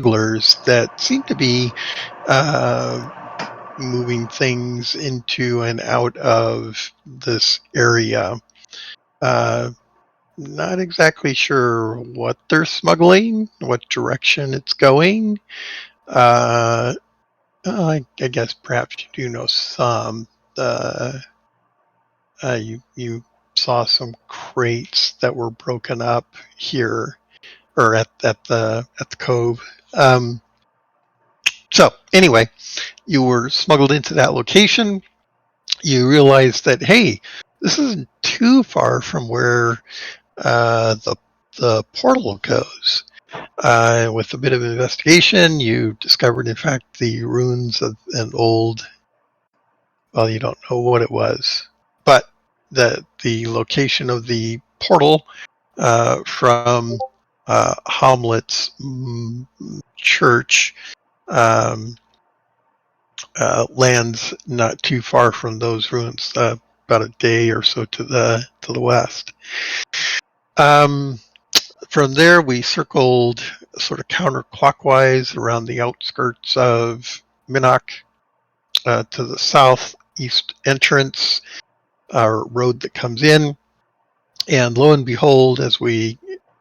smugglers that seem to be moving things into and out of this area. Not exactly sure what they're smuggling, what direction it's going. I guess perhaps you do know some. You saw some crates that were broken up here, or at the cove. So anyway, you were smuggled into that location. You realized that, hey, this isn't too far from where the portal goes. With a bit of investigation, you discovered, in fact, the ruins of an old. Well, you don't know what it was, but the location of the portal from Hamlet's church um, lands not too far from those ruins, about a day or so to the west. From there, we circled sort of counterclockwise around the outskirts of Minnock to the southeast entrance, our road that comes in. And lo and behold, as we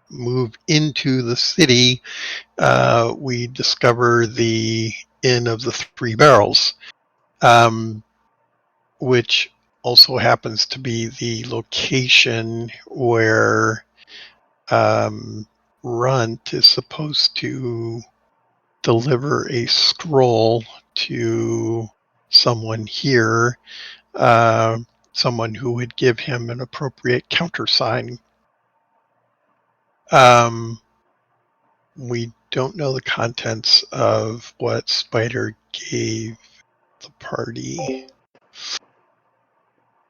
move into the city, we discover the Inn of the Three Barrels, which also happens to be the location where Runt is supposed to deliver a scroll to someone here, someone who would give him an appropriate countersign. We don't know the contents of what Spider gave the party.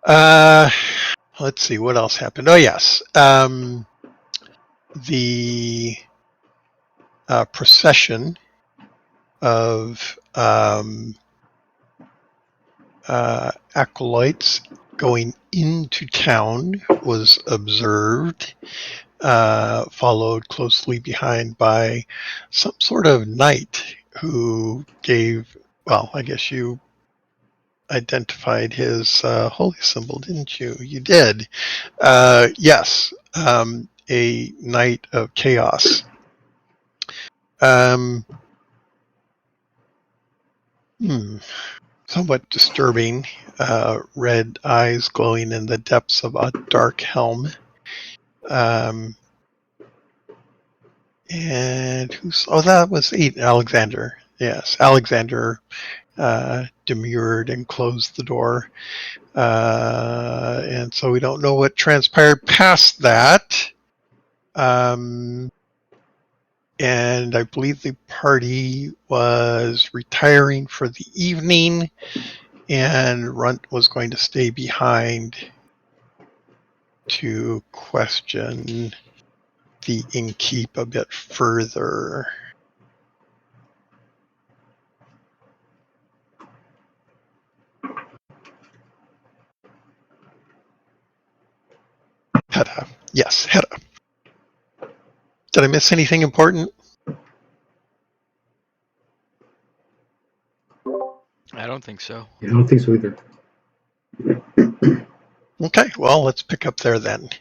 Let's see, what else happened? Oh, yes. The procession of acolytes going into town was observed, followed closely behind by some sort of knight who gave, well, I guess you identified his holy symbol, didn't you? You did. Yes, a knight of chaos. Somewhat disturbing. Red eyes glowing in the depths of a dark helm. And who's? Oh, that was Alexander. Yes, Alexander demurred and closed the door. And so we don't know what transpired past that. And I believe the party was retiring for the evening, and Runt was going to stay behind to question the innkeep a bit further. Hedda. Yes, Hedda. Did I miss anything important? I don't think so. I don't think so either. Okay, well, let's pick up there then.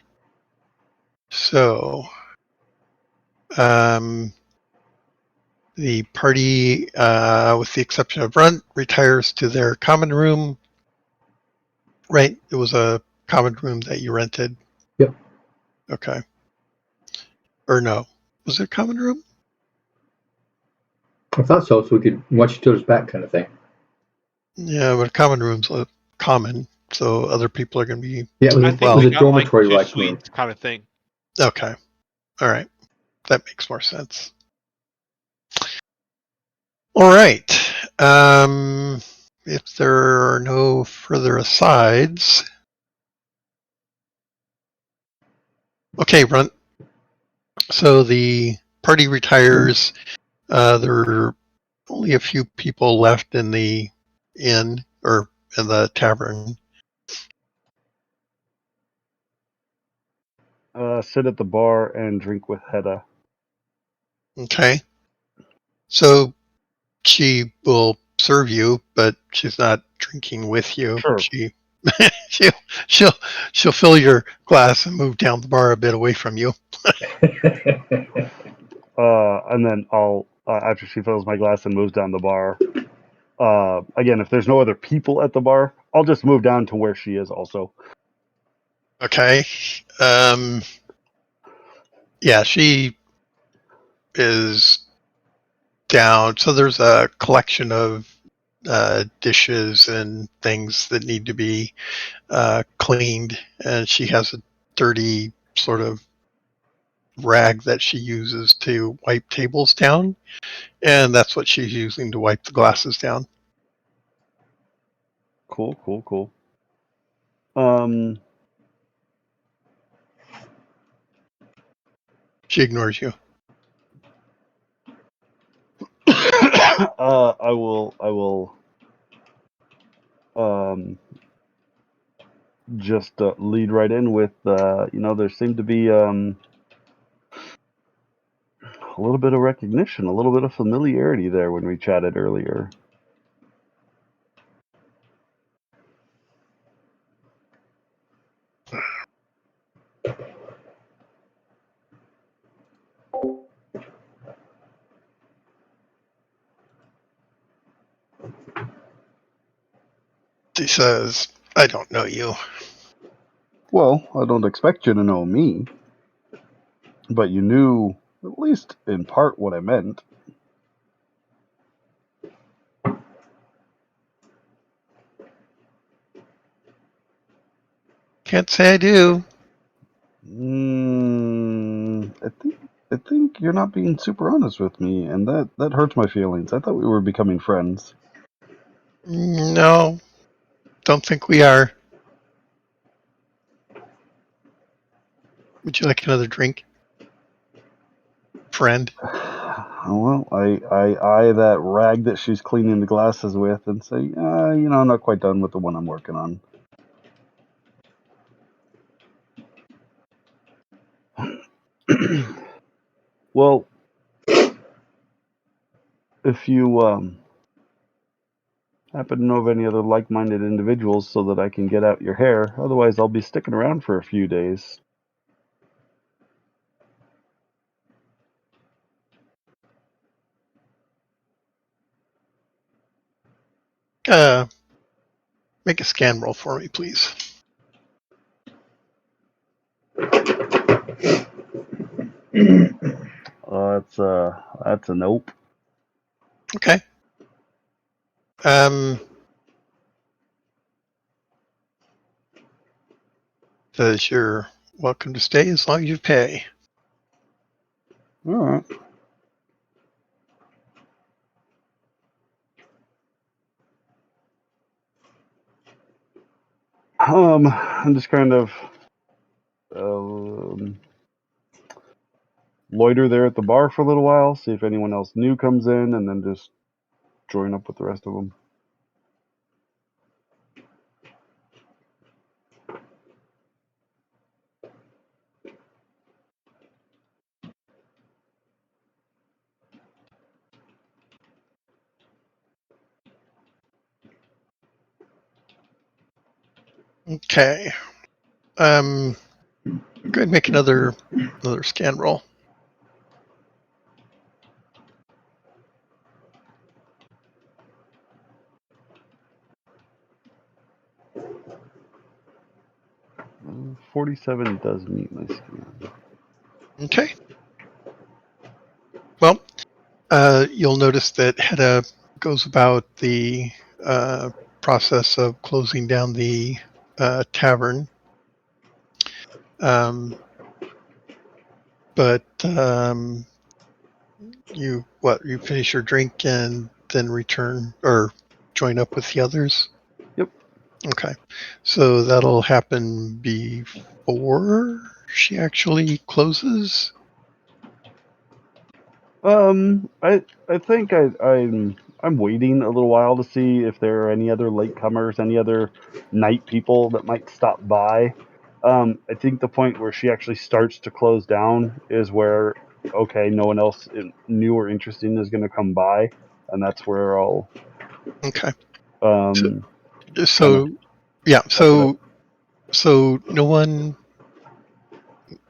So, the party, with the exception of Runt, retires to their common room. Right? It was a common room that you rented? Yep. Okay. Or no. Was it a common room? I thought so we could watch each other's back kind of thing. Yeah, but a common room's common, so other people are going to be... Yeah, it was a dormitory like room. Kind of thing. Okay. All right. That makes more sense. All right. If there are no further asides... Okay, Runt. So the party retires. There are only a few people left in the inn, or in the tavern. Sit at the bar and drink with Hedda. Okay. So she will serve you, but she's not drinking with you. Sure. She'll fill your glass and move down the bar a bit away from you. And then I'll, after she fills my glass and moves down the bar, again, if there's no other people at the bar, I'll just move down to where she is also. Okay. Yeah, she is down. So there's a collection of dishes and things that need to be cleaned, and she has a dirty sort of rag that she uses to wipe tables down, and that's what she's using to wipe the glasses down. Cool. She ignores you. I will just lead right in with, there seemed to be a little bit of recognition, a little bit of familiarity there when we chatted earlier. She says, I don't know you. Well, I don't expect you to know me, but you knew, at least in part, what I meant. Can't say I do. I think you're not being super honest with me, and that hurts my feelings. I thought we were becoming friends. No, don't think we are. Would you like another drink, friend? Well, I eye that rag that she's cleaning the glasses with and say, I'm not quite done with the one I'm working on. Well, if you happen to know of any other like-minded individuals so that I can get out your hair, otherwise I'll be sticking around for a few days. Make a scan roll for me, please. That's a nope. Okay. Says you're welcome to stay as long as you pay. All right. I'm just kind of loiter there at the bar for a little while, see if anyone else new comes in, and then just join up with the rest of them. Okay. Go ahead and make another scan roll. Uh, 47 does meet my scan. Okay. Well, you'll notice that Hedda goes about the process of closing down the tavern. But you finish your drink and then return or join up with the others? Yep. Okay. So that'll happen before she actually closes? I think I'm waiting a little while to see if there are any other latecomers, any other night people that might stop by. I think the point where she actually starts to close down is where okay, no one else new or interesting is going to come by, and that's where I'll Okay. kinda So yeah. So no one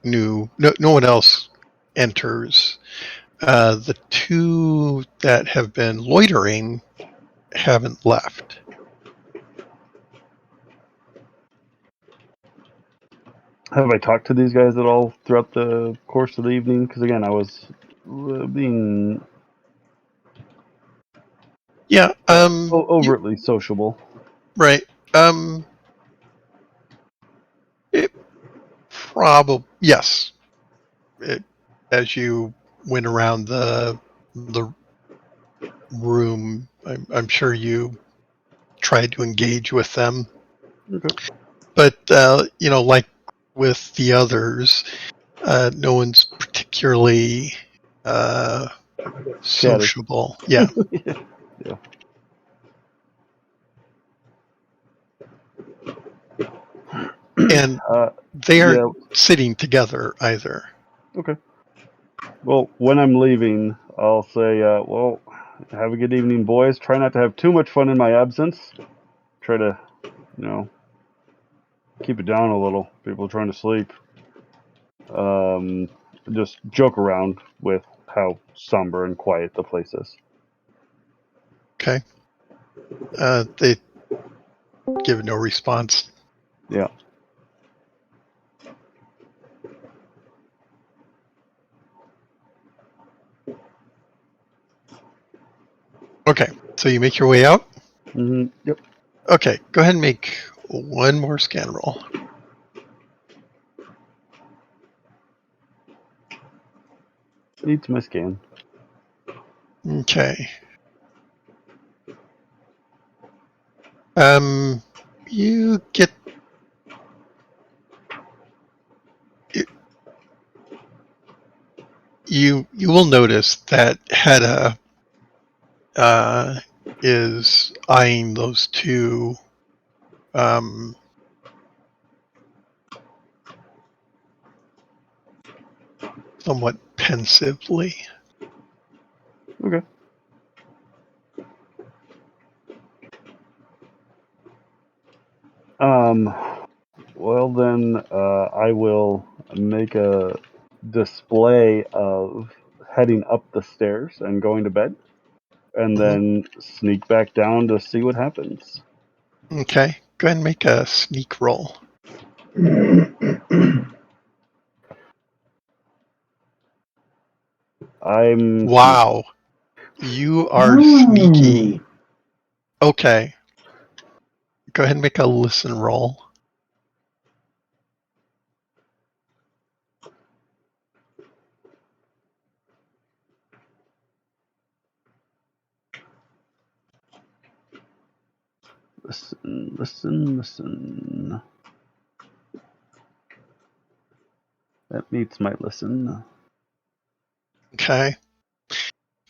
new. No one else enters. The two that have been loitering haven't left. Have I talked to these guys at all throughout the course of the evening? Because again, I was being Yeah. overtly sociable. Right. It probably yes. As you went around the room, I'm sure you tried to engage with them, Okay. but like with the others, no one's particularly Chatty. sociable. Yeah, Yeah. and they aren't Yeah. sitting together either. Okay. Well, when I'm leaving, I'll say, well, have a good evening, boys. Try not to have too much fun in my absence. Try to, keep it down a little. People are trying to sleep. Just joke around with how somber and quiet the place is. Okay, they give no response. Yeah. Okay, so you make your way out. Yep. Okay, go ahead and make one more scan roll. Needs my scan. Okay. You get you will notice that Hedda is eyeing those two somewhat pensively. Okay. Well then, I will make a display of heading up the stairs and going to bed, and then sneak back down to see what happens. Okay, go ahead and make a sneak roll. I'm Wow, you are sneaky. Okay, go ahead and make a listen roll. Listen. That meets my listen. Okay.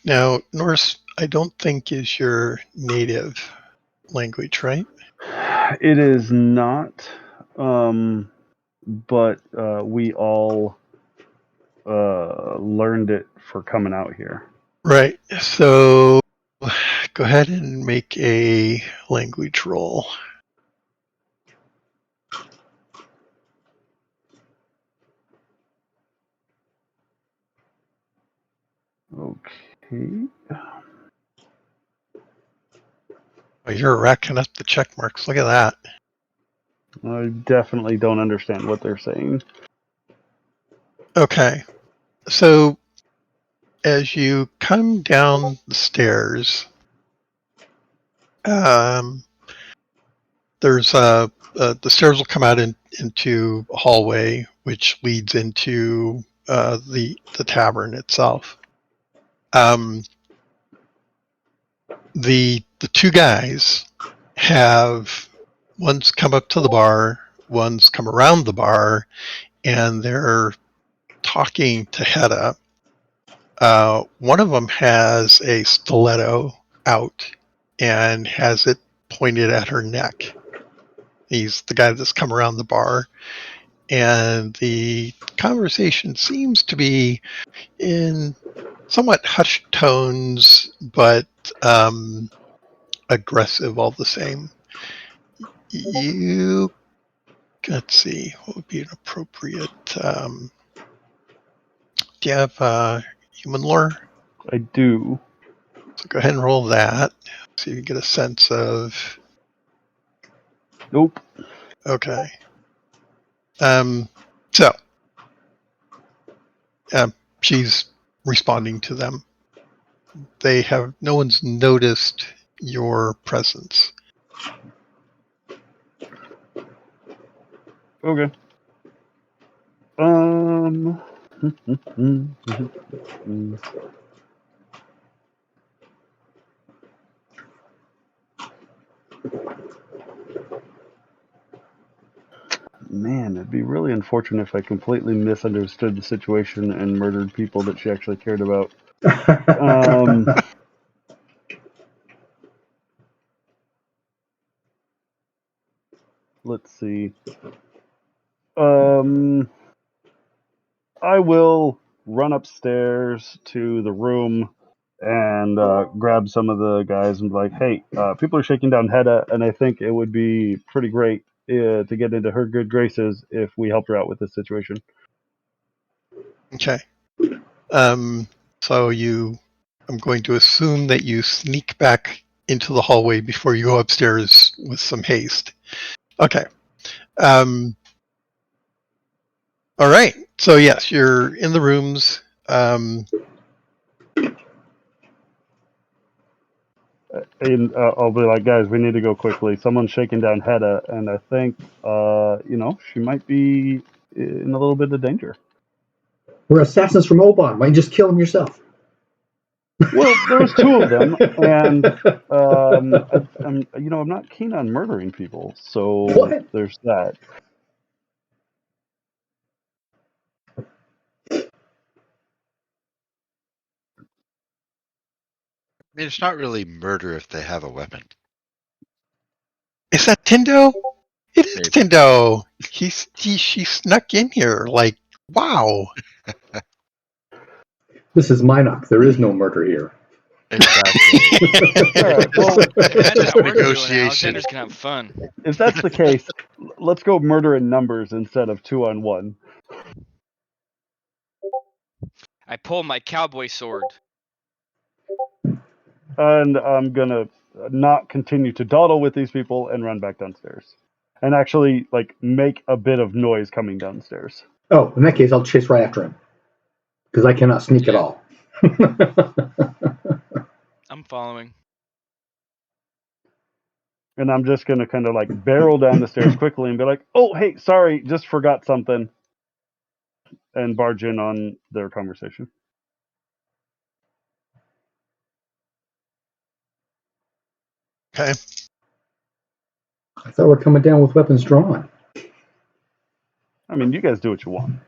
Now, Norse, I don't think is your native language, right? It is not, but we all learned it for coming out here. Right. So go ahead and make a language roll. Okay. Oh, you're racking up the check marks. Look at that. I definitely don't understand what they're saying. Okay. So as you come down the stairs, there's the stairs will come out into a hallway, which leads into the tavern itself. The two guys have one's come up to the bar, one's come around the bar, and they're talking to Hedda. One of them has a stiletto out and has it pointed at her neck. He's the guy that's come around the bar. and the conversation seems to be in somewhat hushed tones, but aggressive all the same. Let's see, what would be an appropriate? Do you have human lore? I do. So go ahead and roll that, so you can get a sense of. Nope. Okay. So she's responding to them. No one's noticed your presence. Okay. Man, it'd be really unfortunate if I completely misunderstood the situation and murdered people that she actually cared about. Let's see. I will run upstairs to the room and grab some of the guys and be like, hey, people are shaking down Hedda, and I think it would be pretty great to get into her good graces if we helped her out with this situation. Okay. So I'm going to assume that you sneak back into the hallway before you go upstairs with some haste. Okay. All right. So yes, you're in the rooms. And I'll be like, guys, we need to go quickly. Someone's shaking down Hedda, and I think, she might be in a little bit of danger. We're assassins from Oban. Why don't you just kill them yourself? Well, there was two of them, and I'm not keen on murdering people, so What? there's that. I mean, it's not really murder if they have a weapon. Is that Tindo? It is Maybe. Tindo. She snuck in here. Like, wow. This is Minoc. There is no murder here. Exactly. All right, well, That's how we're doing it. Negotiation. Alexander's gonna have fun. if that's the case, let's go murder in numbers instead of 2-on-1. I pull my cowboy sword. And I'm gonna not continue to dawdle with these people and run back downstairs, and actually make a bit of noise coming downstairs. Oh, in that case, I'll chase right after him because I cannot sneak at all. I'm following. And I'm just gonna kind of barrel down the stairs quickly and be like, "Oh, hey, sorry, just forgot something," and barge in on their conversation. Okay. I thought we're coming down with weapons drawn. I mean, you guys do what you want.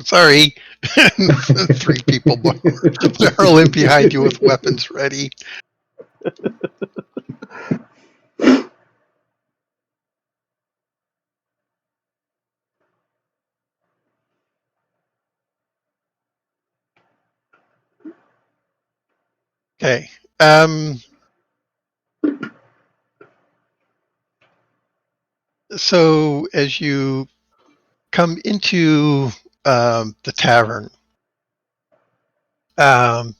Sorry. 3 people barrel in behind you with weapons ready. Okay. So as you come into the tavern, the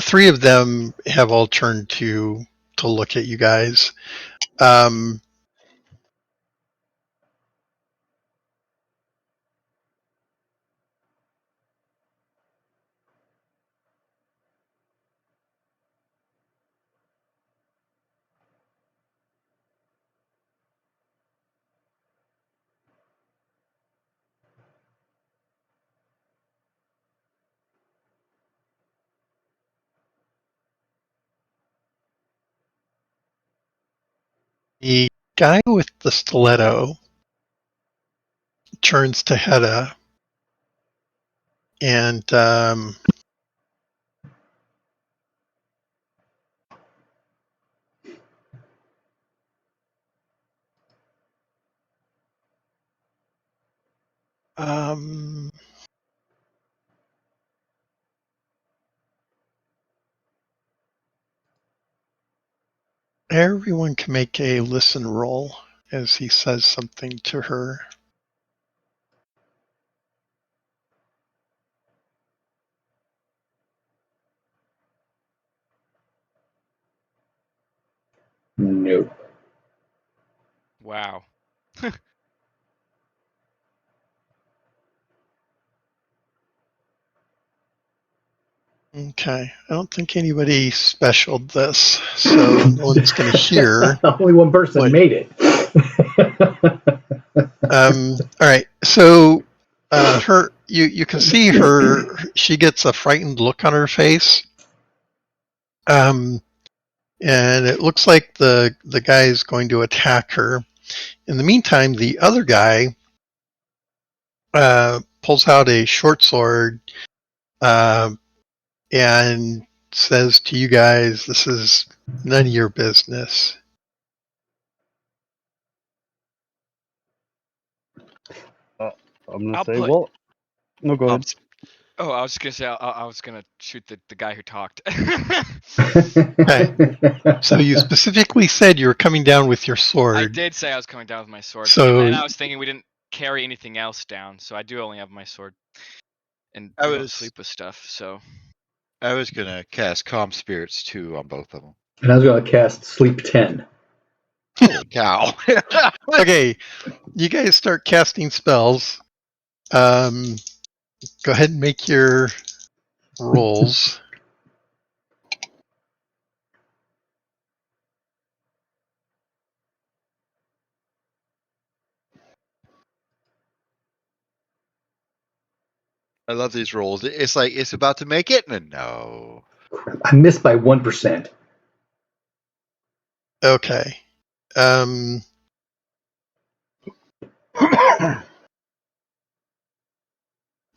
3 of them have all turned to look at you guys. The guy with the stiletto turns to Hedda and Um, everyone can make a listen roll as he says something to her. No. Wow. Okay, I don't think anybody specialed this, so no one's going to hear. Only one person What? made it. All right, so her, you can see her. She gets a frightened look on her face, and it looks like the guy is going to attack her. In the meantime, the other guy pulls out a short sword and says to you guys, "This is none of your business." I'm gonna I'll say, put. well, no, go ahead. Oh, I was just gonna say I was gonna shoot the guy who talked. Okay. So you specifically said you were coming down with your sword. I did say I was coming down with my sword, So- but then I was thinking we didn't carry anything else down, so I do only have my sword, and I we don't was- sleep with stuff. So I was gonna cast Calm Spirits too on both of them. And I was going to cast Sleep 10. Holy cow! Okay, you guys start casting spells. Go ahead and make your rolls. I love these rolls. It's like it's about to make it, and no. Crap, I missed by 1%. Okay.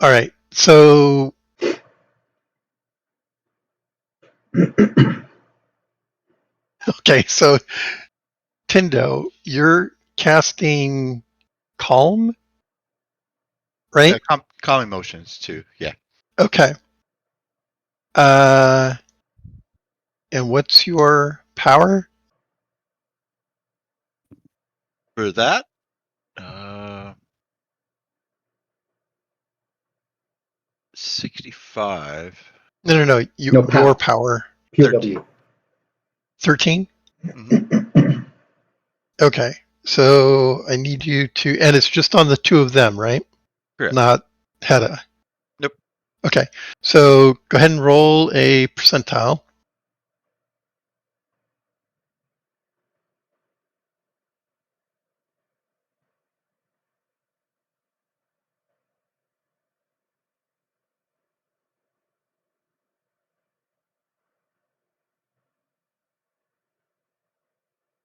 All right. So okay. So Tindo, you're casting Calm, right? Calm emotions too. Yeah. Okay. And what's your power? For that, 65. No. No, Your POW. power. POW. 13? Mhm. Okay. So I need you to, and it's just on the two of them, right? Correct. Not Hedda. Nope. Okay. So go ahead and roll a percentile.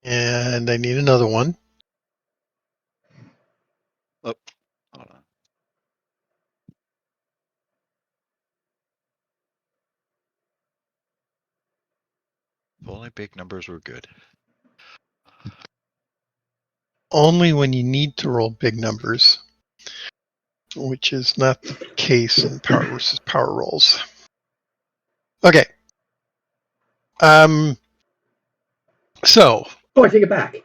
And I need another one. Oh, hold on. If only big numbers were good. Only when you need to roll big numbers, which is not the case in power versus power rolls. Okay. So Oh, I take it back.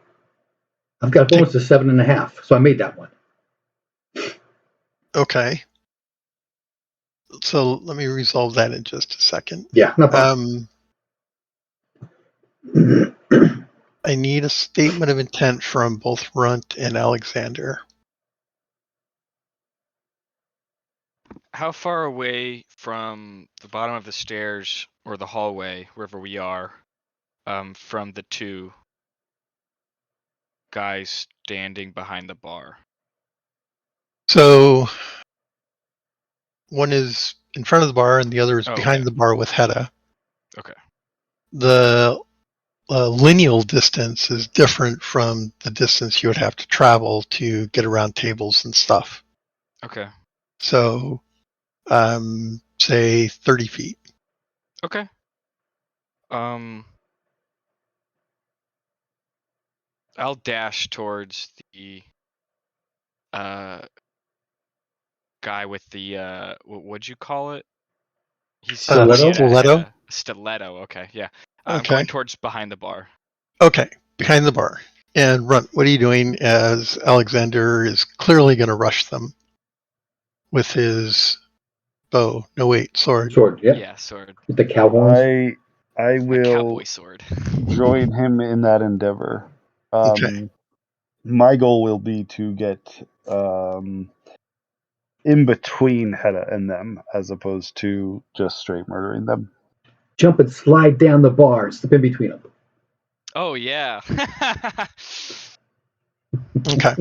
I've got a bonus of 7.5, so I made that one. okay. So let me resolve that in just a second. Yeah, no problem. I need a statement of intent from both Runt and Alexander. how far away from the bottom of the stairs or the hallway, wherever we are, from the two guys standing behind the bar? So one is in front of the bar and the other is Oh, behind okay. the bar with Hedda. Okay. The lineal distance is different from the distance you would have to travel to get around tables and stuff. Okay. So, say 30 feet. Okay. I'll dash towards the guy with the what'd you call it? He's Stiletto? Stiletto? Stiletto. Okay, yeah. I'm Okay. going towards behind the bar. Okay, behind the bar. And Runt, what are you doing as Alexander is clearly going to rush them with his bow? No, wait, sword. Sword, yeah. Yeah, sword. With the cow horns. I My cowboy will sword. join him in that endeavor. Okay. My goal will be to get in between Hedda and them, as opposed to just straight murdering them. Jump and slide down the bar. Slip in between them. Oh yeah. Okay.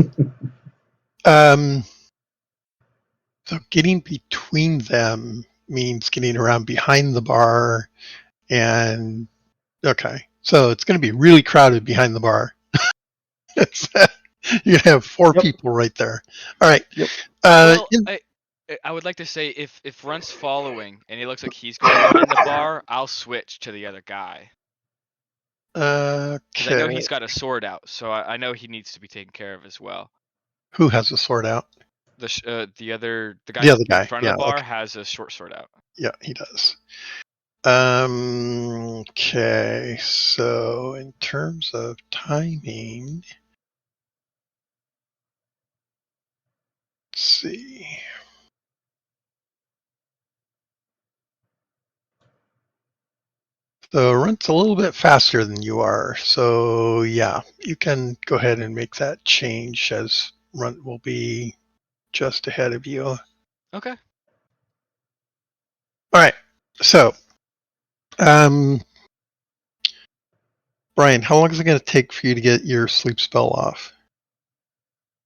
Um, so getting between them means getting around behind the bar and okay. So it's going to be really crowded behind the bar. You're going to have four Yep. people right there. All right. Yep. Well, In- I would like to say if Runt's following and it looks like he's going behind the bar, I'll switch to the other guy because I know okay. he's got a sword out, so I know he needs to be taken care of as well. Who has a sword out? The guy The other in guy. front Yeah. of the bar Okay. has a short sword out. Yeah, he does. Okay. So in terms of timing, let's see. So Runt's a little bit faster than you are. So yeah, you can go ahead and make that change as Runt will be just ahead of you. All Okay. right. So, um, Brian, how long is it going to take for you to get your sleep spell off?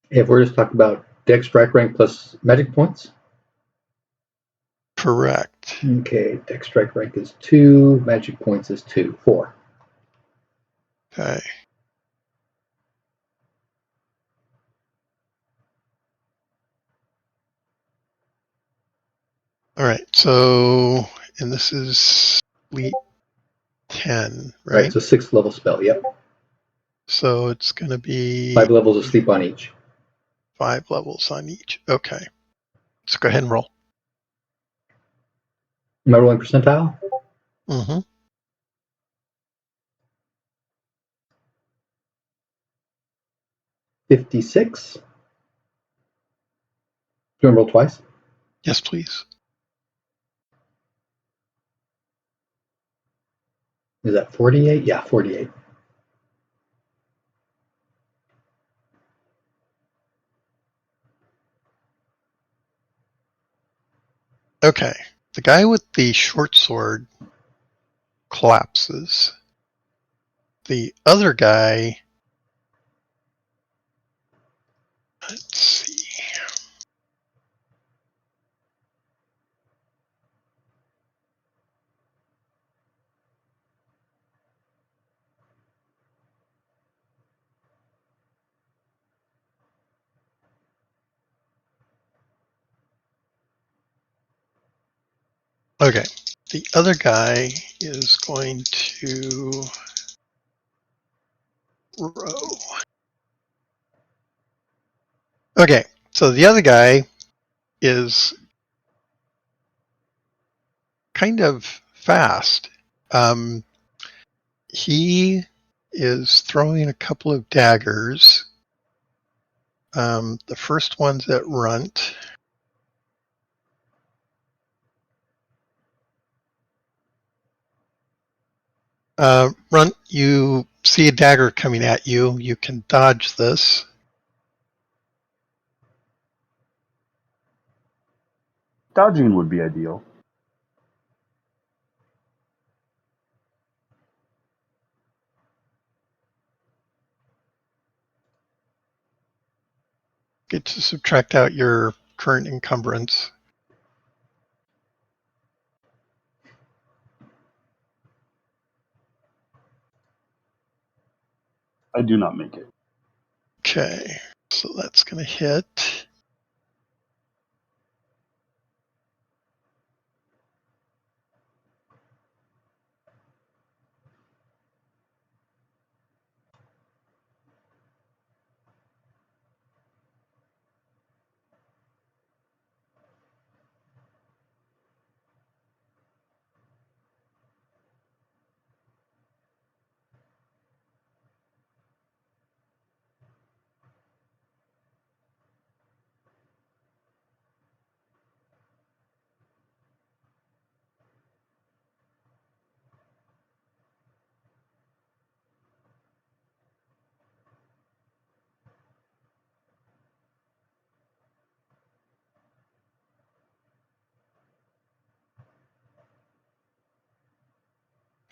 If we're just talking about dex strike rank plus magic points. Correct. Okay, dex strike rank is 2, magic points is 2, 4. Okay. All right. So, and this is sleep 10, Right, right? it's a 6th level spell, yep. So it's going to be 5 levels of sleep on each. 5 levels on each. Okay. Let's go ahead and roll. Am I rolling percentile? Mm-hmm. 56. Do you want to roll twice? Yes, please. Is that 48? Yeah, 48. Okay. The guy with the short sword collapses. The other guy, let's see. Okay. The other guy is going to row. Okay. So the other guy is kind of fast. He is throwing a couple of daggers. The first one's at Runt. Runt, you see a dagger coming at you. You can dodge this. Dodging would be ideal. Get to subtract out your current encumbrance. I do not make it. Okay, so that's going to hit.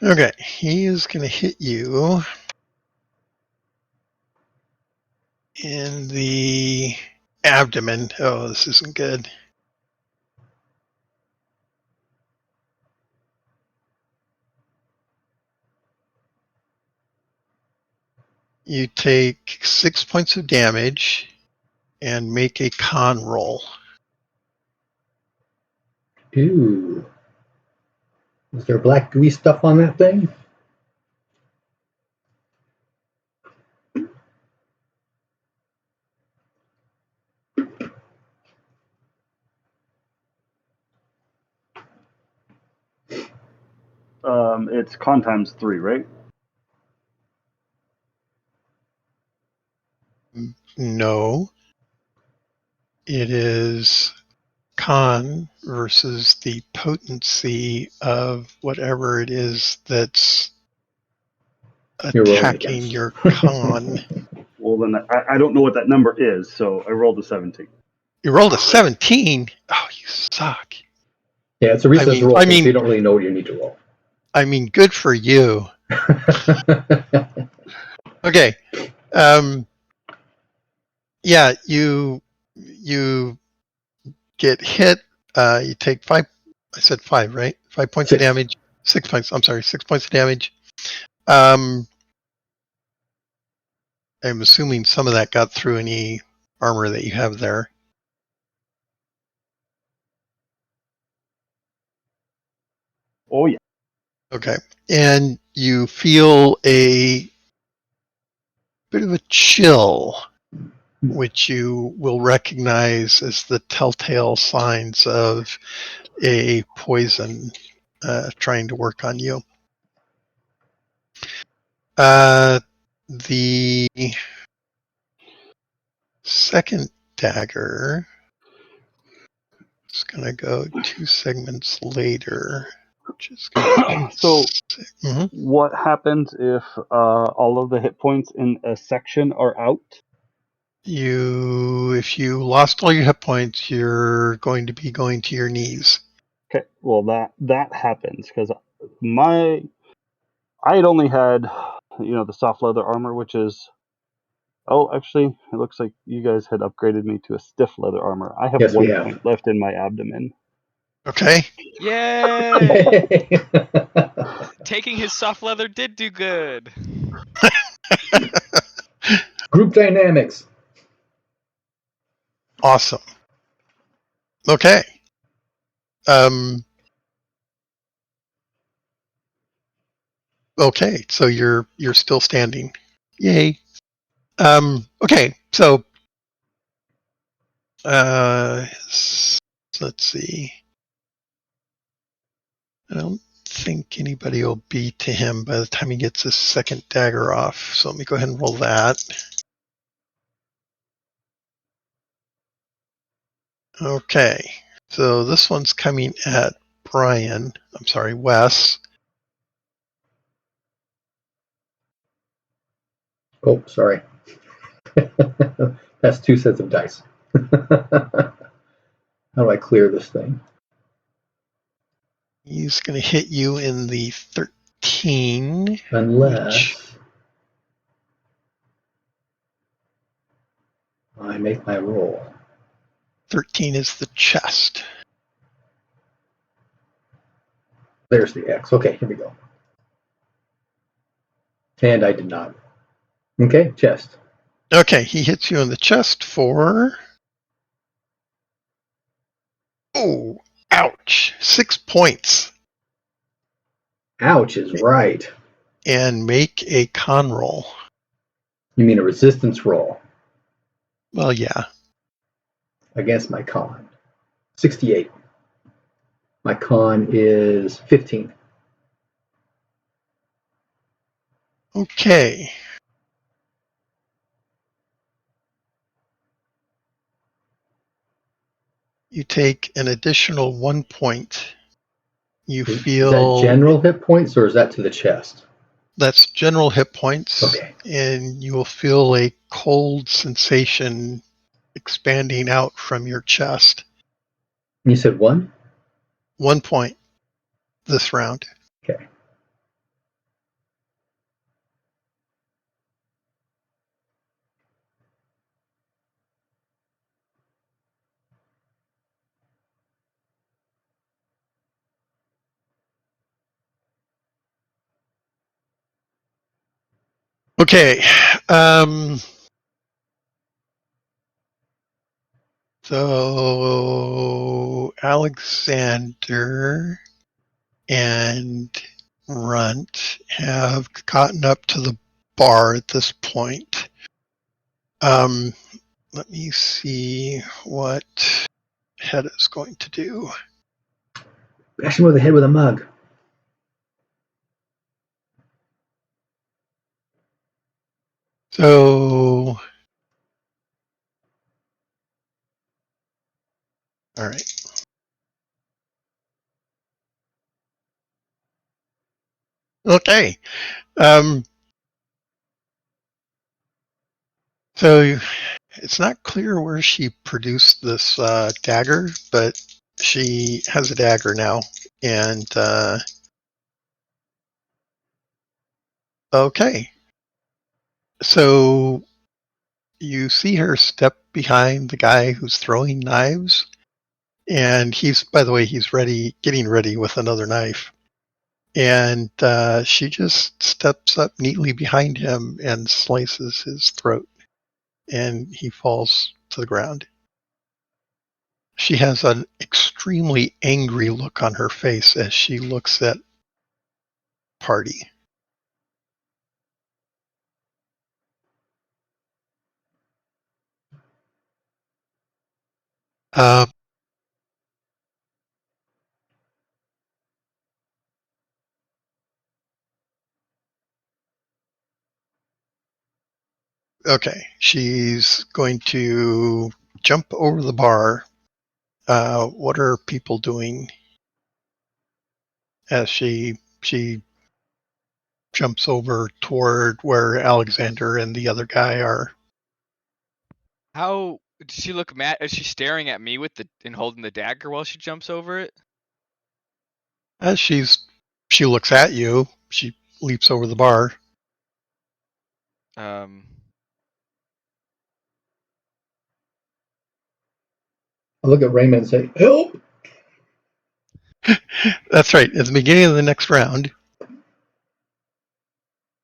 Okay, he is going to hit you in the abdomen. Oh, this isn't good. You take 6 points of damage and make a con roll. Ooh. Is there black gooey stuff on that thing? It's con times 3, right? No, it is con versus the potency of whatever it is that's You're rolling attacking against. your con. Well, then I don't know what that number is, so I rolled a 17. You rolled a 17. Oh, you suck. Yeah, it's a I recess mean, roll I thing, so you mean, don't really know what you need to roll. I mean, good for you. Okay. Yeah, you get hit. You take 5. I said 5, right? 5 points of 6. damage. 6 points. I'm sorry, 6 points of damage. I'm assuming some of that got through any armor that you have there. Oh, yeah. Okay. And you feel a bit of a chill, which you will recognize as the telltale signs of a poison trying to work on you. The second dagger is going to go 2 segments later, which is going to be So, Mhm. what happens if all of the hit points in a section are out? If you lost all your hit points, you're going to be going to your knees. Okay, well that happens because I had only had, the soft leather armor, which is. Oh, actually, it looks like you guys had upgraded me to a stiff leather armor. I have Yes, we 1 have. point left in my abdomen. Okay. Yay! Taking his soft leather did do good. Group dynamics. Awesome. Okay. Okay, so you're still standing. Yay. Okay, so let's see. I don't think anybody will be to him by the time he gets his second dagger off. So let me go ahead and roll that. Okay, so this one's coming at Brian. I'm sorry, Wes. Oh, sorry. That's 2 sets of dice. How do I clear this thing? He's going to hit you in the 13, which Unless I make my roll. 13 is the chest. There's the X. Okay, here we go. And I did not. Okay, chest. Okay, he hits you in the chest for. Oh, ouch. 6 points. Ouch is right. And make a con roll. You mean a resistance roll Well, yeah. against my con. 68. My con is 15. Okay. You take an additional 1 point. You Is that feel general hit points or is that to the chest? that's general hit points, Okay. and you will feel a cold sensation expanding out from your chest. You said 1? 1 point this round. Okay. Okay. So Alexander and Runt have gotten up to the bar at this point. Let me see what Head is going to do. Bash him over the head with a mug. So, all right. Okay. So it's not clear where she produced this dagger, but she has a dagger now. And okay. So you see her step behind the guy who's throwing knives. And he's, by the way, he's getting ready with another knife. And she just steps up neatly behind him and slices his throat. And he falls to the ground. She has an extremely angry look on her face as she looks at Party. Uh, okay, she's going to jump over the bar. What are people doing as she jumps over toward where Alexander and the other guy are? How does she look mad? Is she staring at me with and holding the dagger while she jumps over it? As she looks at you, she leaps over the bar. Um, I look at Raymond and say, "Help!" That's right. At the beginning of the next round.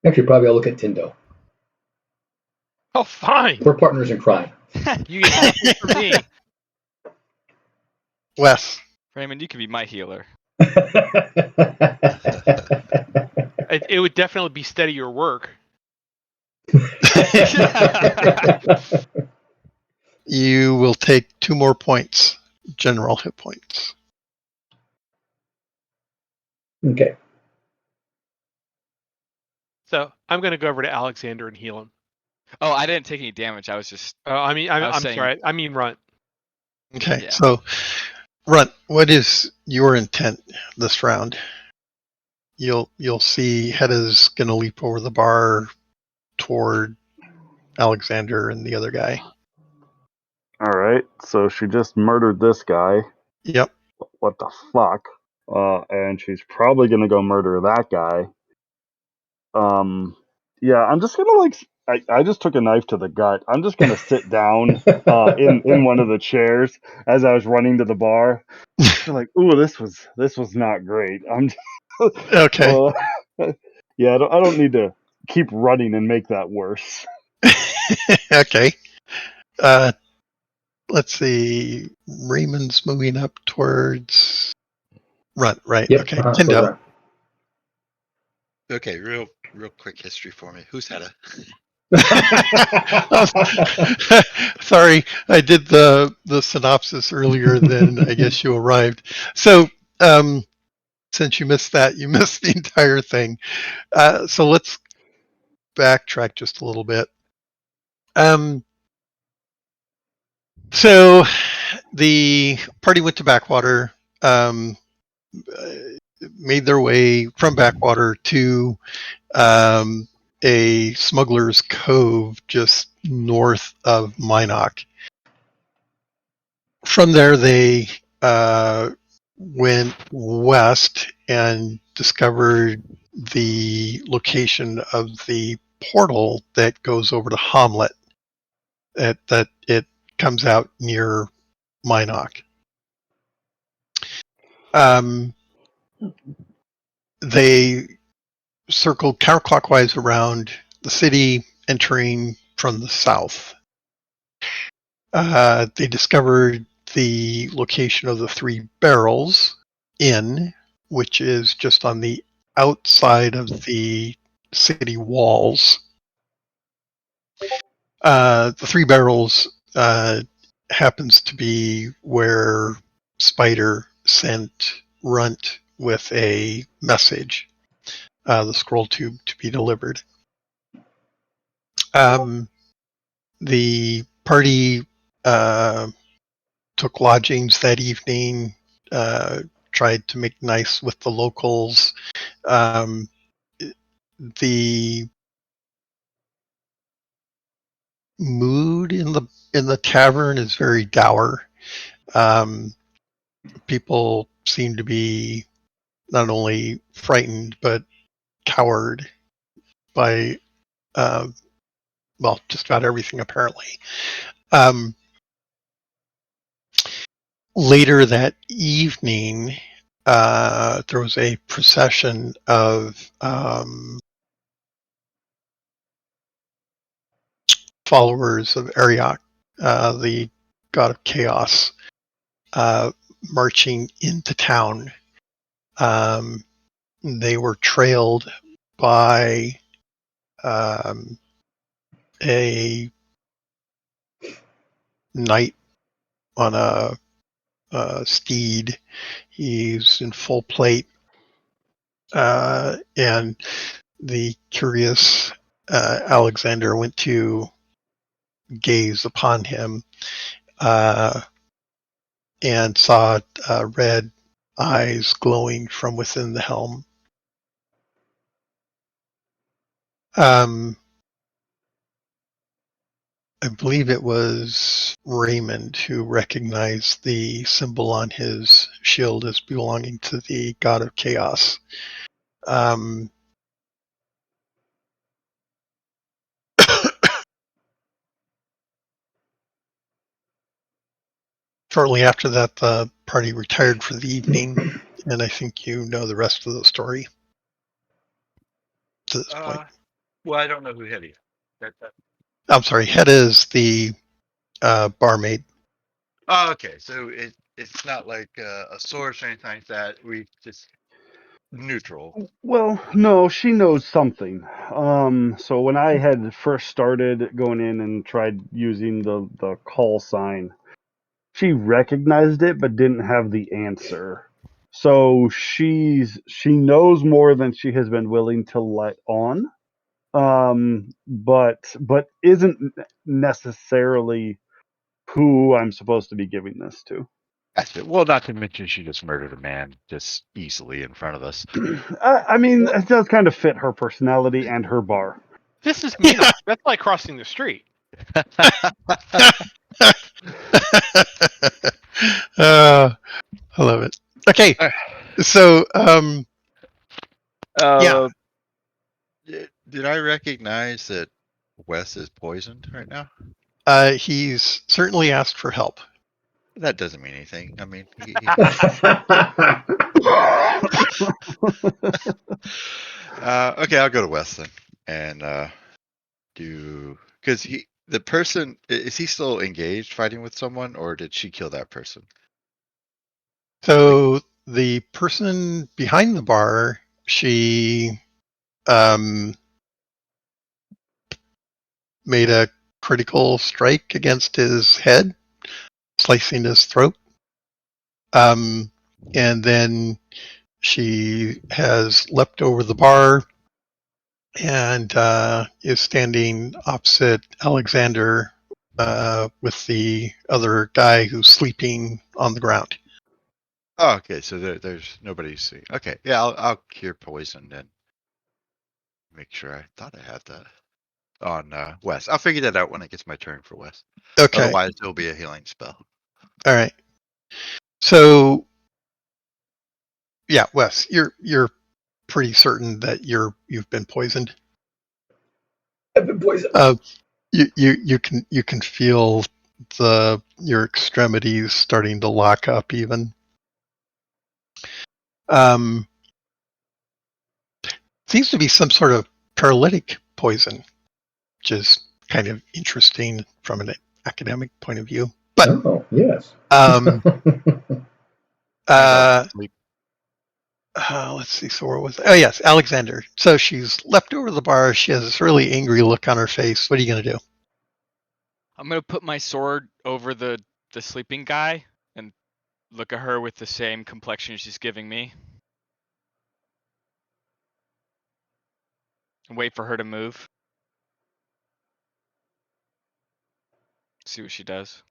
Actually, probably I'll look at Tindo. Oh, fine. We're partners in crime. You get nothing from me. Wes. Raymond, you can be my healer. It would definitely be steadier work. You will take 2 more points, general hit points. Okay. So I'm going to go over to Alexander and heal him. Oh, I didn't take any damage. I was just. I'm saying- sorry. I mean Runt. Okay, Yeah. so Runt, what is your intent this round? You'll see Hedda's going to leap over the bar toward Alexander and the other guy. All right, so she just murdered this guy. Yep. What the fuck? And she's probably gonna go murder that guy. Yeah, I'm just gonna I just took a knife to the gut. I'm just gonna sit down in one of the chairs as I was running to the bar. Feel like, ooh, this was not great. I'm Okay. yeah, I don't need to keep running and make that worse. Okay. Let's see. Raymond's moving up towards Runt, right? Yep. Okay. So Tindo. Runt. Okay, real quick history for me. Who's Hedda? Sorry, I did the synopsis earlier than I guess you arrived. So, since you missed that, you missed the entire thing. So let's backtrack just a little bit. So the party went to Backwater, made their way from Backwater to a smuggler's cove just north of Minot. From there, they went west and discovered the location of the portal that goes over to Hamlet. That it comes out near Minot. They circled counterclockwise around the city entering from the south. They discovered the location of the Three Barrels Inn, which is just on the outside of the city walls. The Three Barrels happens to be where Spider sent Runt with a message, the scroll tube to be delivered. The party took lodgings that evening, tried to make nice with the locals. The mood in the tavern is very dour. People seem to be not only frightened but cowered by just about everything apparently. Later that evening, there was a procession of followers of Ariok, the god of chaos, marching into town. They were trailed by a knight on a steed. He's in full plate, and the curious Alexander went to gaze upon him and saw red eyes glowing from within the helm. I believe it was Raymond who recognized the symbol on his shield as belonging to the god of chaos. Shortly after that, the party retired for the evening, and I think you know the rest of the story to this point. Well, I don't know who hit you. I'm sorry, Hedda is the barmaid. Oh, okay. So it's not like a source or anything like that. We just neutral. Well, no, she knows something. So when I had first started going in and tried using the call sign, she recognized it but didn't have the answer. So she knows more than she has been willing to let on. But isn't necessarily who I'm supposed to be giving this to. That's it. Well, not to mention she just murdered a man just easily in front of us. I mean, it does kind of fit her personality and her bar. This is mean. That's like crossing the street. I love it. Okay, so yeah. Did I recognize that Wes is poisoned right now? He's certainly asked for help. That doesn't mean anything. I mean, okay, I'll go to Wes then, and because the person is he still engaged fighting with someone, or did she kill that person? So the person behind the bar, she made a critical strike against his head, slicing his throat. And then she has leapt over the bar and is standing opposite Alexander with the other guy who's sleeping on the ground. Oh, okay. So there's nobody see. Okay, yeah, I'll cure poison and make sure. I thought I had that on Wes. I'll figure that out when it gets my turn for Wes. Okay. Otherwise, it'll be a healing spell. All right. So, yeah, Wes, you're pretty certain that you've been poisoned. I've been poisoned. You can feel your extremities starting to lock up even. Seems to be some sort of paralytic poison, which is kind of interesting from an academic point of view. But Oh, yes. um, Sleep. let's see. So where was? Oh yes, Alexander. So she's leapt over the bar. She has this really angry look on her face. What are you going to do? I'm gonna put my sword over the sleeping guy and look at her with the same complexion she's giving me. And wait for her to move. See what she does.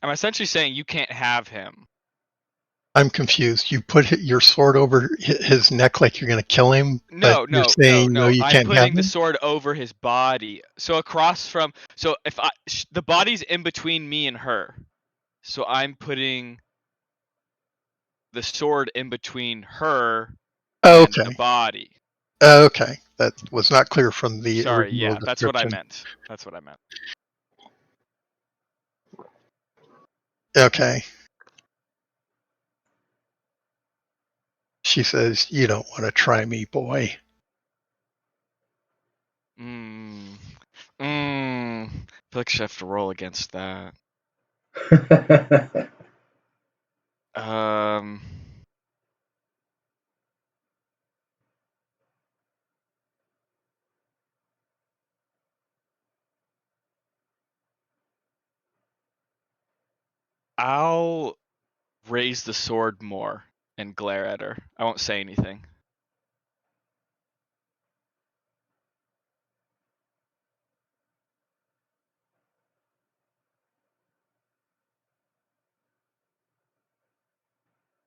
I'm essentially saying you can't have him. I'm confused. You put your sword over his neck like you're going to kill him, but No, you're no, no, saying no, no. you I'm can't have putting the him. sword over his body. So across from. So if the body's in between me and her. So I'm putting the sword in between her and the Okay, body. okay, that was not clear from the Sorry, original yeah, that's what I description. meant. That's what I meant. Okay. She says, "You don't want to try me, boy." I feel like I should have to roll against that. Um. I'll raise the sword more and glare at her. I won't say anything.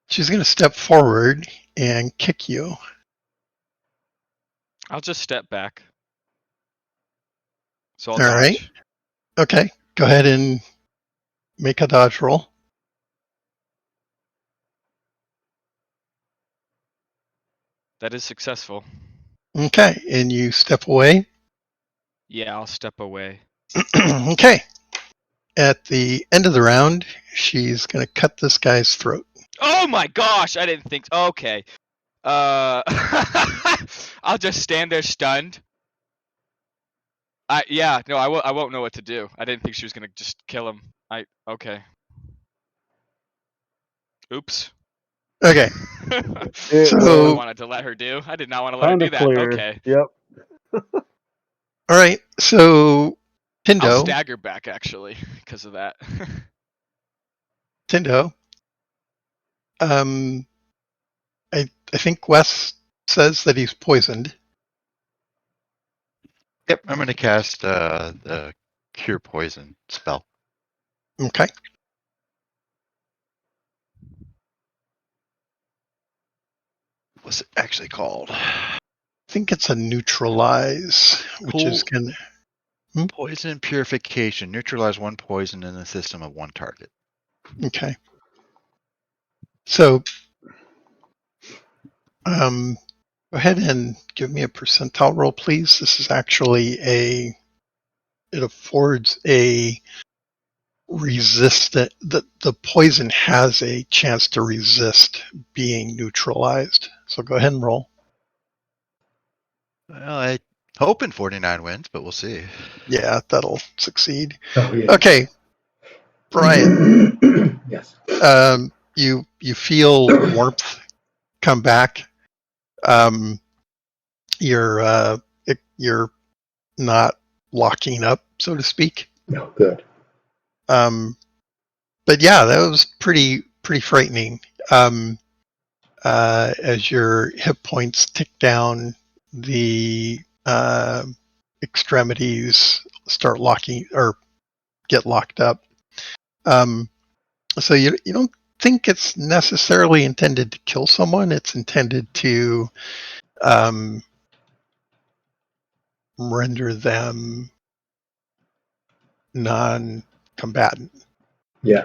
She's going to step forward and kick you. I'll just step back. So I'll All right. dodge. Okay. Go ahead and make a dodge roll. That is successful. Okay. And you step away. Yeah, I'll step away. Okay. At the end of the round, she's going to cut this guy's throat. Oh my gosh! I didn't think. Okay. I'll just stand there stunned. Yeah, no, I won't know what to do. I didn't think she was gonna just kill him. Okay. Oops. Okay. It That's all I So, was wanted to let her do. I did not want to let her kind do of that. clear. Okay. Yep. all right. So, I'll Tindo, stagger back actually because of that. Tindo, um, I think Wes says that he's poisoned. Yep, I'm going to cast the Cure Poison spell. Okay. What's it actually called? I think it's a neutralize, which is going to. Poison Purification. Neutralize one poison in the system of one target. Okay. So, go ahead and give me a percentile roll, please. This is actually it affords a resistant, the poison has a chance to resist being neutralized. So go ahead and roll. Well, I hoping 49 wins, but we'll see. Yeah, that'll succeed. Oh, yeah. Okay, Brian, Yes. you feel warmth come back. You're not locking up, so to speak. No, good. But yeah, that was pretty frightening. As your hit points tick down, the extremities start locking or get locked up. So you don't think it's necessarily intended to kill someone. It's intended to render them non-combatant. Yeah.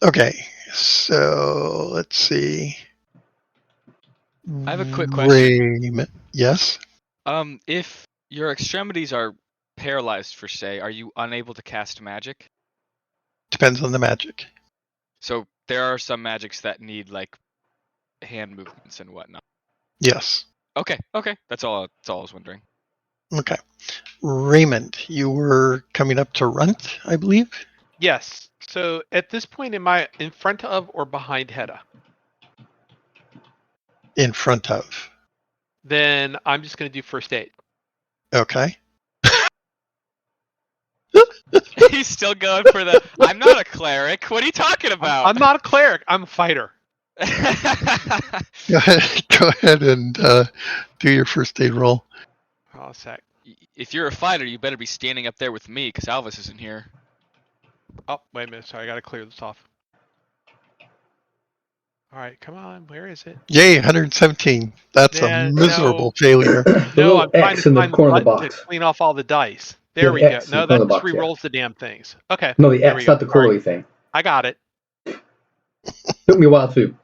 Okay, so let's see. I have a quick question. Yes. If your extremities are paralyzed for say, are you unable to cast magic? Depends on the magic. So there are some magics that need like hand movements and whatnot. Yes. Okay. That's all I was wondering. Okay. Raymond, you were coming up to Runt, I believe? Yes. So at this point, am I in front of or behind Hedda? In front of. Then I'm just going to do first aid. Okay. He's still going for the. I'm not a cleric. What are you talking about? I'm not a cleric. I'm a fighter. Go ahead and do your first aid roll. Oh, a sec. If you're a fighter, you better be standing up there with me, because Alvis isn't here. Oh, wait a minute. Sorry, I got to clear this off. All right, come on. Where is it? Yay, 117. That's a Yeah, miserable no. failure. The No, little I'm trying X to in the find the corner of the button to box. clean off all the dice. Yeah, There the we go. X in No, the corner that of the just box, yeah. re-rolls the damn things. Okay. No, the there X, we go. not the Sorry. curly thing. I got it. Took me a while too.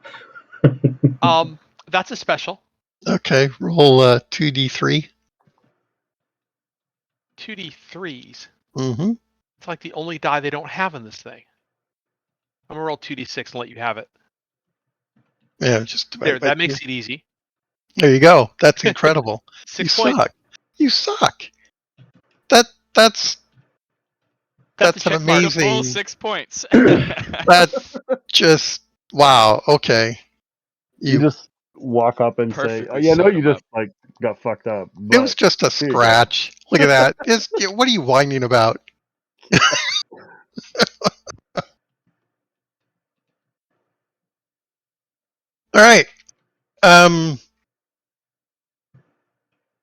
That's a special. Okay, roll 2d3. 2d3s. Mm-hmm. It's like the only die they don't have in this thing. I'm gonna roll 2d6 and let you have it. Yeah, just about. There, that makes it easy. There you go. That's incredible. 6 you points. suck. You suck. That's That's a an check mark. The full amazing. 6 points. That's just wow. Okay. You just walk up and say, Perfectly "Yeah, no, sewed you 'em just like got fucked up." It was But just a here you go." scratch. Look at that. What are you whining about? All right.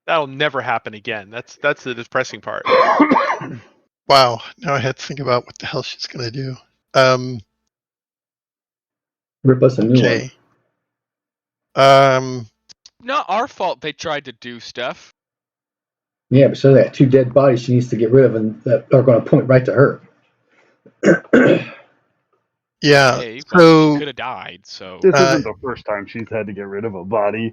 That'll never happen again. That's the depressing part. Wow. Now I had to think about what the hell she's gonna do. Rip us a new one. Okay. Not our fault they tried to do stuff. Yeah, but so they got two dead bodies she needs to get rid of, and that are going to point right to her. Yeah. Hey, I mean, So he could have died. So This isn't the first time she's had to get rid of a body.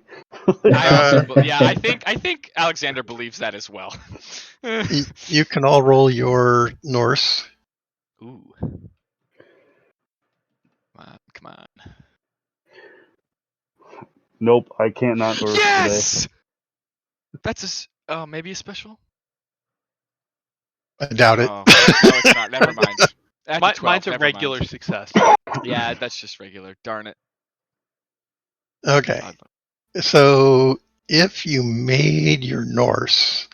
I think Alexander believes that as well. you can all roll your Norse. Ooh. Come on. Nope, I can't not Norse today. Yes. That's maybe a special. I doubt it. Oh, no, it's not. Never mind. That's a 12. Mine's a Never regular mind. success. Yeah, that's just regular. Darn it. Okay. So if you made your Norse,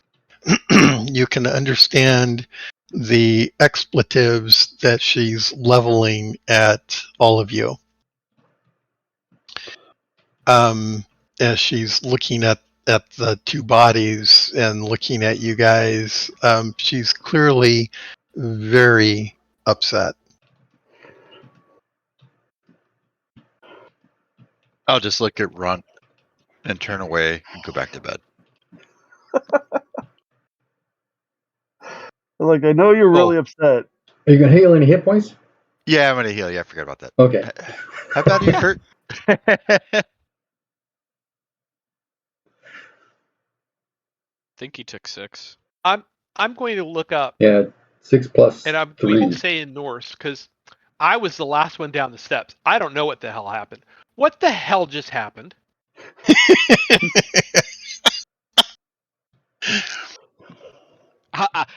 you can understand the expletives that she's leveling at all of you. As she's looking at the two bodies and looking at you guys, she's clearly very upset. I'll just look at Runt and turn away and go back to bed. Like, I know you're really upset. Are you going to heal any hit points? Yeah, I'm gonna heal. Yeah, I forgot about that. Okay. How bad are you hurt? Think he took 6. I'm going to look up, Yeah, 6 plus and I'm 3. going to say in Norse because I was the last one down the steps. I don't know what the hell happened. What the hell just happened?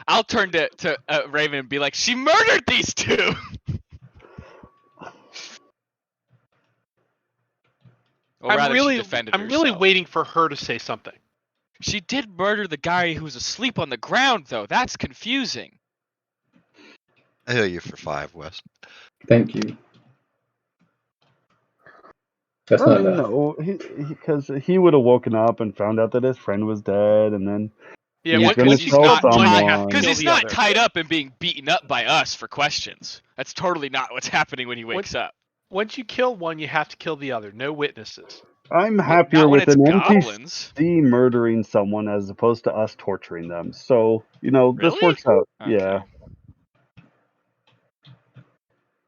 I'll turn to Raven and be like, she murdered these two. Or rather, she defended I'm really herself. waiting for her to say something. She did murder the guy who was asleep on the ground, though. That's confusing. I heal you for 5, Wes. Thank you. That's not enough. No, because he would have woken up and found out that his friend was dead, and then Yeah, he's Yeah, gonna because he's tell not someone. Because Kill he's the not other. tied up and being beaten up by us for questions. That's totally not what's happening when he wakes up. Once you kill one, you have to kill the other. No witnesses. I'm happier Not when with it's an goblins. NPC murdering someone as opposed to us torturing them. So, this Really? works out. Okay. Yeah.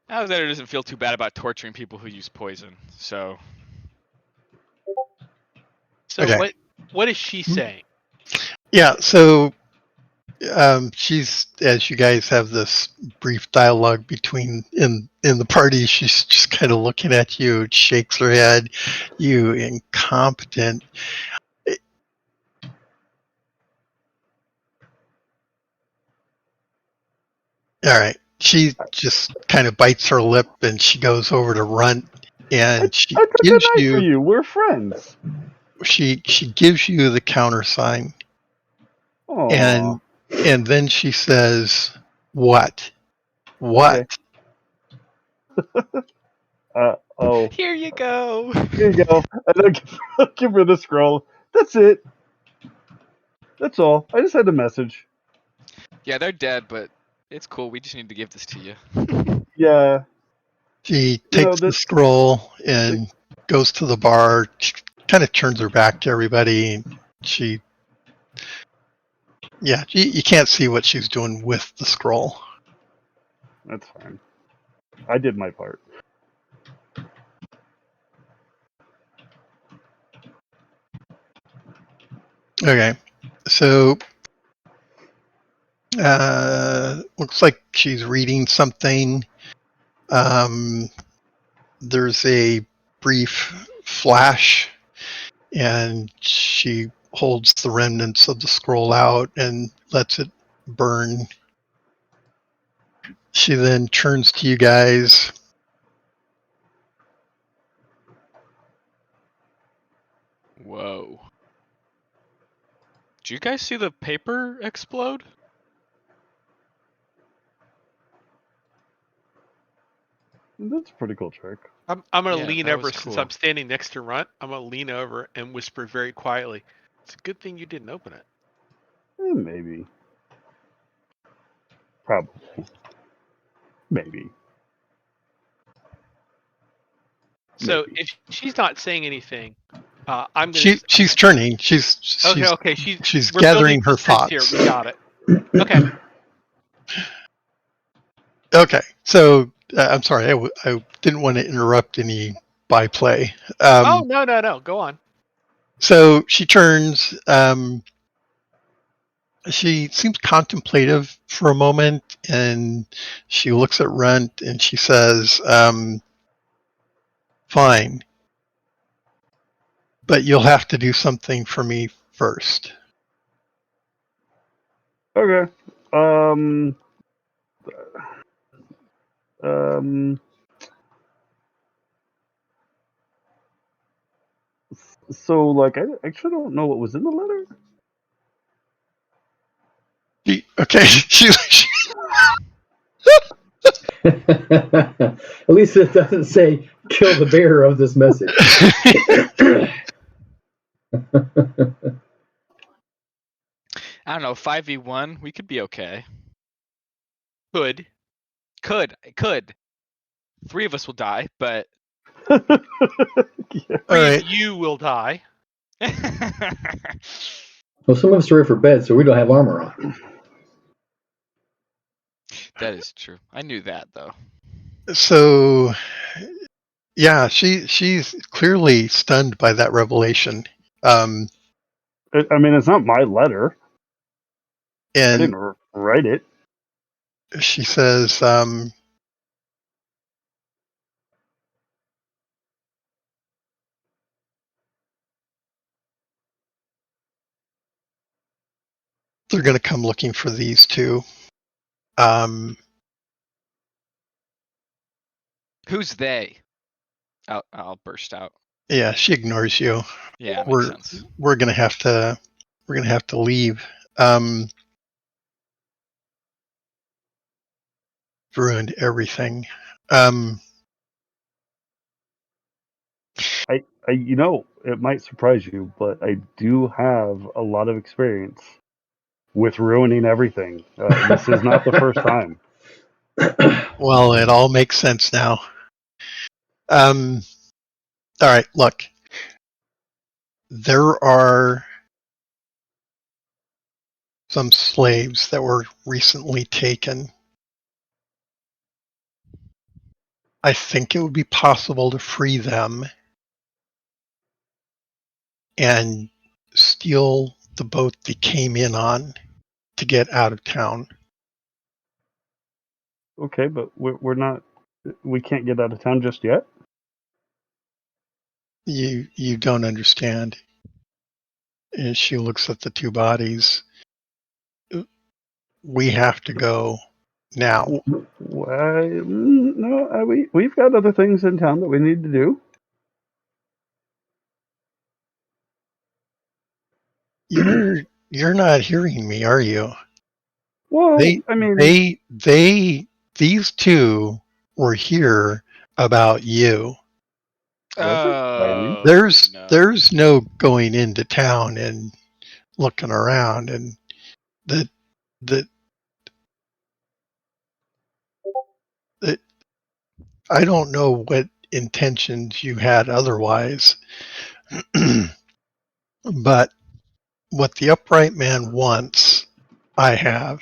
Alexander doesn't feel too bad about torturing people who use poison, so. So Okay. what is she saying? Yeah, so She's, as you guys have this brief dialogue between in the party, she's just kind of looking at you, shakes her head. You incompetent. All right. She just kind of bites her lip and she goes over to Runt and she I took a gives knife for you you. We're friends. she gives you the countersign Oh, and then she says, "What? okay. What?" Oh, Here you go. here you go. And I give her the scroll. That's it. That's all. I just had a message. Yeah, they're dead, but it's cool. We just need to give this to you. Yeah, She you know takes the that. scroll and goes to the bar, kind of turns her back to everybody. She, yeah, you can't see what she's doing with the scroll. That's fine. I did my part. Okay, so looks like she's reading something. There's a brief flash, and she holds the remnants of the scroll out and lets it burn. She then turns to you guys. Whoa. Do you guys see the paper explode? That's a pretty cool trick. I'm gonna Yeah, lean that over was since cool. I'm standing next to Runt. I'm gonna lean over and whisper very quietly. It's a good thing you didn't open it. Maybe. Probably. Maybe. So Maybe. if she's not saying anything, I'm gonna. She's turning. Okay. She's We're building gathering her suspense here. thoughts. We got it. Okay. Okay, so I'm sorry, I didn't want to interrupt any byplay. Oh no. Go on. So she turns. She seems contemplative for a moment, and she looks at Runt and she says, "Fine, but you'll have to do something for me first." Okay. Um. Um. So, like, I actually don't know what was in the letter. Okay, she At least it doesn't say kill the bearer of this message. I don't know, 5v1, we could be okay. Could. Could. 3 of us will die, but Yeah. All Three right. of you will die. Well, some of us are ready for bed, so we don't have armor on. That is true. I knew that though. So yeah, she's clearly stunned by that revelation. I mean, it's not my letter. I And didn't write it. she says, they're going to come looking for these two. Who's they? I'll burst out. Yeah, she ignores you. Yeah, it makes sense. We're going to have to leave. Ruined everything. You know, it might surprise you, but I do have a lot of experience with ruining everything. This is not the first time. Well, it all makes sense now. All right, look. There are some slaves that were recently taken. I think it would be possible to free them and steal the boat they came in on to get out of town. Okay, but we're not. We can't get out of town just yet. You don't understand. And she looks at the two bodies. We have to go now. No, we've got other things in town that we need to do. You're not hearing me, are you? Well, These two were here about you. Oh, no. There's no going into town and looking around, and that I don't know what intentions you had otherwise, but what the upright man wants, I have,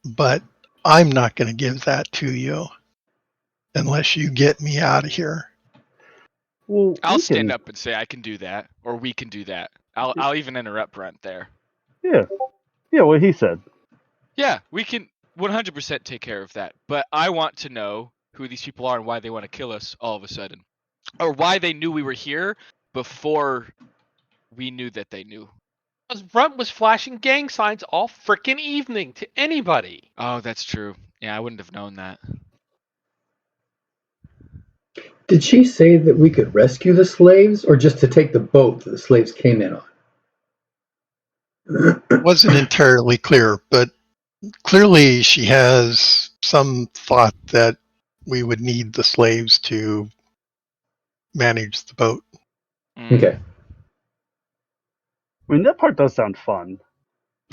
but I'm not going to give that to you unless you get me out of here. Well, I'll stand up and say I can do that, or we can do that. I'll even interrupt Brent there. Yeah, what he said. Yeah, we can 100% take care of that. But I want to know who these people are and why they want to kill us all of a sudden, or why they knew we were here before we knew that they knew. Because Brunt was flashing gang signs all frickin' evening to anybody. Oh, that's true. Yeah, I wouldn't have known that. Did she say that we could rescue the slaves or just to take the boat that the slaves came in on? Wasn't entirely clear, but clearly she has some thought that we would need the slaves to manage the boat. Okay. I mean, that part does sound fun.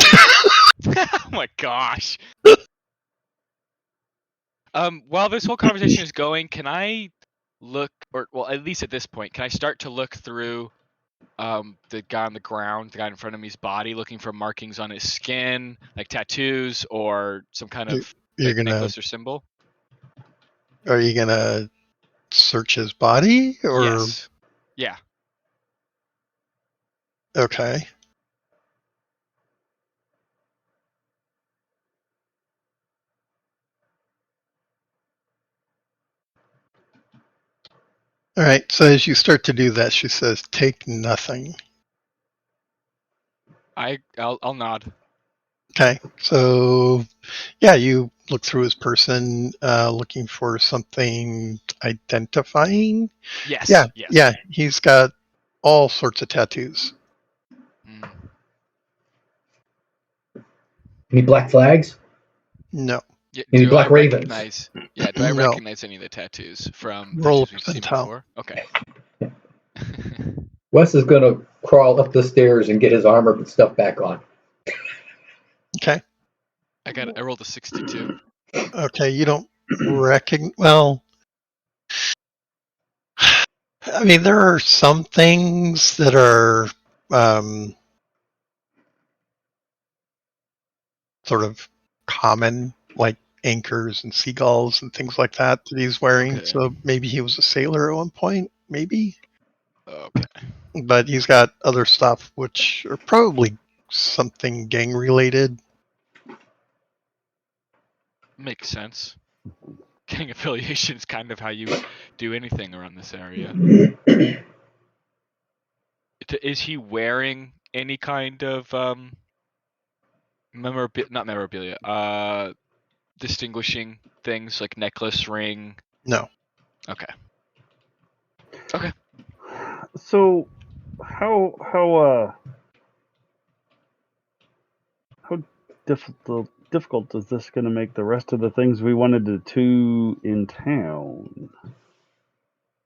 Oh my gosh. While this whole conversation is going, can I look, or well, at least at this point, can I start to look through the guy on the ground, the guy in front of me's body, looking for markings on his skin, like tattoos or some kind of You're gonna necklace or symbol? Are you gonna search his body or? Yes. Yeah. Okay. All right. So as you start to do that, she says, "Take nothing." I'll nod. Okay. So yeah, you look through his person, looking for something identifying. Yes. Yeah. Yes. Yeah. He's got all sorts of tattoos. Mm. Any black flags? No. Yeah, Any do black I ravens? recognize? Yeah. Do I No. recognize any of the tattoos from Roll a tattoos we've seen percentile. before? Okay. Wes is going to crawl up the stairs and get his armor and stuff back on. Okay. I rolled a 62. Okay. You don't recognize. Well, I mean, there are some things that are sort of common, like anchors and seagulls and things like that he's wearing. Okay. So maybe he was a sailor at one point, maybe. Okay. But he's got other stuff which are probably something gang related. Makes sense. Gang affiliation is kind of how you do anything around this area. Is he wearing any kind of not memorabilia, distinguishing things like necklace, ring? No. Okay. So, how difficult is this going to make the rest of the things we wanted to do in town?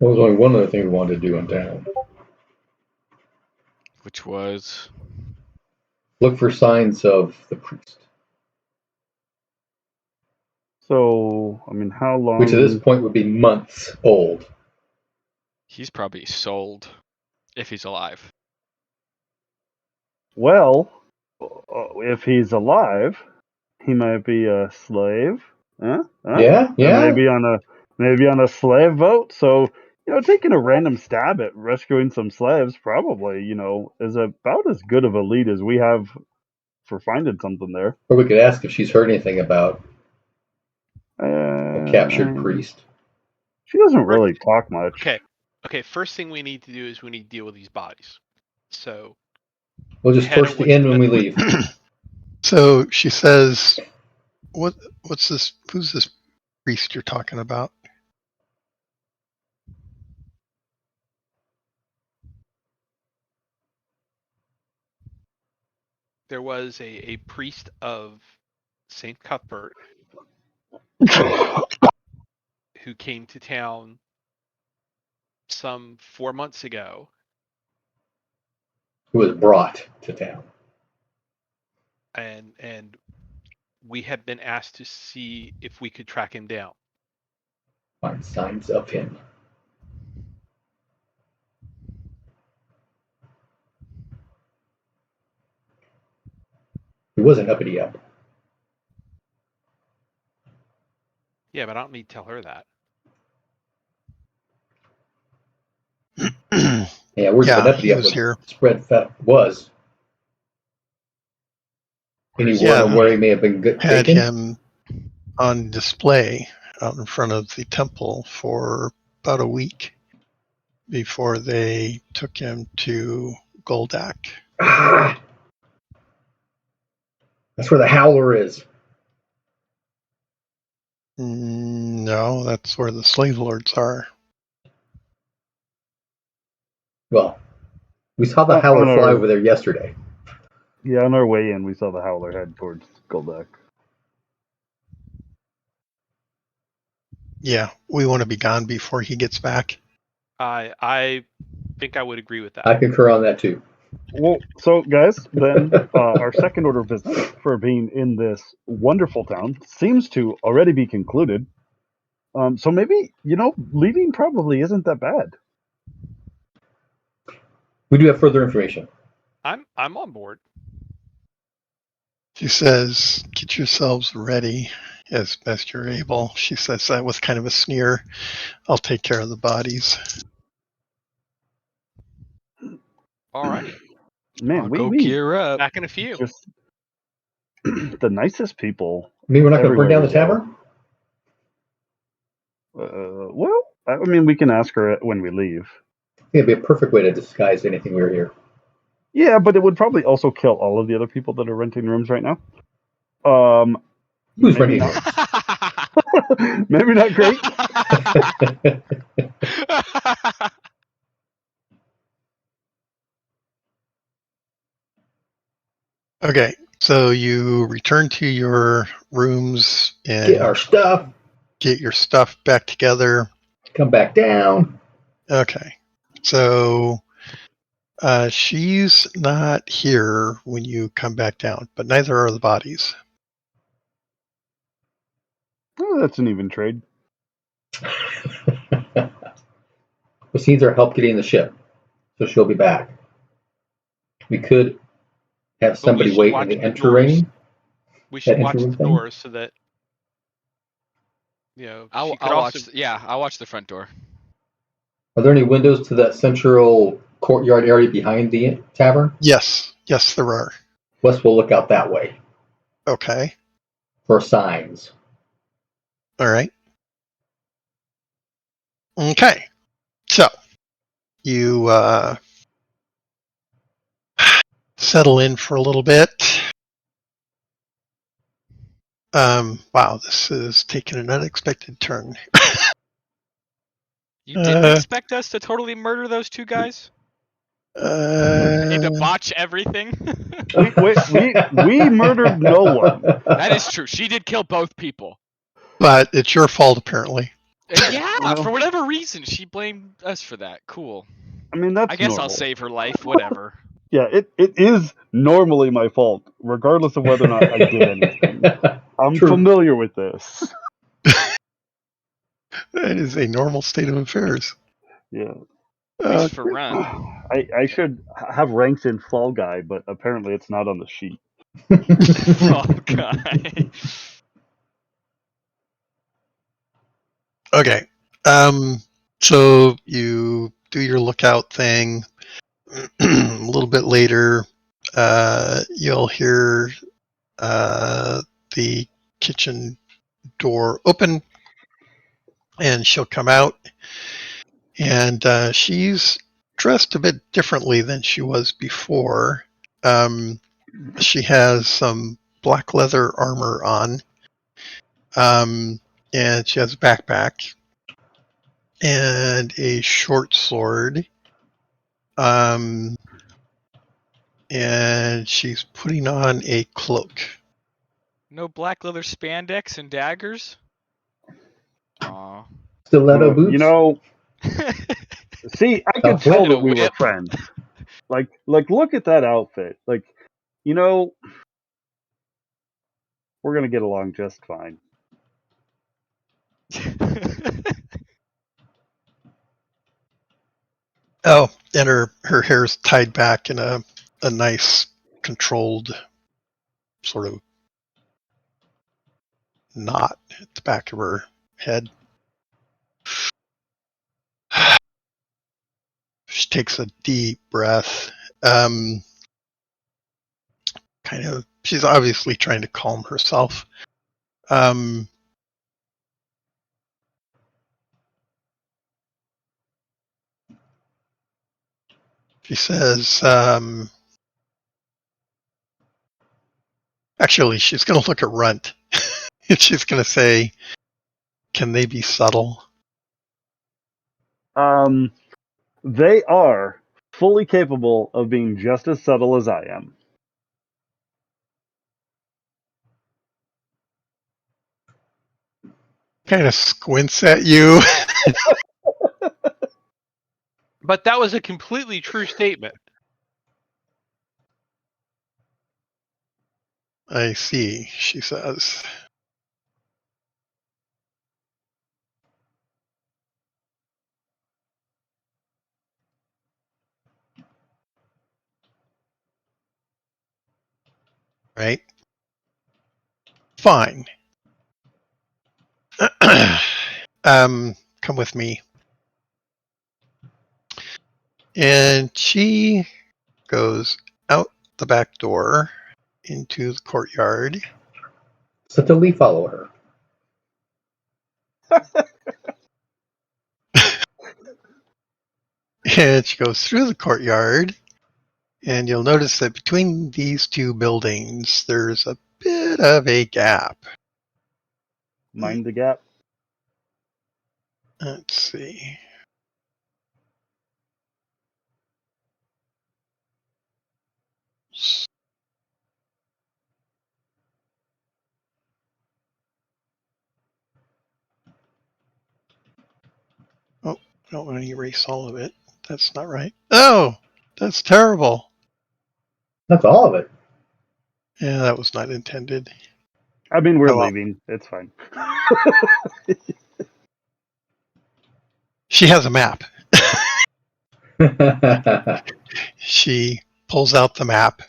There was only one other thing we wanted to do in town. Which was? Look for signs of the priest. So, I mean, how long? Which at this point would be months old. He's probably sold, if he's alive. Well, if he's alive, he might be a slave. Huh? Yeah. Maybe on a slave boat. So, taking a random stab at rescuing some slaves probably, is about as good of a lead as we have for finding something there. Or we could ask if she's heard anything about a captured priest. She doesn't really talk much. Okay. First thing we need to do is we need to deal with these bodies. So We'll just Heather, torch the what's inn the when we best way? leave. So she says, "What's this? Who's this priest you're talking about?" There was a priest of St. Cuthbert who came to town some 4 months ago. Who was brought to town. And we have been asked to see if we could track him down. Find signs of him. He wasn't uppity up. Yeah, but I don't need to tell her that. Yeah, words of an Yeah, uppity he up was would here. spread fat was. Any Where's- word on Yeah. where he may have been Had taken? him on display out in front of the temple for about a week before they took him to Goldak. Ah, that's where the howler is. No, that's where the slave lords are. Well, we saw the howler fly over there yesterday. Yeah, on our way in, we saw the Howler head towards Goldak. Yeah, we want to be gone before he gets back. I think I would agree with that. I concur on that too. Well, so guys, then our second order of business for being in this wonderful town seems to already be concluded. So maybe, leaving probably isn't that bad. We do have further information. I'm on board. She says, "Get yourselves ready as best you're able." She says that with kind of a sneer. "I'll take care of the bodies." All right. Man, I'll we go meet gear up. Back in a few. just the nicest people. I mean, we're not going to burn down the everywhere tavern? Well, I mean, we can ask her when we leave. I think it'd be a perfect way to disguise anything we were here. Yeah, but it would probably also kill all of the other people that are renting rooms right now. Who's maybe renting not. Maybe not great. Okay, so you return to your rooms and Get our stuff, get your stuff back together. come back down. Okay, so she's not here when you come back down, but neither are the bodies. Oh, that's an even trade. Which needs our help getting the ship, so she'll be back. We could have But we somebody should wait in watch the the entering. We should That watch the interroom thing? doors so that I'll she could watch. also. I'll watch the front door. Are there any windows to that central courtyard area behind the tavern? Yes, there are. Wes will look out that way Okay, for signs. all right. Okay, so you settle in for a little bit. Wow, this is taking an unexpected turn. You didn't expect us to totally murder those two guys? And to Uh, botch everything? We murdered no one. That is true. She did kill both people. but it's your fault, apparently. Yeah, Well- for whatever reason, she blamed us for that. Cool. I mean, that's I guess normal. I'll save her life. Whatever. Yeah, it is normally my fault, regardless of whether or not I did anything. I'm True. familiar with this. That is a normal state of affairs. Yeah. At least for Run. I should have ranks in Fall Guy, but apparently it's not on the sheet. Oh, God. Okay. So you do your lookout thing. A little bit later, you'll hear the kitchen door open, and she'll come out, and she's dressed a bit differently than she was before. She has some black leather armor on, and she has a backpack and a short sword. And she's putting on a cloak. No black leather spandex and daggers? Aw. Stiletto boots. See, I A could tell And that a we were whip. friends. Like, look at that outfit. Like, we're gonna get along just fine. Oh, and her hair's tied back in a nice controlled sort of knot at the back of her head. She takes a deep breath. She's obviously trying to calm herself. She says, actually, she's going to look at Runt. And she's going to say, can they be subtle? They are fully capable of being just as subtle as I am. Kind of squints at you. But that was a completely true statement. I see, she says. Right? Fine. Come with me. And she goes out the back door into the courtyard. Subtly follow her. And she goes through the courtyard. And you'll notice that between these two buildings, there's a bit of a gap. Mind the gap. Let's see. Oh, I don't want to erase all of it. That's not right. Oh, that's terrible. That's all of it. Yeah, that was not intended. I mean, we're Oh, well. leaving. It's fine. She has a map. She pulls out the map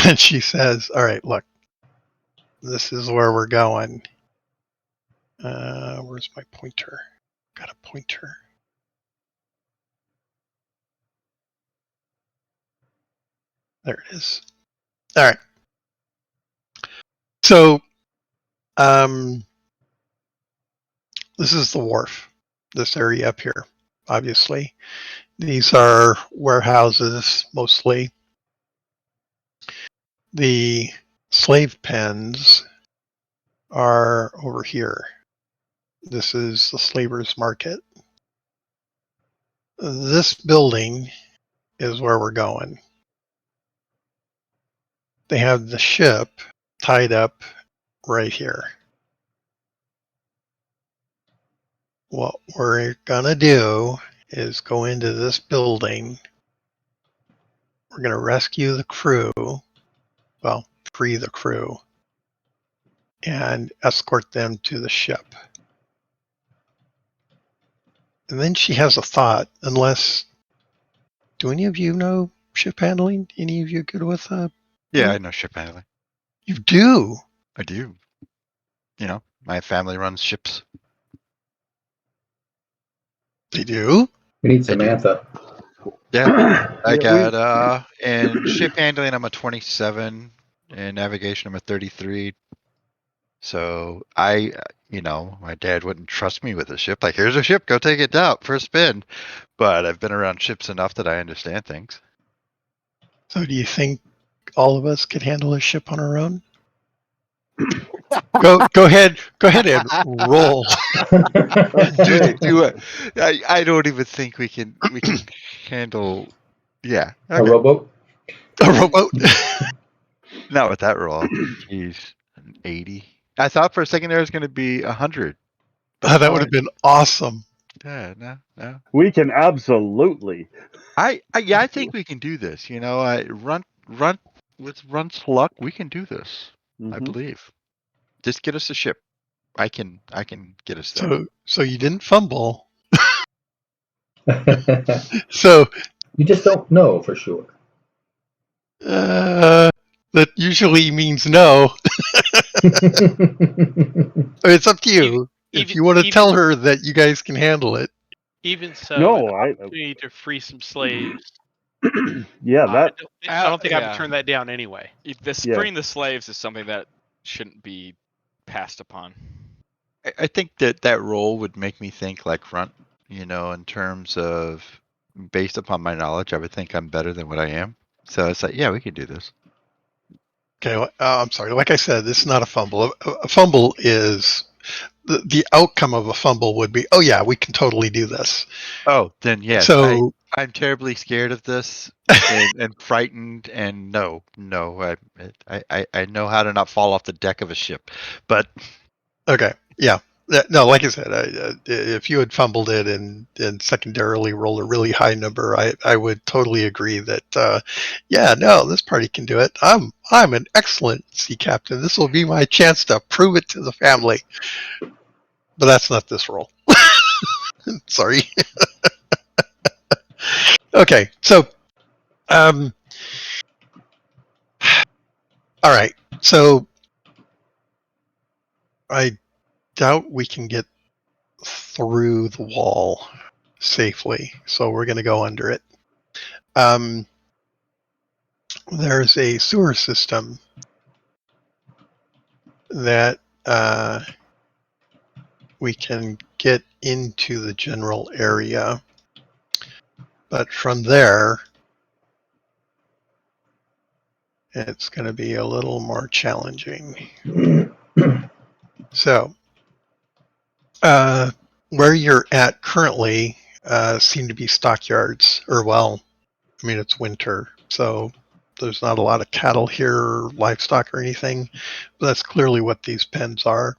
and she says, all right, look, this is where we're going. Where's my pointer? Got a pointer. There it is. All right. So, this is the wharf, this area up here, obviously. These are warehouses mostly. The slave pens are over here. This is the slavers' market. This building is where we're going. They have the ship tied up right here. What we're gonna do is go into this building. We're gonna rescue the crew. Well, free the crew and escort them to the ship. And then she has a thought, unless, do any of you know ship handling? Any of you good with Yeah, I know ship handling. You do? I do. You know, my family runs ships. They do? We need They do. Samantha. Yeah, I Yeah, got in ship handling I'm a 27, in navigation I'm a 33. So my dad wouldn't trust me with a ship. Like, here's a ship, go take it out for a spin. But I've been around ships enough that I understand things. So do you think all of us could handle a ship on our own? Go ahead, and roll. Do it. I don't even think we can handle. Yeah, A okay. rowboat? A rowboat. Not with that roll. Jeez, an 80. I thought for a second there was going to be 100, but That no, would have been awesome. no. we can absolutely. I think we can do this. Run with Runt's luck, we can do this. I Mhm. believe. Just get us a ship. I can get us there. So you didn't fumble. You So just don't know for sure. that usually means no. It's up to you. If you want to tell her that you guys can handle it. Even so, an No, opportunity to free some slaves. yeah, that I don't think I would yeah. turn that down anyway. Yeah. Freeing the slaves is something that shouldn't be passed upon. I think that role would make me think like Runt. In terms of based upon my knowledge, I would think I'm better than what I am. So it's like, yeah, we could do this. Okay, I'm sorry. Like I said, this is not a fumble. A fumble is the outcome of a fumble would be, oh yeah, we can totally do this. Oh, then yes, So I'm terribly scared of this and frightened, and no, I know how to not fall off the deck of a ship, but okay, yeah. No, like I said, if you had fumbled it and secondarily rolled a really high number, I would totally agree that, yeah, no, this party can do it. I'm an excellent sea captain. This will be my chance to prove it to the family. But that's not this roll. Sorry. Okay, so, all right. So I doubt we can get through the wall safely, so we're going to go under it. There's a sewer system that we can get into the general area, but from there, it's going to be a little more challenging. So, where you're at currently seem to be stockyards, or well, I mean, it's winter, so there's not a lot of cattle here or livestock or anything. But that's clearly what these pens are.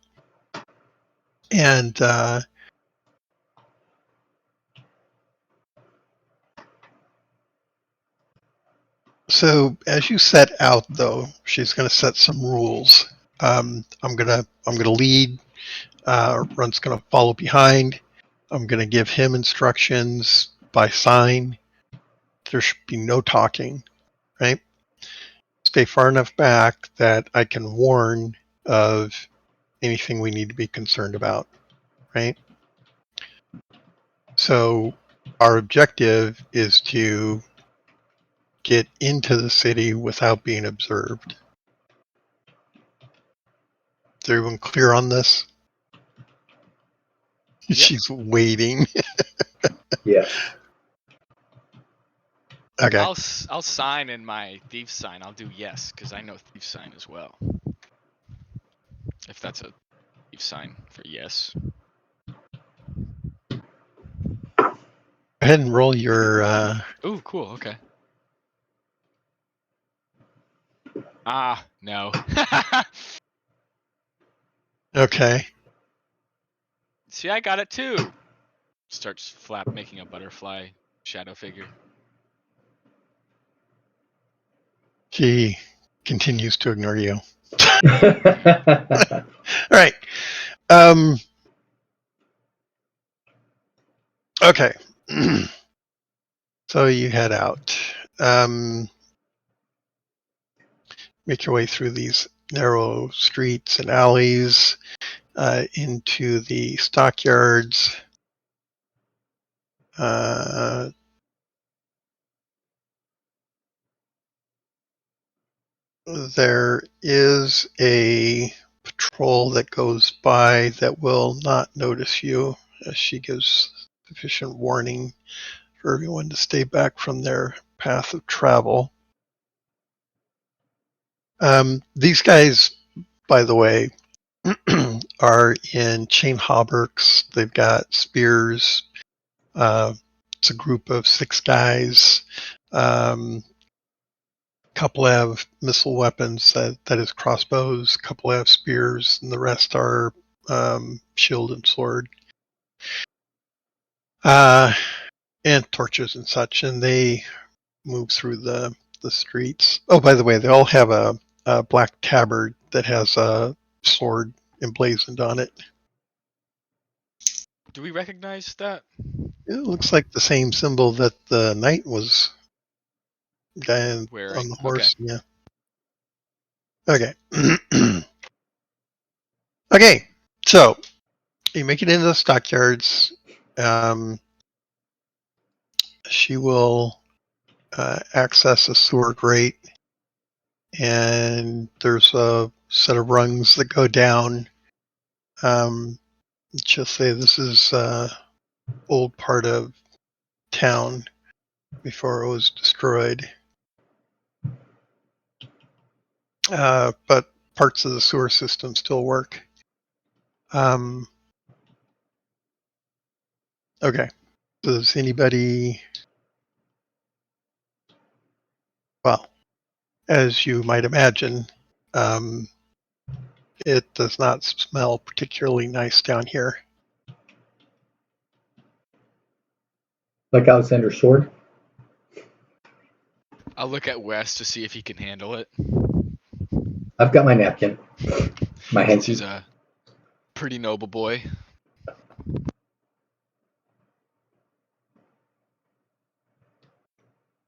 And so as you set out, though, she's going to set some rules. I'm gonna lead. Runt's going to follow behind. I'm going to give him instructions by sign. There should be no talking, right? Stay far enough back that I can warn of anything we need to be concerned about, right? So our objective is to get into the city without being observed. Is everyone clear on this? Yep. She's waiting. Yes. Okay. I'll sign in my thief sign. I'll do yes because I know thief sign as well. If that's a thief sign for yes. Go ahead and roll your. Ooh, cool. Okay. No. Okay. See, I got it too. Starts making a butterfly shadow figure. She continues to ignore you. All right. Okay. So you head out. Make your way through these narrow streets and alleys into the stockyards. there is a patrol that goes by that will not notice you, as she gives sufficient warning for everyone to stay back from their path of travel. These guys, by the way, are in chain hauberks. They've got spears. It's a group of 6 guys. Couple have missile weapons, that is crossbows. Couple have spears, and the rest are shield and sword. And torches and such, and they move through the streets. Oh, by the way, they all have a black tabard that has a sword emblazoned on it. Do we recognize that? It looks like the same symbol that the knight was guy Wearing. on the horse. Okay. Yeah. Okay. Okay. So you make it into the stockyards. She will access a sewer grate, and there's a set of rungs that go down. She'll say this is old part of town before it was destroyed. But parts of the sewer system still work. Okay. Does anybody... Well, as you might imagine, it does not smell particularly nice down here. Like Alexander's sword? I'll look at Wes to see if he can handle it. I've got my napkin. My Since hanky. he's a pretty noble boy.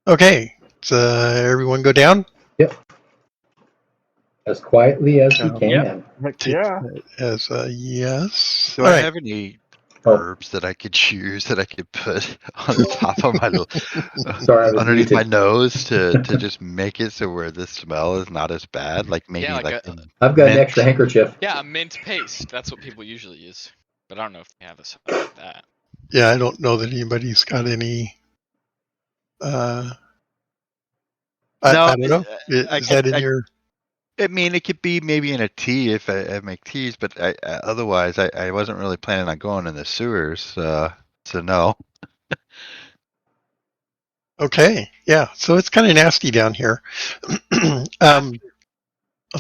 Okay. Does everyone go down? Yep. As quietly as we Yep. can. Heck Take yeah. that as a yes. Do All I right. have any Oh. herbs that I could choose that I could put on the top of my Sorry, I was underneath muted. my nose to just make it so where the smell is not as bad? Like maybe Yeah, like I've got an mint. extra handkerchief. Yeah, a mint paste. That's what people usually use. But I don't know if they have something like that. Yeah, I don't know that anybody's got any. I don't know. Is that in your? I mean, it could be maybe in a tea if I make teas, but otherwise, I wasn't really planning on going in the sewers, so no. Okay, yeah. So it's kind of nasty down here. I'm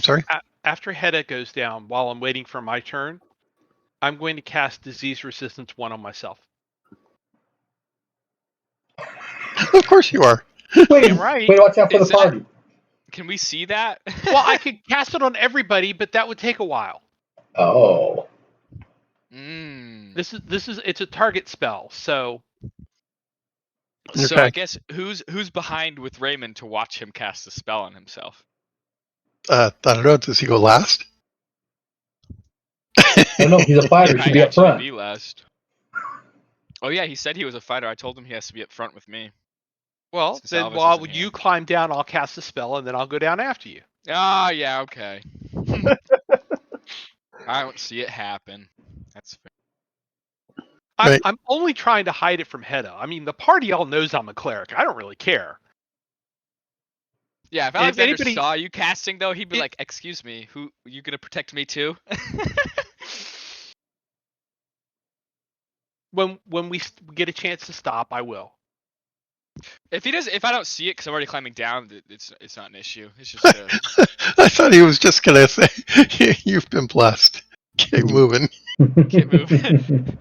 sorry. After Hedda goes down, while I'm waiting for my turn, I'm going to cast Disease Resistance 1 on myself. Of course you are. Wait, Damn right. wait, watch out for Is the party. Can we see that? Well, I could cast it on everybody, but that would take a while. Oh. Mm. It's a target spell, so So Okay. I guess who's behind with Raymond to watch him cast a spell on himself? I don't know. Does he go last? Oh no, he's a fighter. He Might should be up actually front. be last. Oh yeah, he said he was a fighter. I told him he has to be up front with me. well, Since then Alvis while isn't you here. climb down, I'll cast a spell, and then I'll go down after you. Ah, yeah, okay. I don't see it happen. That's fair. Right. I'm only trying to hide it from Hedda. I mean, the party all knows I'm a cleric. I don't really care. Yeah, if If Alexander anybody- saw you casting though, he'd be It- like, "Excuse me, who you gonna protect me too?" When we get a chance to stop, I will. if I don't see it because I'm already climbing down, it's not an issue. It's just I thought he was just gonna say, "You've been blessed. Keep moving." Keep moving.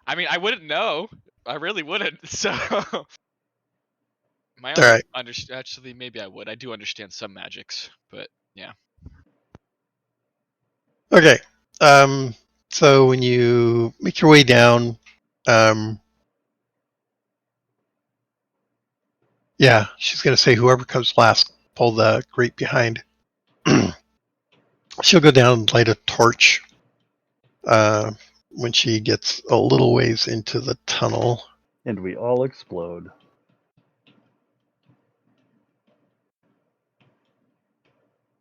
I mean, I wouldn't know. I really wouldn't. So my All right. actually, maybe I would. I do understand some magics, but yeah. Okay. So when you make your way down, yeah, she's gonna say whoever comes last, pull the grate behind. She'll go down and light a torch when she gets a little ways into the tunnel. And we all explode.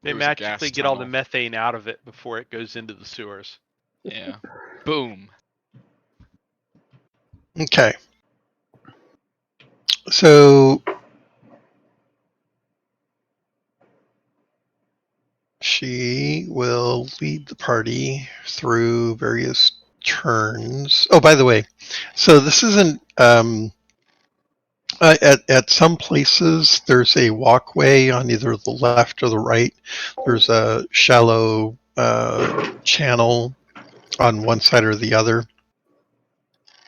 They It was a magically gas get all the tunnel. methane out of it before it goes into the sewers. Yeah. Boom. Okay. So she will lead the party through various turns. Oh, by the way, so this isn't at some places there's a walkway on either the left or the right. There's a shallow channel on one side or the other.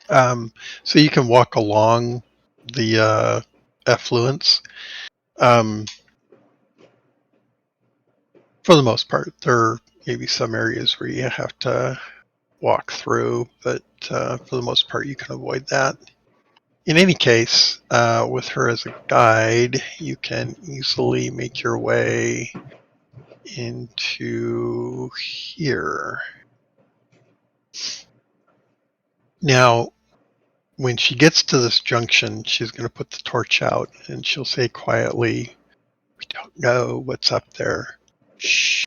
So you can walk along the effluents. For the most part, there may be some areas where you have to walk through, but for the most part, you can avoid that. In any case, with her as a guide, you can easily make your way into here. Now, when she gets to this junction, she's going to put the torch out and she'll say quietly, "We don't know what's up there. Shh."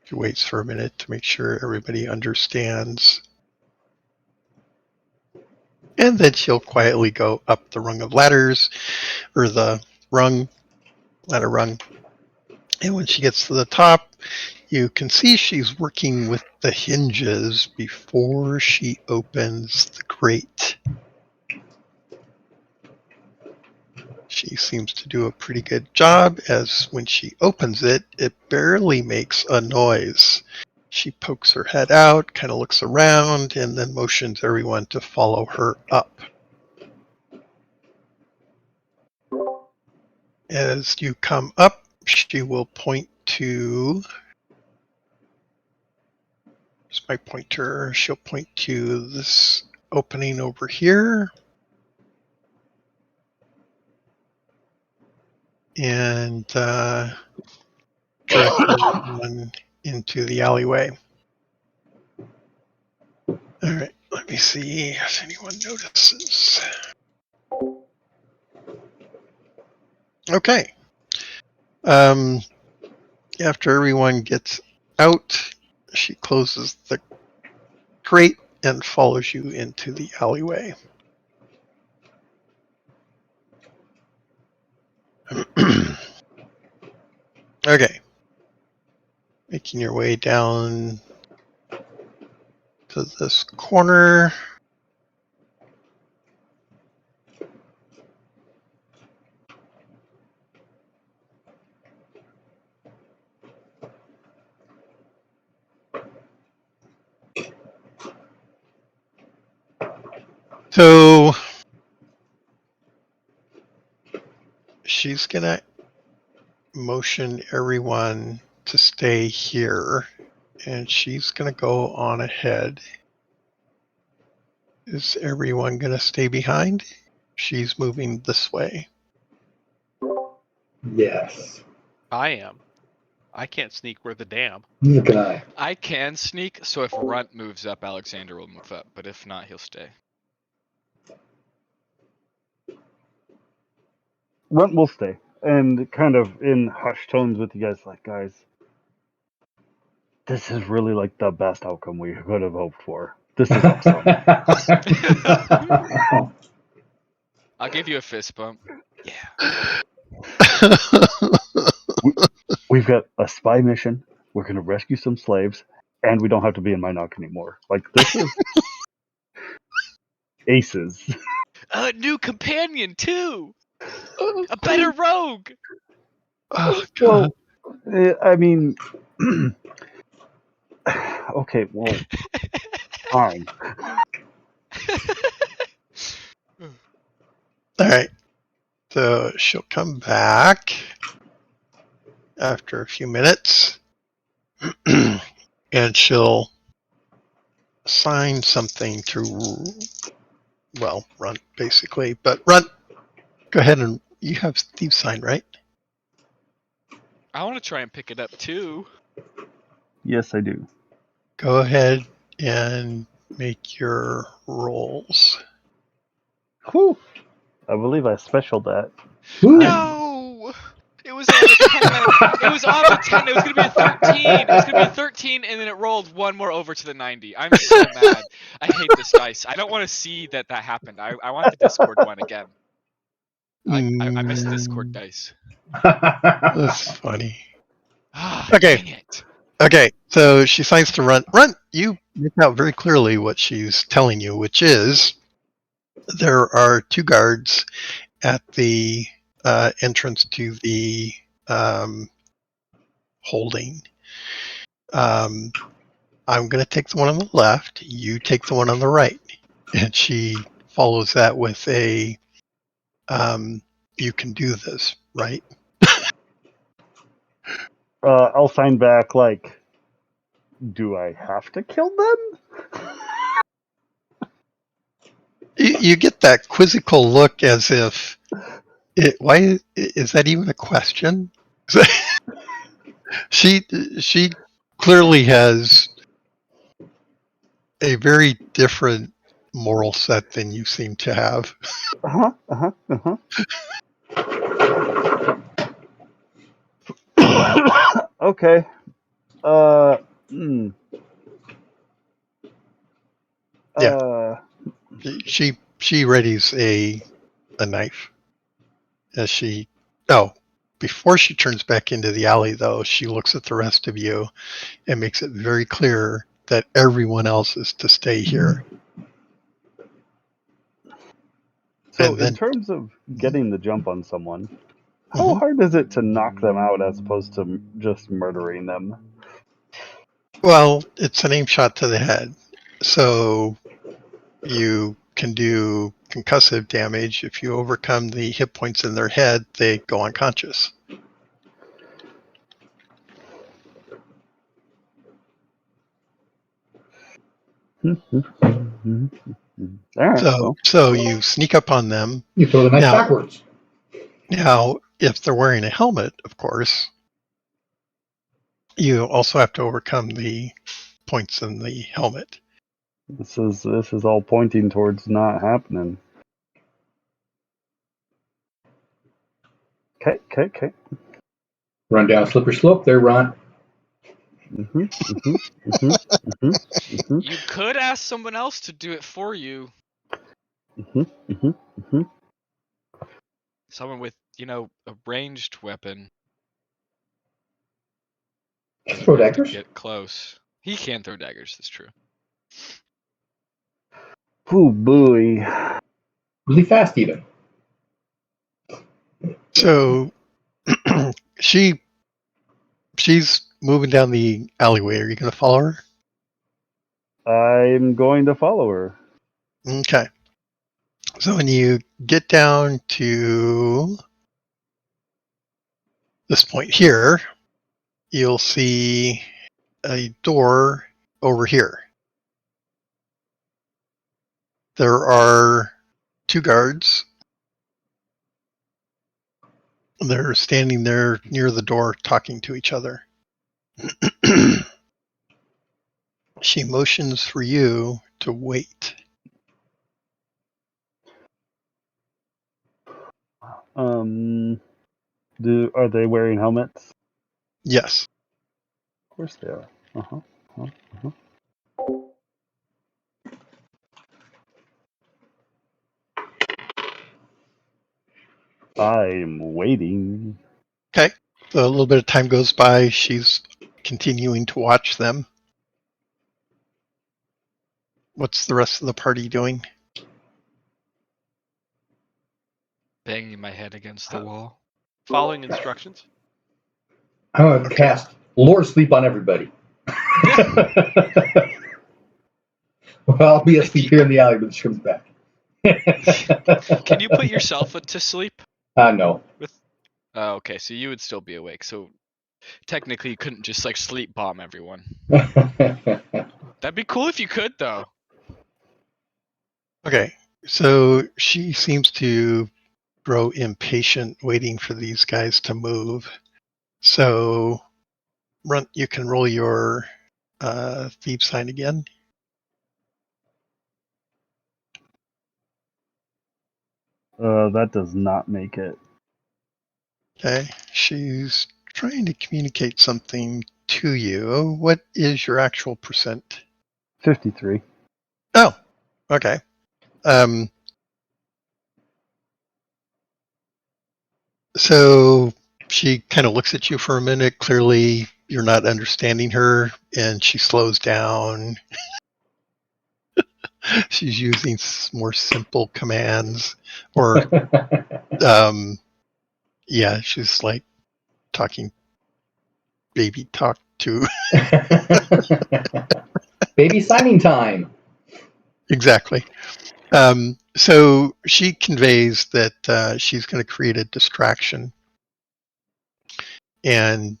She waits for a minute to make sure everybody understands. And then she'll quietly go up the rung of ladders, or the ladder rung. And when she gets to the top, you can see she's working with the hinges before she opens the grate. She seems to do a pretty good job, as when she opens it, it barely makes a noise. She pokes her head out, kind of looks around, and then motions everyone to follow her up. As you come up, she will point to... Here's my pointer. She'll point to this opening over here. And direct everyone into the alleyway. All right, let me see if anyone notices. Okay. After everyone gets out, she closes the grate and follows you into the alleyway. Okay. Making your way down to this corner. So she's gonna motion everyone to stay here, and she's gonna go on ahead. Is everyone gonna stay behind? She's moving this way. Yes. I am. I can't sneak worth a damn. Neither can I. I can sneak, so if Runt moves up, Alexander will move up. But if not, he'll stay. Runt will stay, and kind of in hushed tones with you guys, like, guys, this is really like the best outcome we could have hoped for. This is awesome. I'll give you a fist bump. Yeah. We've got a spy mission. We're going to rescue some slaves, and we don't have to be in Minok anymore. Like, this is aces. A new companion too. A better rogue. Oh, God. Well, I mean, okay, well, fine. All right. So she'll come back after a few minutes and she'll assign something to, well, Runt, basically. But Runt, go ahead, and you have Steve's sign, right? I want to try and pick it up too. Yes, I do. Go ahead and make your rolls. Whew. I believe I specialed that. Woo. No. was on a 10. It was on the 10. It was gonna be a 13. It was gonna be a 13, and then it rolled one more over to the 90. I'm so mad. I hate this dice. I don't want to see that happened. I want the Discord one again. I miss Discord dice. That's funny. Ah, Okay. dang it. Okay, so she signs to Runt. Runt, you make out very clearly what she's telling you, which is there are 2 guards at the entrance to the holding. I'm going to take the one on the left. You take the one on the right. And she follows that with a, you can do this, right? I'll sign back like, do I have to kill them? You get that quizzical look as if, why is that even a question? She clearly has a very different moral set than you seem to have. Uh-huh, uh-huh, uh-huh. Okay. Hmm. Yeah. She readies a knife as she. Oh, before she turns back into the alley, though, she looks at the rest of you and makes it very clear that everyone else is to stay here. So, And then, in terms of getting the jump on someone, how Mhm. hard is it to knock them out as opposed to just murdering them? Well, it's an aim shot to the head, so you can do concussive damage. If you overcome the hit points in their head, they go unconscious. All right. So you sneak up on them. You throw the knife backwards. Now, if they're wearing a helmet, of course, you also have to overcome the points in the helmet. This is all pointing towards not happening. Okay. Run down slippery slope there, Ron. You could ask someone else to do it for you. Someone with, a ranged weapon. Throw You have to daggers. get close. He can throw daggers, that's true. Oh boy. Really fast, even. So she's moving down the alleyway. Are you going to follow her? I'm going to follow her. Okay. So when you get down to this point here, you'll see a door over here. There are 2 guards. They're standing there near the door talking to each other. She motions for you to wait. Are they wearing helmets? Yes. Of course they are. I'm waiting. Okay. So a little bit of time goes by. She's continuing to watch them. What's the rest of the party doing? Banging my head against the wall. Following instructions. I'm going to cast Lore Sleep on everybody. Well, I'll be asleep here in the alley when she comes back. Can you put yourself to sleep? No. Oh, okay, so you would still be awake. So technically you couldn't just sleep bomb everyone. That'd be cool if you could, though. Okay. So she seems to grow impatient waiting for these guys to move. So Runt, you can roll your thief sign again. That does not make it. Okay. She's trying to communicate something to you. What is your actual percent? 53. Oh, okay. So she kind of looks at you for a minute. Clearly, you're not understanding her, and she slows down. She's using more simple commands, or yeah, she's like talking baby talk to Baby signing time. exactly. So she conveys that she's going to create a distraction, and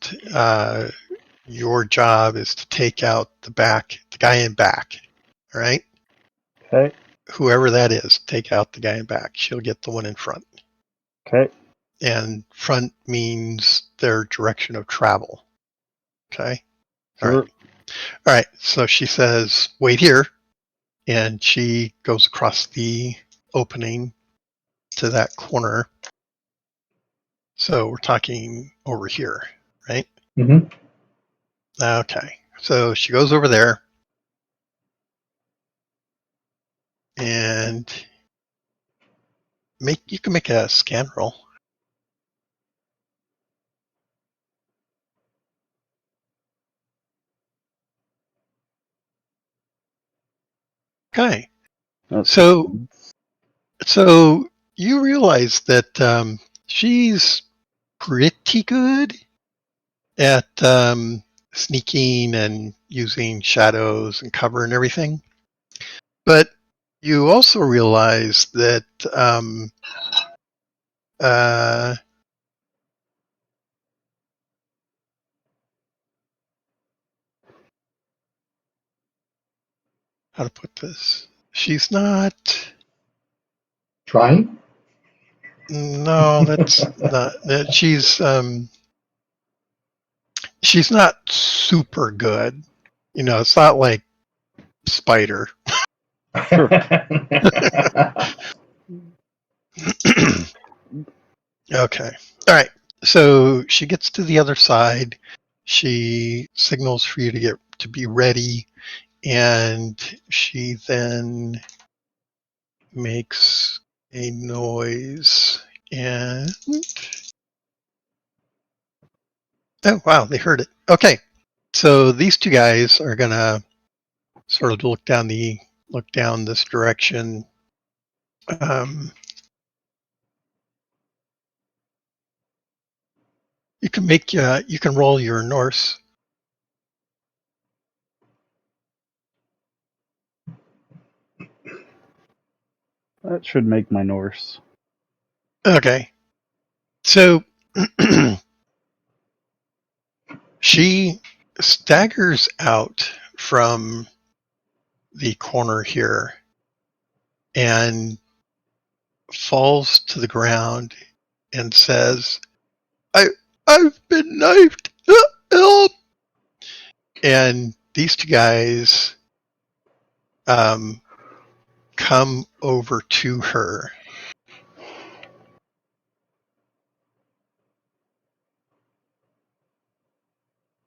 your job is to take out the guy in back. All right, Okay. whoever that is, take out the guy in back. She'll get the one in front, Okay. and front means their direction of travel. Okay. All right. Sure. All right. So she says, "Wait here," and she goes across the opening to that corner. So we're talking over here, right? Mm-hmm. Okay. So she goes over there and you can make a scan roll. Okay. That's So so you realize that she's pretty good at sneaking and using shadows and cover and everything. But you also realize that uh, how to put this? She's not. Trying? No, that's not. She's not super good. You know, it's not like Spider. Sure. Okay. All right. So she gets to the other side. She signals for you to be ready, and she then makes a noise. And oh wow, they heard it. Okay. So these two guys are gonna sort of look down this direction. Um, you can roll your Norse. That should make my Norse. Okay. So she staggers out from the corner here and falls to the ground and says, I've been knifed. Help. And these two guys come over to her.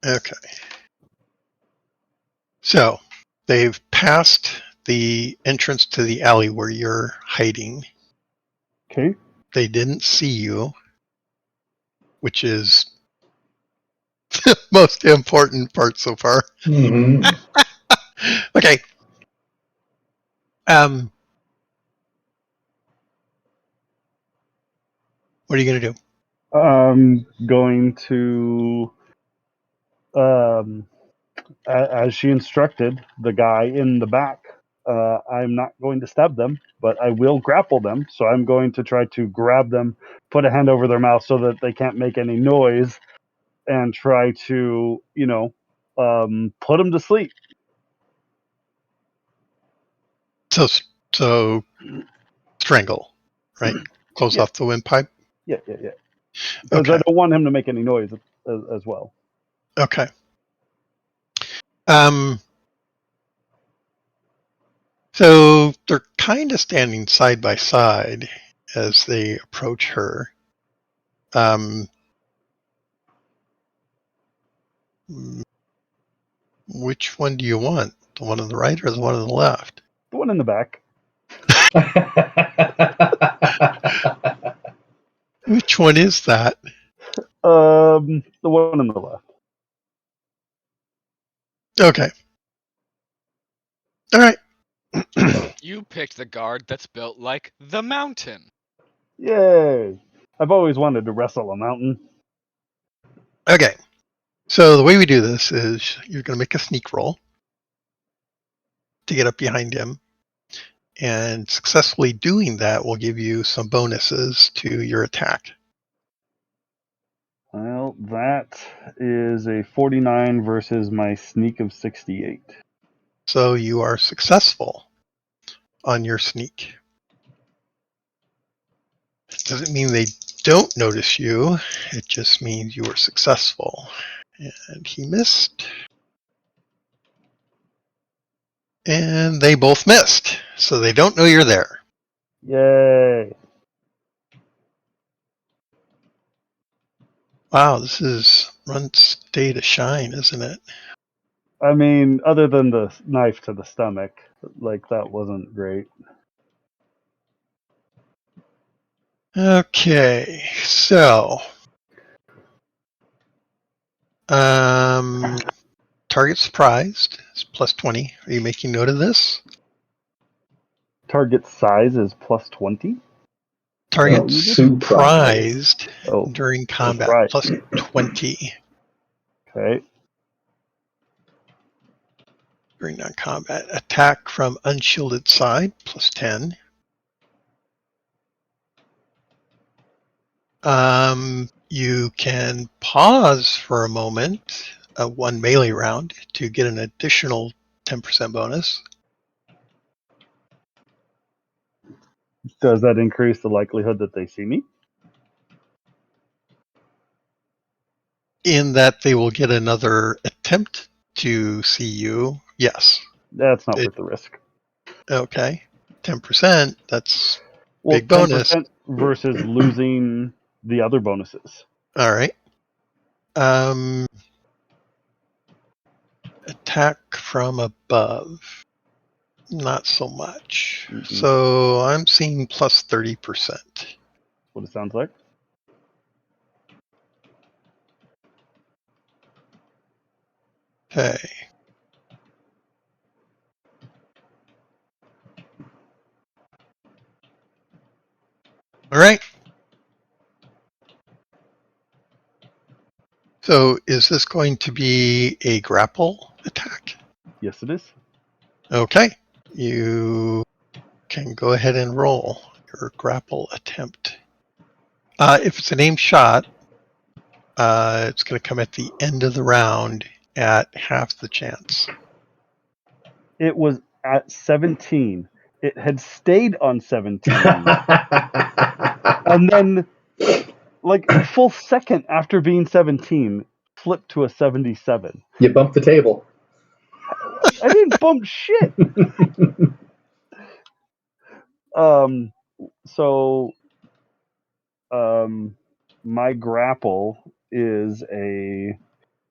Okay. So they've passed the entrance to the alley where you're hiding. Okay. They didn't see you, which is the most important part so far. Mm-hmm. Okay. What are you going to do? I'm going to, um, as she instructed the guy in the back, I'm not going to stab them, but I will grapple them. So I'm going to try to grab them, put a hand over their mouth so that they can't make any noise, and try to, put them to sleep. So, so strangle, right? Close Yeah, off the windpipe. yeah. Because I Okay. don't want him to make any noise as well. Okay. Um, so they're kind of standing side by side as they approach her. Which one do you want? The one on the right or the one on the left? The one in the back. Which one is that? The one on the left. Okay. All right. You picked the guard that's built like the mountain. Yay! I've always wanted to wrestle a mountain. Okay. So the way we do this is you're going to make a sneak roll to get up behind him. And successfully doing that will give you some bonuses to your attack. Well, that is a 49 versus my sneak of 68. So you are successful on your sneak. It doesn't mean they don't notice you. It just means you were successful. And he missed. And they both missed. So they don't know you're there. Yay! Wow, this is Runt's day to shine, isn't it? I mean, other than the knife to the stomach, like that wasn't great. Okay, so target surprised is plus 20. Are you making note of this? Target size is plus 20. Target you just- surprised Oh, during combat surprise. plus 20 Okay. during non-combat. Attack from unshielded side plus 10. You can pause for a moment, one melee round, to get an additional 10% bonus. Does that increase the likelihood that they see me? In that they will get another attempt to see you. Yes. That's not worth the risk. Okay. 10%. That's Well, big bonus. 10% versus losing the other bonuses. All right. Attack from above. Not so much. Mm-mm. So I'm seeing plus 30%. What it sounds like. Okay. All right. So is this going to be a grapple attack? Yes, it is. Okay. You can go ahead and roll your grapple attempt. If it's an aim shot, it's going to come at the end of the round at half the chance. It was at 17. It had stayed on 17. And then, like a full second after being 17, flipped to a 77. You bumped the table. I didn't bump shit. So, my grapple is a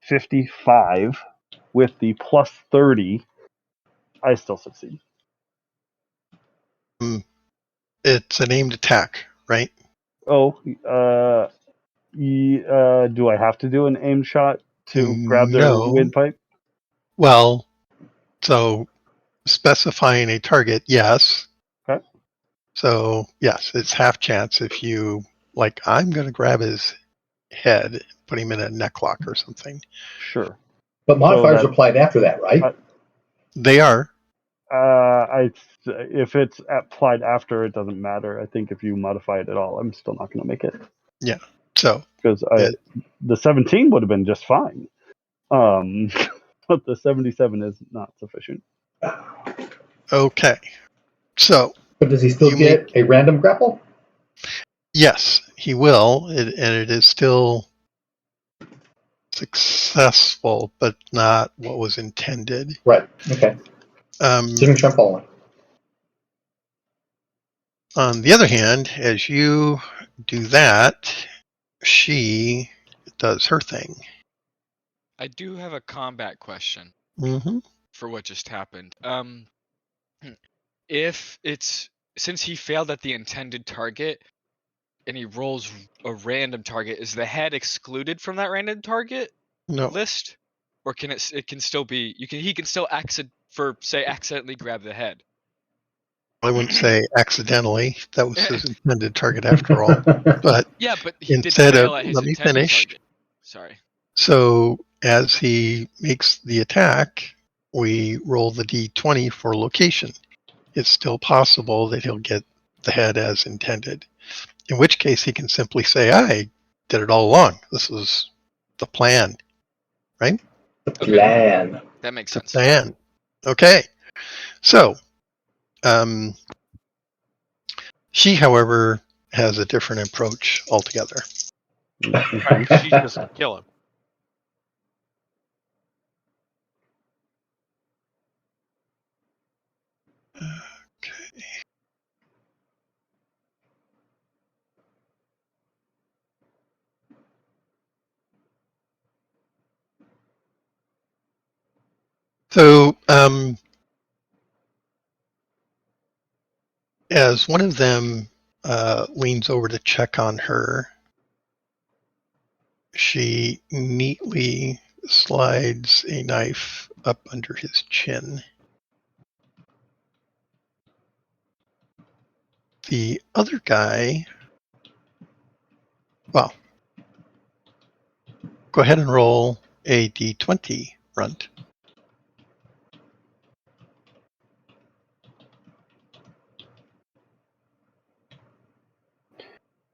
55 with the plus 30. I still succeed. It's an aimed attack, right? Oh, do I have to do an aim shot to grab their No. windpipe? Well, so specifying a target, yes. Okay. So, yes, it's half chance if you, like, I'm going to grab his head, put him in a neck lock or something. Sure. But modifiers that- are applied after that, right? They are. If it's applied after, it doesn't matter. I think if you modify it at all, I'm still not going to make it. Yeah. So, Because the 17 would have been just fine. But the 77 is not sufficient. okay. So, But does he still you get a random grapple? yes, he will, and it is still successful, but not what was intended. Right. Okay. Just make sure I'm following. On the other hand, as you do that, she does her thing. I do have a combat question Mm-hmm. for what just happened. If it's since he failed at the intended target and he rolls a random target, is the head excluded from that random target No, list, or can it can still be he can still accidentally grab the head? I wouldn't say accidentally. That was his intended target after all. But Yeah, but he did instead of, fail at his let me intended finish. target. Sorry. So as he makes the attack, we roll the d20 for location. It's still possible that he'll get the head as intended, in which case he can simply say, I did it all along. This was the plan, right? The Okay. plan. That makes The sense. plan. Okay. So, she, however, has a different approach altogether. Right, 'cause she's just gonna kill him. Okay. So, as one of them leans over to check on her, she neatly slides a knife up under his chin. The other guy, well, go ahead and roll a d20, Runt.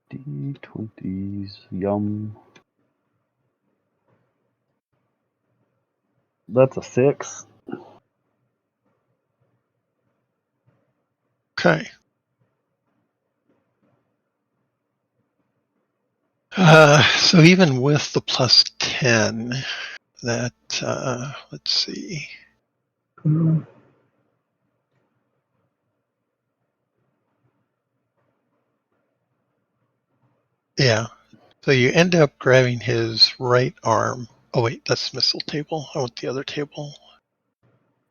D20s, yum. That's a 6. Okay. So even with the plus 10, that, let's see. Yeah. So you end up grabbing his right arm. Oh, wait, that's missile table. I want the other table,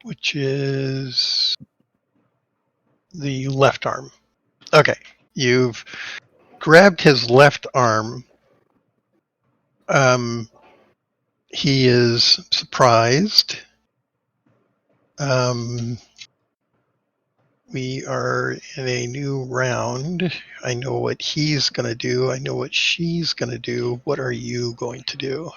which is the left arm. Okay. You've grabbed his left arm. He is surprised. We are in a new round. I know what he's going to do. I know what she's going to do. What are you going to do?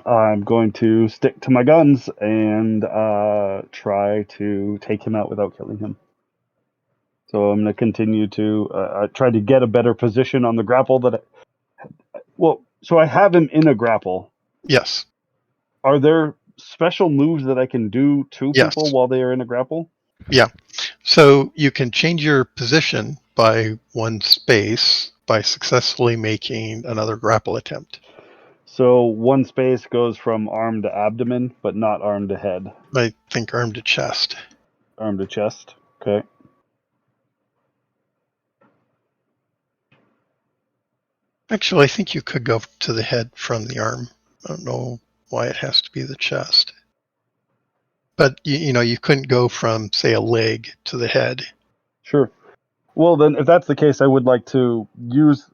I'm going to stick to my guns and try to take him out without killing him. So I'm going to continue to try to get a better position on the grapple so I have him in a grapple. Yes. Are there special moves that I can do to Yes. people while they are in a grapple? Yeah. So you can change your position by one space by successfully making another grapple attempt. So one space goes from arm to abdomen, but not arm to head. I think arm to chest. Arm to chest. Okay. Actually, I think you could go to the head from the arm. I don't know why it has to be the chest. But, you couldn't go from, say, a leg to the head. Sure. Well, then, if that's the case, I would like to use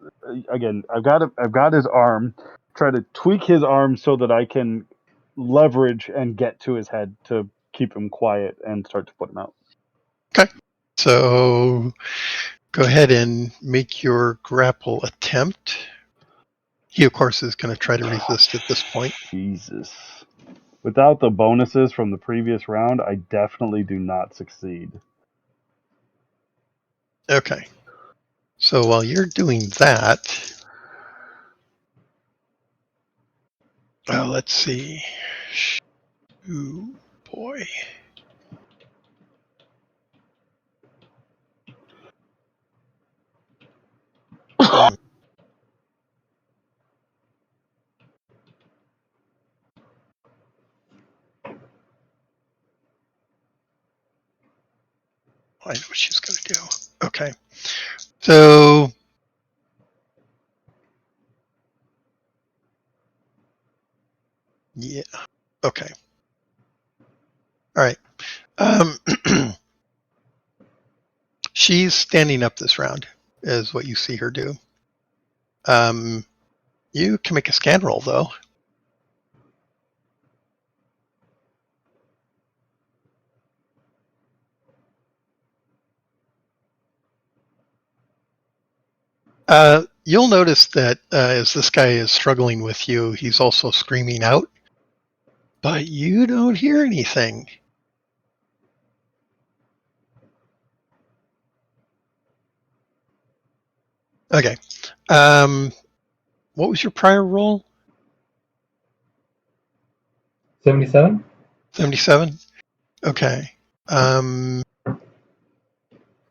again. I've got his arm. Try to tweak his arm so that I can leverage and get to his head to keep him quiet and start to put him out. Okay. So go ahead and make your grapple attempt. He, of course, is going to try to resist at this point. Jesus. Without the bonuses from the previous round, I definitely do not succeed. Okay. So while you're doing that, let's see. Ooh, boy. Hmm. I know what she's going to do. Okay. So yeah. Okay. All right. She's standing up this round, is what you see her do. You can make a scan roll, though. You'll notice that as this guy is struggling with you, he's also screaming out, but you don't hear anything. Okay. What was your prior roll? 77? 77? Okay.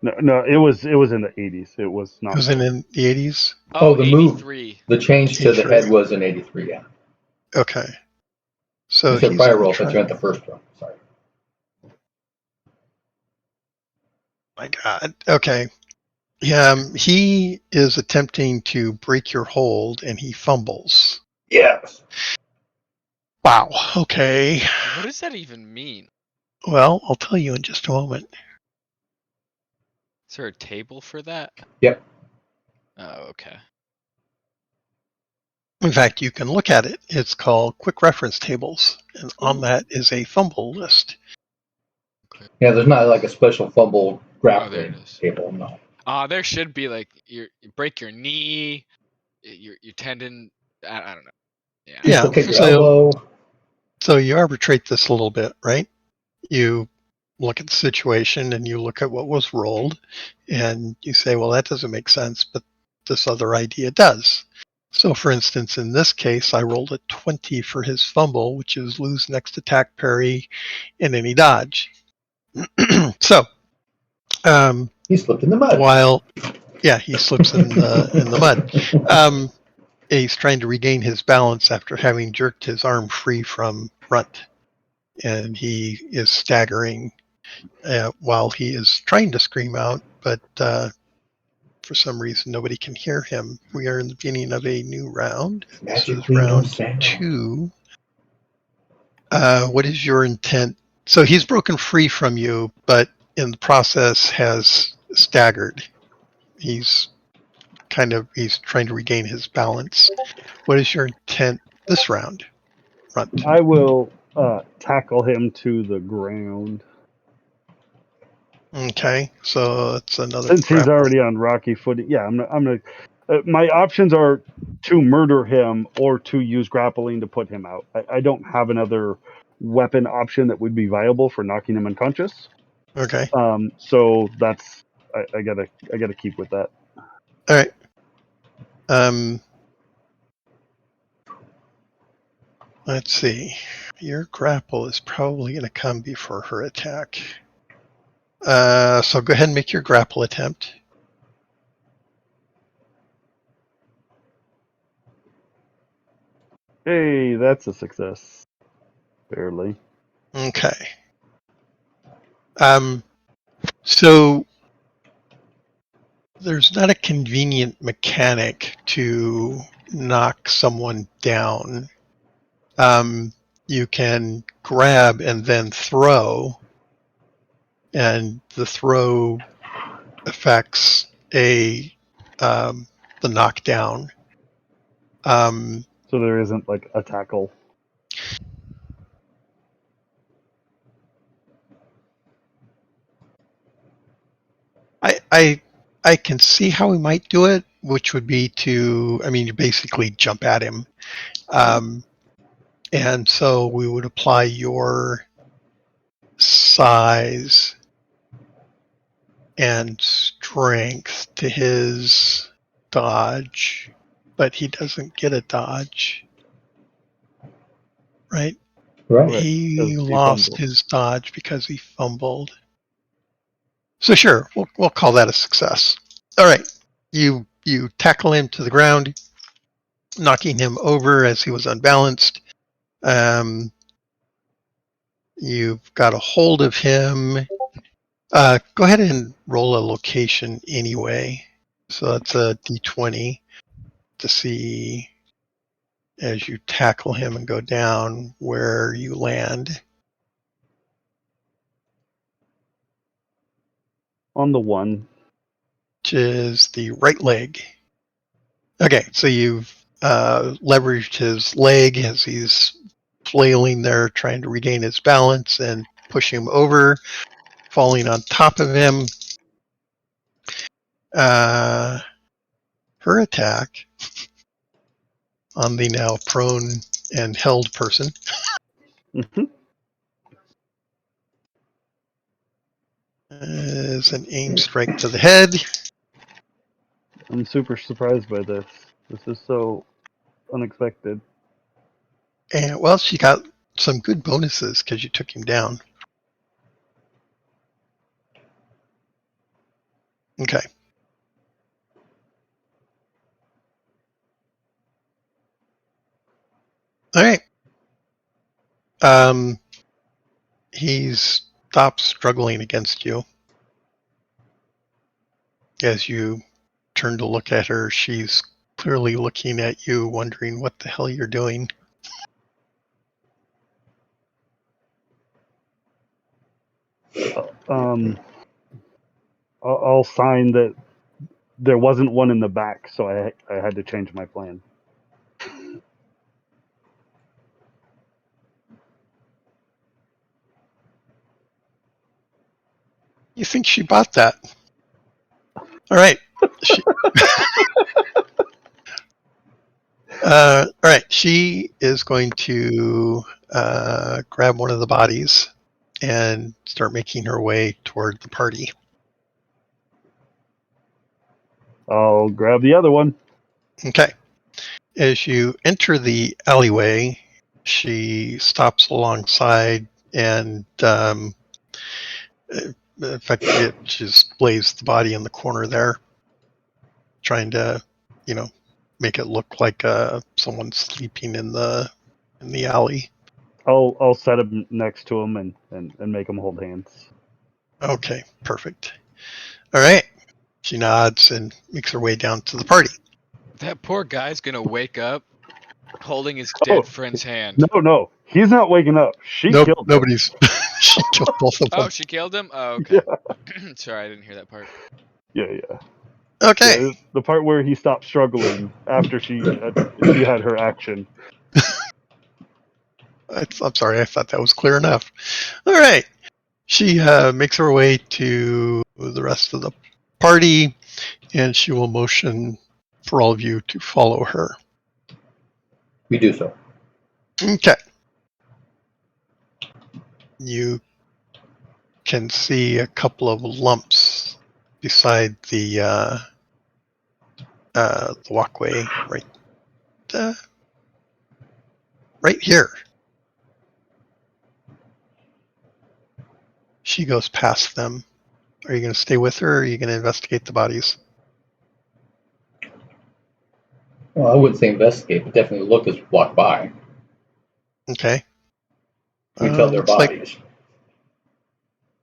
No, it was in the 80s. It was It not. was in the 80s? Oh, the move. 83. The change to the 83. head was in 83, yeah. Okay. So You said he's prior going roll, to but try. you meant the first one. Sorry. My God. Okay. He is attempting to break your hold, and he fumbles. Yes. Wow. Okay. What does that even mean? Well, I'll tell you in just a moment. Is there a table for that? Yep. Oh, okay. In fact, you can look at it. It's called Quick Reference Tables, and on Ooh. that is a fumble list. Yeah, there's not like a special fumble Oh, there grappling it is. table, no. There should be like you break your knee, your tendon. I don't know. Yeah. Yeah. Dislocate your So, elbow. so you arbitrate this a little bit, right? You look at the situation and you look at what was rolled, and you say, well, that doesn't make sense, but this other idea does. So, for instance, in this case, I rolled a 20 for his fumble, which is lose next attack, parry, and any dodge. So, He slipped in the mud. while he slips in the mud. He's trying to regain his balance after having jerked his arm free from Runt, and he is staggering while he is trying to scream out, but for some reason nobody can hear him. We are in the beginning of a new round. This is Magically no round sound. 2. What is your intent? So he's broken free from you, but in the process has staggered. He's trying to regain his balance. What is your intent this round, Runt? I will tackle him to the ground. Okay, so it's another Since he's grapple. already on rocky footing, yeah, I'm gonna. My options are to murder him or to use grappling to put him out. I don't have another weapon option that would be viable for knocking him unconscious. Okay, So that's I gotta keep with that. all right. Let's see. Your grapple is probably going to come before her attack. So go ahead and make your grapple attempt. Hey, that's a success. Barely. Okay. So there's not a convenient mechanic to knock someone down. You can grab and then throw, and the throw affects the knockdown. So there isn't like a tackle. I can see how we might do it, which would be you basically jump at him. And so we would apply your size and strength to his dodge, but he doesn't get a dodge, right? Right. Right, He 'cause he lost fumbled. his dodge because he fumbled. So sure, we'll call that a success. All right, you tackle him to the ground, knocking him over as he was unbalanced. You've got a hold of him, Go ahead and roll a location anyway. So that's a d20 to see as you tackle him and go down where you land. On the 1. Which is the right leg. Okay, so you've leveraged his leg as he's flailing there, trying to regain his balance and push him over, falling on top of him. Her attack on the now prone and held person Mm-hmm. is an aim strike to the head. I'm super surprised by this. This is so unexpected. And well, she got some good bonuses because you took him down. Okay. All right. He's stopped struggling against you. As you turn to look at her, she's clearly looking at you, wondering what the hell you're doing. I'll sign that there wasn't one in the back, so I had to change my plan. You think she bought that? All right. All right. She is going to grab one of the bodies and start making her way toward the party. I'll grab the other one. Okay. As you enter the alleyway, she stops alongside and effectively she displays the body in the corner there, trying to, make it look like someone sleeping in the alley. I'll set him next to him and make him hold hands. Okay, perfect. All right. She nods and makes her way down to the party. That poor guy's gonna wake up holding his dead friend's hand. No, he's not waking up. She Nope, killed him. nobody's. She killed both of them. Oh, she killed him? Oh, okay. Sorry, I didn't hear that part. Yeah. Okay. Yeah, the part where he stopped struggling after she had her action. I'm sorry, I thought that was clear enough. All right. She makes her way to the rest of the party, and she will motion for all of you to follow her. We do so. Okay. You can see a couple of lumps beside the walkway right here. She goes past them. Are you going to stay with her, or are you going to investigate the bodies? Well, I wouldn't say investigate, but definitely look as we walk by. Okay. We tell their Looks like, bodies.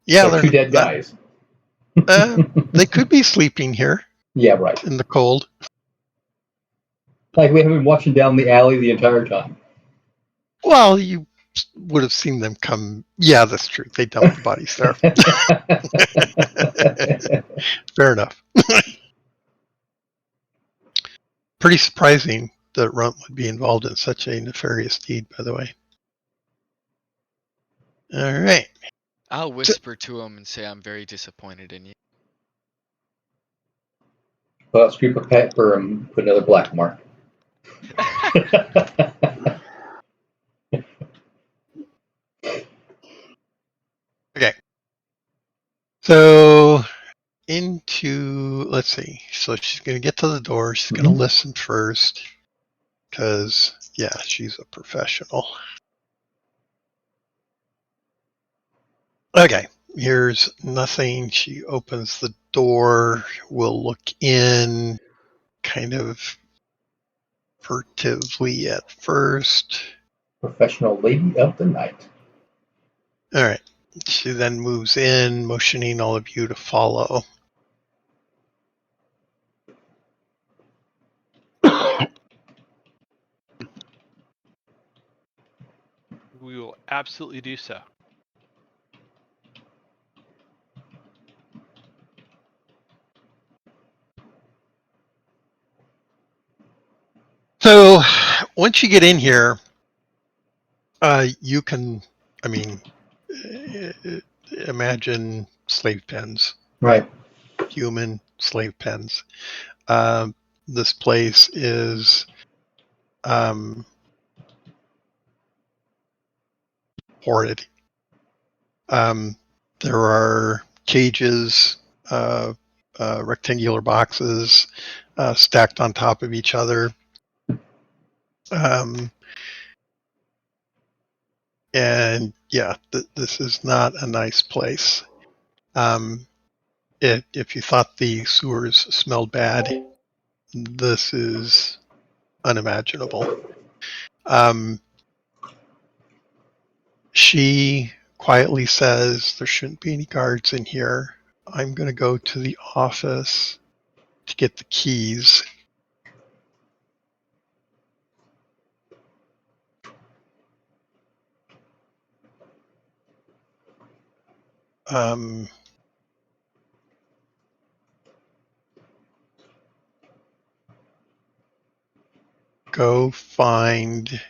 yeah, They're they're two dead not. guys. They could be sleeping here Yeah, right. in the cold. Like we haven't been watching down the alley the entire time. Well, you would have seen them come. Yeah, that's true. They dumped the bodies there. Fair enough. Pretty surprising that Runt would be involved in such a nefarious deed, by the way. All right. I'll whisper to him and say I'm very disappointed in you. Well, scoop of pepper and put another black mark. Okay. So let's see. So she's going to get to the door. She's going to listen first because, yeah, she's a professional. Okay. Here's nothing. She opens the door, will look in kind of furtively at first. Professional lady of the night. All right. She then moves in, motioning all of you to follow. We will absolutely do so. So once you get in here, you can, imagine slave pens, Right. human slave pens. This place is horrid. There are cages, rectangular boxes stacked on top of each other. And yeah, this is not a nice place. If you thought the sewers smelled bad, this is unimaginable. She quietly says, there shouldn't be any guards in here. I'm going to go to the office to get the keys. Go find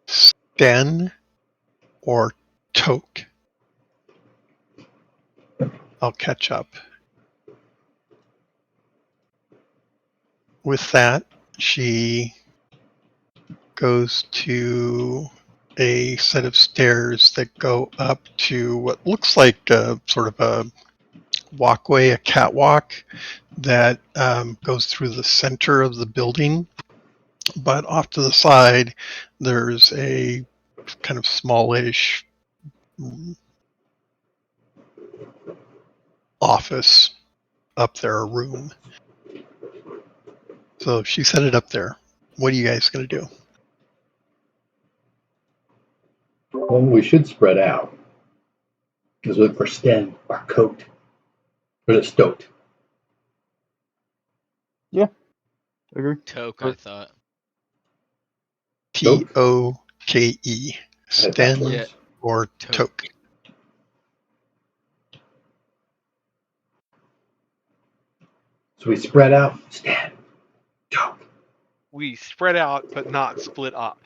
Sten or Toke. I'll catch up. With that, she goes to a set of stairs that go up to what looks like a sort of a walkway, a catwalk that goes through the center of the building. But off to the side, there's a kind of smallish office up there, a room. So she set it up there. What are you guys going to do? Well, we should spread out. Let's look for Sten or Coat. Or the Stoat. Agree. Toke, I thought. Toke. Sten Yeah. or Toke. Toke. So we spread out. Sten. Toke. We spread out, but not split up.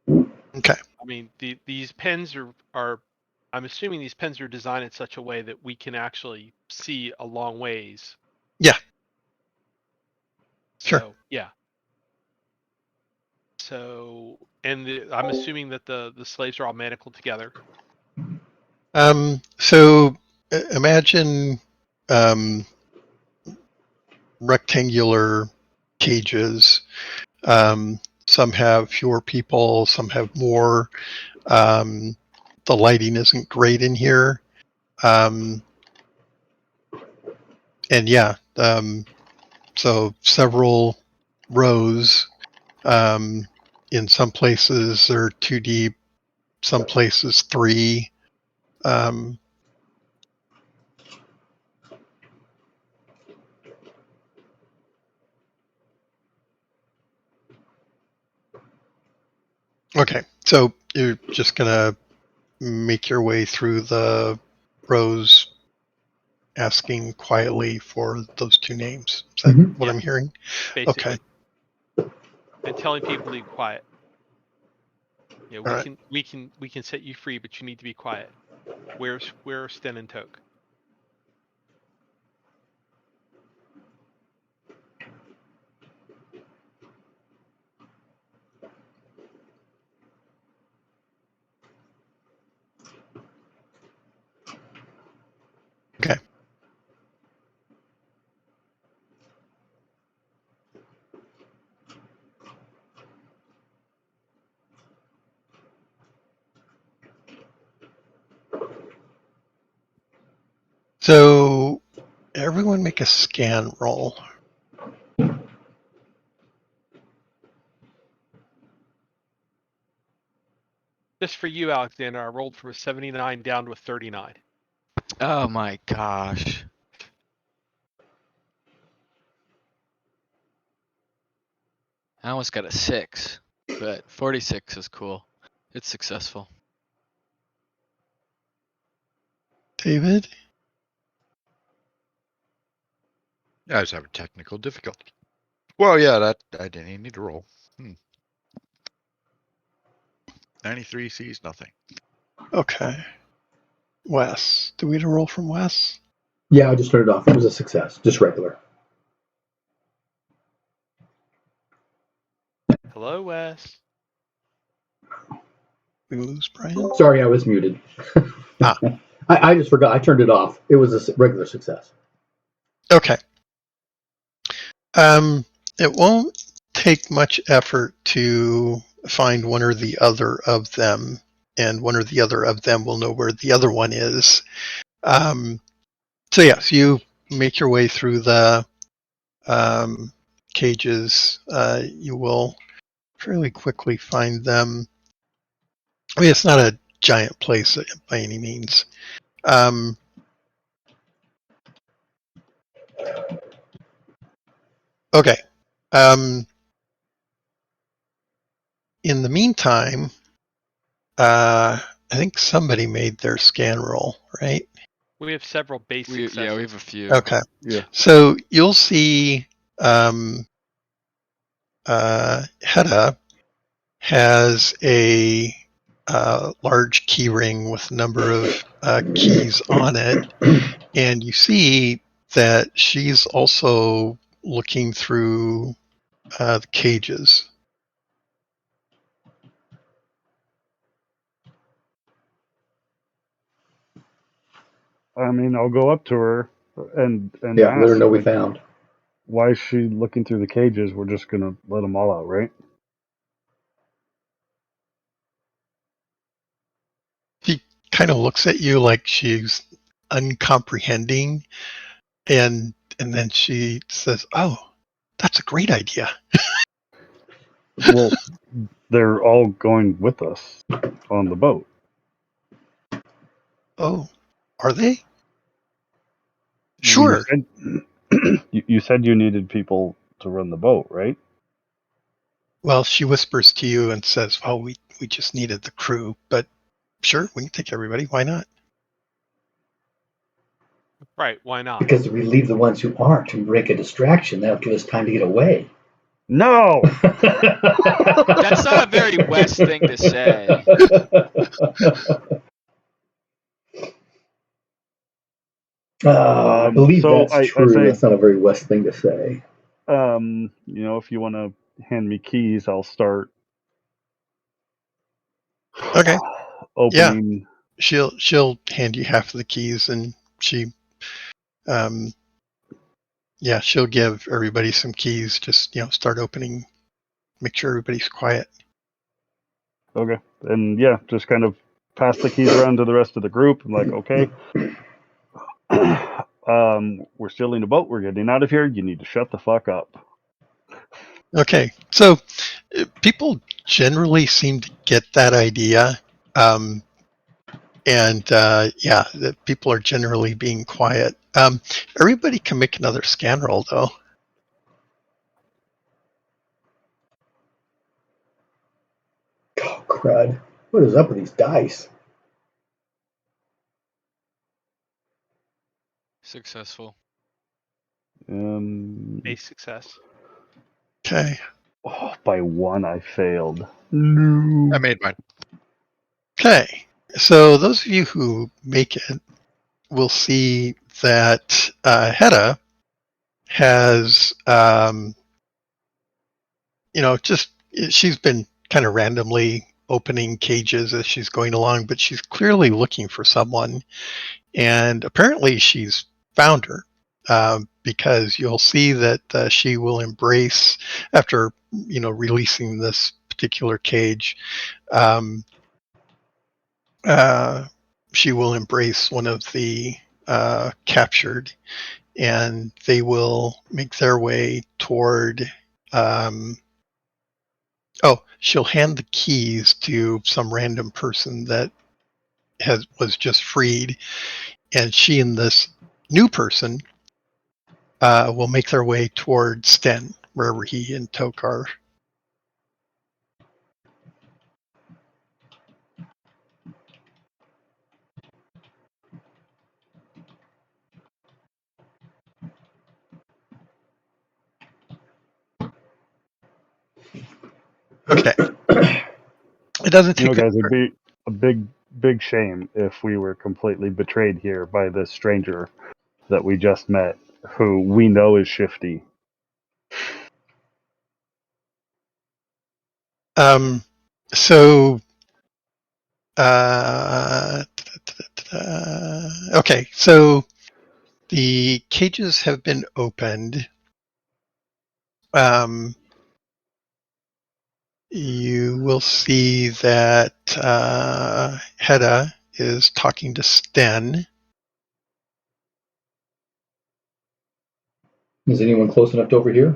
Okay. I mean, these pens are. I'm assuming these pens are designed in such a way that we can actually see a long ways. Yeah. So, Sure. yeah. So, and I'm assuming that the slaves are all manacled together. So imagine rectangular cages. Some have fewer people, some have more. The lighting isn't great in here. And yeah, so several rows. In some places they're 2 deep, some places 3. Okay, so you're just gonna make your way through the rows asking quietly for those 2 names. Is that what Yeah. I'm hearing? Basically. Okay. And telling people to be quiet. Yeah, All right. we can set you free, but you need to be quiet. Where's Sten and Toke? Okay. So everyone make a scan roll. Just for you, Alexander, I rolled from a 79 down to a 39. Oh my gosh. I almost got a 6, but 46 is cool. It's successful. David? I was having technical difficulty. Well, yeah, that I didn't even need to roll. 93 sees nothing. Okay. Wes. Do we need a roll from Wes? Yeah, I just turned it off. It was a success. Just regular. Hello, Wes. We lose Brian? Sorry, I was muted. Ah. I just forgot. I turned it off. It was a regular success. Okay. It won't take much effort to find one or the other of them, and one or the other of them will know where the other one is. So yes, you make your way through the cages. You will fairly quickly find them. I mean, it's not a giant place by any means. Okay. In the meantime, I think somebody made their scan roll, right? We have several base successes. Yeah, we have a few. Okay. Yeah. So you'll see Hedda has a large key ring with a number of keys on it, and you see that she's also looking through the cages. I mean, I'll go up to her and Yeah, let her ask, know we like, found. why is she looking through the cages? We're just gonna let them all out, right? She kind of looks at you like she's uncomprehending, and then she says, "Oh, that's a great idea." Well, they're all going with us on the boat. Oh, are they? You Sure. said you said you needed people to run the boat, right? Well, she whispers to you and says, "Well, we just needed the crew, but sure, we can take everybody. Why not?" Right, why not? Because if we leave the ones who aren't and break a distraction, that'll give us time to get away. No. That's not a very West thing to say. I believe So that's I true. say, That's not a very West thing to say. if you want to hand me keys, I'll start Okay. opening. She'll hand you half of the keys, and she'll give everybody some keys. Just start opening. Make sure everybody's quiet. Okay, and yeah, just kind of pass the keys around to the rest of the group. I'm like, okay, we're stealing a boat. We're getting out of here. You need to shut the fuck up. Okay, so people generally seem to get that idea, and that people are generally being quiet. Everybody can make another scan roll, though. Oh, crud. What is up with these dice? Successful. Base success. Okay. By one, I failed. No. I made mine. Okay. So those of you who make it will see that Hedda has, she's been kind of randomly opening cages as she's going along, but she's clearly looking for someone, and apparently she's found her, because you'll see that she will embrace, after releasing this particular cage, um, she will embrace one of the captured, and they will make their way toward. she'll hand the keys to some random person that was just freed, and she and this new person will make their way towards Sten, wherever he and Tok are. Okay. It doesn't You know, take guys, it'd be a big shame if we were completely betrayed here by this stranger that we just met, who we know is shifty. So, okay, so the cages have been opened. You will see that Hedda is talking to Sten. Is anyone close enough to overhear?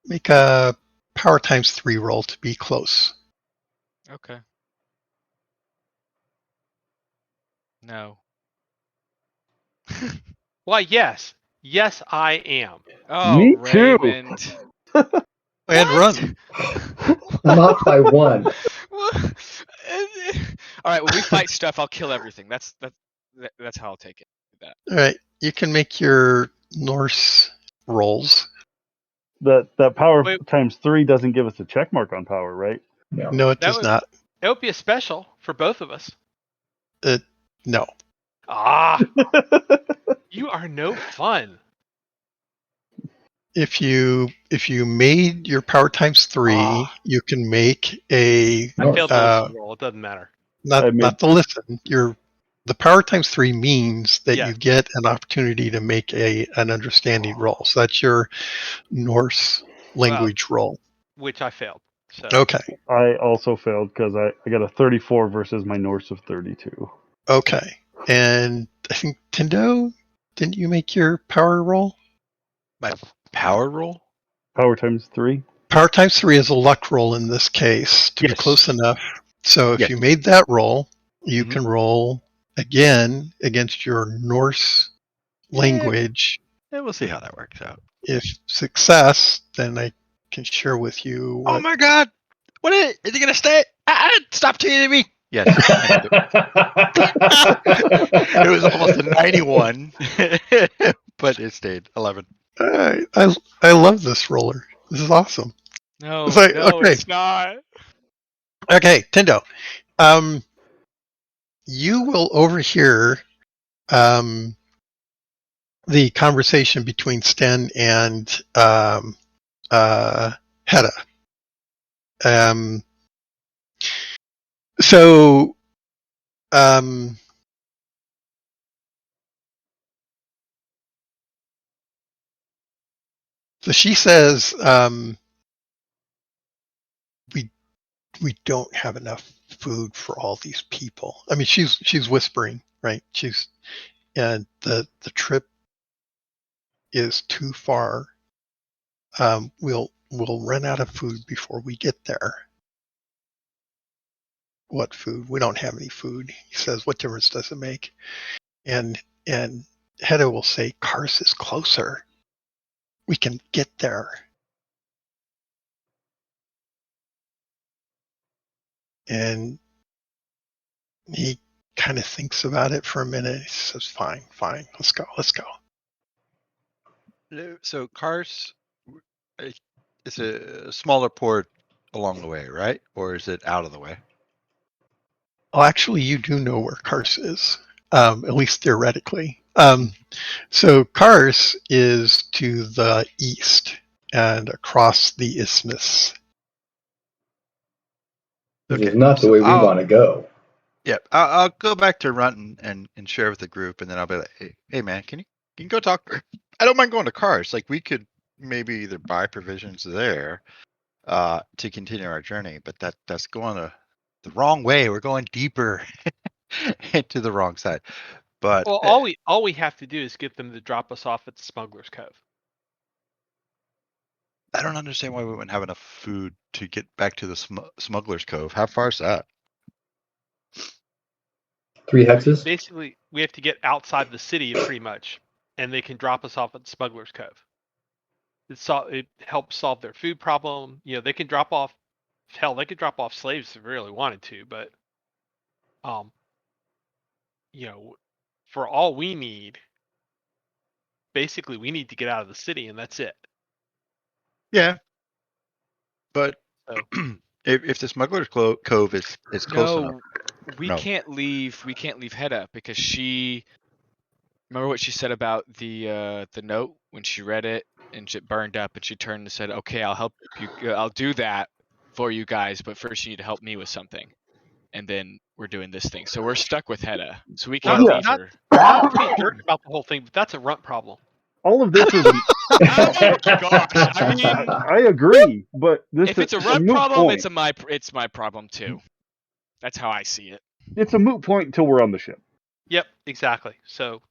Make a power times 3 roll to be close. Okay. No. Why, yes. Yes, I am. Oh, Me too. Raymond. And What? run. I'm off by 1. What? All right. When we fight stuff, I'll kill everything. That's how I'll take it. That. All right, you can make your Norse rolls. That power Wait. times 3 doesn't give us a check mark on power, right? No. No, it That does would not. that would be a special for both of us. No. Ah, you are no fun. If you made your power times 3, Ah. you can make a I North. failed the listen roll. It doesn't matter. not made- the listen. The power times 3 means that Yeah. you get an opportunity to make an understanding roll. So that's your Norse language roll. Which I failed. So Okay. I also failed because I got a 34 versus my Norse of 32. Okay. And I think Tindo, didn't you make your power roll? My power roll? Power times 3? Power times 3 is a luck roll in this case to be Yes. close enough. So if Yes. you made that roll, you Mhm. can roll again against your Norse language. Yeah, we'll see how that works out. If success, then I can share with you what. Oh my god! What is he gonna stay? Stop teasing me! Yes. It was almost a 91, but it stayed 11. I love this roller. This is awesome. No, It's like, no, okay. it's not. Okay, Tindo. You will overhear the conversation between Sten and Hedda. So she says, we don't have enough food for all these people. I mean, she's whispering, right? And the trip is too far. We'll run out of food before we get there. What food? We don't have any food. He says, what difference does it make? And Hedda will say, Kars is closer. We can get there. And he kind of thinks about it for a minute. He says, fine, let's go. So Kars, it's a smaller port along the way, right? Or is it out of the way? Well, actually, you do know where Kars is, at least theoretically. So Kars is to the east and across the isthmus. Which is not the way we want to go. I'll go back to Runt and share with the group, and then I'll be like, hey man, can you go talk? I don't mind going to Kars. Like we could maybe either buy provisions there to continue our journey, but that's going the wrong way. We're going deeper into the wrong side. But well, all we have to do is get them to drop us off at the Smuggler's Cove. I don't understand why we wouldn't have enough food to get back to the Smuggler's Cove. How far is that? 3 hexes. Basically, we have to get outside the city pretty much, and they can drop us off at Smuggler's Cove. It helps solve their food problem. You know, they can drop off. Hell, they could drop off slaves if they really wanted to, but you know, for all we need, basically we need to get out of the city, and that's it. Yeah, but So if the Smuggler's Cove is close enough, No, we No. can't leave. We can't leave Hedda because she. Remember what she said about the note when she read it and it burned up, and she turned and said, "Okay, I'll help you. I'll do that for you guys, but first you need to help me with something." And then we're doing this thing, so we're stuck with Hedda, so we can't Well, leave not her. not to be a jerk about the whole thing, but that's a runt problem. All of this is. Oh gosh, I mean, I agree, but this if it's a is run moot problem, point. it's my problem too. That's how I see it. It's a moot point until we're on the ship. Yep, exactly. So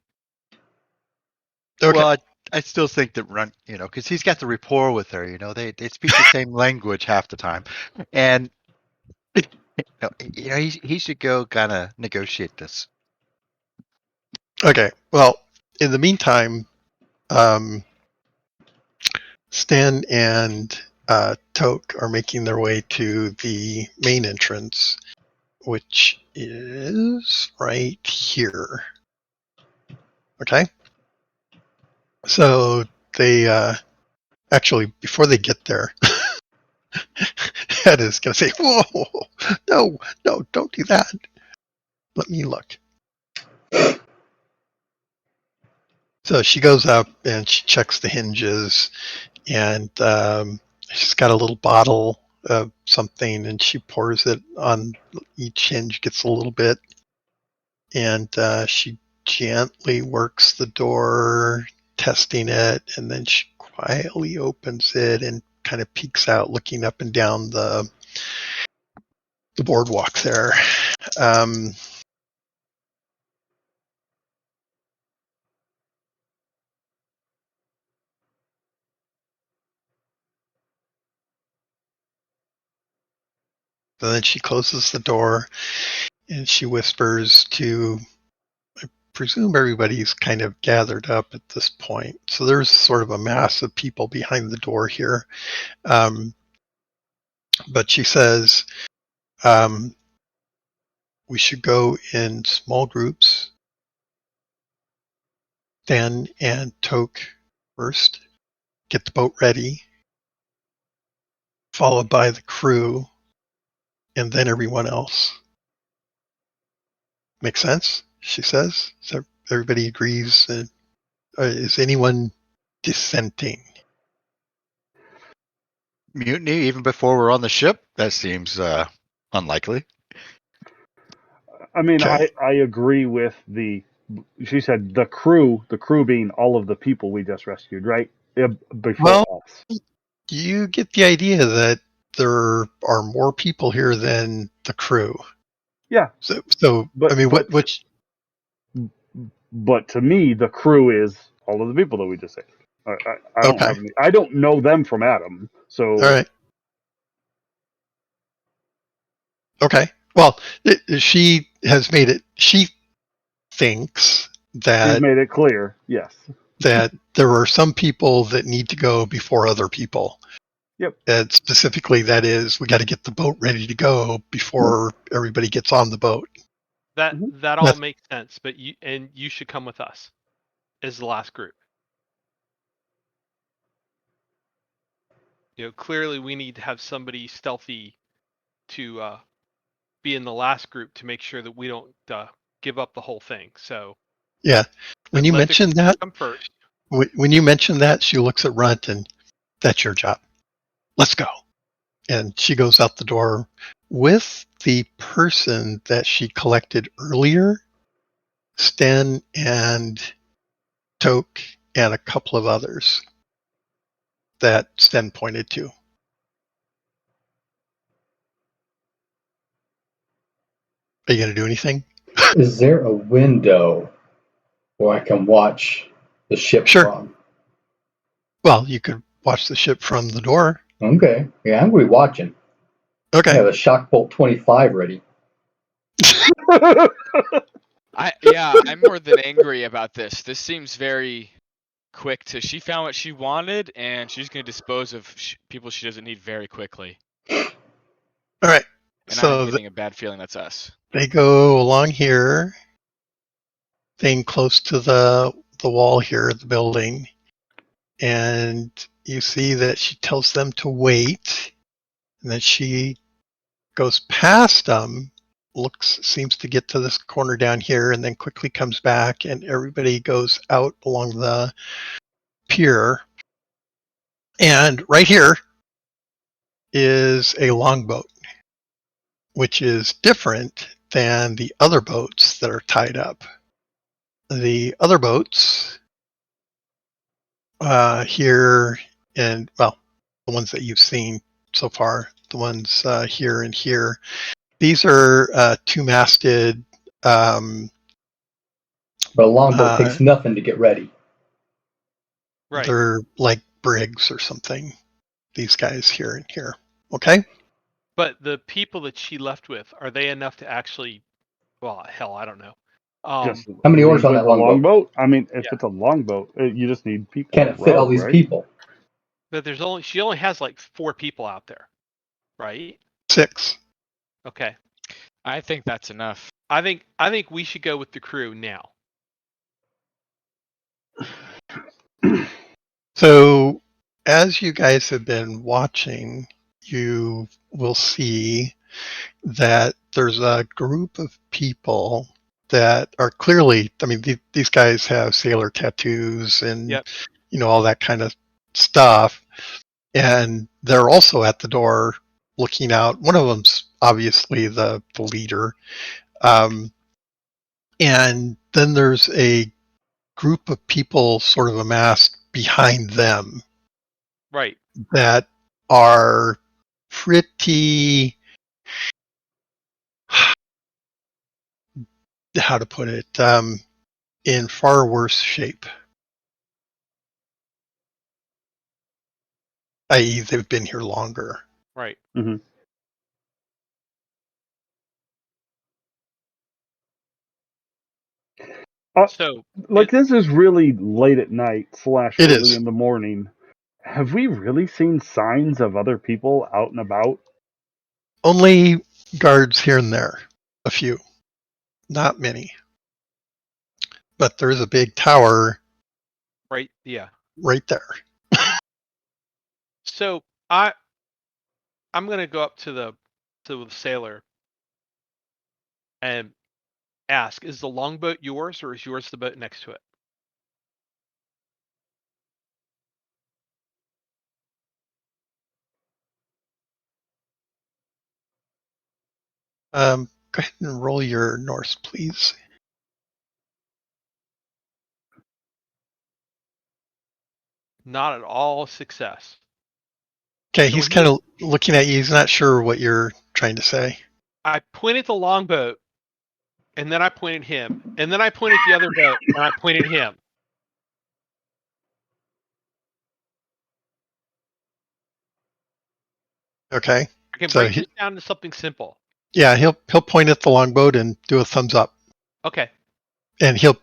Okay. well, I still think that Runt, because he's got the rapport with her. They speak the same language half the time, and he should go kind of negotiate this. Okay. Well, in the meantime, Stan and Toke are making their way to the main entrance, which is right here. Okay. So they actually, before they get there, Ed is going to say, "Whoa, no, don't do that. Let me look." So she goes up and she checks the hinges, and she's got a little bottle of something, and she pours it on each hinge, gets a little bit, and she gently works the door, testing it, and then she quietly opens it and kind of peeks out, looking up and down the boardwalk there. Then she closes the door and she whispers to, I presume everybody's kind of gathered up at this point. So there's sort of a mass of people behind the door here. But she says, we should go in small groups. Stan and Toke first, get the boat ready, followed by the crew, and then everyone else. Make sense? She says. So everybody agrees. Is anyone dissenting? Mutiny even before we're on the ship? That seems unlikely. I mean, Okay. I agree with the. She said the crew being all of the people we just rescued, right? Before Well, us. you get the idea that there are more people here than the crew. Yeah, So I mean, but to me, the crew is all of the people that we just saved. I don't okay, have any. I don't know them from Adam, so all right, okay. Well, she has made it. She thinks she's that made it clear. Yes. there are some people that need to go before other people. Yep. And specifically, that is, we got to get the boat ready to go before everybody gets on the boat. that Mhm. that all That's, makes sense. But you should come with us as the last group. You know, clearly we need to have somebody stealthy to be in the last group to make sure that we don't give up the whole thing. So yeah. When you let the mention that, come first. when you mention that, she looks at Runt and that's your job. Let's go. And she goes out the door with the person that she collected earlier, Sten and Toke, and a couple of others that Sten pointed to. Are you going to do anything? Is there a window where I can watch the ship Sure. from? Well, you could watch the ship from the door. Okay. Yeah, I'm going to be watching. I Okay. have a shock bolt 25 ready. I'm more than angry about this. This seems very quick to. She found what she wanted, and she's going to dispose of people she doesn't need very quickly. All right. And So I'm getting a bad feeling that's us. they go along here, staying close to the wall here at the building, and you see that she tells them to wait, and then she goes past them, seems to get to this corner down here, and then quickly comes back, and everybody goes out along the pier. And right here is a longboat, which is different than the other boats that are tied up. The other boats here, and well, the ones that you've seen so far, the ones here and here, these are two-masted. But a longboat takes nothing to get ready. Right. They're like brigs or something. These guys here and here. Okay. But the people that she left with, are they enough to actually? Well, hell, I don't know. Just How many oars leave on with that the longboat? I mean, if Yeah. it's a longboat, you just need people. Can to it fit row, all these right? people? But she only has like 4 people out there, right? 6. Okay. I think that's enough. I think we should go with the crew now. So as you guys have been watching, you will see that there's a group of people that are clearly, I mean, these guys have sailor tattoos and, Yep. all that kind of stuff. And they're also at the door looking out. One of them's obviously the leader. And then there's a group of people sort of amassed behind them Right. that are pretty, how to put it, in far worse shape. I.e., they've been here longer. Right. Mm-hmm. So This is really late at night / It early is. in the morning. Have we really seen signs of other people out and about? Only guards here and there. A few. Not many. But there's a big tower right. Yeah. right there. So I'm gonna go up to the sailor and ask: is the longboat yours, or is yours the boat next to it? Go ahead and roll your Norse, please. Not at all success. Okay, So he's kind of looking at you. He's not sure what you're trying to say. I pointed the longboat, and then I pointed him, and then I pointed the other boat, and I pointed him. Okay. I can So break this down to something simple. yeah, he'll point at the longboat and do a thumbs up, Okay. and he'll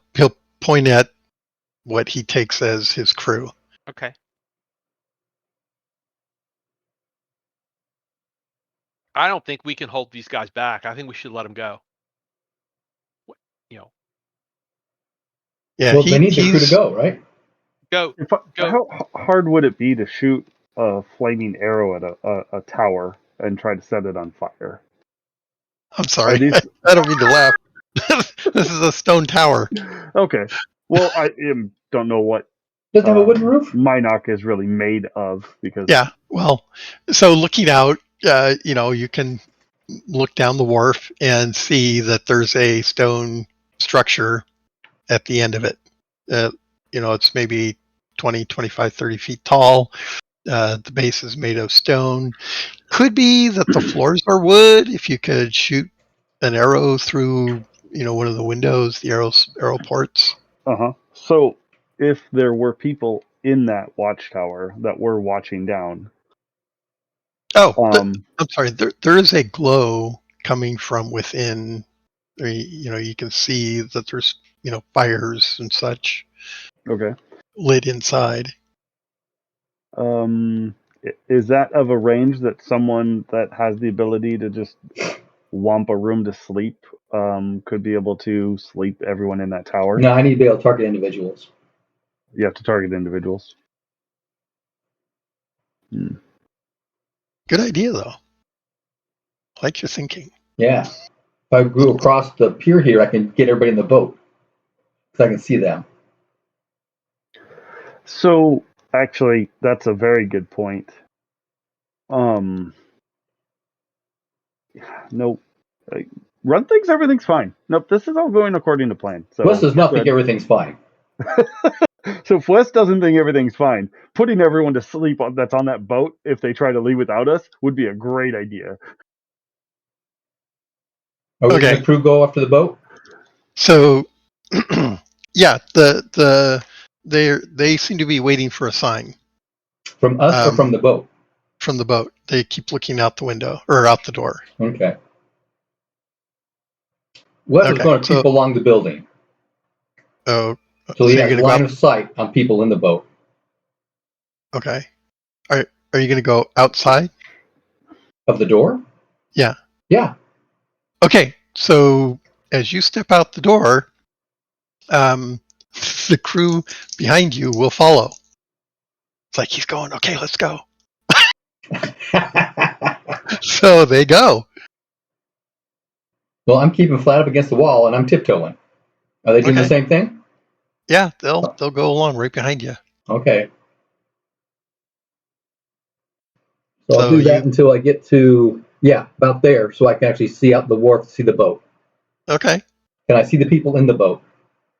point at what he takes as his crew. Okay. I don't think we can hold these guys back. I think we should let them go. Yeah, Well, they need the crew to go, right? Go. How hard would it be to shoot a flaming arrow at a tower and try to set it on fire? I'm sorry. I don't mean to laugh. This is a stone tower. Okay. Well, I don't know what Doesn't have a wooden roof. Minoc is really made of, because Yeah. Well, so looking out, you can look down the wharf and see that there's a stone structure at the end of it. It's maybe 20, 25, 30 feet tall. The base is made of stone. Could be that the floors are wood. If you could shoot an arrow through, one of the windows, the arrow ports. So if there were people in that watchtower that we're watching down. Oh, Um, I'm sorry. There is a glow coming from within. You can see that there's fires and such okay. lit inside. Is that of a range that someone that has the ability to just whomp a room to sleep could be able to sleep everyone in that tower? No, I need to be able to target individuals. You have to target individuals. Good idea, though. I like your thinking. Yeah. If I go across the pier here, I can get everybody in the boat because I can see them. So, actually, that's a very good point. Nope. Run things, everything's fine. Nope, this is all going according to plan. So Wes does we're not think good. everything's fine. So if Wes doesn't think everything's fine, putting everyone to sleep that's on that boat if they try to leave without us would be a great idea. Are we Okay. letting the crew go after the boat? So, yeah, they seem to be waiting for a sign From us or from the boat? from the boat. They keep looking out the window or out the door. Okay. Wes is going to creep along the building. Oh, So he you're has going to go line up. of sight on people in the boat. Okay. Are you going to go outside? Of the door? Yeah. Yeah. Okay. So as you step out the door, the crew behind you will follow. It's like he's going. Okay, let's go. So they go. Well, I'm keeping flat up against the wall and I'm tiptoeing. Are they doing the same thing? Yeah, they'll go along right behind you. Okay. So I'll do that until I get to, about there, so I can actually see out the wharf, see the boat. Okay. Can I see the people in the boat?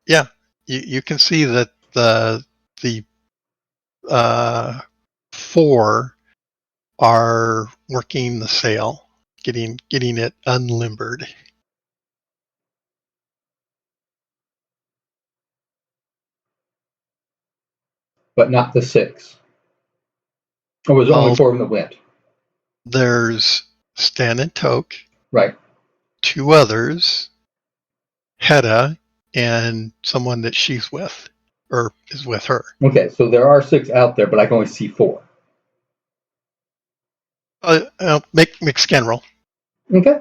Yeah, you can see that the 4 are working the sail, getting it unlimbered. But not the 6. Or was it only 4 in the wind? There's Stan and Toke. Right. 2 others, Hedda, and someone that she's with, or is with her. Okay, so there are 6 out there, but I can only see 4. Make scan roll. Okay.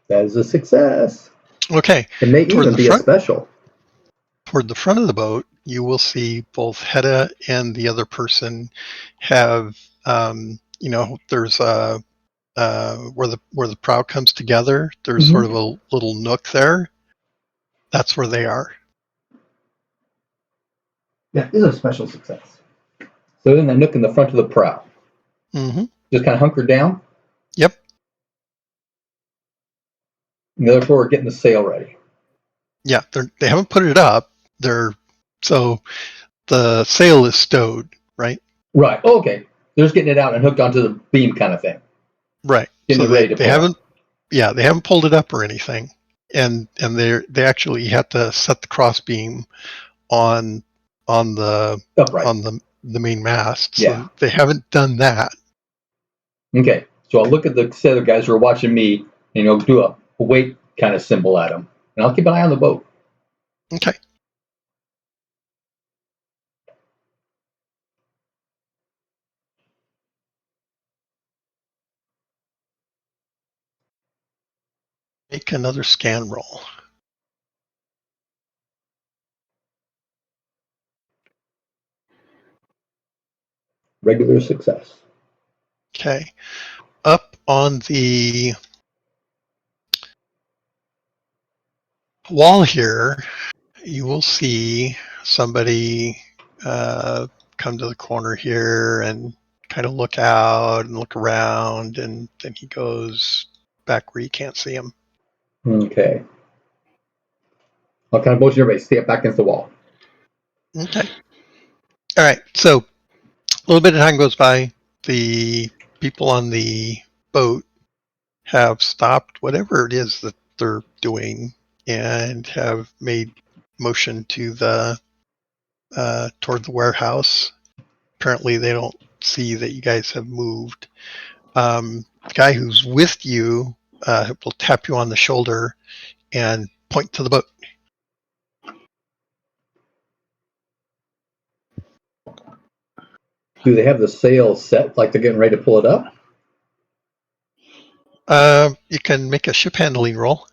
That is a success. Okay. It may even be a special. Toward the front of the boat, you will see both Hedda and the other person have, there's a where the prow comes together. There's sort of a little nook there. That's where they are. Yeah, this is a special success. So in the nook in the front of the prow. Mm-hmm. Just kind of hunkered down. Yep. And the other 4 are getting the sail ready. Yeah, they haven't put it up. So the sail is stowed, right? Right. Oh, okay. They're just getting it out and hooked onto the beam kind of thing. Right. Getting So it ready to they pull. haven't. Yeah, they haven't pulled it up or anything, and they actually had to set the crossbeam on the upright on the main mast. Yeah. So they haven't done that. Okay. So I'll look at the other guys who are watching me and do a wait kind of symbol at them, and I'll keep an eye on the boat. Okay. Make another scan roll. Regular success. Okay. Up on the wall here, you will see somebody come to the corner here and kind of look out and look around, and then he goes back where you can't see him. Okay. I'll kind of motion everybody stay up back against the wall. Okay. All right. So a little bit of time goes by. The people on the boat have stopped whatever it is that they're doing and have made motion to the toward the warehouse. Apparently, they don't see that you guys have moved. The guy who's with you will tap you on the shoulder and point to the boat. Do they have the sail set like they're getting ready to pull it up? You can make a ship handling roll.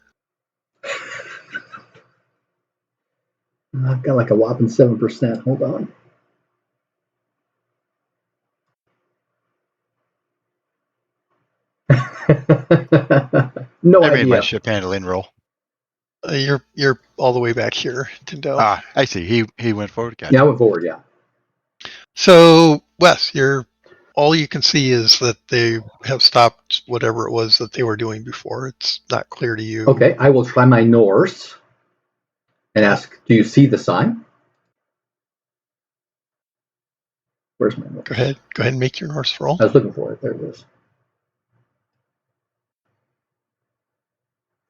I've got like a whopping 7%. Hold on. No I made my idea. ship handling roll. You're all the way back here, Tindo. Ah, I see. He went forward. Gotcha. Yeah, I went forward. Yeah. So, Wes, all you can see is that they have stopped whatever it was that they were doing before. It's not clear to you. Okay, I will try my Norse and ask, do you see the sign? Where's my Norse? Go ahead and make your Norse roll. I was looking for it. There it is.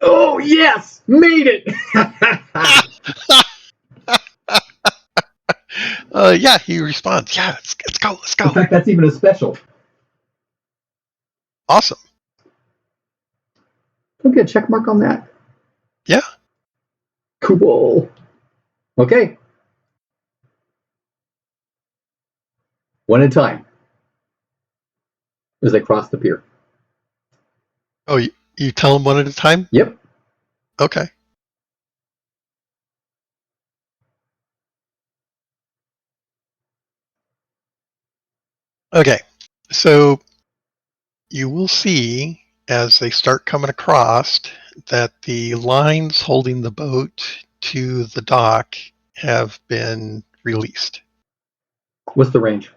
Oh, yes! Made it! Yeah, he responds. Yeah, let's go. Let's In go. fact, that's even a special. Awesome. Don't get a check mark on that. Yeah. Cool. Okay. One at a time. As they cross the pier. Oh, you tell them one at a time? Yep. Okay. Okay. So you will see as they start coming across that the lines holding the boat to the dock have been released. What's the range?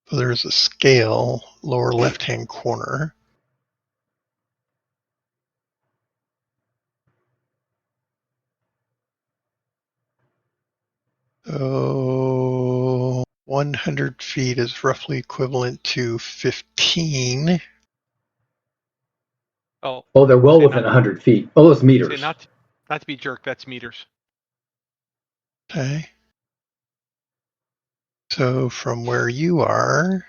So there's a scale, lower left-hand corner. So 100 feet is roughly equivalent to 15. Oh, Oh, they're well See, within not- 100 feet. Oh, those meters. see, not to be jerk. That's meters. Okay. So from where you are,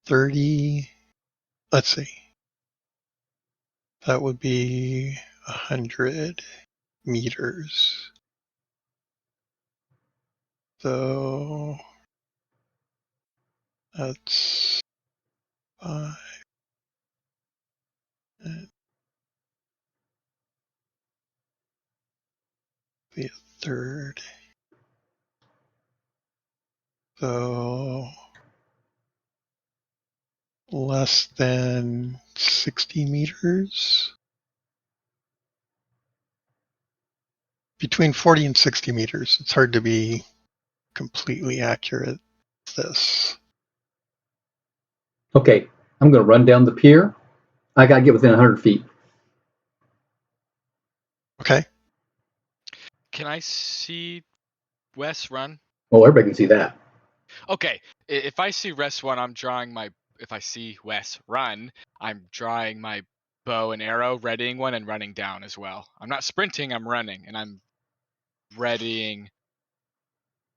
30, let's see. That would be 100 meters. So that's 5. Be a third. So less than 60 meters. Between 40 and 60 meters. It's hard to be completely accurate with this. Okay, I'm going to run down the pier. I got to get within 100 feet. Okay. Can I see Wes run? Oh, everybody can see that. Okay, if I see Wes run, if I see Wes run, I'm drawing my bow and arrow, readying one and running down as well. I'm not sprinting, I'm running, and I'm readying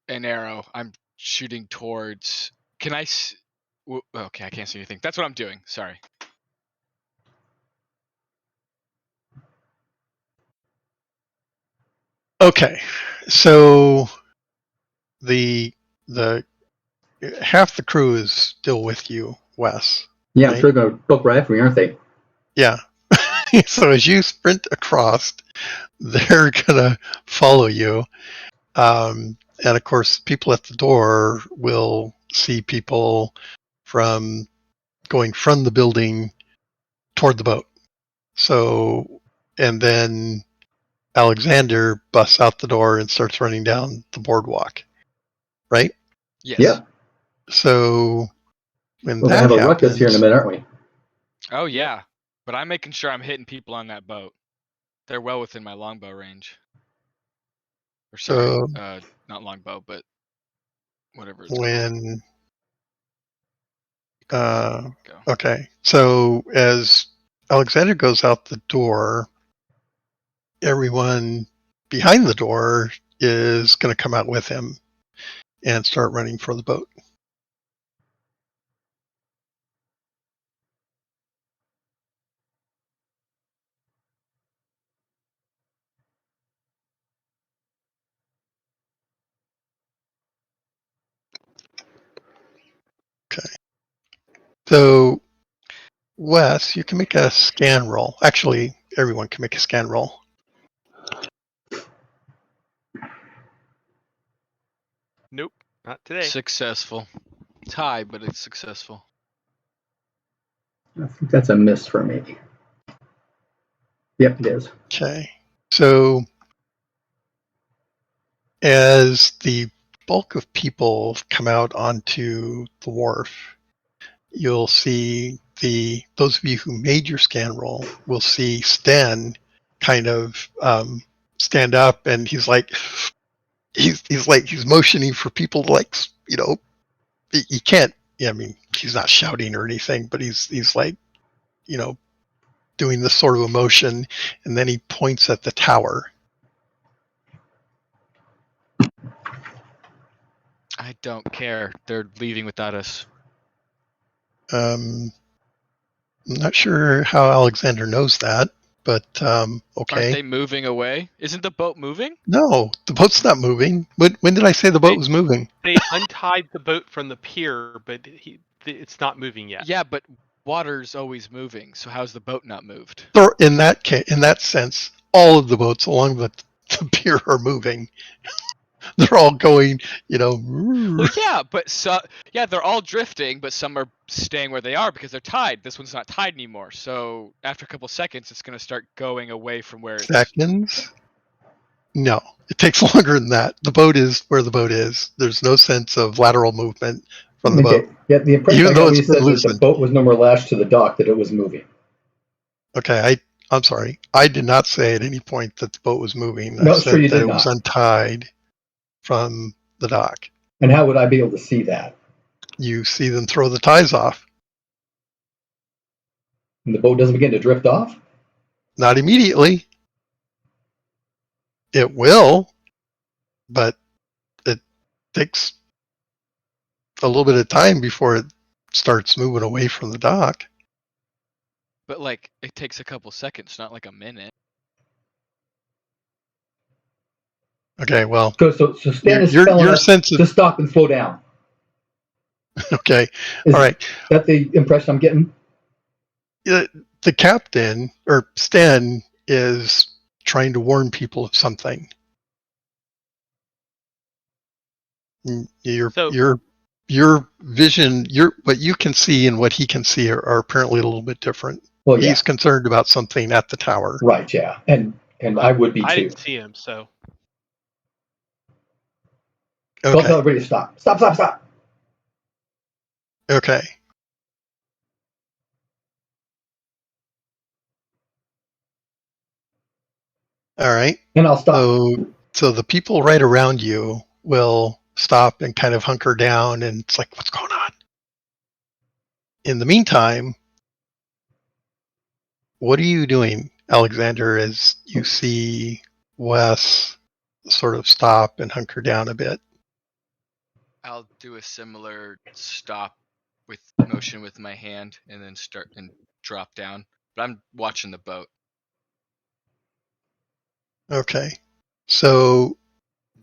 an arrow. I'm shooting towards. Can I? Okay, I can't see anything. That's what I'm doing. Sorry. Okay. So the half the crew is still with you, Wes. Yeah, Right. I'm sure they're going to book right after me, aren't they? Yeah. So as you sprint across, they're gonna follow you. And of course, people at the door will see people going from the building toward the boat. So, and then Alexander busts out the door and starts running down the boardwalk. Right? Yes. Yeah. So when We're gonna that have a ruckus here in a happens, minute, aren't we? Oh yeah, but I'm making sure I'm hitting people on that boat. They're well within my longbow range. Or sorry, not longbow, but whatever it's called. when Go. okay, so as Alexander goes out the door, everyone behind the door is going to come out with him and start running for the boat. Okay. So, Wes, you can make a scan roll. Actually, everyone can make a scan roll. Nope, not today. Successful. It's high, but it's successful. I think that's a miss for me. Yep, it is. Okay. So, as the bulk of people come out onto the wharf, you'll see those of you who made your scan roll will see Sten kind of stand up, and he's motioning for people to, like, he can't. I mean, he's not shouting or anything, but he's like, doing this sort of a motion, and then he points at the tower. I don't care. They're leaving without us. I'm not sure how Alexander knows that, but Aren't okay. they moving away? Isn't the boat moving? No, the boat's not moving. When did I say the boat was moving? They untied the boat from the pier, but it's not moving yet. Yeah, but water's always moving. So how's the boat not moved? In that sense, all of the boats along the pier are moving. They're all going, Well, yeah, but they're all drifting, but some are staying where they are because they're tied. This one's not tied anymore. So after a couple seconds, it's going to start going away from where it's. Seconds? No, it takes longer than that. The boat is where the boat is. There's no sense of lateral movement from the boat. Yeah, the impression Even I though got when it's you said been that the loosened. boat was no more lashed to the dock, that it was moving. Okay, I'm sorry. I did not say at any point that the boat was moving. No, I said sure you that did it was not. untied from the dock. And how would I be able to see that? You see them throw the ties off. And the boat doesn't begin to drift off? Not immediately. It will, but it takes a little bit of time before it starts moving away from the dock. But like, it takes a couple seconds, not like a minute. Okay, well, So Stan is telling your us sense to stop and slow down. okay, Is all right. that the impression I'm getting? The captain, or Stan, is trying to warn people of something. Your vision, what you can see and what he can see are apparently a little bit different. Well, yeah. He's concerned about something at the tower. Right, yeah. And I would be I too. didn't see him, so. So I'll Okay. tell everybody to stop. Stop, stop, stop. Okay. All right. And I'll stop. So the people right around you will stop and kind of hunker down, and it's like, what's going on? In the meantime, what are you doing, Alexander, as you see Wes sort of stop and hunker down a bit? I'll do a similar stop with motion with my hand and then start and drop down. But I'm watching the boat. Okay. So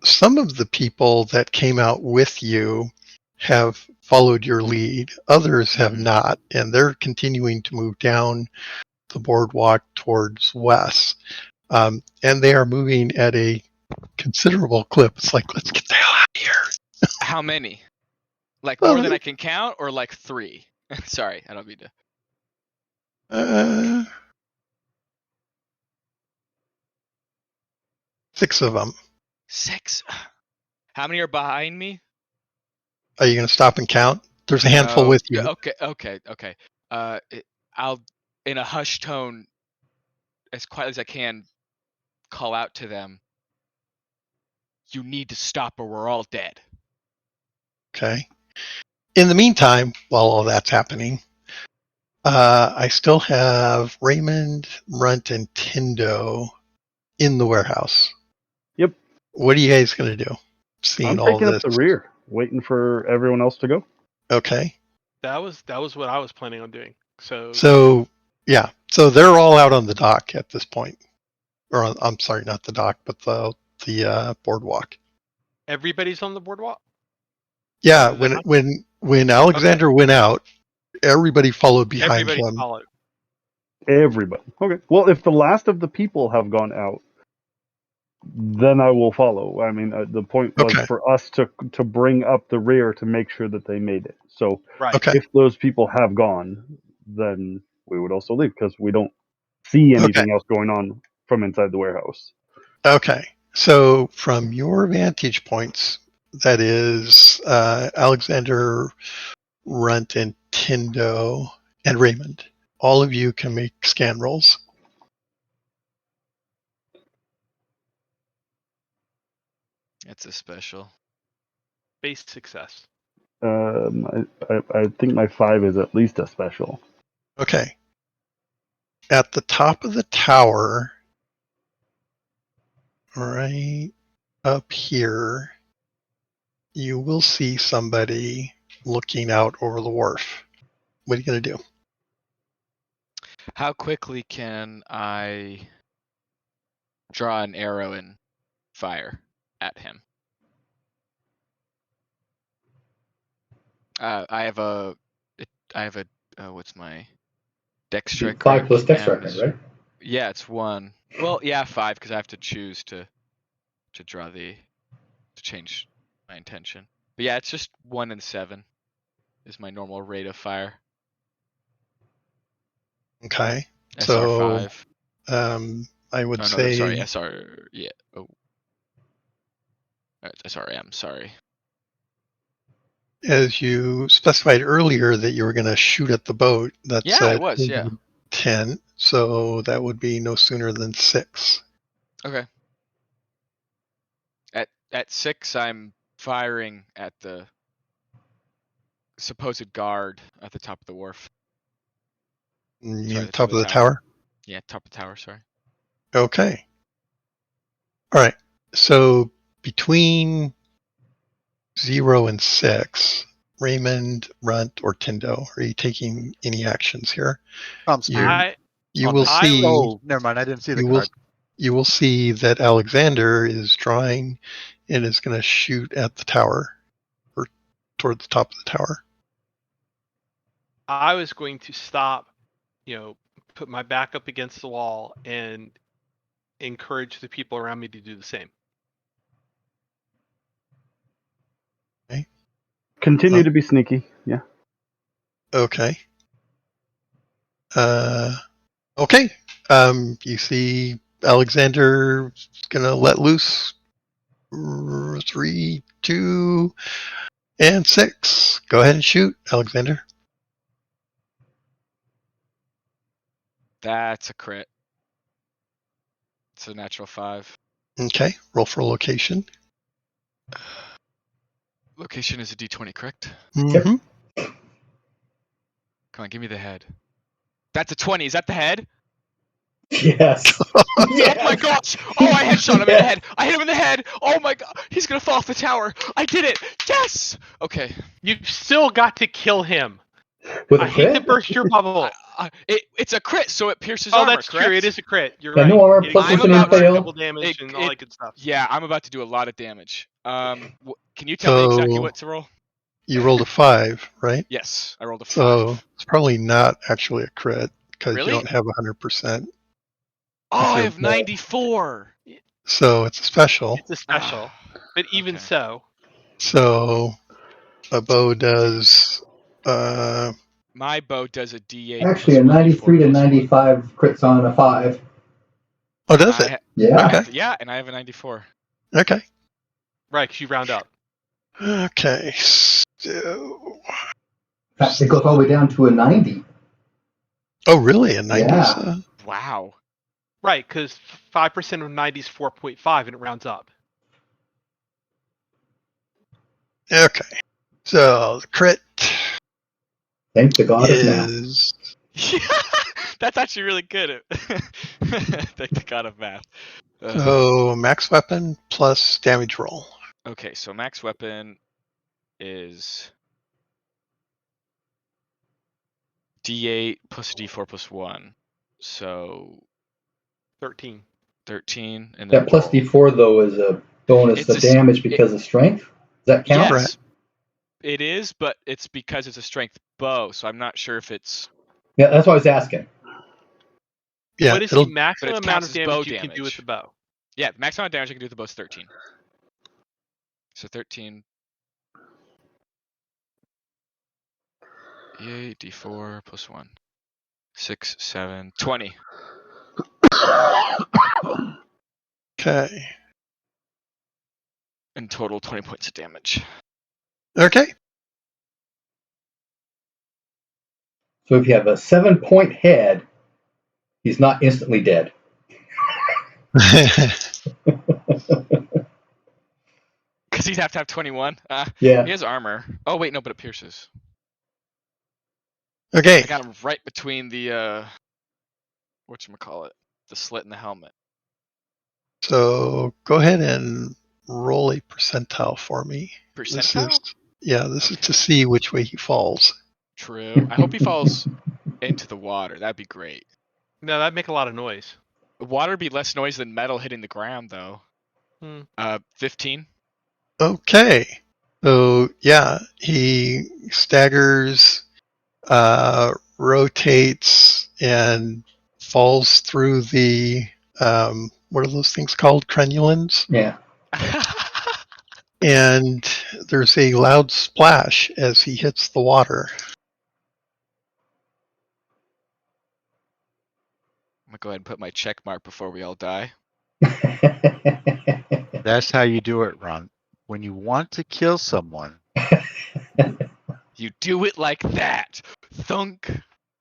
some of the people that came out with you have followed your lead. Others have not, and they're continuing to move down the boardwalk towards west. And they are moving at a considerable clip. It's like, let's get the hell out of here. How many? Like Well, more than I can count, or like 3? Sorry, I don't mean to. 6 of them. 6. How many are behind me? Are you going to stop and count? There's a handful No. with you. Okay. I'll, in a hushed tone, as quiet as I can, call out to them. You need to stop or we're all dead. Okay. In the meantime, while all that's happening, I still have Raymond, Runt, and Tindo in the warehouse. Yep. What are you guys going to do? Seeing I'm all taking this. up the rear, waiting for everyone else to go. Okay. That was what I was planning on doing. So So, yeah. So they're all out on the dock at this point. Or I'm sorry, not the dock, but the boardwalk. everybody's on the boardwalk. Yeah, Other than us? when Alexander went out, everybody followed behind Everybody him. followed. Everybody. Okay. Well, if the last of the people have gone out, then I will follow. I mean, the point was Okay. for us to bring up the rear to make sure that they made it. So Right. Okay. if those people have gone, then we would also leave because we don't see anything else going on from inside the warehouse. Okay. So from your vantage points, that is Alexander, Runt, and Tindo, and Raymond. All of you can make scan rolls. It's a special. Base success. I think my 5 is at least a special. Okay. At the top of the tower, right up here, you will see somebody looking out over the wharf. What are you going to do? How quickly can I draw an arrow and fire at him? I have a what's my dex strike? 5 plus dex And strike, right? Yeah, it's 1. Well, yeah, 5 because I have to choose to draw to change my intention. But yeah, it's just 1 and 7 is my normal rate of fire. Okay. SR5. So I would Oh no, say sorry, SR. Yeah. Oh. SRM. Sorry. as you specified earlier that you were going to shoot at the boat, that's Yeah, I was. Yeah. 10, so that would be no sooner than 6. Okay. At 6, I'm firing at the supposed guard at the top of the wharf. You mean Sorry, the top of the tower? Yeah, top of the tower. Sorry. Okay. All right. So between 0 and 6, Raymond, Runt, or Tindo, are you taking any actions here? I'm You're- You On will the- see. Oh, never mind. I didn't see the card. You will see that Alexander is drawing and is going to shoot at the tower or toward the top of the tower. I was going to stop, put my back up against the wall and encourage the people around me to do the same. Continue to be sneaky. Yeah. Okay. Okay. You see Alexander gonna let loose. 3, 2, and 6. Go ahead and shoot, Alexander. That's a crit. It's a natural 5. Okay. Roll for location. Location is a D20, correct? Mm-hmm. Come on, give me the head. That's a 20. Is that the head? Yes. Oh my gosh! Oh, I headshot him in the head. I hit him in the head. Oh my god! He's gonna fall off the tower. I did it. Yes. Okay. You've still got to kill him. With a I hate to crit? burst your bubble. It's a crit, so it pierces Oh, armor. that's correct? true. It is a crit. You're Yeah, right. no armor, It plus it's includes an double impale. damage and all that good stuff. Yeah, I'm about to do a lot of damage. Can you tell me exactly what to roll? You rolled a 5, right? Yes, I rolled a 5. So it's probably not actually a crit because Really? you don't have 100%. Oh, I So- have 94. So it's a special. It's a special, but even okay. so, So a bow does. My bow does a D8. Actually, a plus 93 to 1d4 plus 1. 95 crits on a 5. Oh, does it? Yeah. Okay. Yeah, and I have a 94. Okay. right? 'Cause you round up. Okay. So, In fact, it goes all the way down to a 90. oh, really? A 90s? Yeah. Wow. Right, because 5% of 90 is 4.5, and it rounds up. Okay. So the crit Thank the god of math. is That's actually really good. Thank the god of math. so max weapon plus damage roll. Okay, so max weapon is D8 plus a D4 plus 1. So 13. 13. And That then plus roll. D4 though is a bonus It's to a s- damage it- because of strength. Does that count? Yes, it is, but it's because it's a strength bow, so I'm not sure if it's. Yeah, that's what I was asking. Yeah, What is it'll the maximum but it amount counts of as bow damage you can do with damage. the bow? Yeah, the max amount of damage I can do with the bow is 13. So 13. D8, D4 plus 1. 6, 7, 20. okay. In total, 20 points of damage. Okay. So if you have a 7-point head, he's not instantly dead. Because he'd have to have 21. Yeah. He has armor. Oh, wait, no, but it pierces. Okay. I got him right between the, whatchamacallit, the slit in the helmet. So go ahead and roll a percentile for me. Percentile? This is to Okay. see which way he falls. True. I hope he falls into the water. That'd be great. No, that'd make a lot of noise. Water would be less noise than metal hitting the ground, though. 15. Okay. So yeah, he staggers, rotates, and falls through the what are those things called? Crenulins. Yeah. And there's a loud splash as he hits the water. I'm gonna go ahead and put my check mark before we all die. That's how you do it, Ron. When you want to kill someone, You do it like that. Thunk.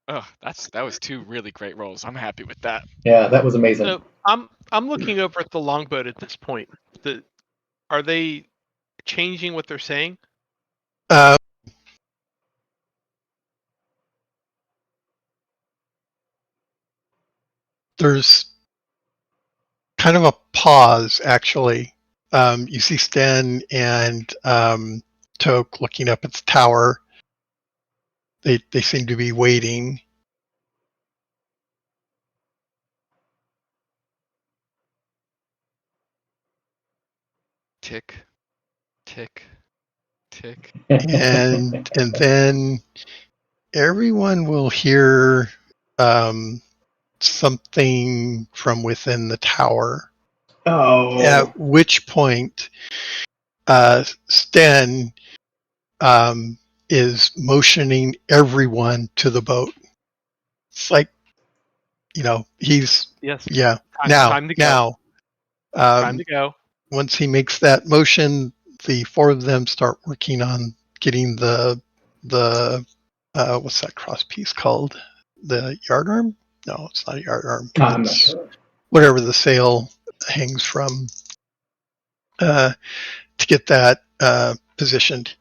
Oh, that was 2 really great rolls. I'm happy with that. Yeah, that was amazing. So I'm looking over at the longboat at this point. Are they changing what they're saying? Uh, there's kind of a pause, actually. You see Sten and Toke looking up at the tower. They seem to be waiting. Tick, tick, tick. And then everyone will hear something from within the tower. Oh. At which point, Sten is motioning everyone to the boat. It's like, he's Yes. yeah. Time to go. Now, Time to go. once he makes that motion, the 4 of them start working on getting the what's that cross piece called? The yard arm? No, it's not a yard arm. I'm not It's sure. whatever the sail hangs from, to get that positioned.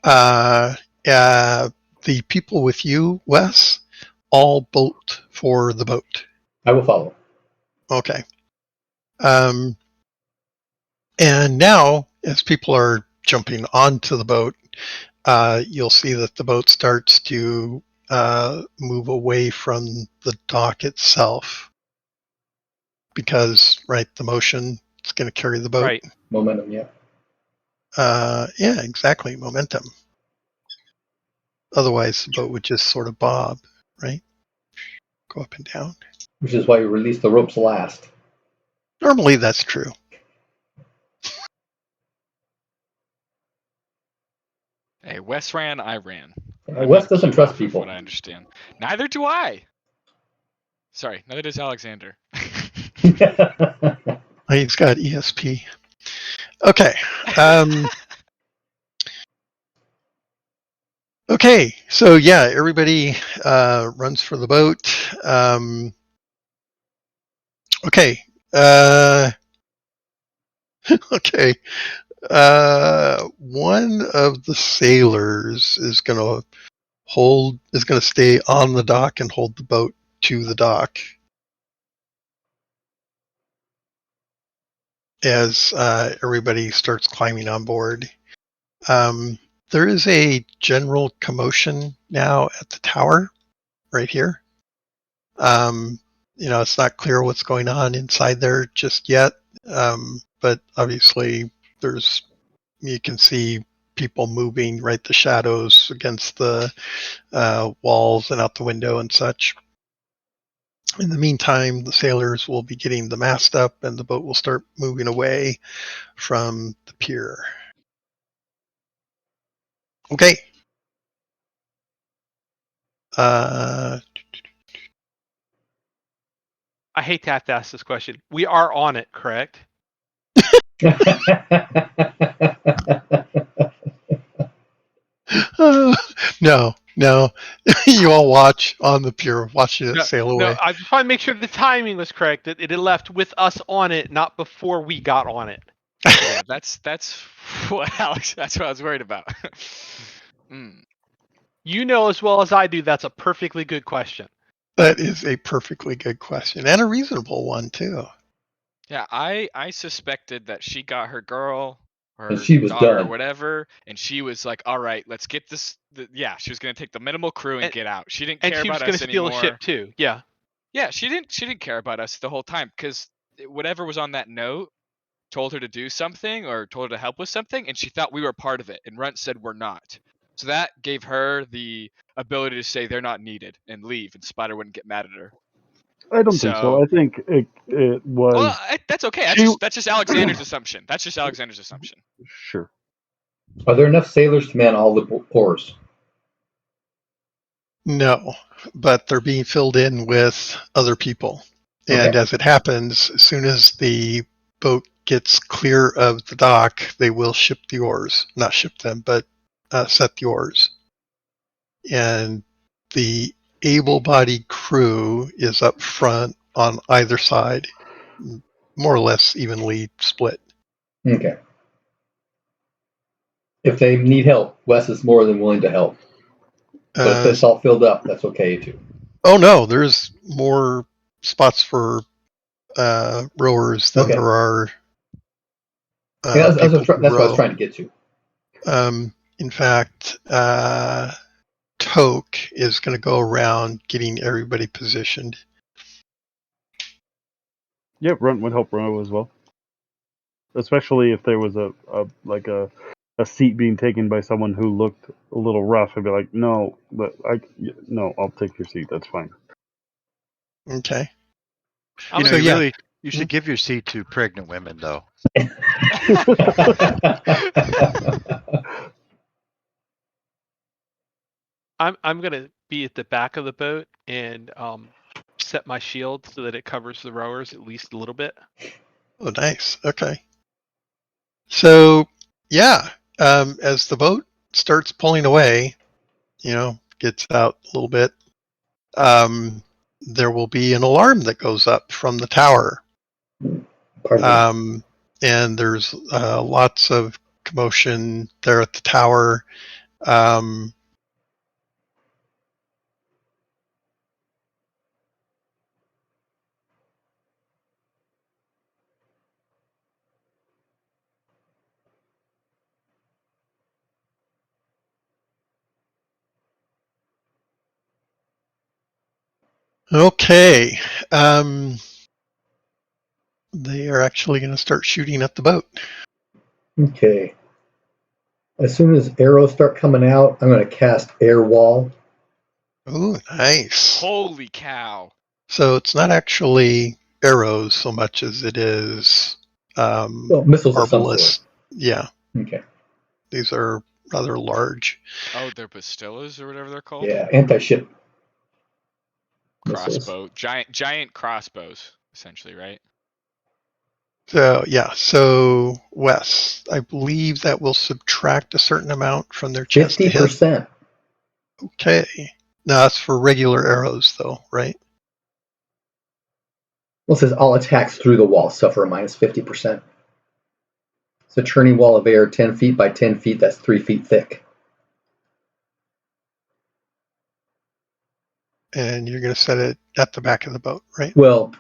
The people with you, Wes, all bolt for the boat. I will follow. Okay. And now, as people are jumping onto the boat, you'll see that the boat starts to move away from the dock itself because, right, the motion is going to carry the boat. Right. Momentum, yeah. Yeah, exactly, momentum. Otherwise, the boat would just sort of bob, right? Go up and down. Which is why you release the ropes last. Normally, that's true. Hey, Wes ran, I ran. Wes doesn't Keep trust off of people. What I understand. Neither do I. Sorry, neither does Alexander. He's got ESP. Okay. Okay, so yeah, everybody runs for the boat. Okay. Okay. One of the sailors is gonna stay on the dock and hold the boat to the dock as everybody starts climbing on board. There is a general commotion now at the tower right here. It's not clear what's going on inside there just yet, but obviously you can see people moving, right? The shadows against the walls and out the window and such. In the meantime, the sailors will be getting the mast up and the boat will start moving away from the pier. Okay. I hate to have to ask this question. We are on it, correct? No. You all watch on the pier, watching it sail away. I just want to make sure the timing was correct. That it had left with us on it, not before we got on it. Yeah, that's what Alex. That's what I was worried about. You know as well as I do. That's a perfectly good question. That is a perfectly good question and a reasonable one too. Yeah, I suspected that she got her girl or And she was daughter done. or whatever, and she was like, "All right, let's get this." Yeah, she was gonna take the minimal crew and get out. She didn't care she was about going us to steal anymore. a ship too. Yeah. Yeah, she didn't care about us the whole time because whatever was on that note told her to do something or told her to help with something, and she thought we were part of it, and Runt said we're not. So that gave her the ability to say they're not needed and leave, and Spider wouldn't get mad at her. I don't think so. I think it was. Well, that's okay. That's just Alexander's assumption. That's just Alexander's assumption. Sure. Are there enough sailors to man all the oars? No, but they're being filled in with other people. And Okay. as it happens, as soon as the boat gets clear of the dock, they will ship the oars. Not ship them, but set the oars. And the able-bodied crew is up front on either side, more or less evenly split. Okay. If they need help, Wes is more than willing to help. But if it's all filled up, that's okay too. Oh no, there's more spots for rowers than Okay. there are That's people what to I was row. trying to get to. In fact, Toke is going to go around getting everybody positioned. Yeah, Runt would help row as well, especially if there was a seat being taken by someone who looked a little rough. I'd be like, no, I'll take your seat. That's fine. Okay. You should give your seat to pregnant women, though. I'm going to be at the back of the boat and set my shield so that it covers the rowers at least a little bit. Oh, nice. Okay. So, yeah, as the boat starts pulling away, gets out a little bit, there will be an alarm that goes up from the tower. And there's lots of commotion there at the tower. Okay. They are actually going to start shooting at the boat. Okay. As soon as arrows start coming out, I'm going to cast Air Wall. Oh, nice. Holy cow. So it's not actually arrows so much as it is missiles of some sort. Yeah. Okay. These are rather large. Oh, they're bastillas or whatever they're called? Yeah, anti-ship crossbow. Giant crossbows, essentially, right? So, yeah. So, Wes, I believe that will subtract a certain amount from their chest. 50%. Okay. Now that's for regular arrows, though, right? Well, it says all attacks through the wall suffer a minus 50%. It's a churning wall of air 10 feet by 10 feet. That's 3 feet thick. And you're going to set it at the back of the boat, right? Well,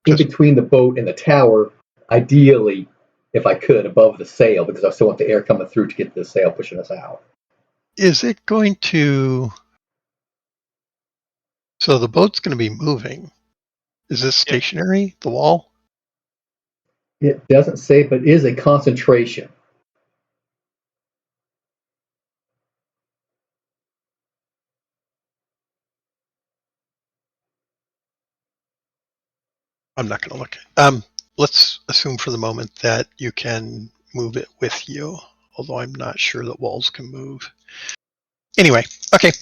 in Just between the boat and the tower, ideally, if I could, above the sail, because I still want the air coming through to get the sail pushing us out. is it going to? So the boat's going to be moving. Is this stationary? The wall? It doesn't say, but is a concentration. I'm not going to look. Let's assume for the moment that you can move it with you, although I'm not sure that walls can move. Anyway, okay.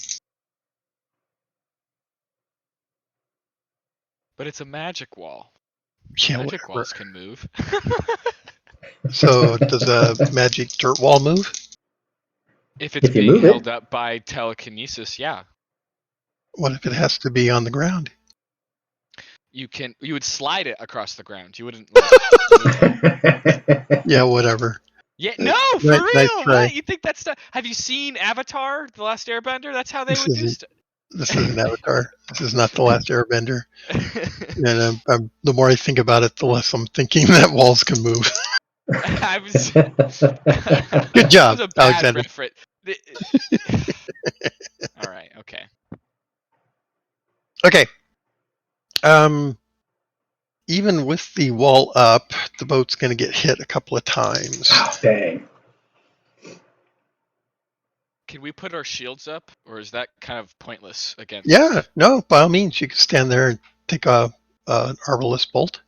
But it's a magic wall. Yeah, Magic whatever. walls can move. So does a magic dirt wall move? If it's If you being move held it, up by telekinesis, yeah. What if it has to be on the ground? You would slide it across the ground. You wouldn't like move it. Yeah, whatever. Yeah, no, for Nice real. try. What? You think that's stuff? Have you seen Avatar: The Last Airbender? That's how they This would do isn't stuff. this isn't Avatar. This is not the Last Airbender. And the more I think about it, the less I'm thinking that walls can move. I was. Good job, That was a bad Alexander. reference. All right. Okay. Okay. Even with the wall up, the boat's going to get hit a couple of times. oh, dang. Can we put our shields up, or is that kind of pointless against? Yeah, no, by all means, you can stand there and take an arbalist bolt.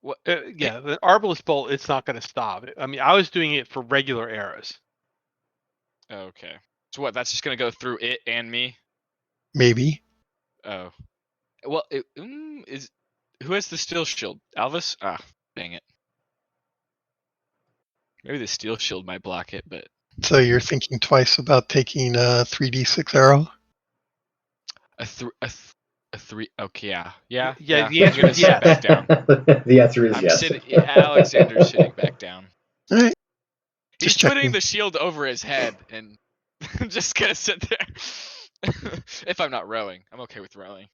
What? Yeah, the Arbalest bolt, it's not going to stop. I mean, I was doing it for regular arrows. Okay. So what? That's just gonna go through it and me. Maybe. Oh. Well, who has the steel shield? Alvis? Ah, dang it. Maybe the steel shield might block it, but So you're thinking twice about taking a 3d6 arrow? a three. Okay, yeah. Yeah, the I'm answer gonna is sit yes. back down. The answer is I'm yes. sitting. Alexander's sitting back down. All right. He's Just putting checking. the shield over his head, and I'm just gonna sit there. If I'm not rowing, I'm okay with rowing.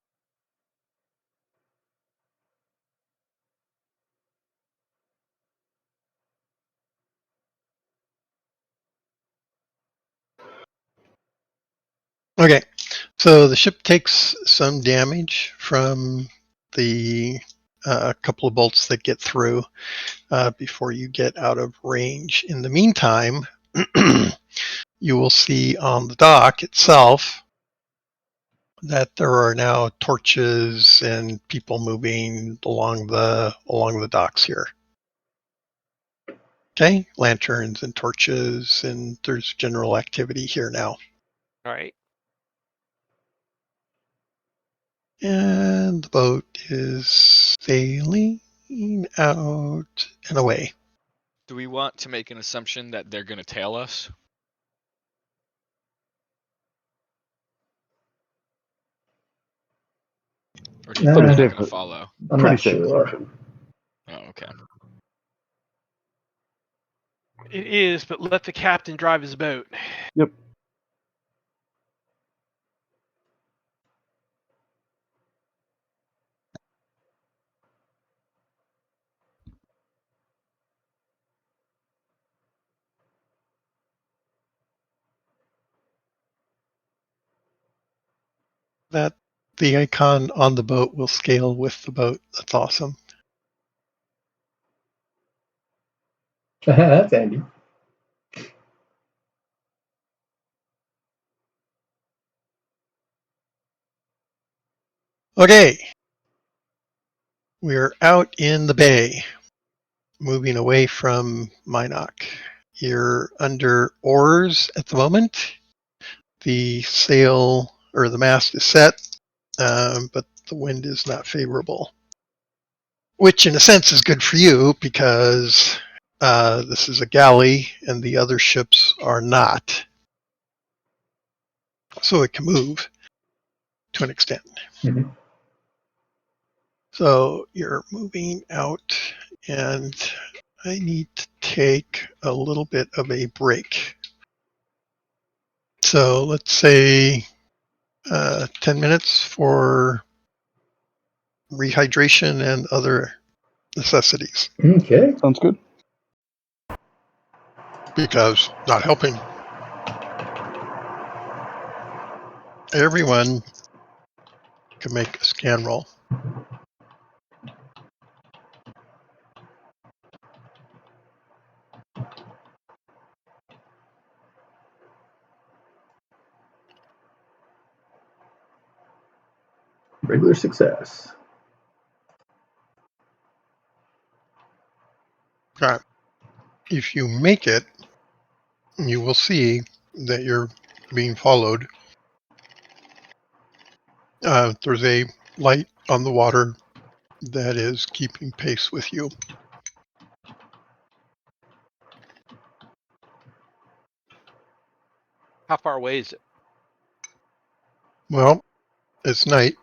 Okay. So the ship takes some damage from the couple of bolts that get through before you get out of range. In the meantime, you will see on the dock itself that there are now torches and people moving along the docks here. Okay, lanterns and torches, and there's general activity here now. All right. And the boat is sailing out and away. Do we want to make an assumption that they're gonna tail us? Or do you think Pretty they're not safe. gonna follow? I'm Pretty not safe sure. assumption. Oh, okay. It is, but let the captain drive his boat. Yep. That the icon on the boat will scale with the boat. That's awesome. That's Andy. Okay. We're out in the bay, moving away from Minok. You're under oars at the moment. The sail or the mast is set, but the wind is not favorable. Which, in a sense, is good for you because this is a galley and the other ships are not. so it can move to an extent. Mhm. So you're moving out, and I need to take a little bit of a break. So let's say 10 minutes for rehydration and other necessities, Okay. Sounds good. because not helping. Everyone can make a scan roll. Regular success. Okay. If you make it, you will see that you're being followed. There's a light on the water that is keeping pace with you. How far away is it? Well, it's night.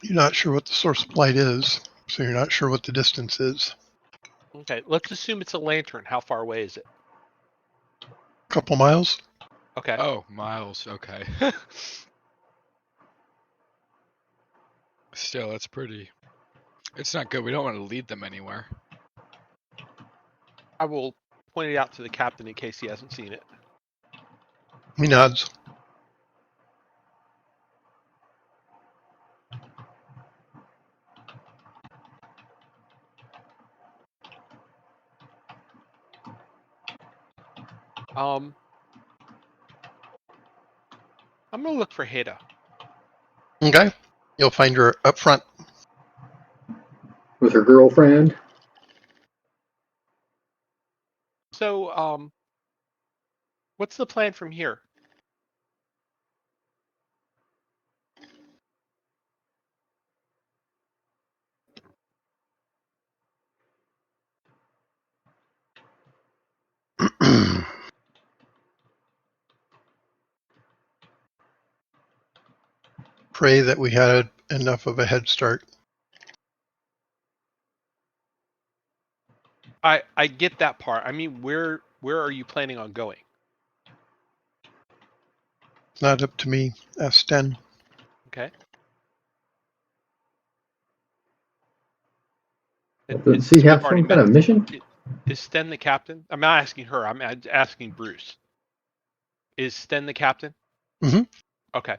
You're not sure what the source of light is, so you're not sure what the distance is. Okay, let's assume it's a lantern. How far away is it? A couple miles? Okay. Oh, miles. Okay. Still, that's pretty. It's not good. We don't want to lead them anywhere. I will point it out to the captain in case he hasn't seen it. He nods. I'm gonna look for Heda. Okay. You'll find her up front. With her girlfriend. So, what's the plan from here? Pray that we had enough of a head start. I get that part. I mean, where are you planning on going? It's not up to me. Ask Sten. Okay. Does he We've have already some kind met. of mission? Is Sten the captain? I'm not asking her. I'm asking Bruce. Is Sten the captain? Mhm. Okay.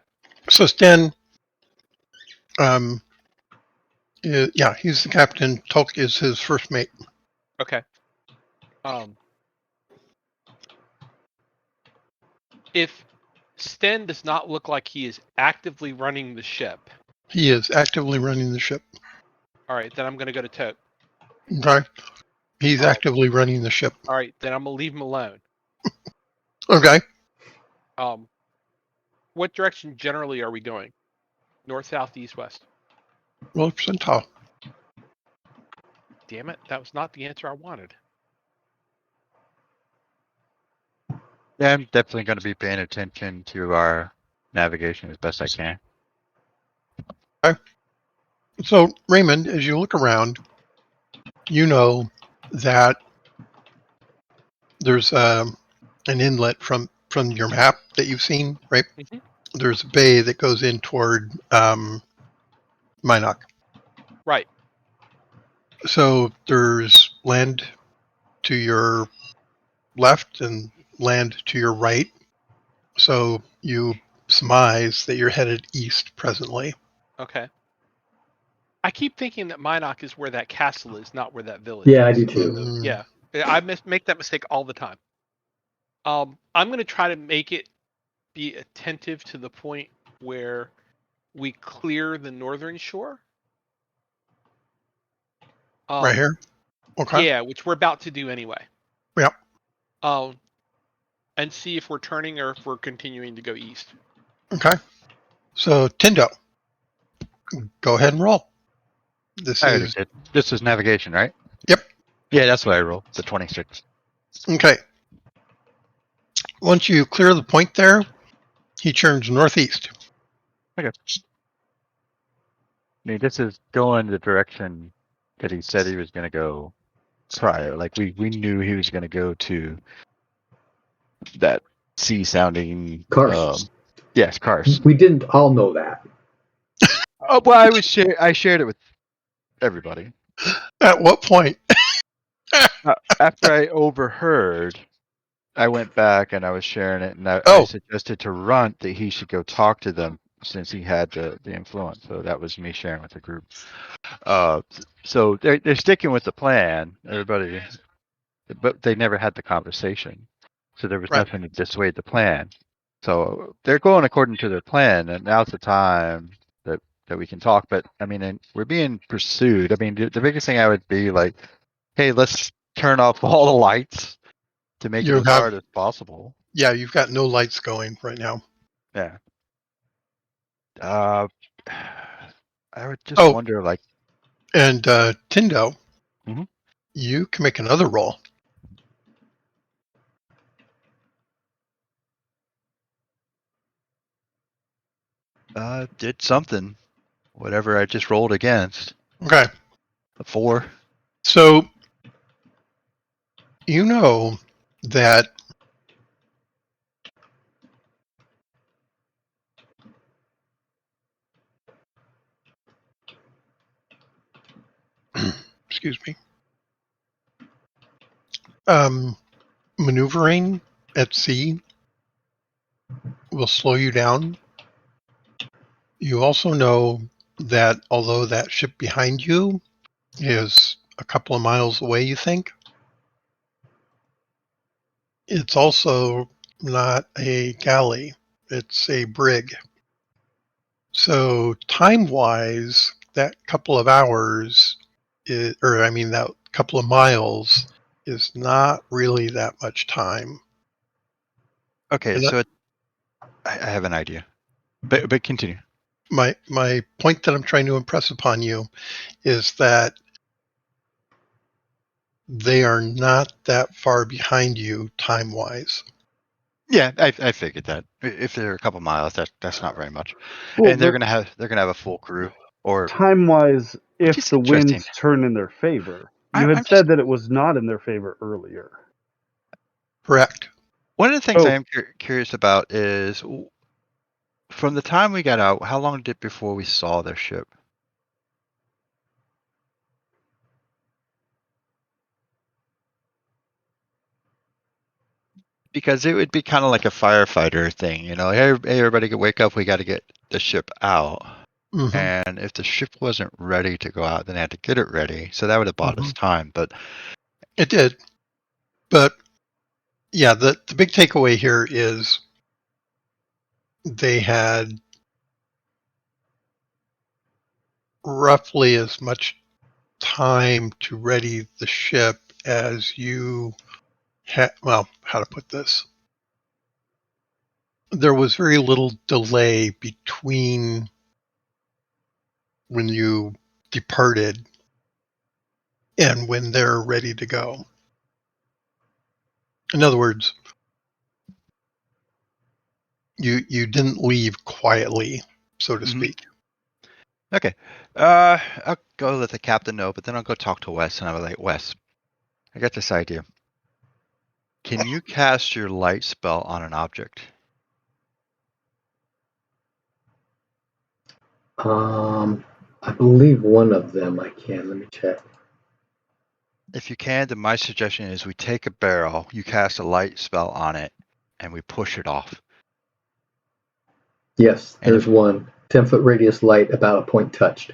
So Sten, yeah, he's the captain. Tulk is his first mate. Okay. If Sten does not look like he is actively running the ship, He is actively running the ship. all right, then I'm going to go to Tote. Okay. He's Oh. actively running the ship. All right, then I'm going to leave him alone. Okay. What direction generally are we going? North, south, east, west? Roll a percentile. Damn it, that was not the answer I wanted. Yeah, I'm definitely going to be paying attention to our navigation as best I can. So, Raymond, as you look around, you know that there's an inlet from your map that you've seen, right? Mhm. There's a bay that goes in toward Minok. Right. So there's land to your left and land to your right. So you surmise that you're headed east presently. Okay. I keep thinking that Minok is where that castle is, not where that village Yeah, I is. do too. Mm, Yeah, I make that mistake all the time. I'm going to try to make it be attentive to the point where we clear the northern shore. right here. Okay. Yeah, which we're about to do anyway. Yep. And see if we're turning or if we're continuing to go east. Okay. So Tindo, go ahead and roll. This I already is did. This is navigation, right? Yep. Yeah, that's what I rolled. The 26. okay. Once you clear the point there, He turns northeast. I mean, this is going the direction that he said he was going to go prior. Like we knew he was going to go to that sea sounding. Karst. Yes, Karst. We didn't all know that. Oh, well, I shared it with everybody. At what point? After I overheard, I went back and I was sharing it, and I Oh, suggested to Runt that he should go talk to them since he had the influence. So that was me sharing with the group. So they're sticking with the plan, everybody, but they never had the conversation. So there was right. nothing to dissuade the plan. So they're going according to their plan, and now's the time that we can talk. But I mean, and we're being pursued. I mean, the biggest thing I would be like, hey, let's turn off all the lights to make it You as have, hard as possible. yeah, you've got no lights going right now. Yeah. Uh, I would just Oh, wonder, like, and Tindo, Mhm. you can make another roll. Did something, whatever I just rolled against. Okay. A 4. So you know that excuse me, maneuvering at sea will slow you down. You also know that although that ship behind you is a couple of miles away, you think, it's also not a galley, it's a brig. So time-wise, that couple of hours, that couple of miles is not really that much time. Okay, And so I have an idea, but continue. my point that I'm trying to impress upon you is that they are not that far behind you time-wise. Yeah, I figured that. If they're a couple miles, that's not very much. Well, And they're gonna have a full crew, or time wise, which if is the interesting. winds turn in their favor, you had I'm just said that it was not in their favor earlier. Correct. one of the things I Oh, am curious about is from the time we got out, how long did it before we saw their ship? Because it would be kind of like a firefighter thing, you know. Hey, everybody, wake up! We got to get the ship out. Hmm. And if the ship wasn't ready to go out, then they had to get it ready. So that would have bought us time. But It did. But yeah, the big takeaway here is they had roughly as much time to ready the ship as you had. Well, how to put this? There was very little delay between when you departed and when they're ready to go. In other words, you didn't leave quietly, so to Mhm. speak. Okay, I'll go let the captain know, but then I'll go talk to Wes, and I'll be like, Wes, I got this idea. Can you cast your light spell on an object? I believe one of them I can. Let me check. If you can, then my suggestion is we take a barrel, you cast a light spell on it, and we push it off. Yes, And there's if one. 10-foot radius light, about a point touched.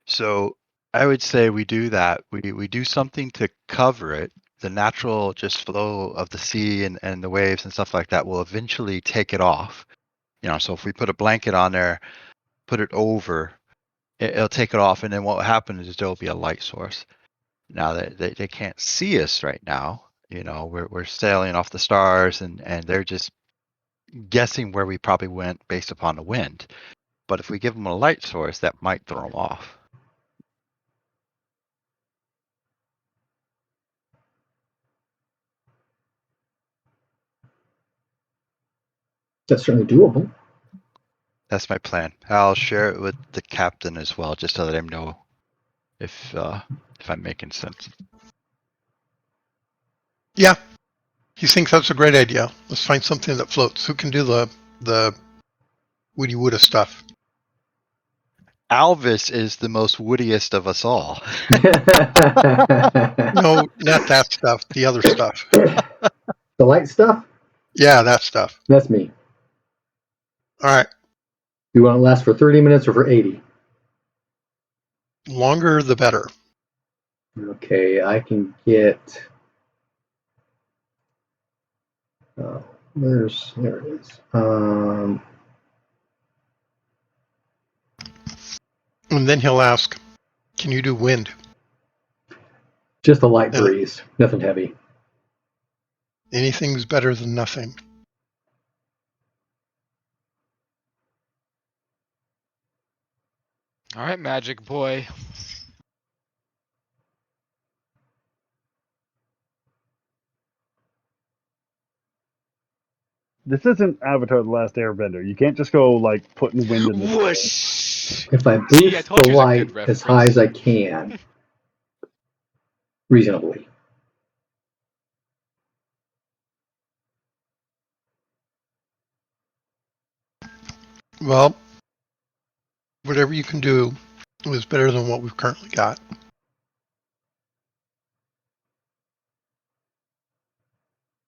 so, I would say we do that. We do something to cover it. The natural just flow of the sea and the waves and stuff like that will eventually take it off. You know, so if we put a blanket on there, put it over, it'll take it off, and then what will happen is there'll be a light source. Now they can't see us right now. You know, we're sailing off the stars, and they're just guessing where we probably went based upon the wind. But if we give them a light source, that might throw them off. That's certainly doable. That's my plan. I'll share it with the captain as well, just to let him know if I'm making sense. Yeah, he thinks that's a great idea. Let's find something that floats. Who can do the woody woody stuff? Alvis is the most woodiest of us all. No, not that stuff. The other stuff. The light stuff? Yeah, that stuff. That's me. All right. Do you want it to last for 30 minutes or for 80? Longer the better. Okay, I can get. There it is. And then he'll ask, "Can you do wind?" Just a light And breeze, nothing heavy. anything's better than nothing. All right, magic boy. This isn't Avatar: The Last Airbender. You can't just go like putting wind in the sky. Whoosh. If I See, I boost told the you it was a light good as high as I reference. can, reasonably. Well, whatever you can do is better than what we've currently got.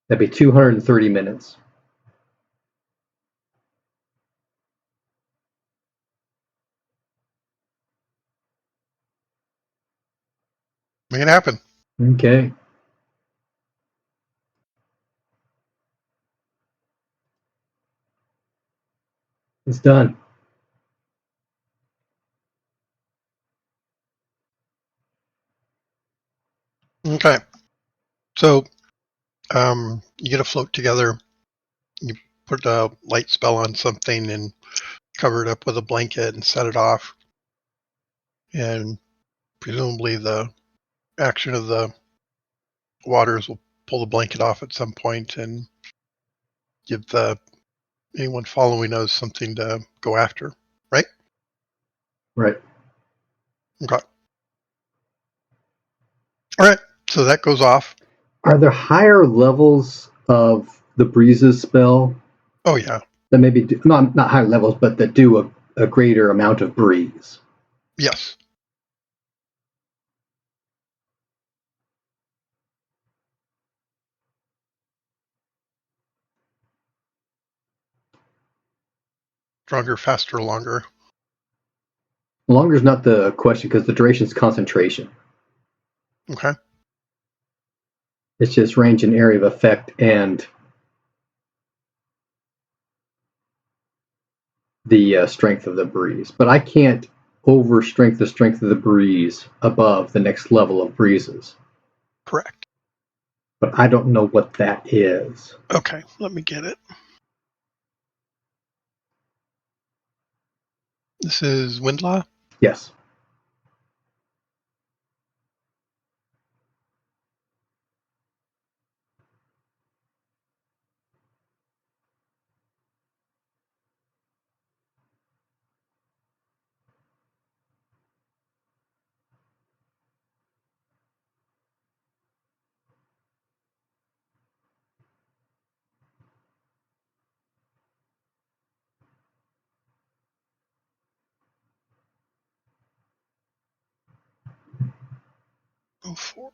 That'd be 230 minutes. Make it happen. Okay. It's done. Okay. So you get a float together. You put a light spell on something and cover it up with a blanket and set it off. And presumably the action of the waters will pull the blanket off at some point and give anyone following us something to go after, right? Right. Okay. All right. So that goes off. Are there higher levels of the breezes spell Oh yeah. that maybe do, not higher levels, but that do a greater amount of breeze? Yes. Stronger, faster, longer. Longer is not the question because the duration is concentration. Okay. It's just range and area of effect and the strength of the breeze. But I can't overstrength the strength of the breeze above the next level of breezes. Correct. But I don't know what that is. Okay. Let me get it. This is wind law. Yes. Oh, 04.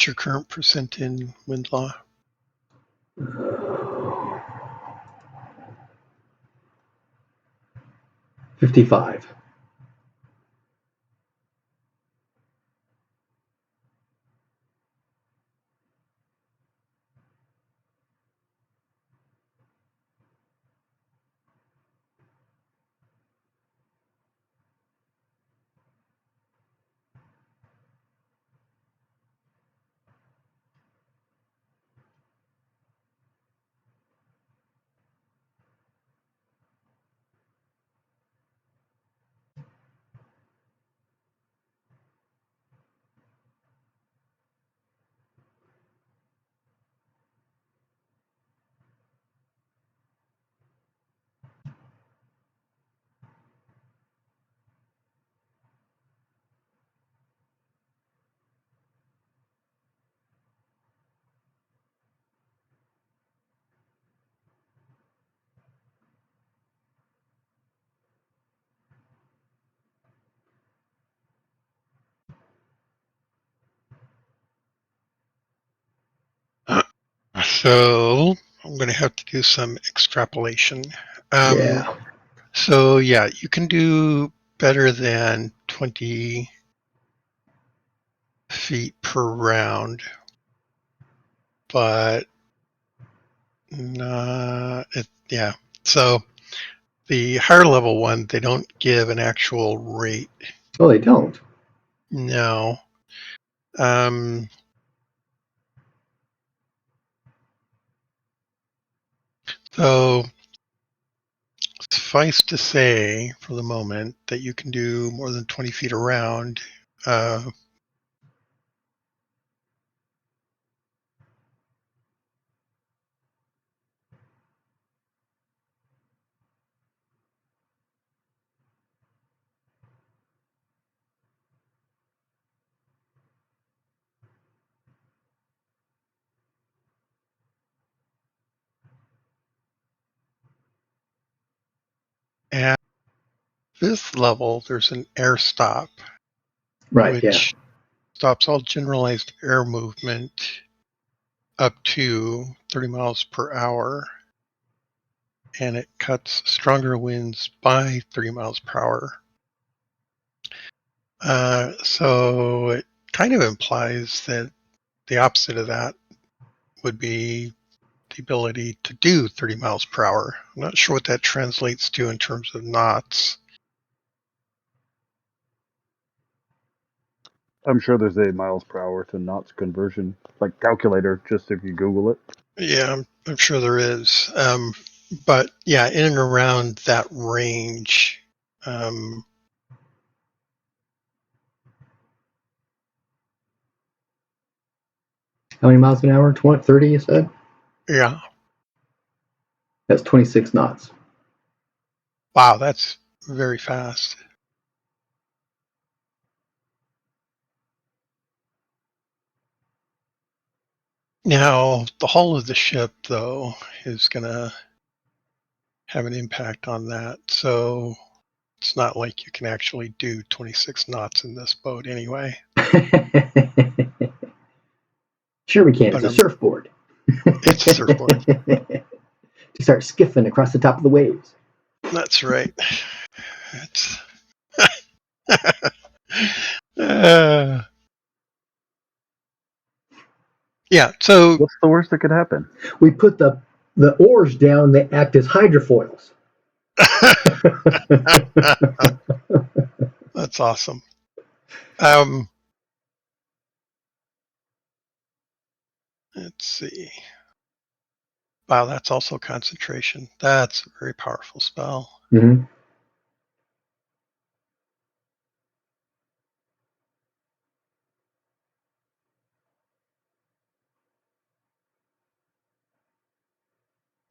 What's your current percent in wind law? 55. So I'm going to have to do some extrapolation. Yeah. So yeah, you can do better than 20 feet per round, but yeah. So the higher level one, they don't give an actual rate. Oh, they don't. No. So suffice to say, for the moment, that you can do more than 20 feet around. At this level, there's an air stop, Right, yeah. which stops all generalized air movement up to 30 miles per hour, and it cuts stronger winds by 30 miles per hour. So it kind of implies that the opposite of that would be the ability to do 30 miles per hour. I'm not sure what that translates to in terms of knots. I'm sure there's a miles per hour to knots conversion, like calculator, just if you Google it. Yeah, I'm sure there is. But yeah, in and around that range. How many miles an hour? 20, 30, you said? Yeah. That's 26 knots. Wow, that's very fast. Now, the hull of the ship, though, is going to have an impact on that. So it's not like you can actually do 26 knots in this boat anyway. Sure we can. But It's a surfboard. it's a surfboard. To start skiffing across the top of the waves. That's right. It's yeah. So What's the worst that could happen? We put the oars down. They act as hydrofoils. that's awesome. Let's see. Wow, that's also concentration. That's a very powerful spell. Mm-hmm.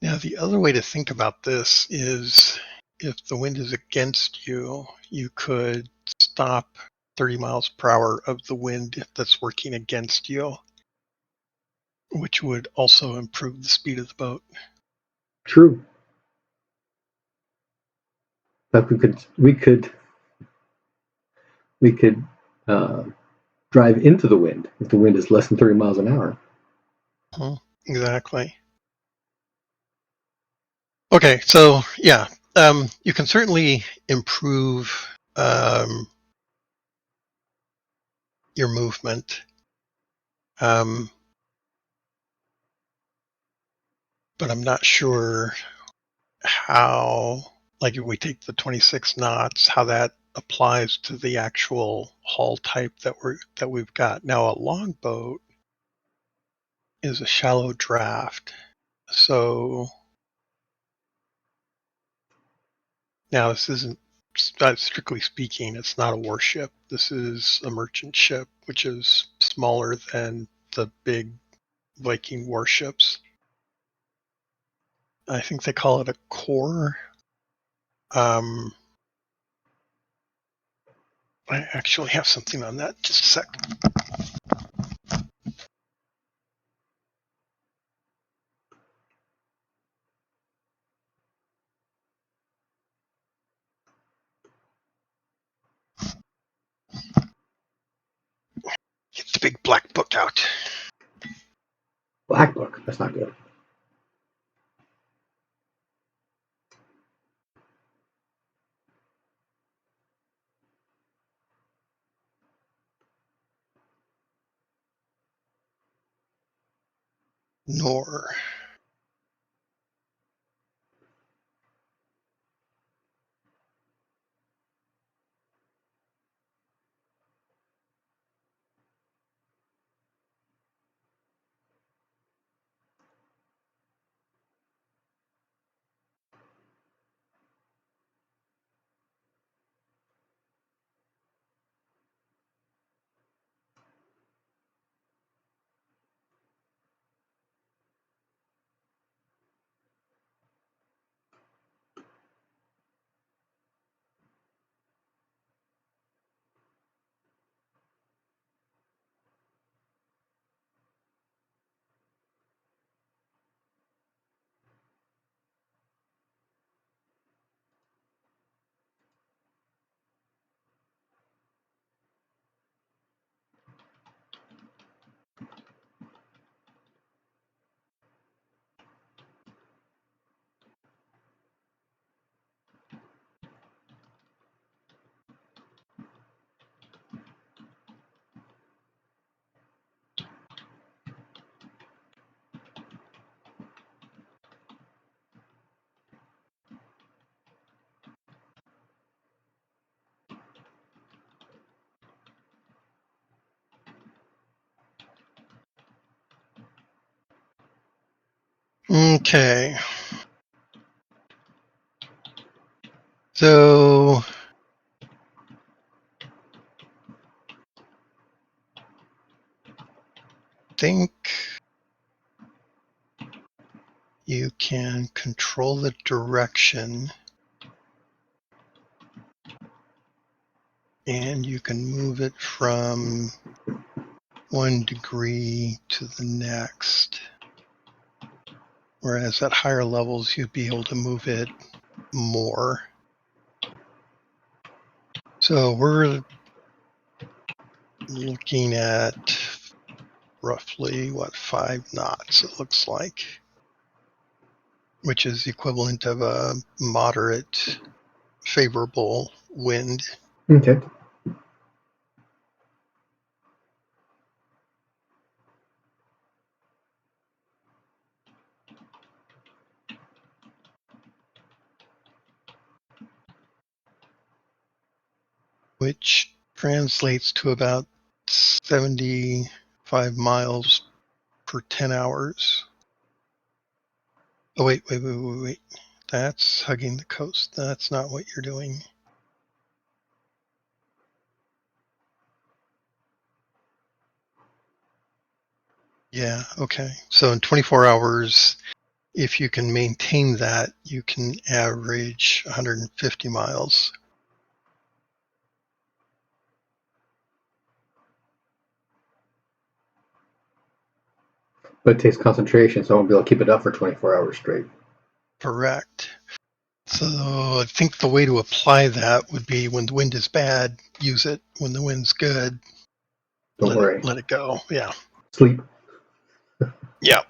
Now, the other way to think about this is if the wind is against you, you could stop 30 miles per hour of the wind that's working against you, which would also improve the speed of the boat. True. But we could drive into the wind if the wind is less than 30 miles an hour. Exactly. Okay, so yeah, you can certainly improve your movement, but I'm not sure how. Like, if we take the 26 knots, how that applies to the actual hull type that we've got now. A longboat is a shallow draft, so now this isn't. Strictly speaking, it's not a warship. This is a merchant ship, which is smaller than the big Viking warships. I think they call it a core. I actually have something on that. Just a sec. Get the big black book out. Black book. That's not good. Nor. Okay. So think you can control the direction and you can move it from 1 degree to the next. Whereas at higher levels, you'd be able to move it more. So we're looking at roughly, 5 knots, it looks like, which is equivalent of a moderate favorable wind. Okay. Which translates to about 75 miles per 10 hours. Oh, wait. That's hugging the coast. That's not what you're doing. Yeah, okay. So in 24 hours, if you can maintain that, you can average 150 miles. But it takes concentration, so I won't be able to keep it up for 24 hours straight. Correct. So I think the way to apply that would be when the wind is bad, use it. When the wind's good, Don't worry. Let it go. Yeah. Sleep. Yeah.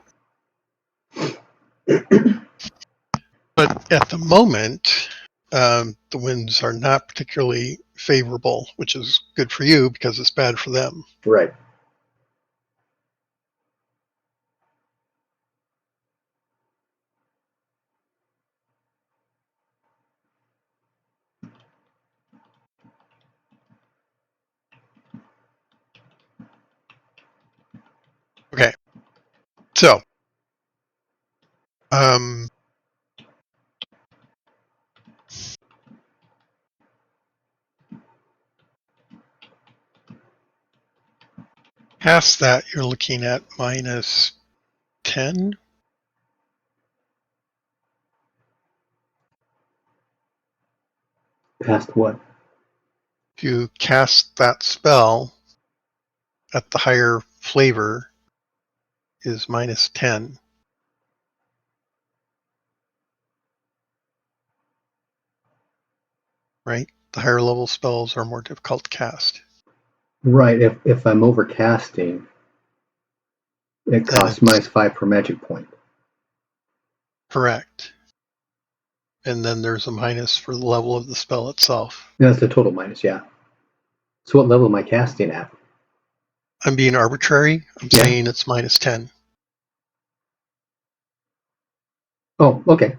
But at the moment, the winds are not particularly favorable, which is good for you because it's bad for them. Right. Okay. So, um, past that, you're looking at minus 10. Past what? If you cast that spell at the higher flavor is minus 10. Right? The higher level spells are more difficult to cast. Right. If I'm overcasting, it Then costs it's -5 per magic point. correct. And then there's a minus for the level of the spell itself. That's the total minus, yeah. So what level am I casting at? I'm being arbitrary. I'm Yeah. saying it's minus 10. Oh, okay.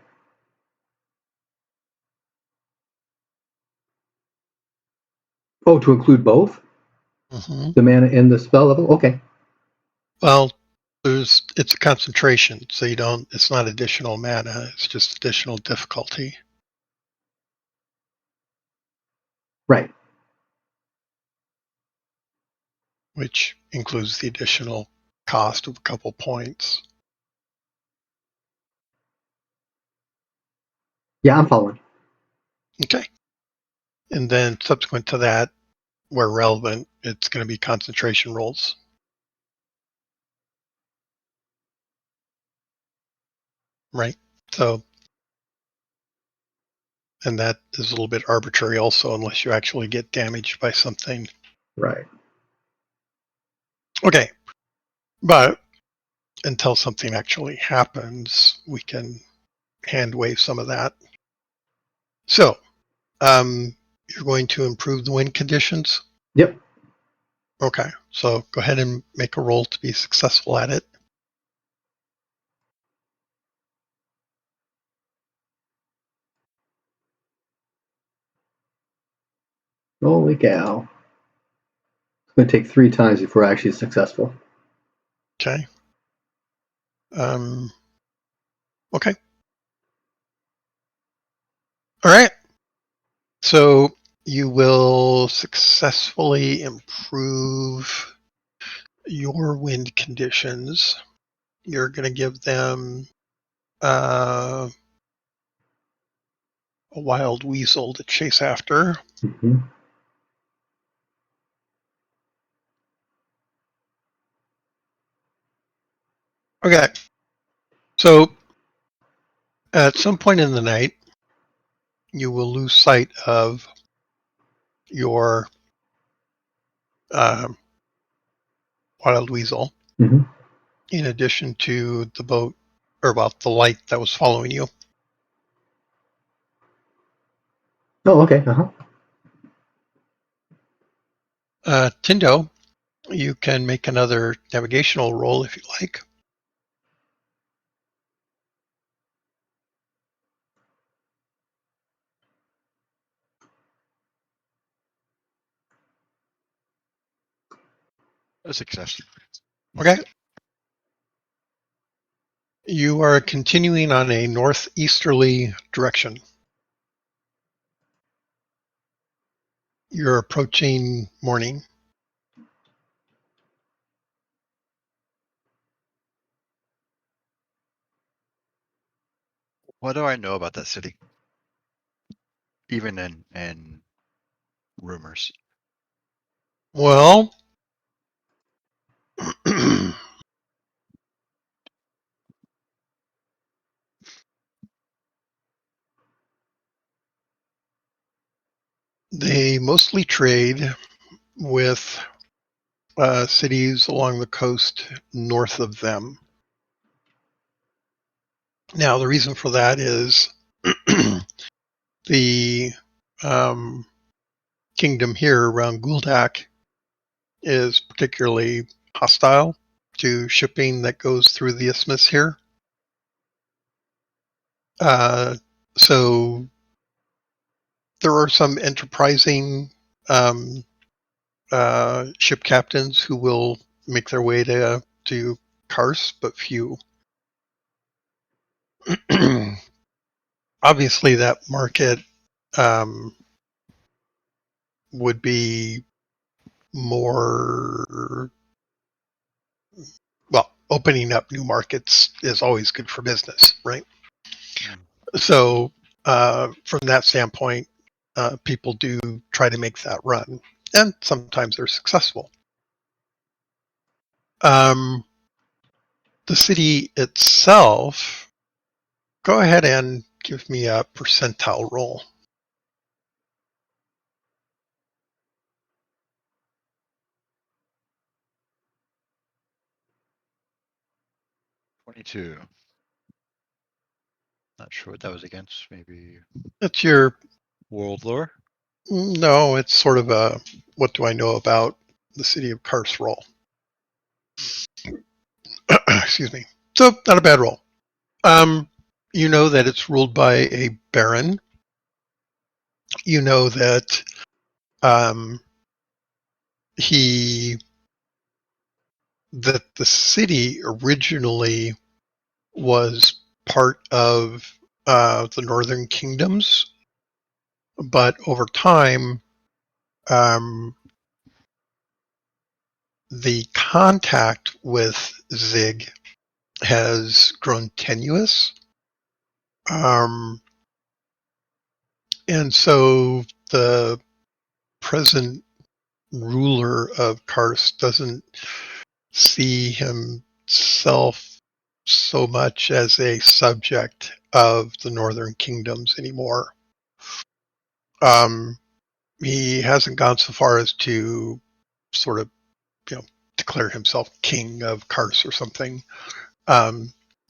Oh, to include both? Mm-hmm. The mana and the spell level? Okay. Well, it's a concentration, so it's not additional mana, it's just additional difficulty. Right. Which includes the additional cost of a couple points. Yeah, I'm following. Okay. And then subsequent to that, where relevant, it's going to be concentration rolls. Right? So, and that is a little bit arbitrary also, unless you actually get damaged by something. Right. Okay. But until something actually happens, we can hand wave some of that. So, you're going to improve the wind conditions? Yep. Okay, so go ahead and make a roll to be successful at it. Holy cow. It's going to take 3 times before actually successful. Okay. Okay. All right. So you will successfully improve your wind conditions. You're going to give them a wild weasel to chase after. Mm-hmm. Okay. So at some point in the night, you will lose sight of your wild weasel, Mm-hmm. in addition to the boat, or about the light that was following you. Oh, okay. Uh-huh. Tindo, you can make another navigational roll if you like. A success. Okay. You are continuing on a northeasterly direction. You're approaching morning. What do I know about that city? Even in rumors. Well, they mostly trade with cities along the coast north of them. Now, the reason for that is the kingdom here around Guldak is particularly hostile to shipping that goes through the isthmus here. So there are some enterprising ship captains who will make their way to Kars, but few. Obviously, that market would be more, well, opening up new markets is always good for business, right? So from that standpoint, people do try to make that run, and sometimes they're successful. The city itself, go ahead and give me a percentile roll. $22. Not sure what that was against. Maybe It's your, world lore. no, it's sort of a, what do I know about the city of Kars roll. Excuse me. So, not a bad roll. You know that it's ruled by a baron. You know that that the city originally was part of the northern kingdoms, but over time, the contact with Zig has grown tenuous. And so the present ruler of Kars doesn't see himself so much as a subject of the northern kingdoms anymore. He hasn't gone so far as to sort of, declare himself king of Kars or something.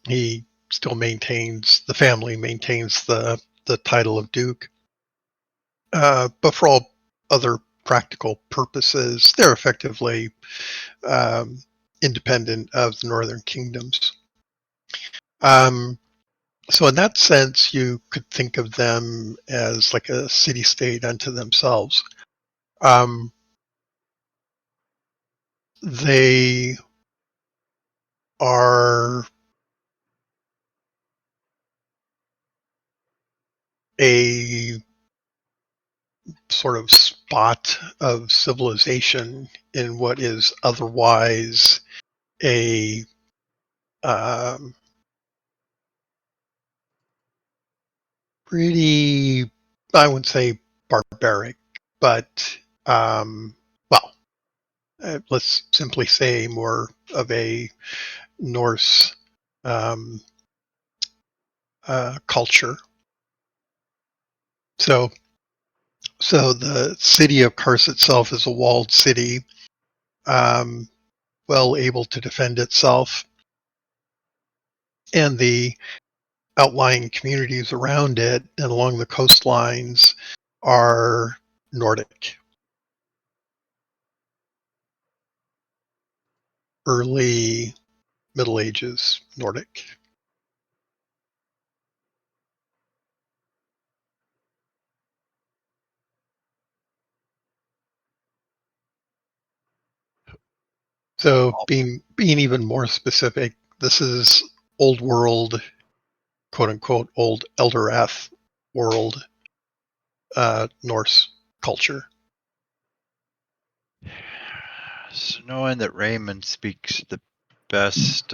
He still maintains, the family maintains the title of duke. But for all other practical purposes, they're effectively independent of the northern kingdoms. So in that sense, you could think of them as like a city-state unto themselves. They are a sort of spot of civilization in what is otherwise a pretty, I wouldn't say barbaric, but well, let's simply say more of a Norse culture. So the city of Kars itself is a walled city, well able to defend itself, and the outlying communities around it and along the coastlines are Nordic. Early Middle Ages Nordic. So being even more specific, this is old world, quote unquote, old Elderath world, Norse culture. So knowing that Raymond speaks the best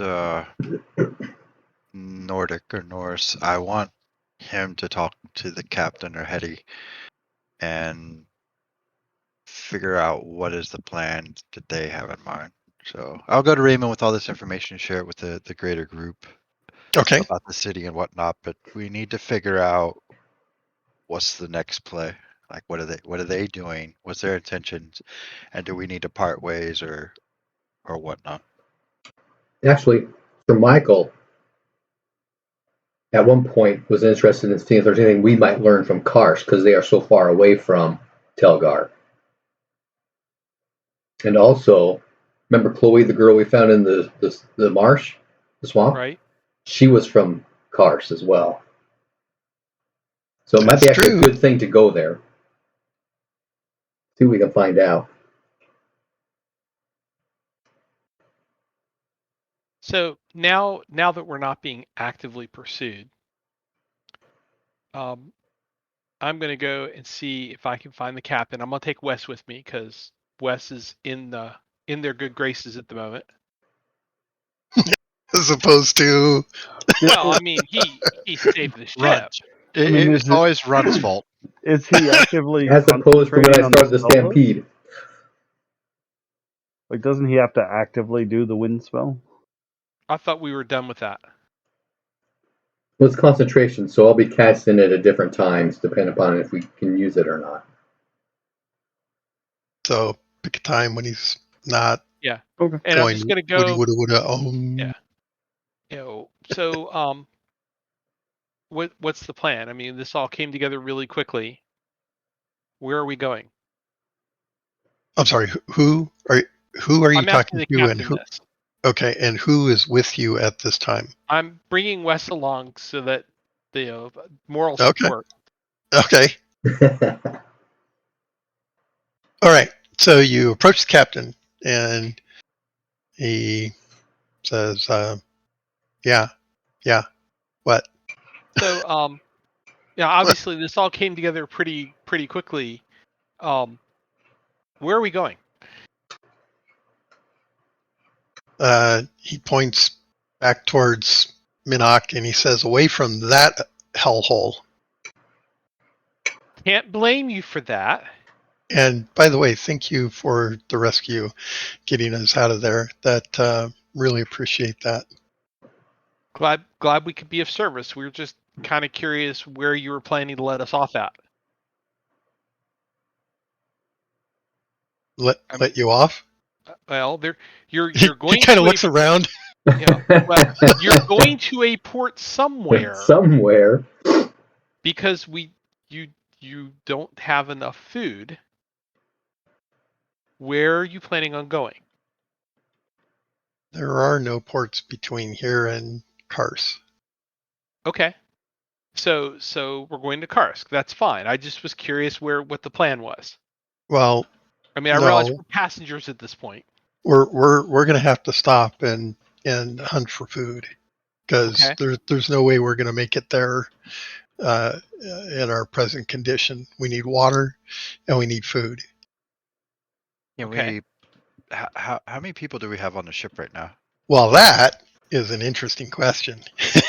Nordic or Norse, I want him to talk to the captain or Hetty and figure out what is the plan that they have in mind. So I'll go to Raymond with all this information, share it with the greater group Okay. about the city and whatnot, but we need to figure out what's the next play. Like, what are they doing? What's their intentions? And do we need to part ways or whatnot? Actually, for Michael, at one point was interested in seeing if there's anything we might learn from Karsh because they are so far away from Telgar. And also, remember Chloe, the girl we found in the marsh, the swamp? Right. She was from Karsh as well. So it might That's be actually true. a good thing to go there. See what we can find out. So now that we're not being actively pursued, I'm gonna go and see if I can find the captain. I'm gonna take Wes with me because Wes is in their good graces at the moment. As opposed to Well, I mean, he saved the ship. Runs. I mean, It's always Run's fault. Is he actively As opposed to when concentrating I on started the spell work? stampede. Like, doesn't he have to actively do the wind spell? I thought we were done with that. Well, it's concentration, so I'll be casting it at different times, depending upon if we can use it or not. so pick a time when he's not Yeah. Okay. And I'm going just gonna woulda go. woulda. Yeah. So what's the plan? I mean, this all came together really quickly. Where are we going? I'm sorry. Who are you I'm talking asking the to, and captain who? this. Okay, and who is with you at this time? I'm bringing Wes along so that the moral Okay. support. Okay. All right. So you approach the captain, and he says, "Yeah, what?" So yeah, obviously this all came together pretty quickly. Where are we going? He points back towards Minok, and he says, "Away from that hellhole." Can't blame you for that. And by the way, thank you for the rescue, getting us out of there. That really appreciate that. Glad we could be of service. We were just kind of curious where you were planning to let us off at. Let you off. Well, you're He going kind of to looks around. well, you're going to a port somewhere Somewhere. because you don't have enough food. Where are you planning on going? There are no ports between here and Kars. Okay. So we're going to Karsk. That's fine. I just was curious what the plan was. Well, I mean, I realize no, we're passengers at this point. we're going to have to stop and hunt for food because Okay. there's no way we're going to make it there in our present condition. We need water and we need food. Yeah, Okay. how many people do we have on the ship right now? Well, that is an interesting question.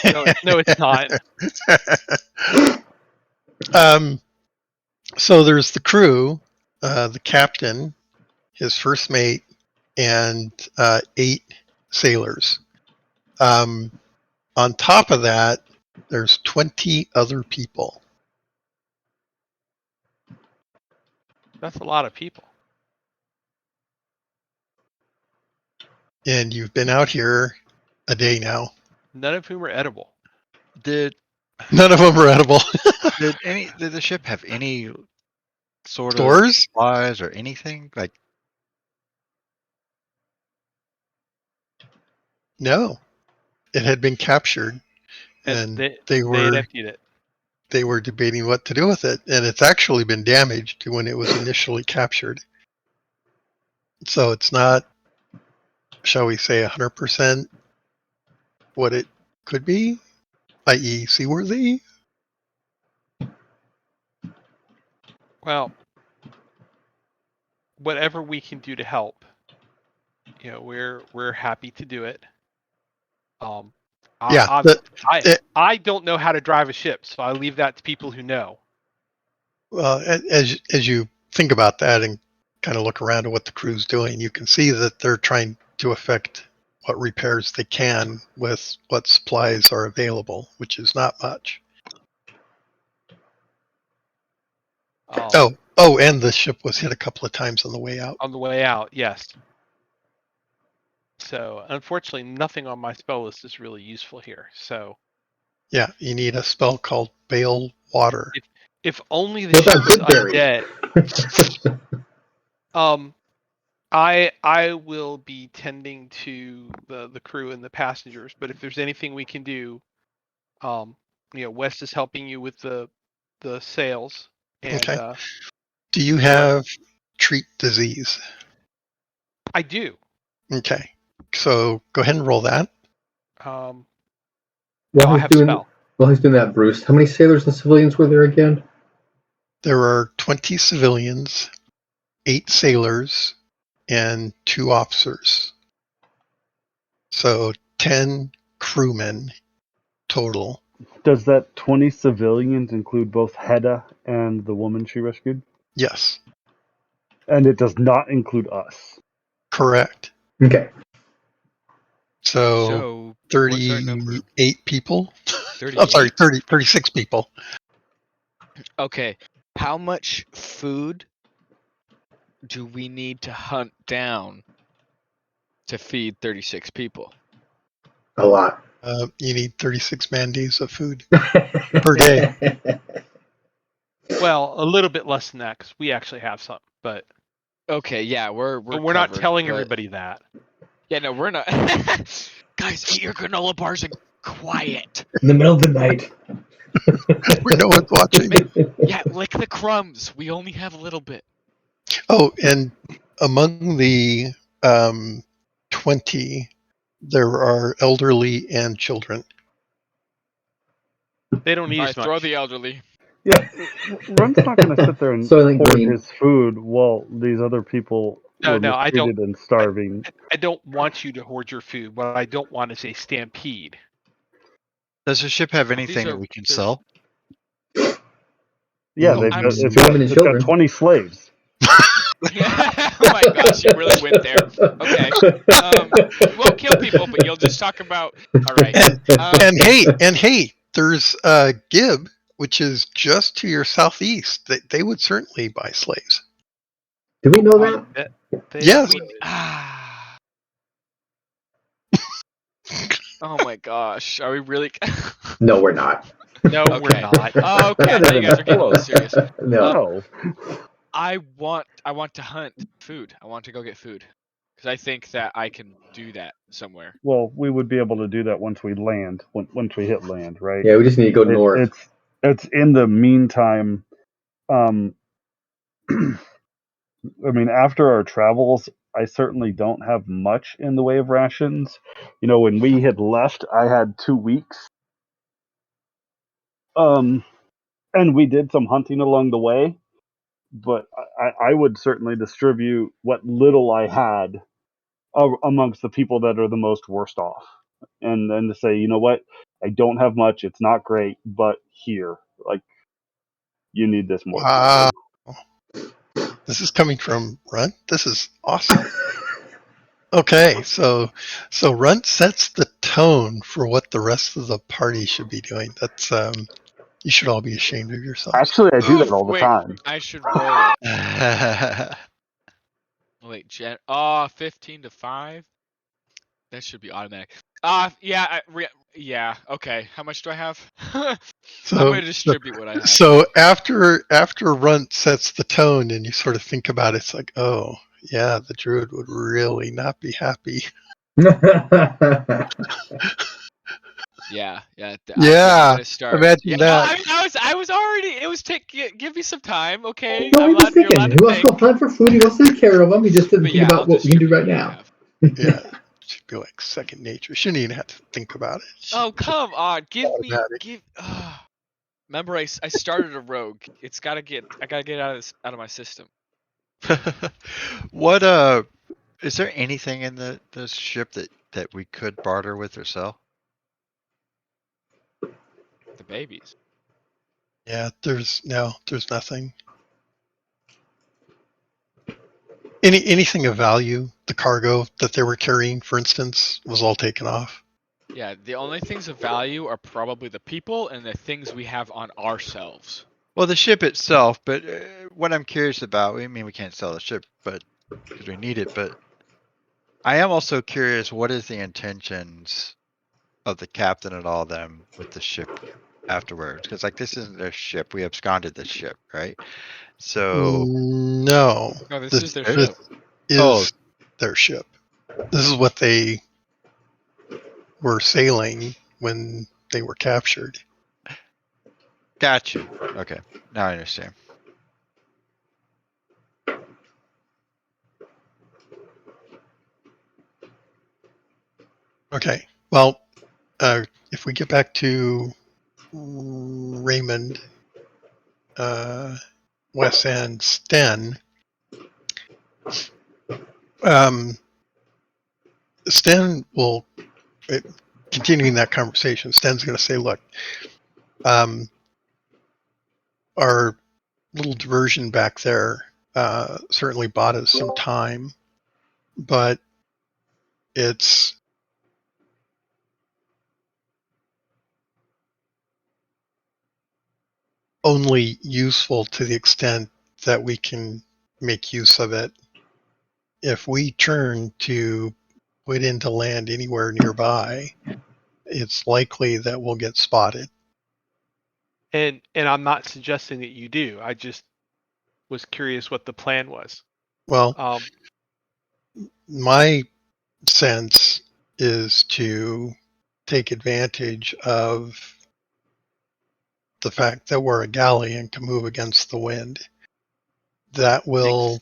No, it's not. So there's the crew, the captain, his first mate, and 8 sailors. On top of that, there's 20 other people. That's a lot of people. And you've been out here a day now. None of whom are edible. Did None of them are edible. did the ship have any sort of Stores? supplies or anything? Like, No. It had been captured, and they they had were emptied it. debating what to do with it, and it's actually been damaged when it was initially captured. So it's not, shall we say, 100% what it could be, i.e., seaworthy. Well, whatever we can do to help, we're happy to do it. Yeah, I don't know how to drive a ship, so I leave that to people who know. well, as you think about that and kind of look around at what the crew's doing, you can see that they're trying to effect what repairs they can with what supplies are available, which is not much. And the ship was hit a couple of times on the way out. On the way out, yes. So unfortunately, nothing on my spell list is really useful here. So Yeah, you need a spell called Bale Water. if only the What ship about was good undead. I will be tending to the crew and the passengers, but if there's anything we can do, West is helping you with the sails, and Okay. Do you have treat disease? I do. Okay. So go ahead and roll that. No, While I he's have doing spell. while he's doing that, Bruce, how many sailors and civilians were there again? There are 20 civilians, 8 sailors, and 2 officers. So 10 crewmen total. Does that 20 civilians include both Hedda and the woman she rescued? Yes, And it does not include us. correct. Okay. So what's our number? 38 people. 38? I'm sorry, 36 people. Okay. How much food do we need to hunt down to feed 36 people? A lot. You need 36 man days of food per day. Well, a little bit less than that because we actually have some, but Okay, yeah, we're not covered, telling but- everybody that. Yeah, no, we're not. Guys, eat your granola bars and quiet. In the middle of the night. Where no one's watching. Yeah, lick the crumbs. We only have a little bit. Oh, and among the 20, there are elderly and children. They don't need All as right, much. throw the elderly. Yeah, Run's not going to sit there and Soylent hoard Green. his food while these other people No, were I don't- mistreated and starving. I don't want you to hoard your food. What I don't want is a stampede. Does the ship have These anything are- that we can they're- sell? Yeah, No. they've I'm got, just- it's got, Women and it's got children. 20 slaves. Oh my gosh, you really went there. Okay. You won't kill people, but you'll just talk about. All right. And hey, there's Gib, which is just to your southeast. They would certainly buy slaves. Do we know that? Yes. Oh my gosh, are we really? No, we're not. No, we're Okay. not. Oh, okay, I thought you guys are getting a little serious. No. No. I want to hunt food. I want to go get food because I think that I can do that somewhere. Well, we would be able to do that once we land, once we hit land, right? Yeah, we just need to go north. It's in the meantime. I mean, after our travels, I certainly don't have much in the way of rations. You know, when we had left, I had 2 weeks. And we did some hunting along the way, but I would certainly distribute what little I had amongst the people that are the most worst off. And then to say, you know what, I don't have much, it's not great, but here, like, you need this more. Wow. This is coming from Runt. This is awesome. Okay, so Runt sets the tone for what the rest of the party should be doing. That's you should all be ashamed of yourselves. Actually, I do that Oof, all the wait. time. I should roll it. Wait, 15 to 5. That should be automatic. Yeah. Okay. How much do I have? I'm gonna distribute what I have. So after Runt sets the tone and you sort of think about it, it's like, oh yeah, the druid would really not be happy. Yeah. Yeah, I'm gonna start. imagine that. I was already. It was give me some time, okay? No, he was thinking. Who else will hunt for food? He wants to take care of them. He just didn't But think yeah, about I'll what we can do distribute right what I now. have. Yeah, it should be like second nature. Shouldn't even have to think about it. Oh come on, automatic. Remember, I started a rogue. I gotta get out of my system. What is there anything in the ship that we could barter with or sell? The babies. Yeah, there's nothing. Anything of value, the cargo that they were carrying, for instance, was all taken off. Yeah, the only things of value are probably the people and the things we have on ourselves. Well, the ship itself, but what I'm curious about, I mean, we can't sell the ship, but because we need it, but I am also curious, what is the intentions of the captain and all them with the ship afterwards? Because like this isn't their ship, we absconded the ship, right? So, No, No, this is this, their There's- ship. Oh. is their ship. This is what they were sailing when they were captured. got you. Okay, now I understand. Okay. Well, if we get back to Raymond, Wes, and Sten, Sten will, continuing that conversation, Sten's going to say, look, our little diversion back there certainly bought us some time, but it's only useful to the extent that we can make use of it. If we turn to put into land anywhere nearby, it's likely that we'll get spotted. And I'm not suggesting that you do. I just was curious what the plan was. Well, Um, my sense is to take advantage of the fact that we're a galley and can move against the wind. That will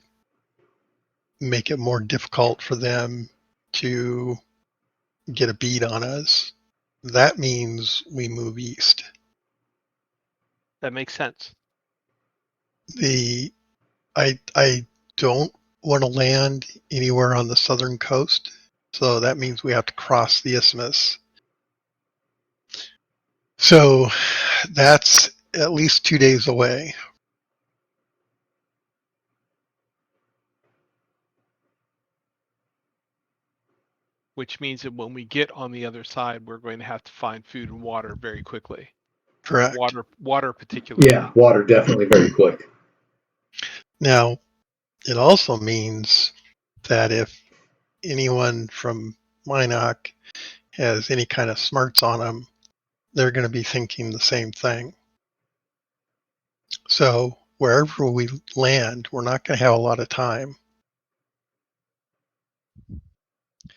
make it more difficult for them to get a beat on us. That means we move east. that makes sense. I don't want to land anywhere on the southern coast, so that means we have to cross the isthmus. So that's at least 2 days away. Which means that when we get on the other side, we're going to have to find food and water very quickly. Correct. Water particularly. Yeah, water definitely very quick. Now, it also means that if anyone from Minot has any kind of smarts on them, they're going to be thinking the same thing. So wherever we land, we're not going to have a lot of time.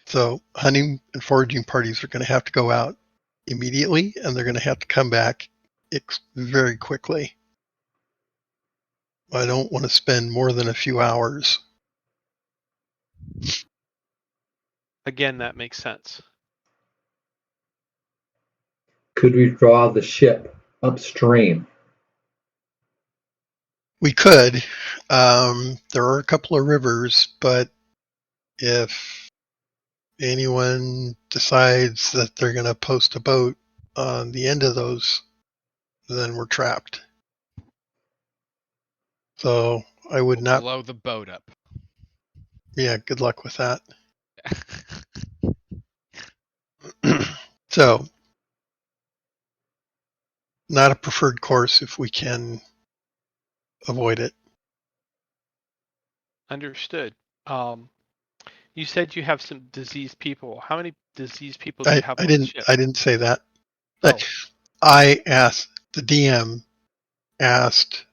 So hunting and foraging parties are going to have to go out immediately, and they're going to have to come back very quickly. I don't want to spend more than a few hours. Again, that makes sense. Could we draw the ship upstream? We could. There are a couple of rivers, but if anyone decides that they're going to post a boat on the end of those, then we're trapped. So I would not. Blow the boat up. Yeah, good luck with that. So, not a preferred course if we can avoid it. Understood. You said you have some diseased people. How many diseased people do you have on the ship? I didn't say that. Oh, I asked, the DM asked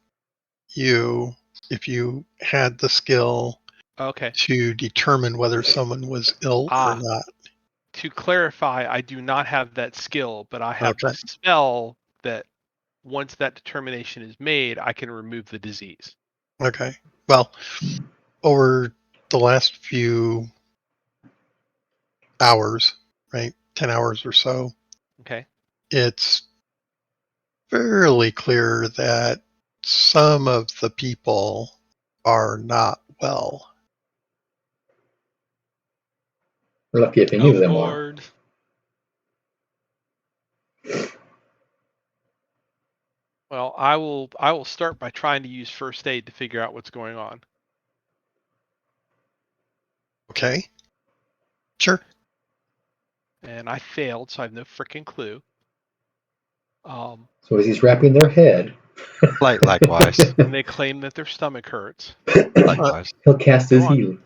you if you had the skill okay. to determine whether someone was ill or not. To clarify, I do not have that skill, but I have Okay. the spell that once that determination is made, I can remove the disease. Okay. Well, over the last few hours, right, 10 hours or so, Okay. it's fairly clear that some of the people are not well. We're lucky if any of them are. Lord. Well, I will start by trying to use first aid to figure out what's going on. Okay. Sure. And I failed, so I have no freaking clue. So as he's wrapping their head, Likewise. And they claim that their stomach hurts. Likewise. He'll cast his Go on. healing.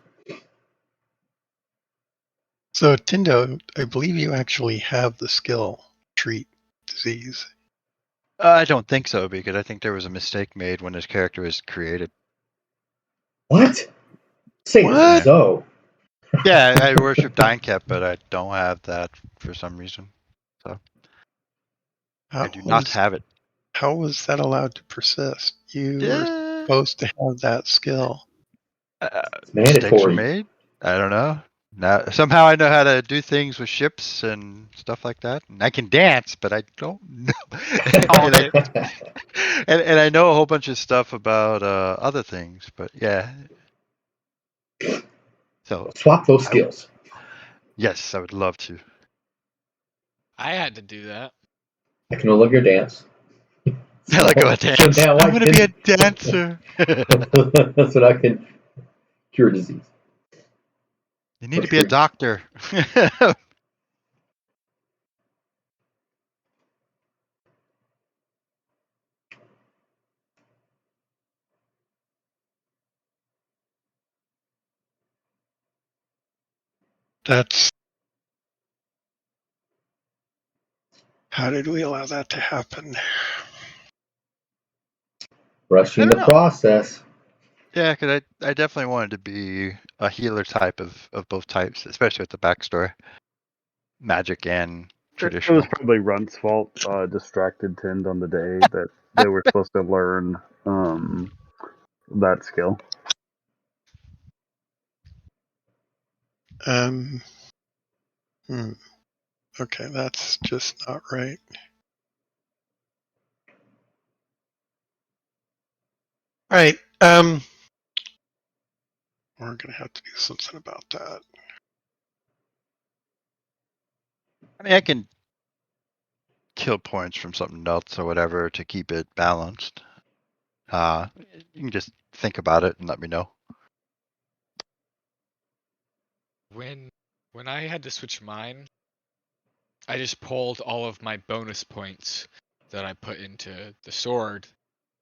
So, Tindo, I believe you actually have the skill treat disease. I don't think so, because I think there was a mistake made when his character was created. What? Say What? it so. Yeah, I worship Dinecap, but I don't have that for some reason. So I do not have it. How was that allowed to persist? You were Yeah. supposed to have that skill. It's Mistakes were mandatory. made. I don't know. Now somehow I know how to do things with ships and stuff like that. And I can dance, but I don't know. Politics. And I know a whole bunch of stuff about other things, but yeah. So Swap those skills. yes, I would love to. I had to do that. I can no longer dance. I like a So dance. now I I want to be a can. dancer. That's what I can cure disease. You need to be a doctor. That's. How did we allow that to happen? Rushing I the don't know. process. Yeah, because I definitely wanted to be a healer type of both types, especially with the backstory. Magic and It was traditional. probably Runt's fault. Distracted Tind on the day that they were supposed to learn that skill. Okay, that's just not right. All right. We're gonna have to do something about that. I mean, I can kill points from something else or whatever to keep it balanced. You can just think about it and let me know. When I had to switch mine, I just pulled all of my bonus points that I put into the sword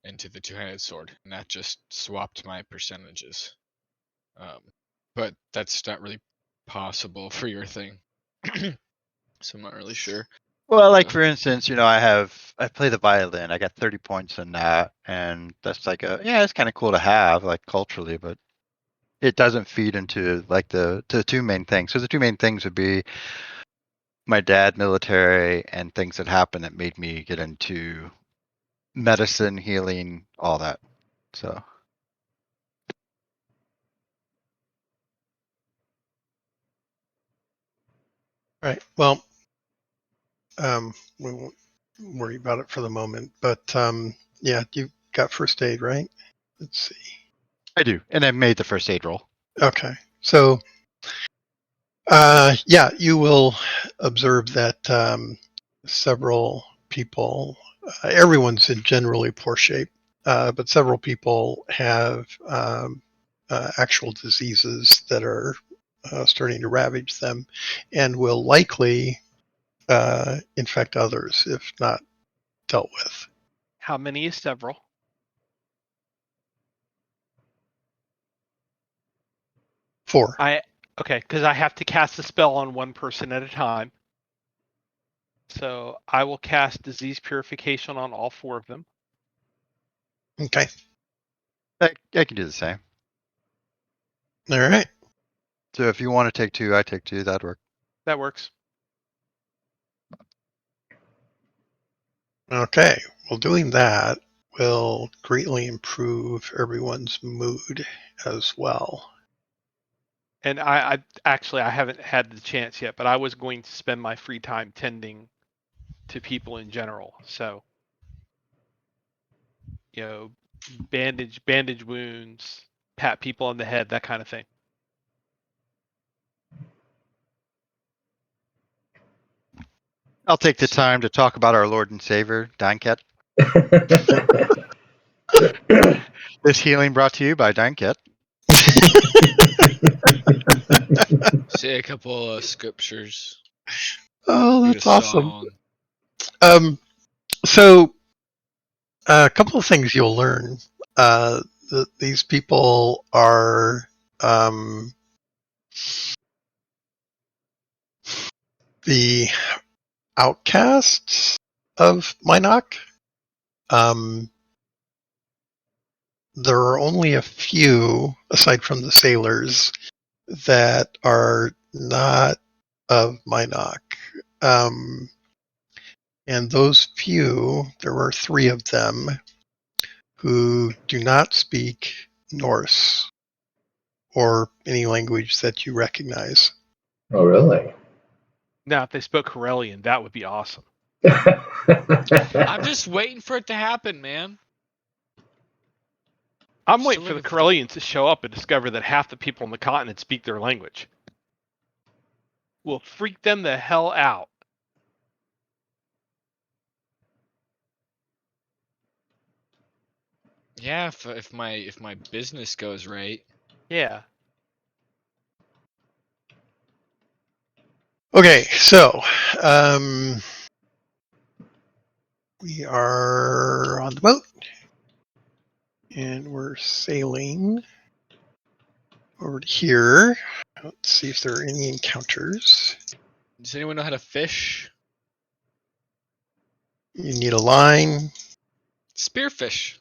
into the two-handed sword, and that just swapped my percentages. But that's not really possible for your thing, so I'm not really sure. Well, like for instance, I play the violin. I got 30 points in that, and that's like it's kind of cool to have, like culturally, but it doesn't feed into like the two main things. So the two main things would be my dad, military, and things that happened that made me get into medicine, healing, all that. So All right. Well, we won't worry about it for the moment. But yeah, you got first aid, right? Let's see. I do, and I made the first aid roll. Okay. So, yeah, you will observe that several people, everyone's in generally poor shape, but several people have actual diseases that are starting to ravage them and will likely infect others if not dealt with. How many is several? 4. Okay, because I have to cast a spell on one person at a time. So I will cast disease purification on all 4 of them. Okay. I can do the same. All right. So if you want to take 2, I take 2. That'd work. That works. Okay. Well, doing that will greatly improve everyone's mood as well. And I actually I haven't had the chance yet, but I was going to spend my free time tending to people in general. So, bandage wounds, pat people on the head, that kind of thing. I'll take the time to talk about our Lord and Savior, Dineket. This healing brought to you by Dineket. Say a couple of scriptures. Oh, Read that's a awesome. song. So, A couple of things you'll learn. These people are the outcasts of Minok. There are only a few, aside from the sailors, that are not of Minok. And those few, there were 3 of them, who do not speak Norse or any language that you recognize. Oh, really? Now, if they spoke Corellian, that would be awesome. I'm just waiting for it to happen, man. I'm Still waiting for the looking for- Corellians to show up and discover that half the people on the continent speak their language. We'll freak them the hell out. Yeah, if my business goes right. Yeah. Okay, so we are on the boat and we're sailing over to here. Let's see if there are any encounters. Does anyone know how to fish? You need a line, Spearfish.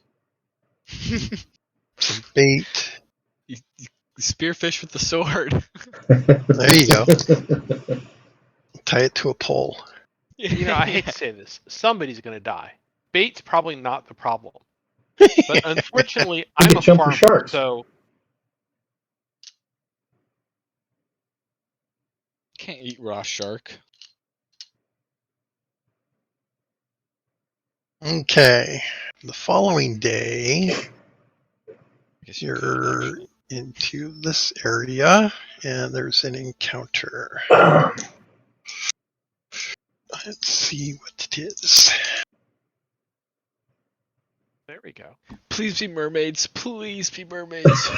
some bait. You spearfish with the sword. There you go. Tie it to a pole. You know, I hate to say this. Somebody's going to die. Bait's probably not the problem. But unfortunately, I'm get a jumped for farmer, sharks. so Can't eat raw shark. Okay. The following day, I guess you could, you're actually. into this area and there's an encounter. Let's see what it is. there we go. Please be mermaids. Please be mermaids.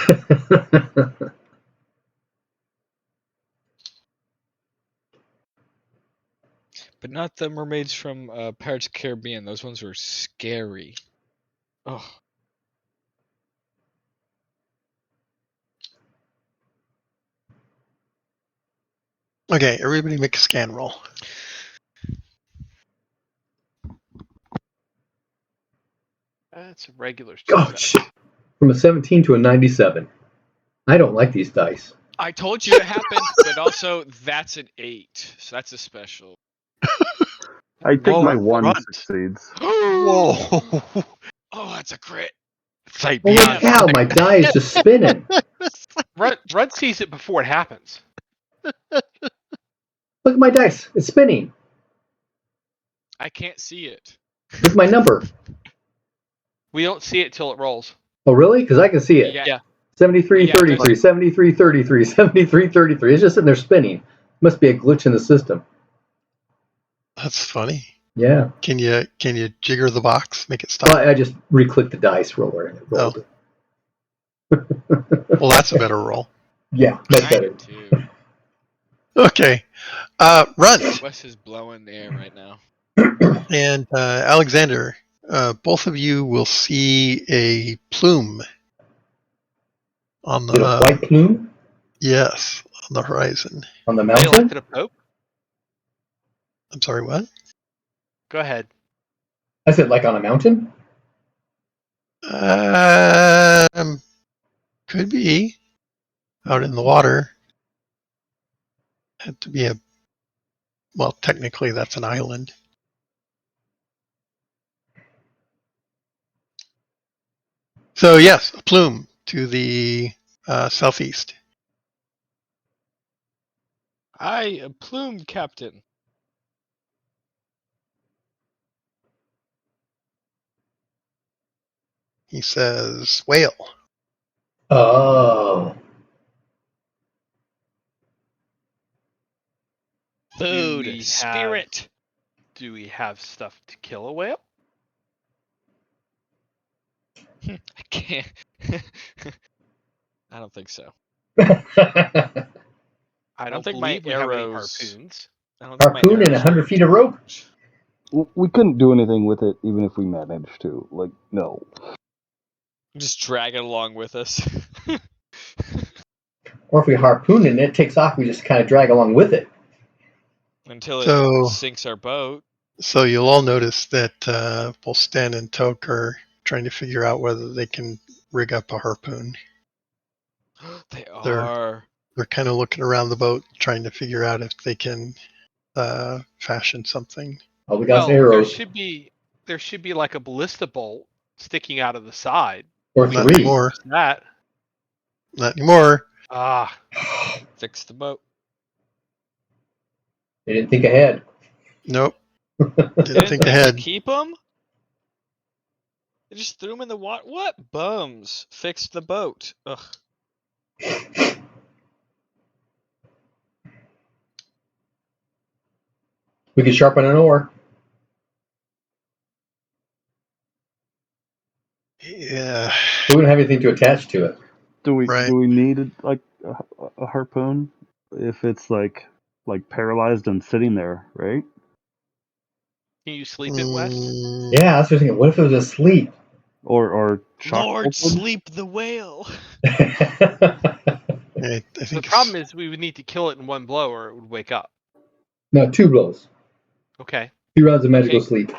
But not the mermaids from Pirates of the Caribbean. Those ones were scary. Oh. Okay, everybody make a scan roll. That's a regular Oh, success. shit. From a 17 to a 97. I don't like these dice. I told you it happened, but also that's an 8. So that's a special. I think Whoa, my 1 run. succeeds. Whoa! Oh, that's a crit. It's like Holy beyond cow, my die is just spinning. Rudd sees it before it happens. Look at my dice. It's spinning. I can't see it. Look at my number. We don't see it till it rolls. Oh, really? Because I can see it. Yeah. 73, Yeah, 33, just- 73, 33, 73, 33. It's just sitting there spinning. Must be a glitch in the system. That's funny. Yeah. Can you jigger the box, make it stop? Well, I just re-clicked the dice roller and it rolled it. Well, that's a better roll. Yeah, much Kinda better. too. Okay. Runt Wes is blowing the air right now. and Alexander, both of you will see a plume on Did a white the plume yes, on the horizon. on the They mountain? elected a pope? I'm sorry, what? Go ahead. I said like on a mountain? Could be out in the water. Had to be well, technically that's an island. So yes, a plume to the southeast. I a plume captain. He says, whale. Oh. Food. we Spirit. Do we have stuff to kill a whale? I can't. I don't think so. I don't think my believe we have any arrows- harpoons. I don't think my Harpoon and arrows 100 are- feet of rope? We couldn't do anything with it, even if we managed to. Like, no. Just drag it along with us. Or if we harpoon it and it takes off, we just kind of drag along with it. Until it So- sinks our boat. So you'll all notice that both Stan and Toke are trying to figure out whether they can rig up a harpoon. They They're- are. They're kind of looking around the boat, trying to figure out if they can fashion something. Oh, we got Well, arrows. there should be like a ballista bolt sticking out of the side. Or Not 3. anymore. That Not anymore. Fix the boat. They didn't think ahead. Nope. Didn't think ahead. Keep them? They just threw them in the water. What bums? Fixed the boat. Ugh. We could sharpen an oar. Yeah. We wouldn't have anything to attach to it. Do we Right. do we need a harpoon if it's like paralyzed and sitting there, right? can you sleep it, Wes? Yeah, I was just thinking, what if it was asleep? Or shock Lord, bolted? sleep the whale. I The think problem is we would need to kill it in one blow, or it would wake up. No, 2 blows. Okay. 2 rounds of magical Okay. sleep.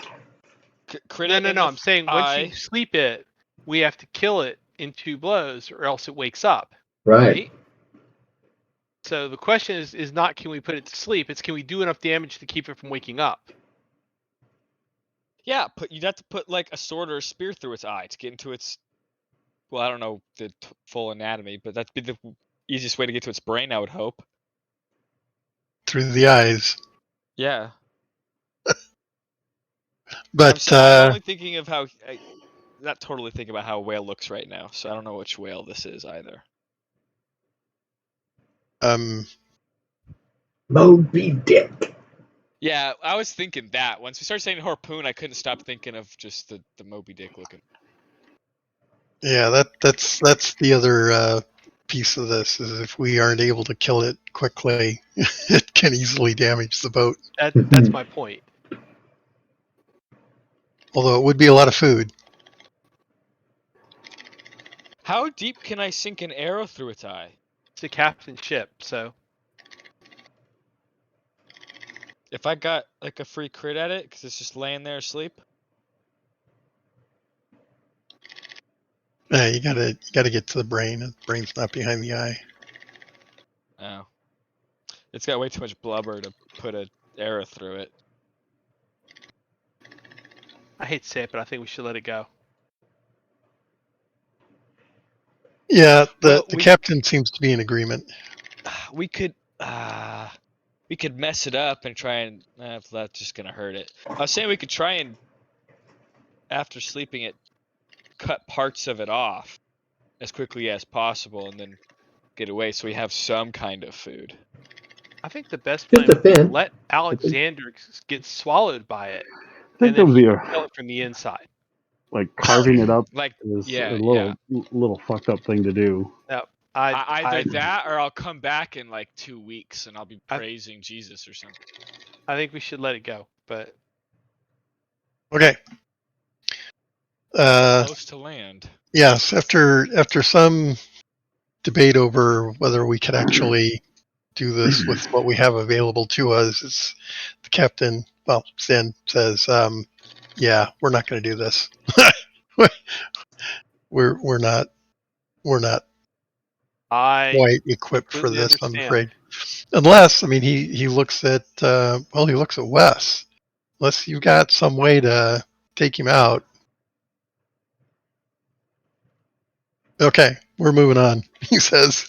No. I'm saying once you sleep it, we have to kill it in 2 blows, or else it wakes up. Right. So the question is not can we put it to sleep? It's can we do enough damage to keep it from waking up? Yeah, you'd have to put like a sword or a spear through its eye to get into its. Well, I don't know the full anatomy, but that'd be the easiest way to get to its brain, I would hope. through the eyes. Yeah. But I'm only thinking of how. Not totally thinking about how a whale looks right now, so I don't know which whale this is either. Moby Dick. Yeah, I was thinking that. Once we started saying harpoon, I couldn't stop thinking of just the Moby Dick looking. yeah, that's the other piece of this is if we aren't able to kill it quickly, it can easily damage the boat. That's my point. Although it would be a lot of food. How deep can I sink an arrow through its eye? It's a captain's ship, so If I got like a free crit at it, because it's just laying there asleep. You gotta get to the brain. The brain's not behind the eye. Oh. It's got way too much blubber to put an arrow through it. I hate to say it, but I think we should let it go. Yeah, the Well, captain seems to be in agreement. We could mess it up and try and that's just gonna hurt it. I was saying we could try and after sleeping it, cut parts of it off as quickly as possible and then get away so we have some kind of food. I think the best Just plan a would be to fin. let Alexander get swallowed by it, I think and that then would he be can kill it from the inside. like carving it up Like is yeah, a yeah. little fucked up thing to do. No, Either that or I'll come back in like 2 weeks and I'll be praising Jesus or something. I think we should let it go, but Okay. Close to land. Yes, after some debate over whether we could actually do this with what we have available to us, it's the captain. Well, Stan says, "Yeah, we're not going to do this. we're not I quite equipped for completely this. I'm understand. afraid. Unless, I mean, he looks at he looks at Wes. Unless you've got some way to take him out." Okay, we're moving on, he says.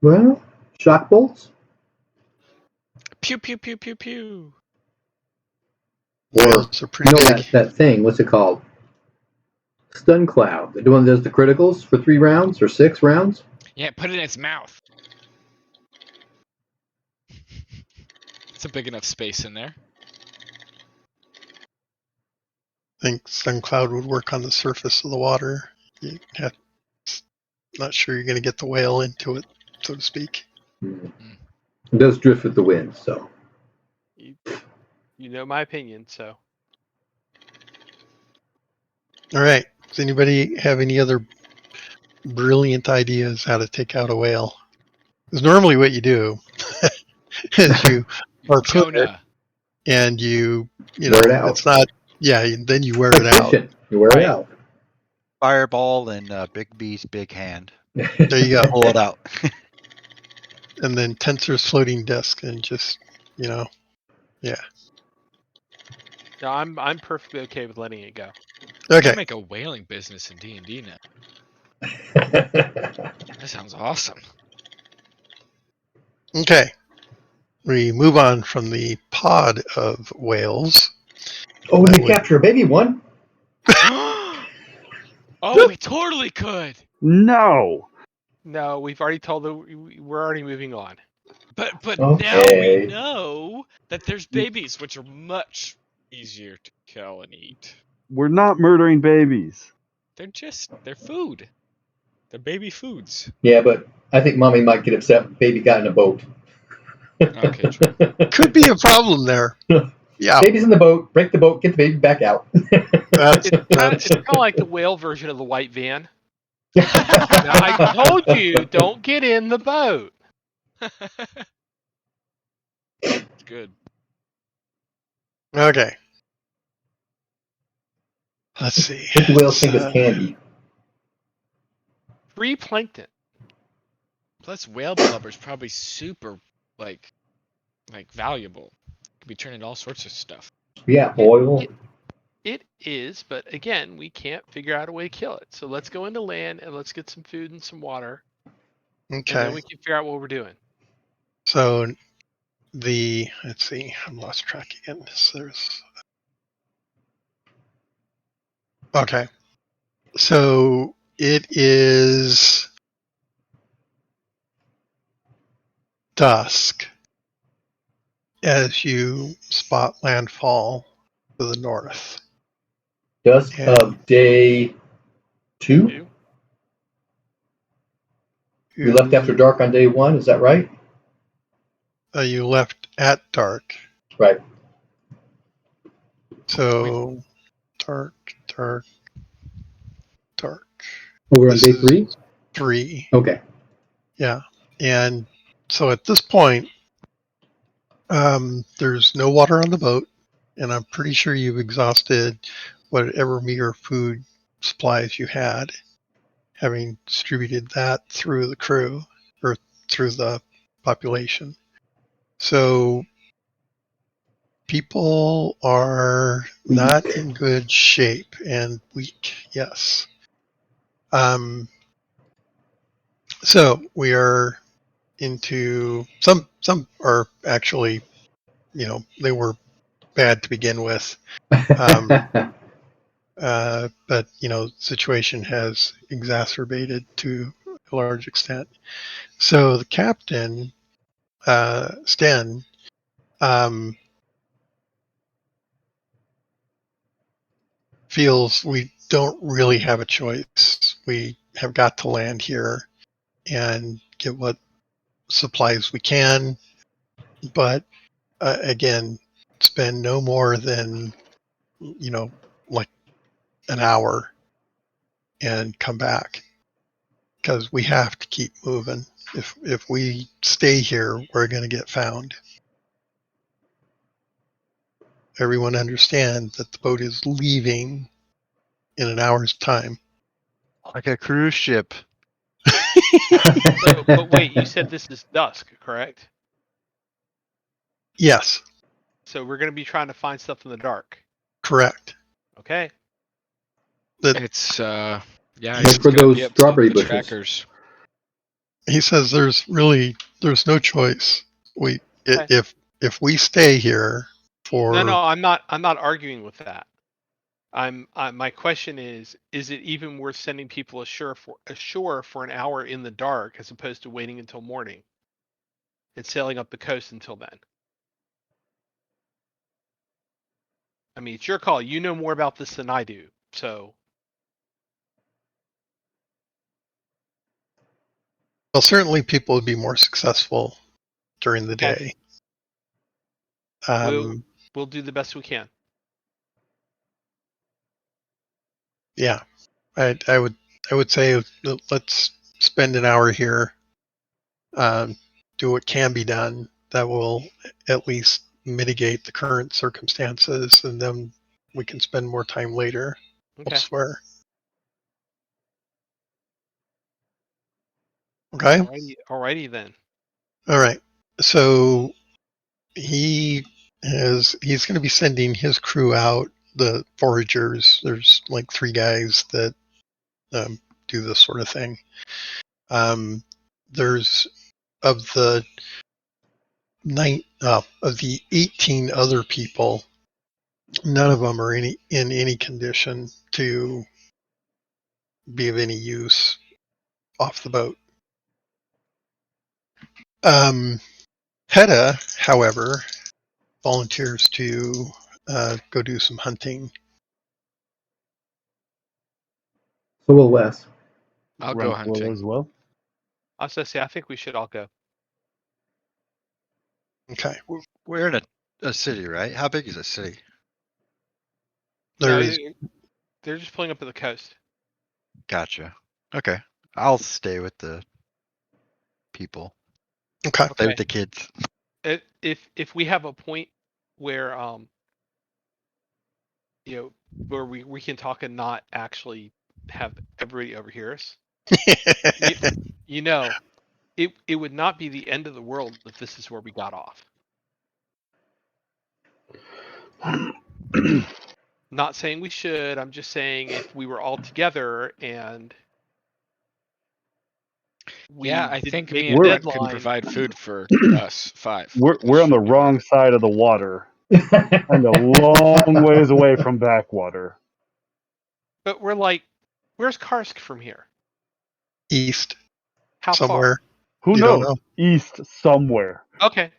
Well, shock bolts? Pew pew pew pew pew. Or, Whales are pretty you know big. that thing, what's it called? Stun Cloud. The one that does the criticals for 3 rounds or 6 rounds? Yeah, put it in its mouth. It's a big enough space in there. I think Sun Cloud would work on the surface of the water. Not sure you're going to get the whale into it, so to speak. It does drift with the wind, so. You You know my opinion, so. All right. Does anybody have any other brilliant ideas how to take out a whale? Because normally what you do is you harpoon it Jonah. and you Wear it out. it's not, then you wear Like it out. fishing. You wear Right. it out. Fireball and Big B's big hand. There you go. Pull it out. And then Tensor's floating disc and just, No, I'm perfectly okay with letting it go. okay. I make a whaling business in D&D now. That sounds awesome. Okay. We move on from the pod of whales. Oh, we That can would- capture a baby one. Oh, we totally could. No. No, we've already told we're already moving on. But now Okay. we know that there's babies, which are much easier to kill and eat. We're not murdering babies. They're food. They're baby foods. Yeah, but I think mommy might get upset if baby got in a boat. Okay, true. could be a problem there. Yeah. Baby's in the boat. Break the boat. Get the baby back out. That's, It's kind of like the whale version of the white van. Now, I told you, don't get in the boat. Good. okay. Let's see. What do whales think It's, is candy? Free plankton. Plus, whale blubber's probably super like valuable. Could be turned into all sorts of stuff. Yeah, oil. It is, but again, we can't figure out a way to kill it. So let's go into land and let's get some food and some water, and then Okay. we can figure out what we're doing. So let's see. I'm lost track again. So there's. Okay. So it is dusk as you spot landfall to the north. Dusk And of day 2. You? We left after dark on day 1. Is that right? You left at dark. Right. So dark. Oh, we're on This day is 3. 3. Okay. Yeah. And so at this point, there's no water on the boat, and I'm pretty sure you've exhausted whatever meager food supplies you had, having distributed that through the crew or through the population. So people are not in good shape and weak, yes. So we are into some are actually, they were bad to begin with. But situation has exacerbated to a large extent. So the captain, Sten, feels we don't really have a choice. We have got to land here and get what supplies we can, but again, spend no more than like an hour and come back, because we have to keep moving. If we stay here, we're going to get found. Everyone understand that the boat is leaving in an hour's time. Like a cruise ship. But wait, you said this is dusk, correct? Yes, So we're going to be trying to find stuff in the dark. correct. Okay. It's yeah. Look He's for gonna those be up to strawberry the bushes. trackers. He says there's no choice. We Okay. if we stay here for No, I'm not arguing with that. My question is it even worth sending people ashore for an hour in the dark as opposed to waiting until morning and sailing up the coast until then? I mean, it's your call. You know more about this than I do. So, well, certainly people would be more successful during the Okay. day. Well, we'll do the best we can. Yeah, I would say let's spend an hour here, do what can be done that will at least mitigate the current circumstances, and then we can spend more time later Okay. elsewhere. Okay. Alrighty then. All right. So he's going to be sending his crew out, the foragers. There's like 3 guys that do this sort of thing. There's of the of the 18 other people, none of them are in any condition to be of any use off the boat. Hedda, however, volunteers to go do some hunting. So will Wes. I'll go Renthal hunting. as well. I was gonna say I think we should all go. Okay. We're in a city, right? How big is a city? There No, is they're just pulling up to the coast. Gotcha. Okay. I'll stay with the people. okay. Stay with the kids. If we have a point where where we can talk and not actually have everybody overhear us, you know, it would not be the end of the world if this is where we got off. Not saying we should. I'm just saying if we were all together and I didn't think make me a and Ben deadline, can provide food for us 5. We're on the wrong side of the water and a long ways away from backwater. but we're like, where's Karsk from here? East How somewhere. Who You don't knows? know. East somewhere. far? Okay.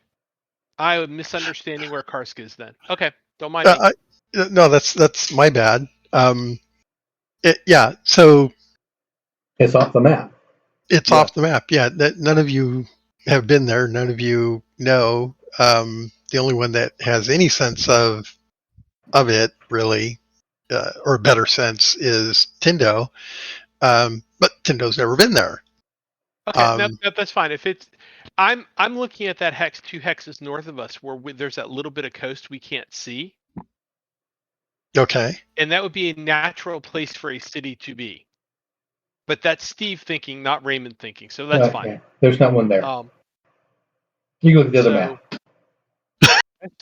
I am misunderstanding where Karsk is then. Okay. Don't mind me. No, that's my bad. Yeah, so It's off the map. it's Yes. off the map. Yeah, none of you have been there. None of you know. The only one that has any sense of it, really, or a better sense, is Tindo. But Tindo's never been there. Okay, that's fine. If it's, I'm looking at that hex 2 hexes north of us where there's that little bit of coast we can't see, Okay. and that would be a natural place for a city to be. But that's Steve thinking, not Raymond thinking, so that's fine. Yeah, there's not one there. You can look at the other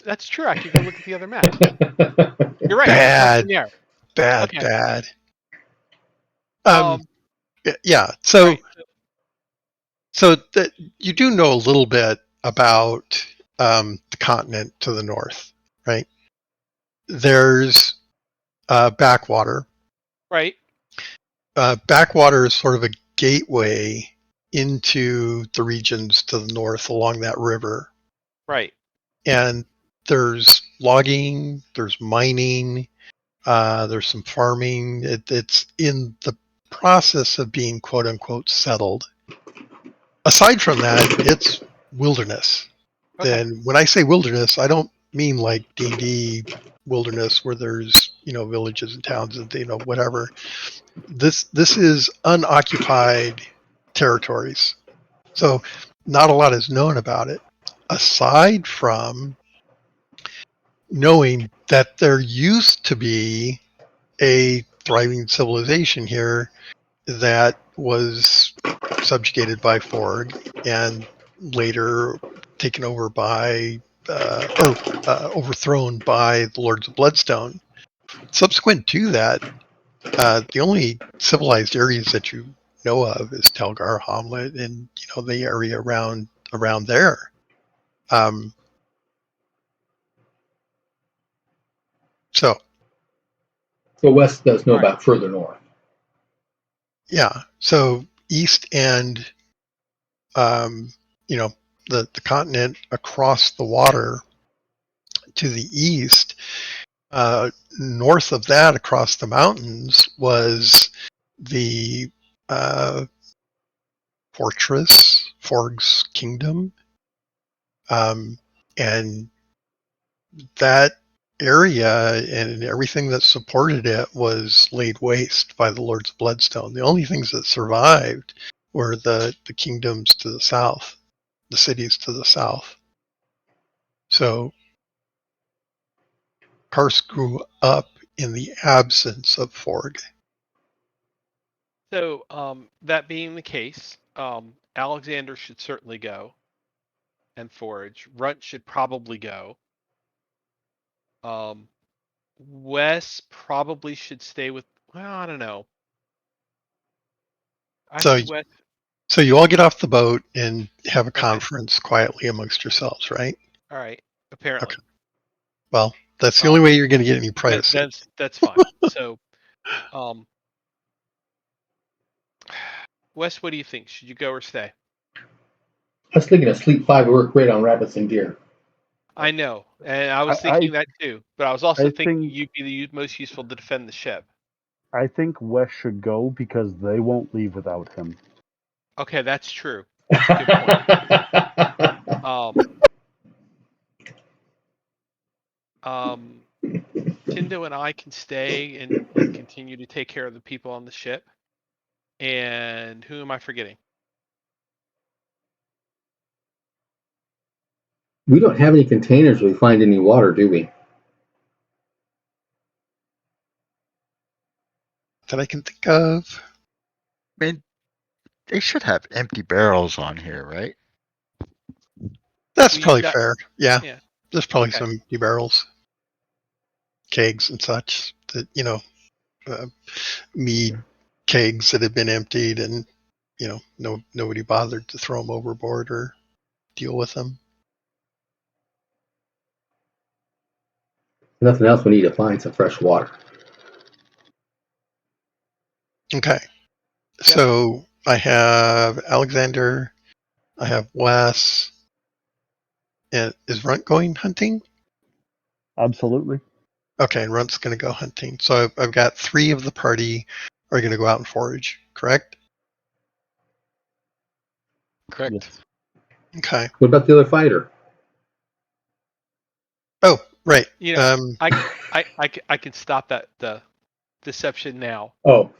That's true. I could go look at the other map. map. You're right. Bad. There's Bad. Okay. Bad. nothing there. Yeah. So. Right. So you do know a little bit about the continent to the north, right? There's backwater. Right. Backwater is sort of a gateway into the regions to the north along that river. Right. And there's logging, there's mining, there's some farming. It's in the process of being quote unquote settled. Aside from that, it's wilderness. Okay. And when I say wilderness, I don't mean like D&D wilderness where there's, villages and towns and, whatever. This is unoccupied territories. So not a lot is known about it, aside from knowing that there used to be a thriving civilization here that was subjugated by Forg and later taken over by overthrown by the Lords of Bloodstone. Subsequent to that, the only civilized areas that you know of is Telgar, Hamlet, and the area around there. So West does know Right. about further north. yeah, so east and the continent across the water to the east. North of that, across the mountains, was the fortress, Forg's kingdom. And that area and everything that supported it was laid waste by the Lords of Bloodstone. The only things that survived were the kingdoms to the south, the cities to the south. So Karst grew up in the absence of Forg. So, that being the case, Alexander should certainly go and forage. Runt should probably go. Wes probably should stay with. Well, I don't know. So, Actually, Wes. so you all get off the boat and have a Okay. conference quietly amongst yourselves, right? All right. Apparently, Okay. Well, that's the only way you're going to get any that, privacy. that's fine. So, Wes, what do you think? Should you go or stay? I was thinking a sleep 5 would work great on rabbits and deer. I know, and I was I- thinking that too. But I was also I thinking think- you'd be the most useful to defend the ship. I think Wes should go because they won't leave without him. Okay, that's true. That's a good point. Tindo and I can stay and continue to take care of the people on the ship. And who am I forgetting? We don't have any containers where we find any water, do we? That I can think of. I mean, they should have empty barrels on here, right? That's Well, probably fair. Yeah. Yeah. There's probably Okay. some empty barrels, kegs and such that, mead kegs that have been emptied and, nobody bothered to throw them overboard or deal with them. Nothing else, we need to find some fresh water. Okay. So I have Alexander, I have Wes, and is Runt going hunting? Absolutely. Okay, and Runt's going to go hunting. So I've got 3 of the party are going to go out and forage, correct? Correct. Yes. Okay. What about the other fighter? Oh, right. You know, I can stop that the deception now. Oh.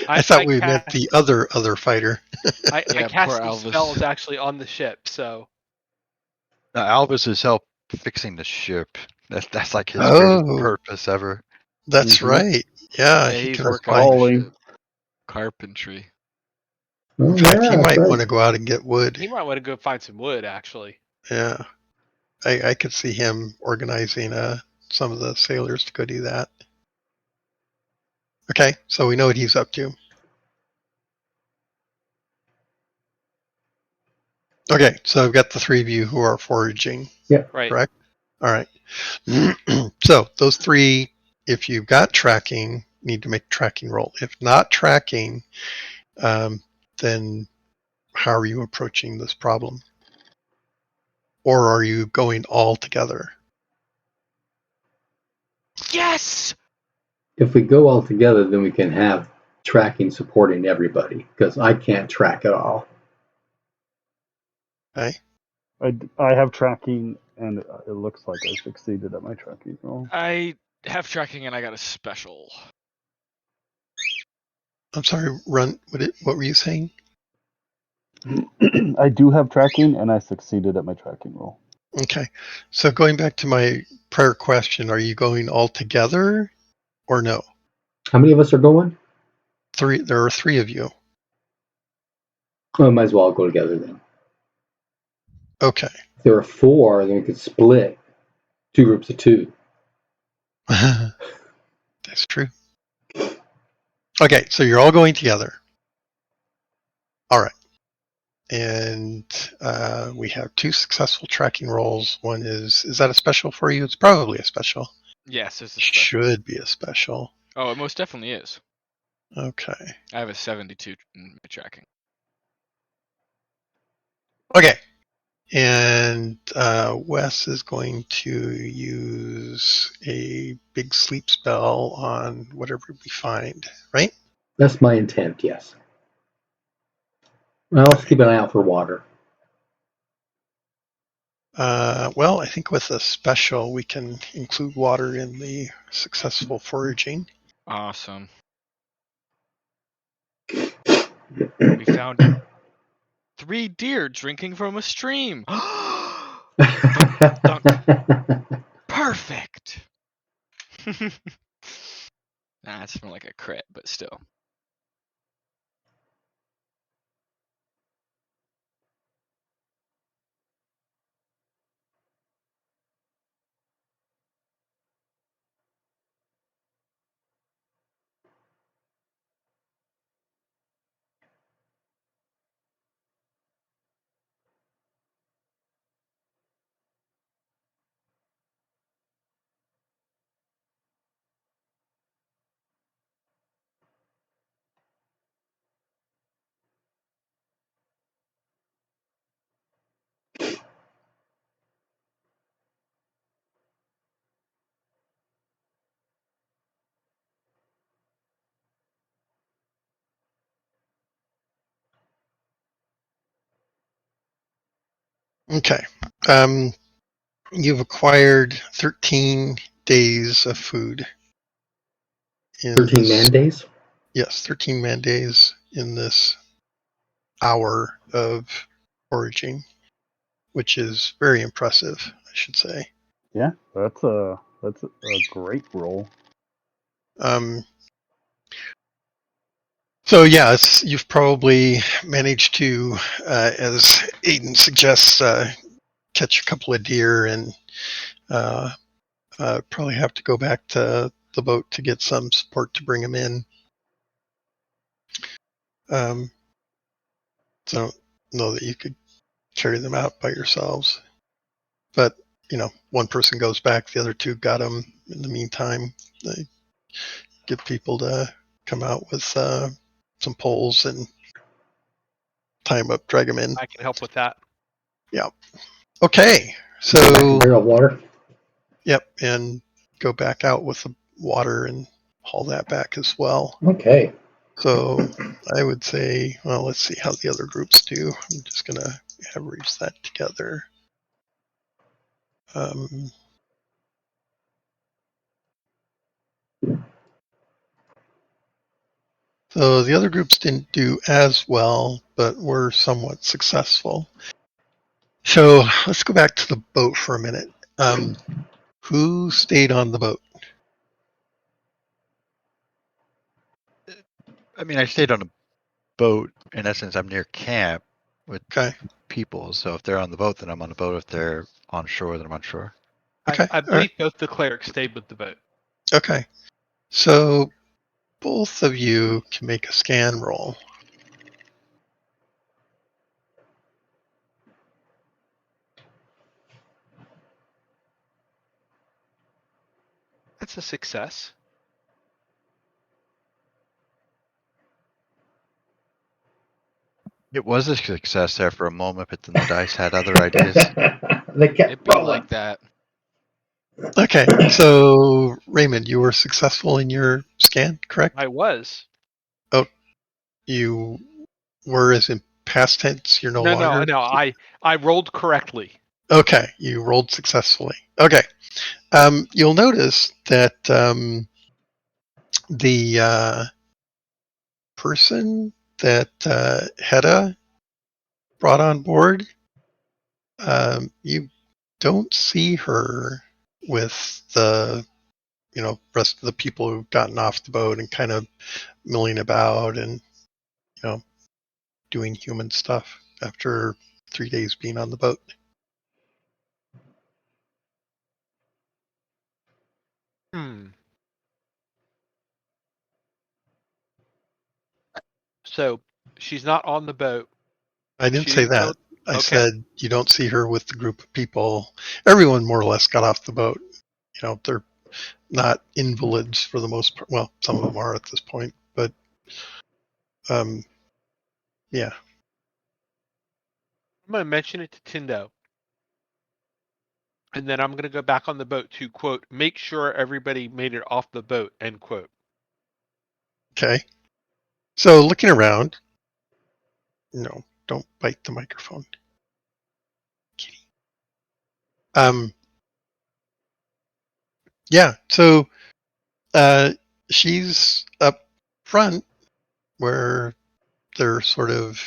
I thought we meant cast- the other fighter. I Yeah, cast poor some Elvis. spells actually on the ship, so Albus is help fixing the ship. That's like his Oh. greatest purpose ever. That's Mhm. right. Yeah, Yeah, he he's can working apply. on the Calling. ship. Carpentry. Oh, In fact, yeah, he that's might right. want to go out and get wood. he might want to go find some wood. Actually, Yeah, I could see him organizing some of the sailors to go do that. Okay, so we know what he's up to. Okay, so I've got the 3 of you who are foraging, right? correct? All right. So those 3, if you've got tracking, need to make a tracking roll. If not tracking, then how are you approaching this problem? Or are you going all together? Yes. If we go all together, then we can have tracking supporting everybody, because I can't track at all. Okay. I have tracking, and it looks like I succeeded at my tracking roll. I have tracking and I got a special. I'm sorry, Run. What were you saying? I do have tracking, and I succeeded at my tracking roll. Okay. So going back to my prior question, are you going all together or no? How many of us are going? 3. There are 3 of you. Oh, might as well all go together then. Okay. If there are 4, then we could split 2 groups of 2. That's true. Okay, so you're all going together. All right. And we have 2 successful tracking rolls. One is that a special for you? It's probably a special. Yes, it's a special. Should be a special. Oh, it most definitely is. Okay. I have a 72 in my tracking. Okay. And Wes is going to use a big sleep spell on whatever we find, right? That's my intent, yes. I'll also keep an eye out for water. Well, I think with a special, we can include water in the successful foraging. Awesome. We found 3 deer drinking from a stream. Perfect. That's more like a crit, but still. Okay. You've acquired 13 days of food. 13 man days? Yes, 13 man days in this hour of foraging, which is very impressive, I should say. Yeah, that's a great roll. So yes, you've probably managed to, as Aiden suggests, catch a couple of deer and probably have to go back to the boat to get some support to bring them in. So I don't know that you could carry them out by yourselves. But, one person goes back, the other two got them. In the meantime, they get people to come out with some poles and tie them up, drag them in. I can help with that. Yeah. Okay. Back and So, barrel of water? yep, and go back out with the water and haul that back as well. Okay. So I would say, well, let's see how the other groups do. I'm just going to average that together. So the other groups didn't do as well, but were somewhat successful. So let's go back to the boat for a minute. Who stayed on the boat? I mean, I stayed on a boat. In essence, I'm near camp with Okay. people. So if they're on the boat, then I'm on the boat. If they're on shore, then I'm on shore. Okay. I All believe right. both the clerics stayed with the boat. Okay. So both of you can make a scan roll. That's a success. It was a success there for a moment, but then the dice had other ideas. They kept It'd be rolling. like that. Okay. So Raymond, you were successful in your scan, correct? I was. You were as in past tense. You're no longer. No. I rolled correctly. Okay. You rolled successfully. Okay. You'll notice that the person that Hedda brought on board, you don't see her with the rest of the people who've gotten off the boat and kind of milling about and doing human stuff after 3 days being on the boat. So she's not on the boat. I didn't She say didn't that. go. I Okay. said you don't see her with the group of people. Everyone more or less got off the boat. They're not invalids for the most part. Well, some of them are at this point, but yeah. I'm going to mention it to Tindo. And then I'm going to go back on the boat to, quote, make sure everybody made it off the boat, end quote. Okay. So looking around, no, don't bite the microphone. Kitty. Yeah, so she's up front where they're sort of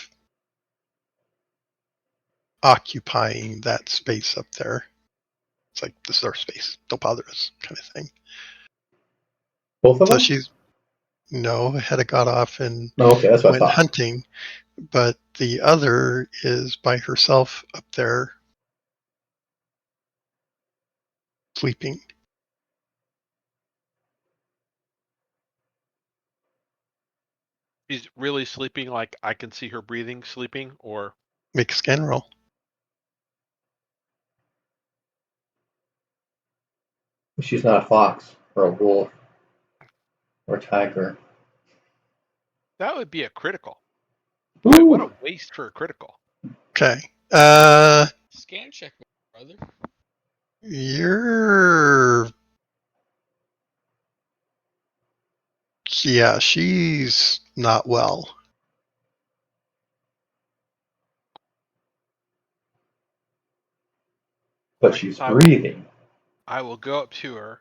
occupying that space up there. It's like, this is our space. Don't bother us, kind of thing. Both of So them? she's, had got off and Oh, okay, that's what I went thought. hunting, but the other is by herself up there sleeping. She's really sleeping, like I can see her breathing, sleeping, or Make a scan roll. She's not a fox or a wolf or a tiger. that would be a critical. Boy, what a Ooh, waste for a critical. Okay. Scan check, brother. Yeah, she's not well. but I she's guess breathing. I will go up to her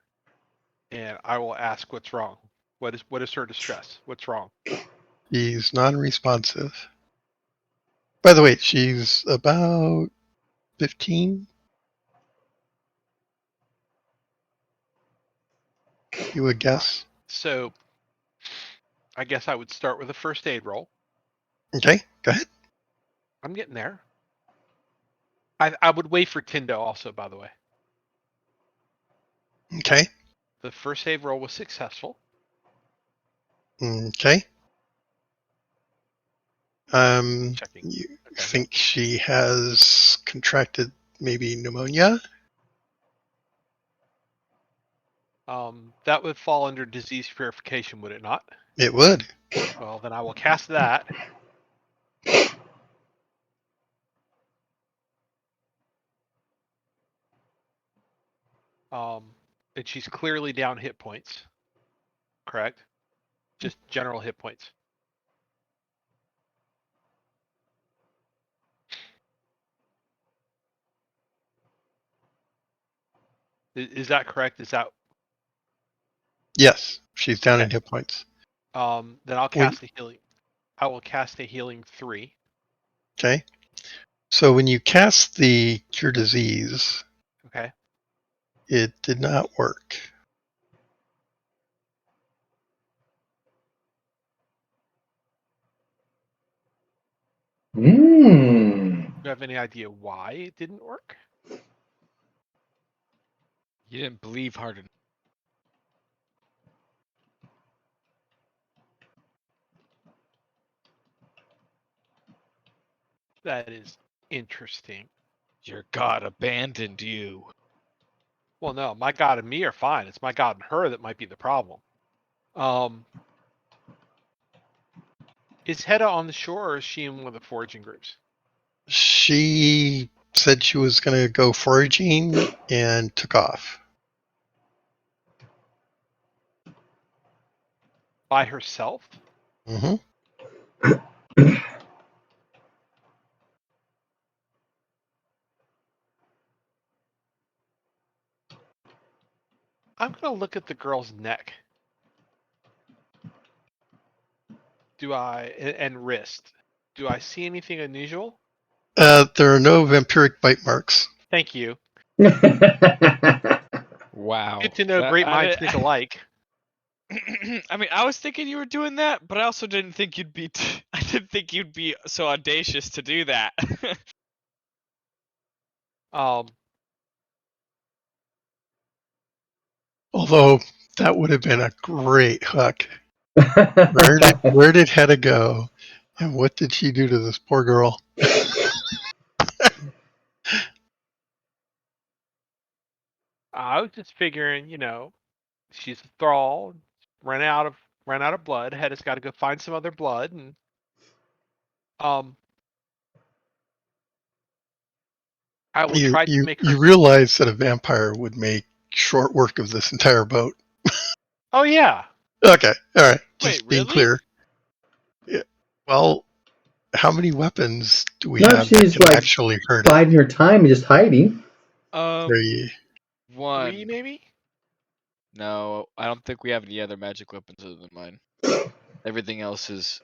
and I will ask what's wrong. What is her distress? What's wrong? She's non-responsive. By the way, she's about 15. You would guess. So I guess I would start with a first aid roll. Okay, go ahead. I'm getting there. I would wait for Tindo also, by the way. Okay. The first aid roll was successful. Okay. Checking. You Okay. think she has contracted maybe pneumonia? That would fall under disease purification, would it not? It would. Well, then I will cast that. And she's clearly down hit points. Correct? Just general hit points. Is that correct? Is that Yes, she's down in okay? hit points. Then I'll When, cast a healing. I will cast a healing 3. okay. So when you cast the cure disease, Okay. it did not work. Mmm. Do you have any idea why it didn't work? You didn't believe hard enough. That is interesting. Your god abandoned you. Well, no, my god and me are fine. It's my god and her that might be the problem. Is Hedda on the shore or is she in one of the foraging groups? She said she was going to go foraging and took off. By herself? Mm-hmm. I'm going to look at the girl's neck. And wrist. Do I see anything unusual? There are no vampiric bite marks. Thank you. Wow. Good to know great minds think alike. I mean, I was thinking you were doing that, but I also didn't think you'd be. I didn't think you'd be so audacious to do that. Although that would have been a great hook. Where did Hedda go, and what did she do to this poor girl? I was just figuring, she's a thrall, ran out of blood. Hedda's got to go find some other blood, and I will try to make her. You realize that a vampire would make short work of this entire boat. Oh yeah. Okay, all right. Just Wait, being really? clear. Yeah. Well, how many weapons do we Not if have that she's can like actually hurt it? biding her time and just hiding. Three. 1. 3 maybe. No, I don't think we have any other magic weapons other than mine. Everything else is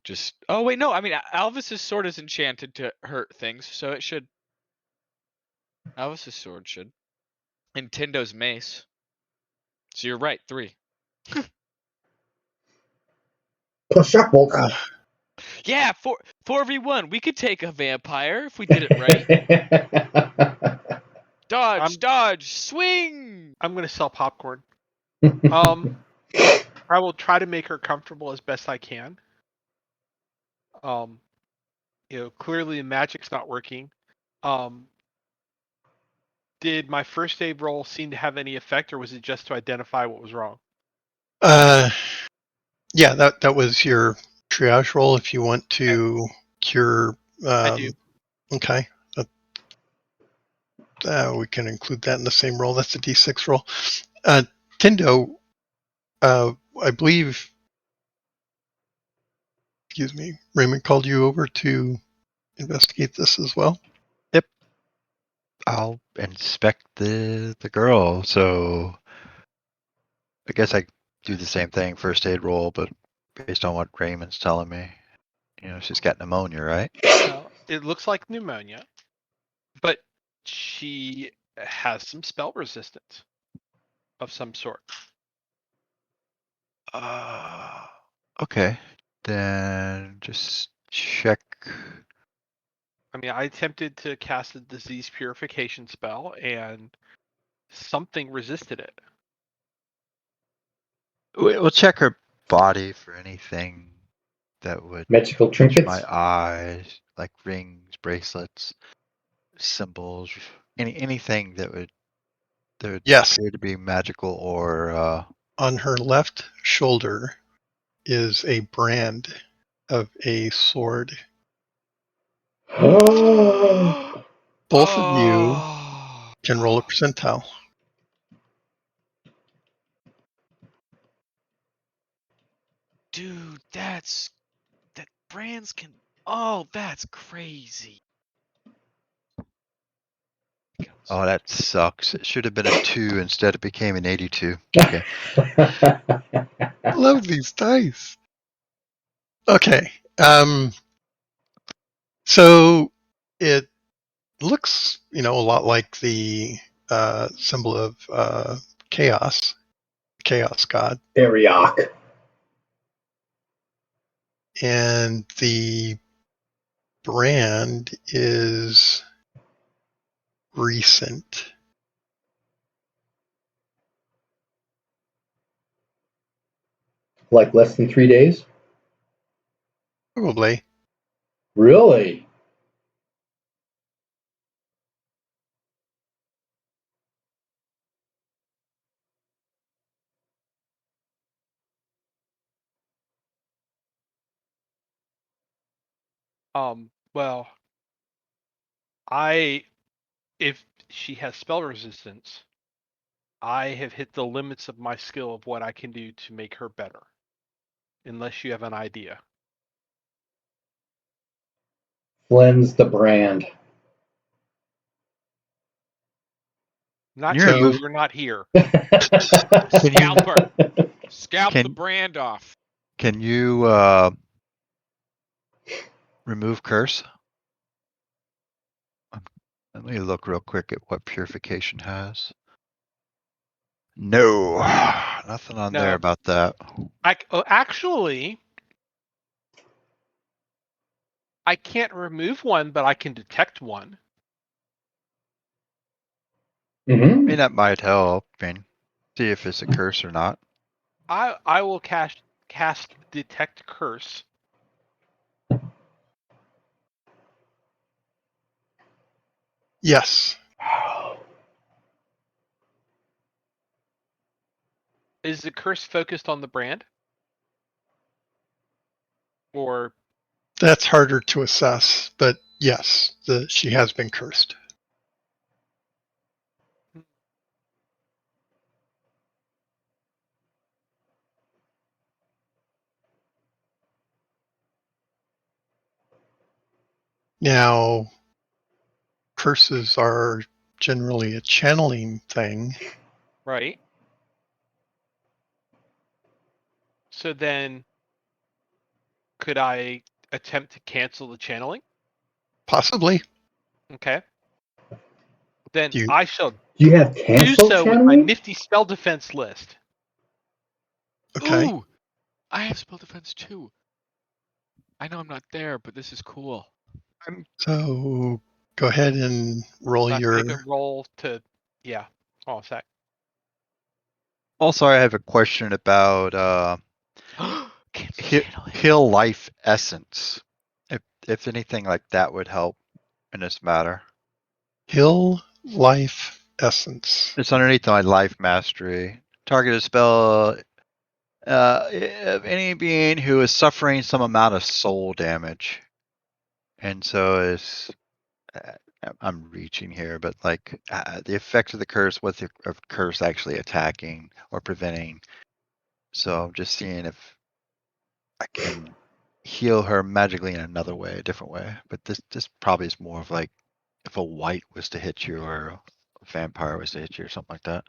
just. Oh wait, no. I mean, Alvis's sword is enchanted to hurt things, so it should. Alvis's sword should. And Tindo's mace. So you're right. 3. Plus shock bolts. Yeah, 4v1. We could take a vampire if we did it right. Dodge, dodge, swing. I'm gonna sell popcorn. I will try to make her comfortable as best I can. Clearly the magic's not working. Did my first aid roll seem to have any effect, or was it just to identify what was wrong? Yeah, that was your triage roll. If you want to cure, I do. okay, we can include that in the same roll. That's a D6 roll. Tindo, I believe. Excuse me, Raymond called you over to investigate this as well. I'll inspect the girl. So I guess I do the same thing, first aid roll, but based on what Raymond's telling me. She's got pneumonia, right? It looks like pneumonia, but she has some spell resistance of some sort. Okay. Then just check. I mean, I attempted to cast a disease purification spell, and something resisted it. We'll check her body for anything that would Magical catch trinkets. my eyes, like rings, bracelets, symbols, anything that would Yes, appear to be magical or on her left shoulder is a brand of a sword. Both of you can roll a percentile. Dude, that brands can. Oh, that's crazy. Oh, that sucks. It should have been a 2. Instead it became an 82. Okay. I love these dice. Okay. So it looks, a lot like the symbol of chaos god. Ariok. And the brand is recent. Like less than 3 days? Probably. Really? Well, if she has spell resistance, I have hit the limits of my skill of what I can do to make her better. Unless you have an idea. Cleanse the brand. Not Can you you, remove- you're not here. Scalp her. Scalp Can- the brand off. Can you remove curse? Let me look real quick at what purification has. No, nothing on there No. about that. Actually, I can't remove one, but I can detect one. I mean, that might help. See if it's a curse or not. I will cast detect curse. Yes. Is the curse focused on the brand? Or That's harder to assess, but yes, she has been cursed. Now, curses are generally a channeling thing. Right. So then, could I attempt to cancel the channeling? Possibly. Okay. Then Do you, I shall Do you have do cancel so with my channeling? nifty spell defense list. okay. Ooh, I have spell defense too. I know I'm not there, but this is cool. So go ahead and roll So I have to make a your. roll to, yeah. Oh, a sec. Also, I have a question about Cancel heal, channeling. heal life essence. If anything like that would help in this matter. Heal life essence. It's underneath my life mastery. Targeted spell of any being who is suffering some amount of soul damage. And so is I'm reaching here, but like the effect of the curse, what the curse actually attacking or preventing. So I'm just seeing if I can heal her magically in another way, a different way. But this probably is more of like if a white was to hit you or a vampire was to hit you or something like that.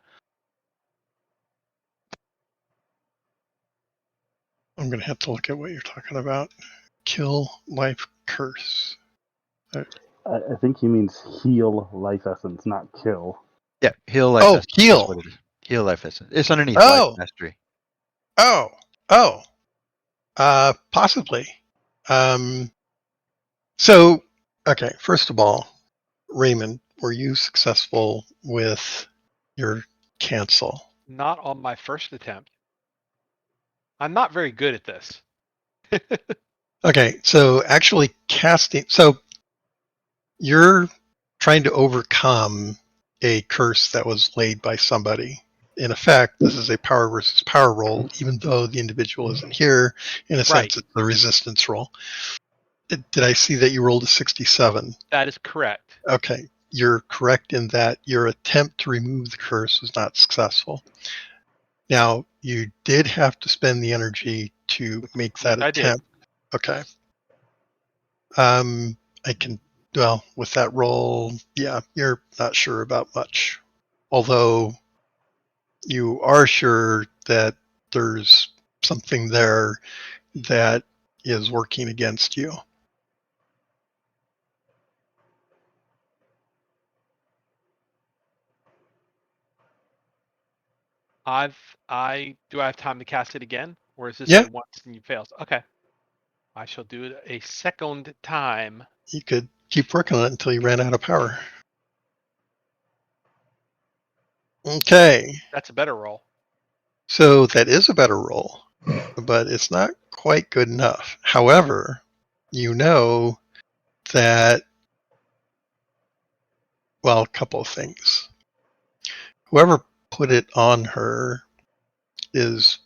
I'm going to have to look at what you're talking about. Kill life curse. I think he means heal life essence, not kill. Yeah, heal life Oh, essence. That's heal. what it is. Heal life essence. It's underneath life Oh, mastery. oh, oh. Possibly. Um, so, okay, first of all, Raymond, were you successful with your cancel? Not on my first attempt. I'm not very good at this. Okay, so actually casting. So you're trying to overcome a curse that was laid by somebody. In effect, this is a power versus power roll, even though the individual isn't here. In a Right. sense, it's a resistance roll. Did I see that you rolled a 67? That is correct. Okay, you're correct in that your attempt to remove the curse was not successful. Now, you did have to spend the energy to make that I did. attempt. Okay. I can, well, with that roll, yeah, you're not sure about much. Although you are sure that there's something there that is working against you. Do I have time to cast it again? Or is this Yeah, a once and you fail? Okay. I shall do it a second time. you could keep working on it until you ran out of power. Okay, That's a better roll. so that is a better roll, but it's not quite good enough. However, you know that, well, a couple of things. Whoever put it on her is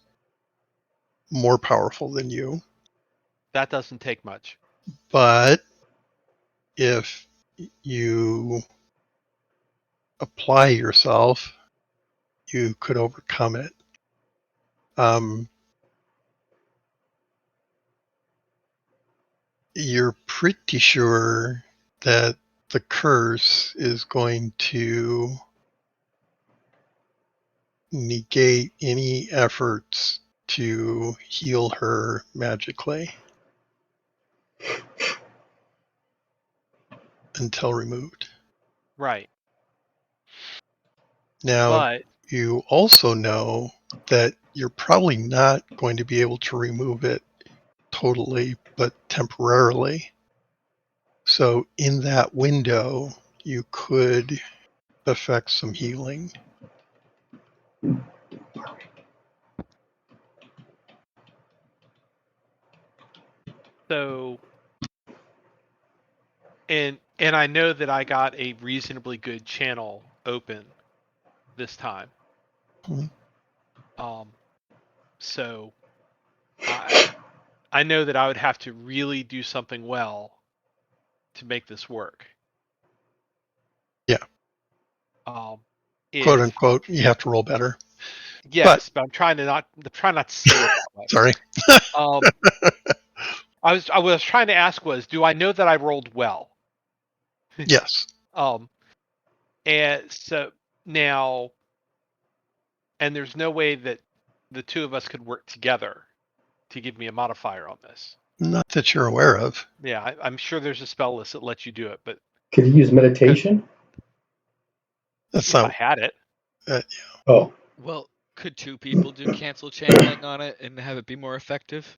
more powerful than you, That doesn't take much. but if you apply yourself, you could overcome it. You're pretty sure that the curse is going to negate any efforts to heal her magically until removed. Right. Now, But you also know that you're probably not going to be able to remove it totally, but temporarily. So in that window, you could affect some healing. so and I know that I got a reasonably good channel open this time. Mhm. So I know that I would have to really do something well to make this work. Yeah, Quote quote unquote, you have to roll better. Yes, but I'm trying not to say it that way. Sorry. Um, I was trying to ask was, do I know that I rolled well? Yes. Um, And so now, and there's no way that the two of us could work together to give me a modifier on this. Not that you're aware of. Yeah, I'm sure there's a spell list that lets you do it, but Could you use meditation? That's if I not. had it, Oh, Well, could two people do cancel channeling on it and have it be more effective?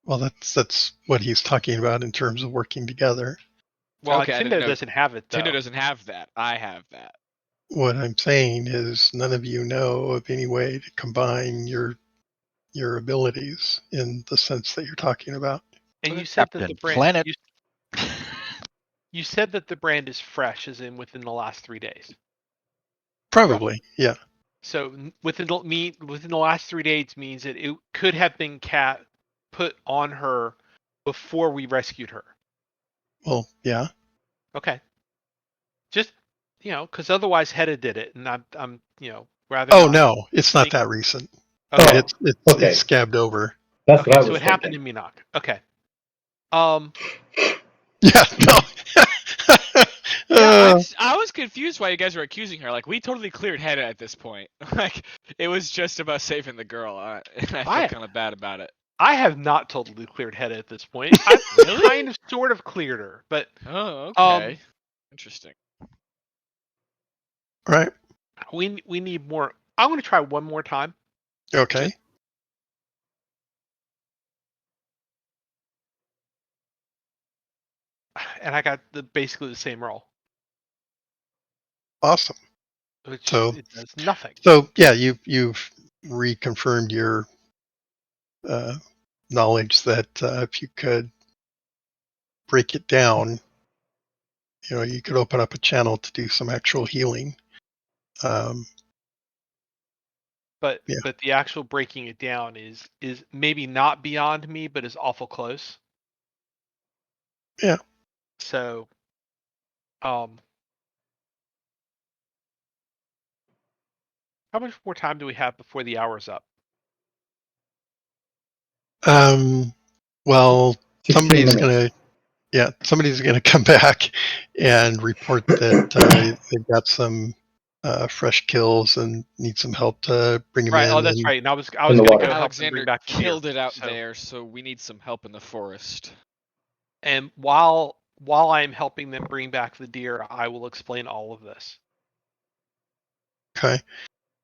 Well, that's what he's talking about in terms of working together. well, Okay, I didn't Tindo know. doesn't have it though. Tinder doesn't have that. I have that. What I'm saying is none of you know of any way to combine your abilities in the sense that you're talking about. And you said that the Captain brand Planet. you said that the brand is fresh, as in within the last 3 days. Probably, yeah. So within the last 3 days means that it could have been put on her before we rescued her. Well, yeah. Okay. Just because otherwise Hedda did it, and I'm rather. Oh not no, it's not think- that recent. Okay. It's scabbed over. that's Okay, what I so was it happened thinking. in Minok. Okay. Yeah, no. Yeah, I was confused why you guys were accusing her. Like, we totally cleared Hedda at this point. Like, it was just about saving the girl, and I feel kind of bad about it. I have not totally cleared Hedda at this point. I've Really? kind of sort of cleared her, but Oh, okay. Interesting. Right. we need more. I'm going to try one more time. Okay. And I got basically the same roll, Awesome. which So it does nothing. So yeah, you've reconfirmed your knowledge that if you could break it down, you could open up a channel to do some actual healing. But Yeah. but the actual breaking it down is maybe not beyond me, but is awful close. Yeah. So, how much more time do we have before the hour's up? Well, 16 somebody's minutes. gonna come back and report that they've got some fresh kills and need some help to bring them Right. in. Oh, that's and, right. And I was In going the to water. go help them Alexander bring back the deer. killed it out So- there, so we need some help in the forest. And while I'm helping them bring back the deer, I will explain all of this. Okay.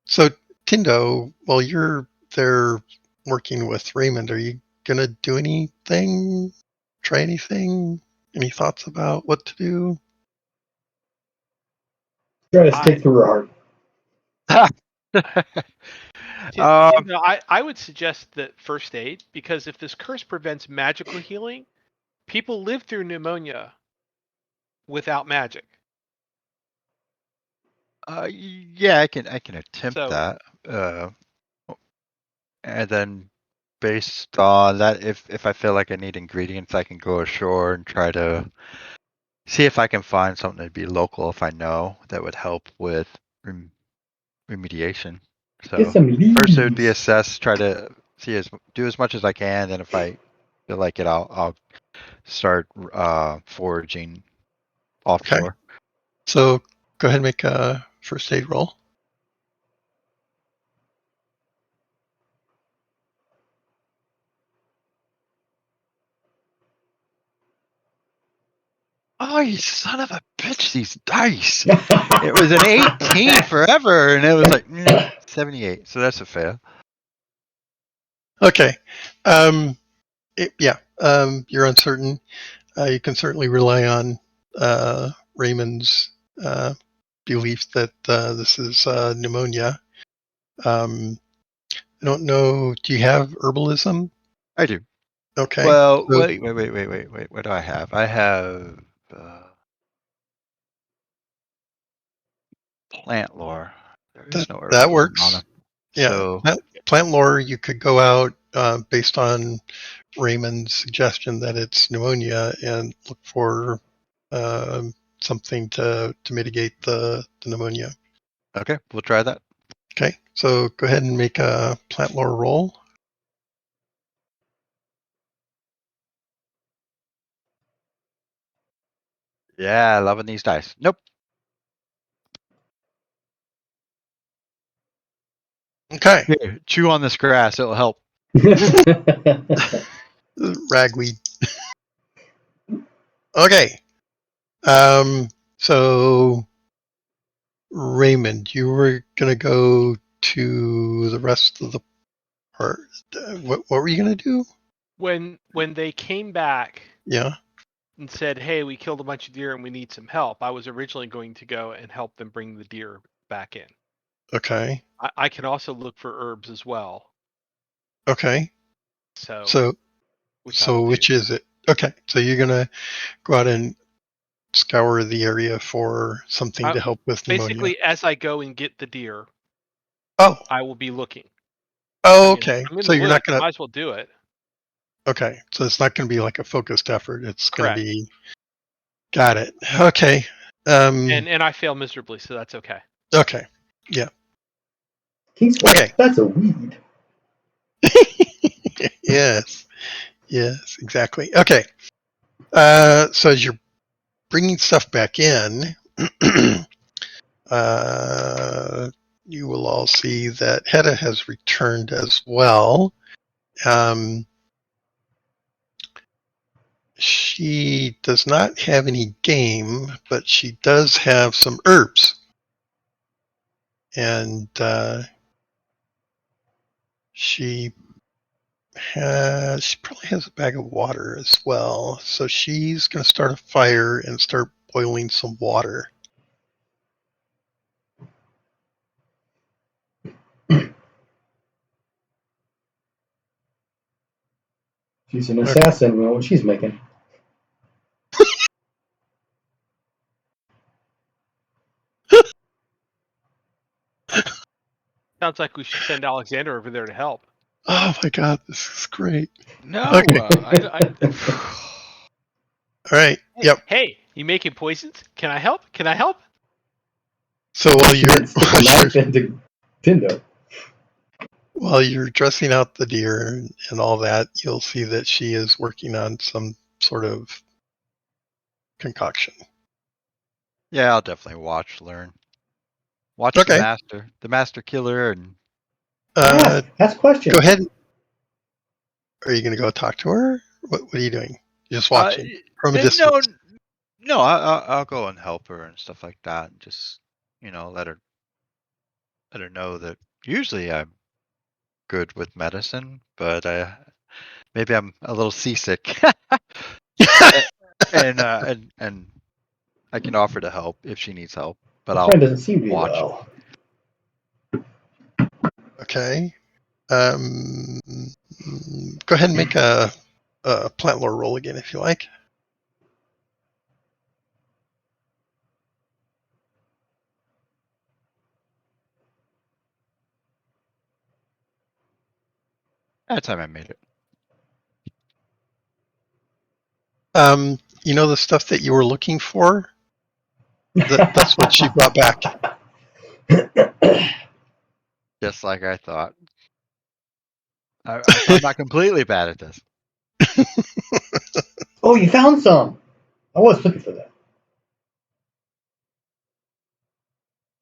So Tindo, while you're there working with Raymond, are you gonna do anything? Try anything? Any thoughts about what to do? Try to stick through her heart. I would suggest that first aid, because if this curse prevents magical healing, people live through pneumonia without magic. Yeah, I can attempt So- that. And then based on that, if I feel like I need ingredients, I can go ashore and try to see if I can find something to be local if I know that would help with remediation. So Get some leaves. first it would be assess, try to do as much as I can. Then if I feel like it, I'll start foraging offshore. So go ahead and make a first aid roll. Oh, you son of a bitch! These dice. It was an 18 forever, and it was like 78. So that's a fail. Okay. You're uncertain. You can certainly rely on Raymond's belief that this is pneumonia. I don't know. Do you have herbalism? I do. Okay. Well, so- wait. What do I have? I have plant lore. There is no that herbalism works. on 'em. Yeah. So Plant lore, you could go out based on Raymond's suggestion that it's pneumonia and look for something to mitigate the pneumonia. okay, we'll try that. Okay, so go ahead and make a plant lore roll. Yeah, loving these dice. Nope. Okay. Here, chew on this grass. It'll help. Ragweed. Okay. So Raymond, you were gonna go to the rest of the part. What were you gonna do? When they came back Yeah. and said, "Hey, we killed a bunch of deer and we need some help," I was originally going to go and help them bring the deer back in. Okay. I can also look for herbs as well. Okay. So, So which I will do. which is it? Okay. So you're gonna go out and scour the area for something to help with pneumonia. Basically, as I go and get the deer, Oh. I will be looking. Oh, I mean, okay. I'm in So the you're not woods. gonna. Might as well do it. Okay. So it's not gonna be like a focused effort. It's gonna Correct. be. Got it. Okay. And I fail miserably, so that's okay. Okay. Yeah. King's Flesh, Okay. that's a weed. Yes. Yes. Exactly. Okay. So as you're bringing stuff back in, you will all see that Hedda has returned as well. She does not have any game, but she does have some herbs. And she probably has a bag of water as well. So she's going to start a fire and start boiling some water. She's an assassin. We know what she's making. Sounds like we should send Alexander over there to help. Oh my God, this is great. No, Okay. All right. Yep. Hey, you making poisons? Can I help? Can I help? So while She didn't stick a knife into Tindo. while you're dressing out the deer and all that, you'll see that she is working on some sort of concoction. Yeah, I'll definitely learn. Watch Okay. the master killer, and Ask questions. Go ahead. Are you going to go talk to her? What are you doing? You're just watching from a distance. No, I'll go and help her and stuff like that. And just let her know that usually I'm good with medicine, but maybe I'm a little seasick, and I can offer to help if she needs help. But My I'll friend doesn't seem to be watch. well. Okay. Go ahead and make a plant lore roll again if you like. That time I made it. You know the stuff that you were looking for? That's what she brought back. Just like I thought. I'm not completely bad at this. Oh, you found some. I was looking for that.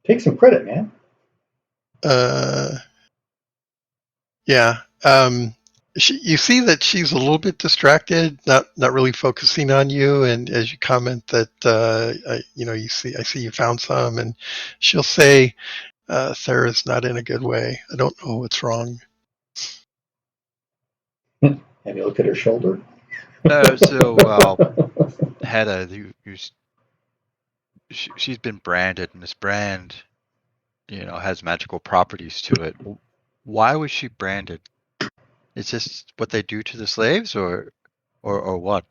Take some credit, man. Yeah. You see that she's a little bit distracted, not really focusing on you. And as you comment that, I see you found some, and she'll say, Sarah's not in a good way. I don't know what's wrong. Have you looked at her shoulder? Hedda, she's been branded, and this brand, has magical properties to it. Why was she branded? Is this what they do to the slaves, or what?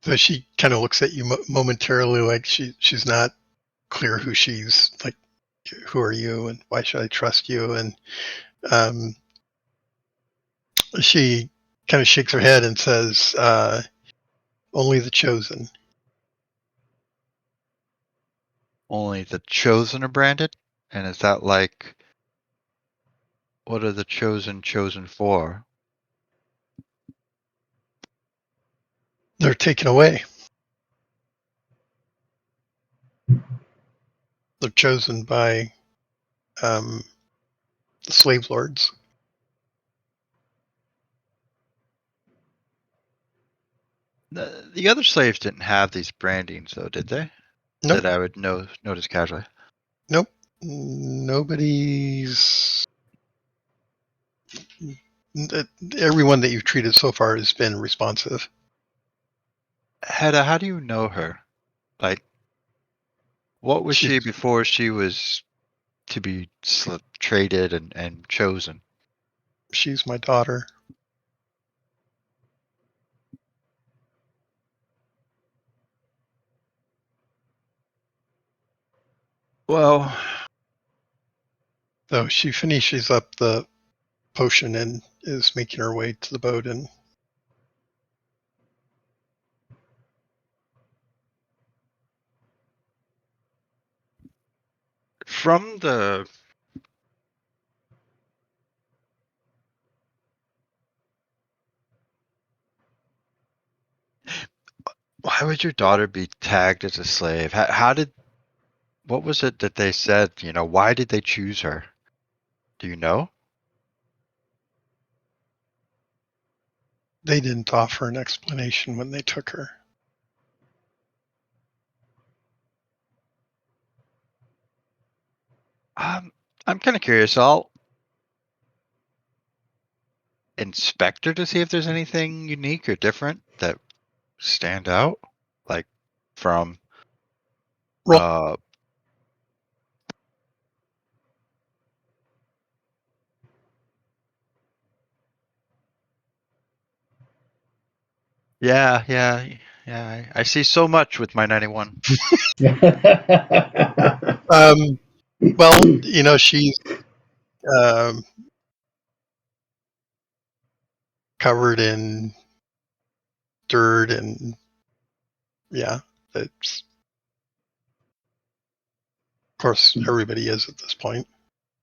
So she kind of looks at you momentarily, like she's not clear who she's like. Who are you, and why should I trust you? And she kind of shakes her head and says, "Only the chosen." Only the chosen are branded, and is that like, what are the chosen for? They're taken away. They're chosen by the slave lords. The other slaves didn't have these brandings, though, did they? Nope. That I would notice casually. Nope. Nobody's. Everyone that you've treated so far has been responsive. Hedda, how do you know her? Like, what was she She's- before she was to be traded and chosen? She's my daughter. Well, So she finishes up the potion and is making her way to the boat. And from the why would your daughter be tagged as a slave? What was it that they said? Why did they choose her? Do you know? they didn't offer an explanation when they took her. I'm kind of curious. I'll inspect her to see if there's anything unique or different that stand out, like from Roll. Yeah. I see so much with my 91. Well, she's covered in dirt and yeah, it's of course everybody is at this point.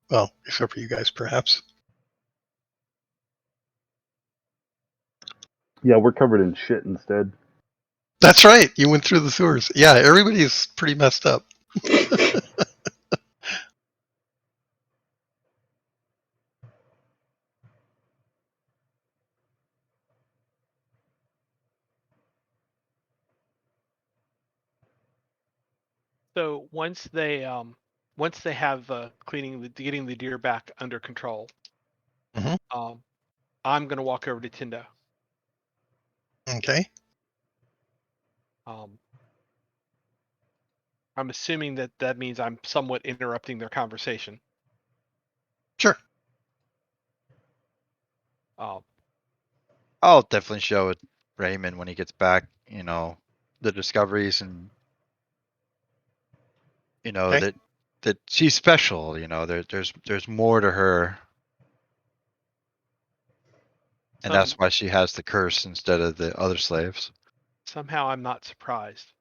Well, except for you guys, perhaps. Yeah, we're covered in shit instead. That's right. You went through the sewers. Yeah, everybody's pretty messed up. So once they have getting the deer back under control, Mhm. I'm gonna walk over to Tindo. Okay. I'm assuming that means I'm somewhat interrupting their conversation. Sure. I'll definitely show it Raymond when he gets back. The discoveries and Okay. that she's special. There's more to her, and that's why she has the curse instead of the other slaves. Somehow I'm not surprised.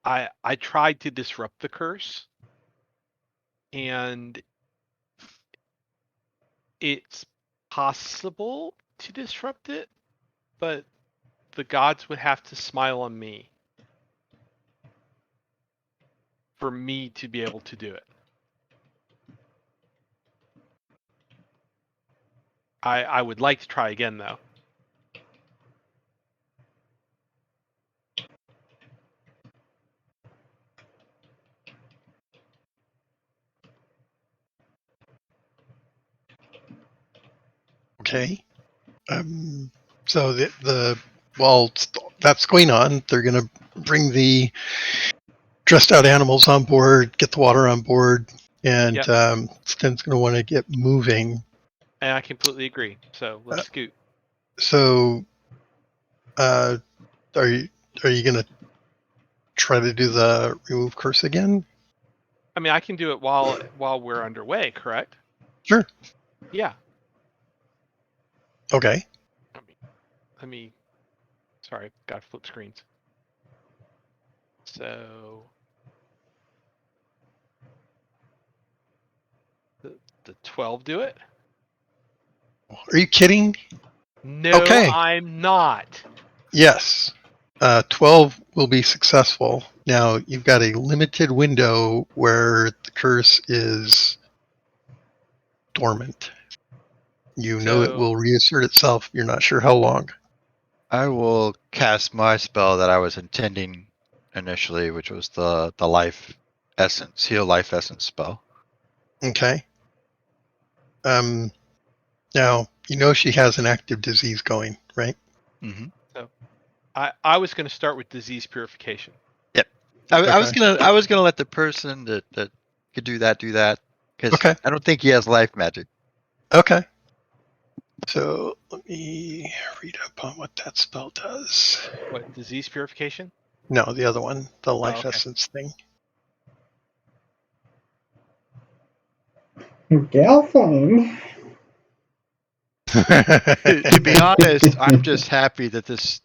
I tried to disrupt the curse, and it's possible to disrupt it, but the gods would have to smile on me for me to be able to do it. I would like to try again, though. Okay. So while that's going on, they're going to bring the dressed out animals on board, get the water on board, and Yep. Sten's going to want to get moving. And I completely agree. So let's scoot. So, are you going to try to do the remove curse again? I mean, I can do it while we're underway, correct? Sure. Yeah. Okay. Let me. Sorry, got to flip screens. So the 12 do it. Are you kidding? No, Okay. I'm not. Yes. 12 will be successful. Now, you've got a limited window where the curse is dormant. You know it So- will reassert itself. You're not sure how long. I will cast my spell that I was intending initially, which was the life essence, heal life essence spell. Okay. Now, you know she has an active disease going, right? Mm-hmm. I was going to start with disease purification. I was Okay. gonna let the person that could do that because Okay. I don't think he has life magic. Okay. So let me read up on what that spell does. What, disease purification? No, the other one, the life okay. essence thing. Gelfling. To be honest, I'm just happy that this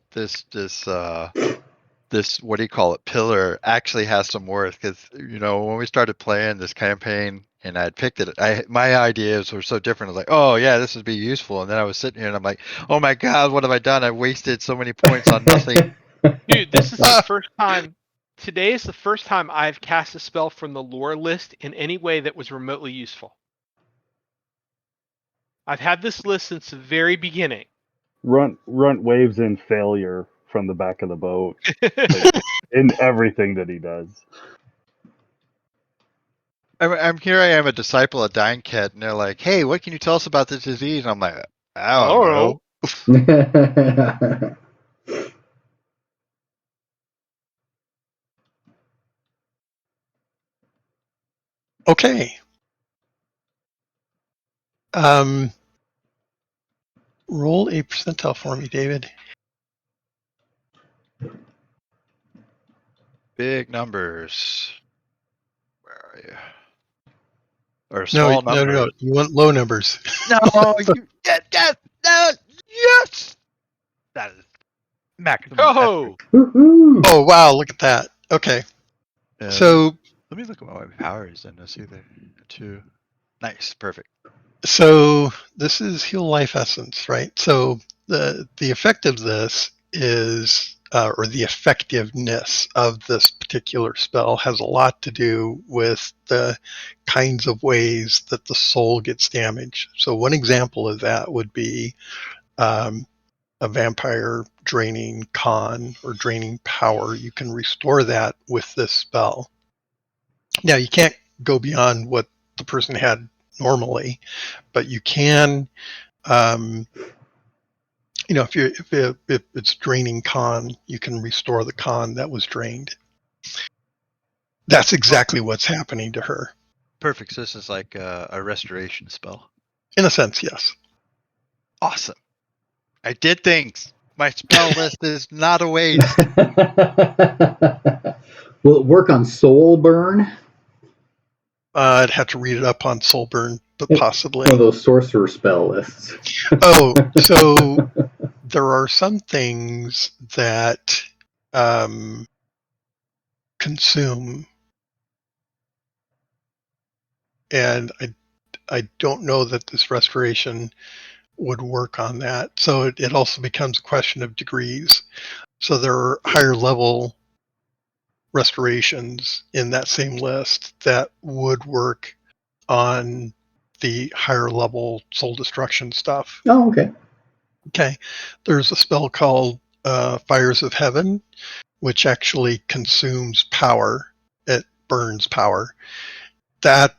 what do you call it, pillar actually has some worth because when we started playing this campaign and I'd picked it, my ideas were so different. I was like, oh yeah, this would be useful, and then I was sitting here and I'm like, oh my god, what have I done? I wasted so many points on nothing. Dude, this is the first time. Today is the first time I've cast a spell from the lore list in any way that was remotely useful. I've had this list since the very beginning. Runt waves in failure from the back of the boat in everything that he does. I'm here. I am a disciple of Dying Cat, and they're like, "Hey, what can you tell us about this disease?" And I'm like, "I don't know." Okay. Roll a percentile for me, David. Big numbers. Where are you? Or No, small no, no, numbers? no. You want low numbers. No, you yes, no, yes. That is maximum. Oh, Woohoo! Oh, wow. Look at that. Okay. effort. So, let me look at my powers and see there. 2. Nice, perfect. so this is heal life essence, right? So the effect of this is, or the effectiveness of this particular spell has a lot to do with the kinds of ways that the soul gets damaged. So one example of that would be um, a vampire draining con or draining power. You can restore that with this spell. Now you can't go beyond what the person had normally, but you can, um, if it's draining con, you can restore the con that was drained. That's exactly what's happening to her. Perfect. So this is like a restoration spell. In a sense, yes. Awesome. I did things. My spell list is not a waste. Will it work on soul burn? I'd have to read it up on Soulburn, but possibly. One of those sorcerer spell lists. Oh, so there are some things that consume, and I don't know that this restoration would work on that. So it also becomes a question of degrees. So there are higher level restorations in that same list that would work on the higher level soul destruction stuff. Oh, okay. Okay. There's a spell called Fires of Heaven, which actually consumes power. It burns power. That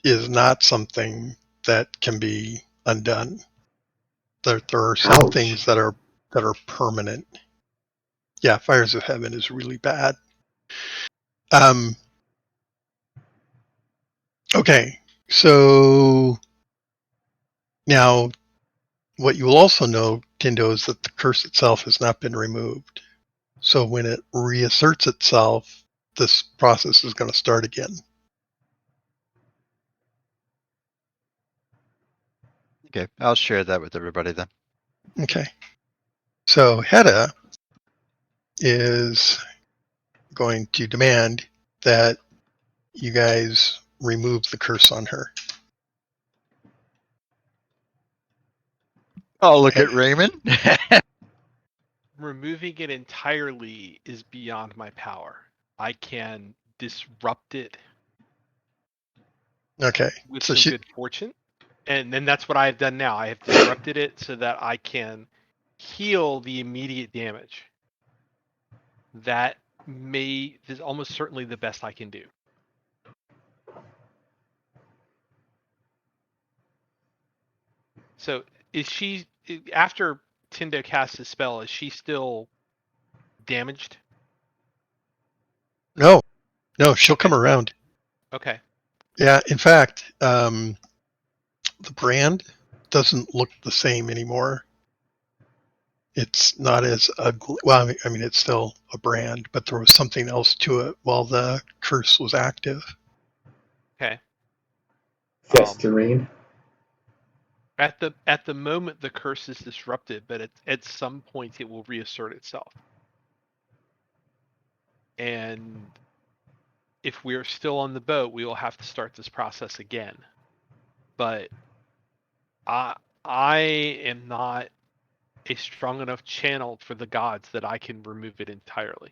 is not something that can be undone. There are some Ouch. things that are permanent. Yeah, Fires of Heaven is really bad. Okay, so now what you will also know, Tindo, is that the curse itself has not been removed. So when it reasserts itself, this process is going to start again. Okay, I'll share that with everybody then. Okay. So Hedda is going to demand that you guys remove the curse on her. Oh, look at Raymond. Removing it entirely is beyond my power. I can disrupt it Okay. with So some good fortune. And then that's what I have done now. I have disrupted it so that I can heal the immediate damage. That is almost certainly the best I can do. So is she, after Tindo casts his spell, is she still damaged? no, she'll Okay. come around. Okay. Yeah. In fact, the brand doesn't look the same anymore. It's not as ugly. Well, I mean, it's still a brand, but there was something else to it while the curse was active. Okay. Festerine. At the moment, the curse is disrupted, but at some point it will reassert itself. And if we're still on the boat, we will have to start this process again. But I am not a strong enough channel for the gods that I can remove it entirely.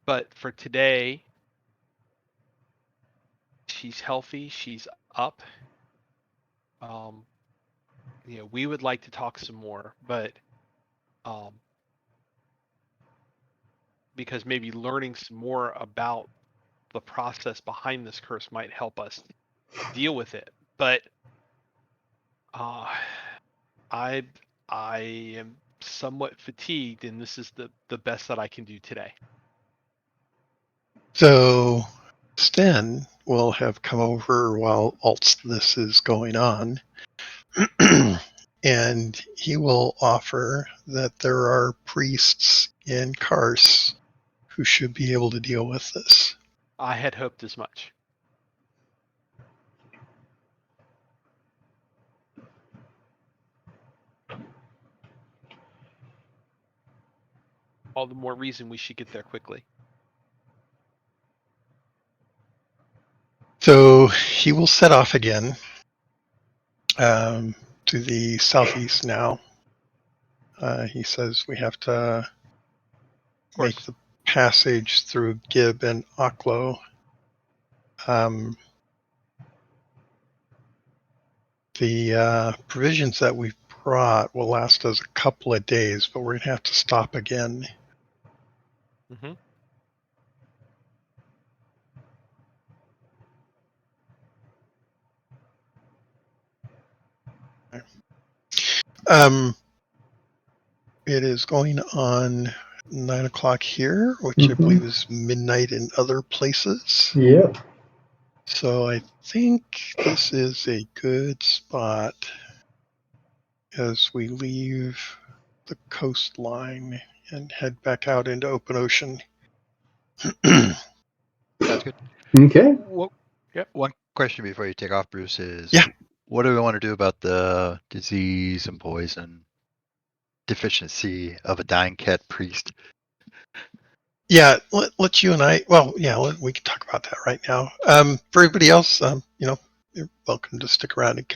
But for today, she's healthy, she's up. We would like to talk some more, but because maybe learning some more about the process behind this curse might help us deal with it. But I am somewhat fatigued, and this is the best that I can do today. So Sten will have come over while all this is going on, and he will offer that there are priests in Kars who should be able to deal with this. I had hoped as much. All the more reason we should get there quickly. So he will set off again to the southeast now. He says we have to make the passage through Gib and Oklo. The provisions that we've brought will last us a couple of days, but we're going to have to stop again. Mm-hmm. It is going on 9 o'clock here, which I Mhm. believe is midnight in other places. Yep. So I think this is a good spot as we leave the coastline and head back out into open ocean. Sounds good. Okay. One question before you take off, Bruce, is Yeah. what do we want to do about the disease and poison deficiency of a dying cat priest? Yeah, let you and I. Well, yeah, we can talk about that right now. For everybody else, you're welcome to stick around and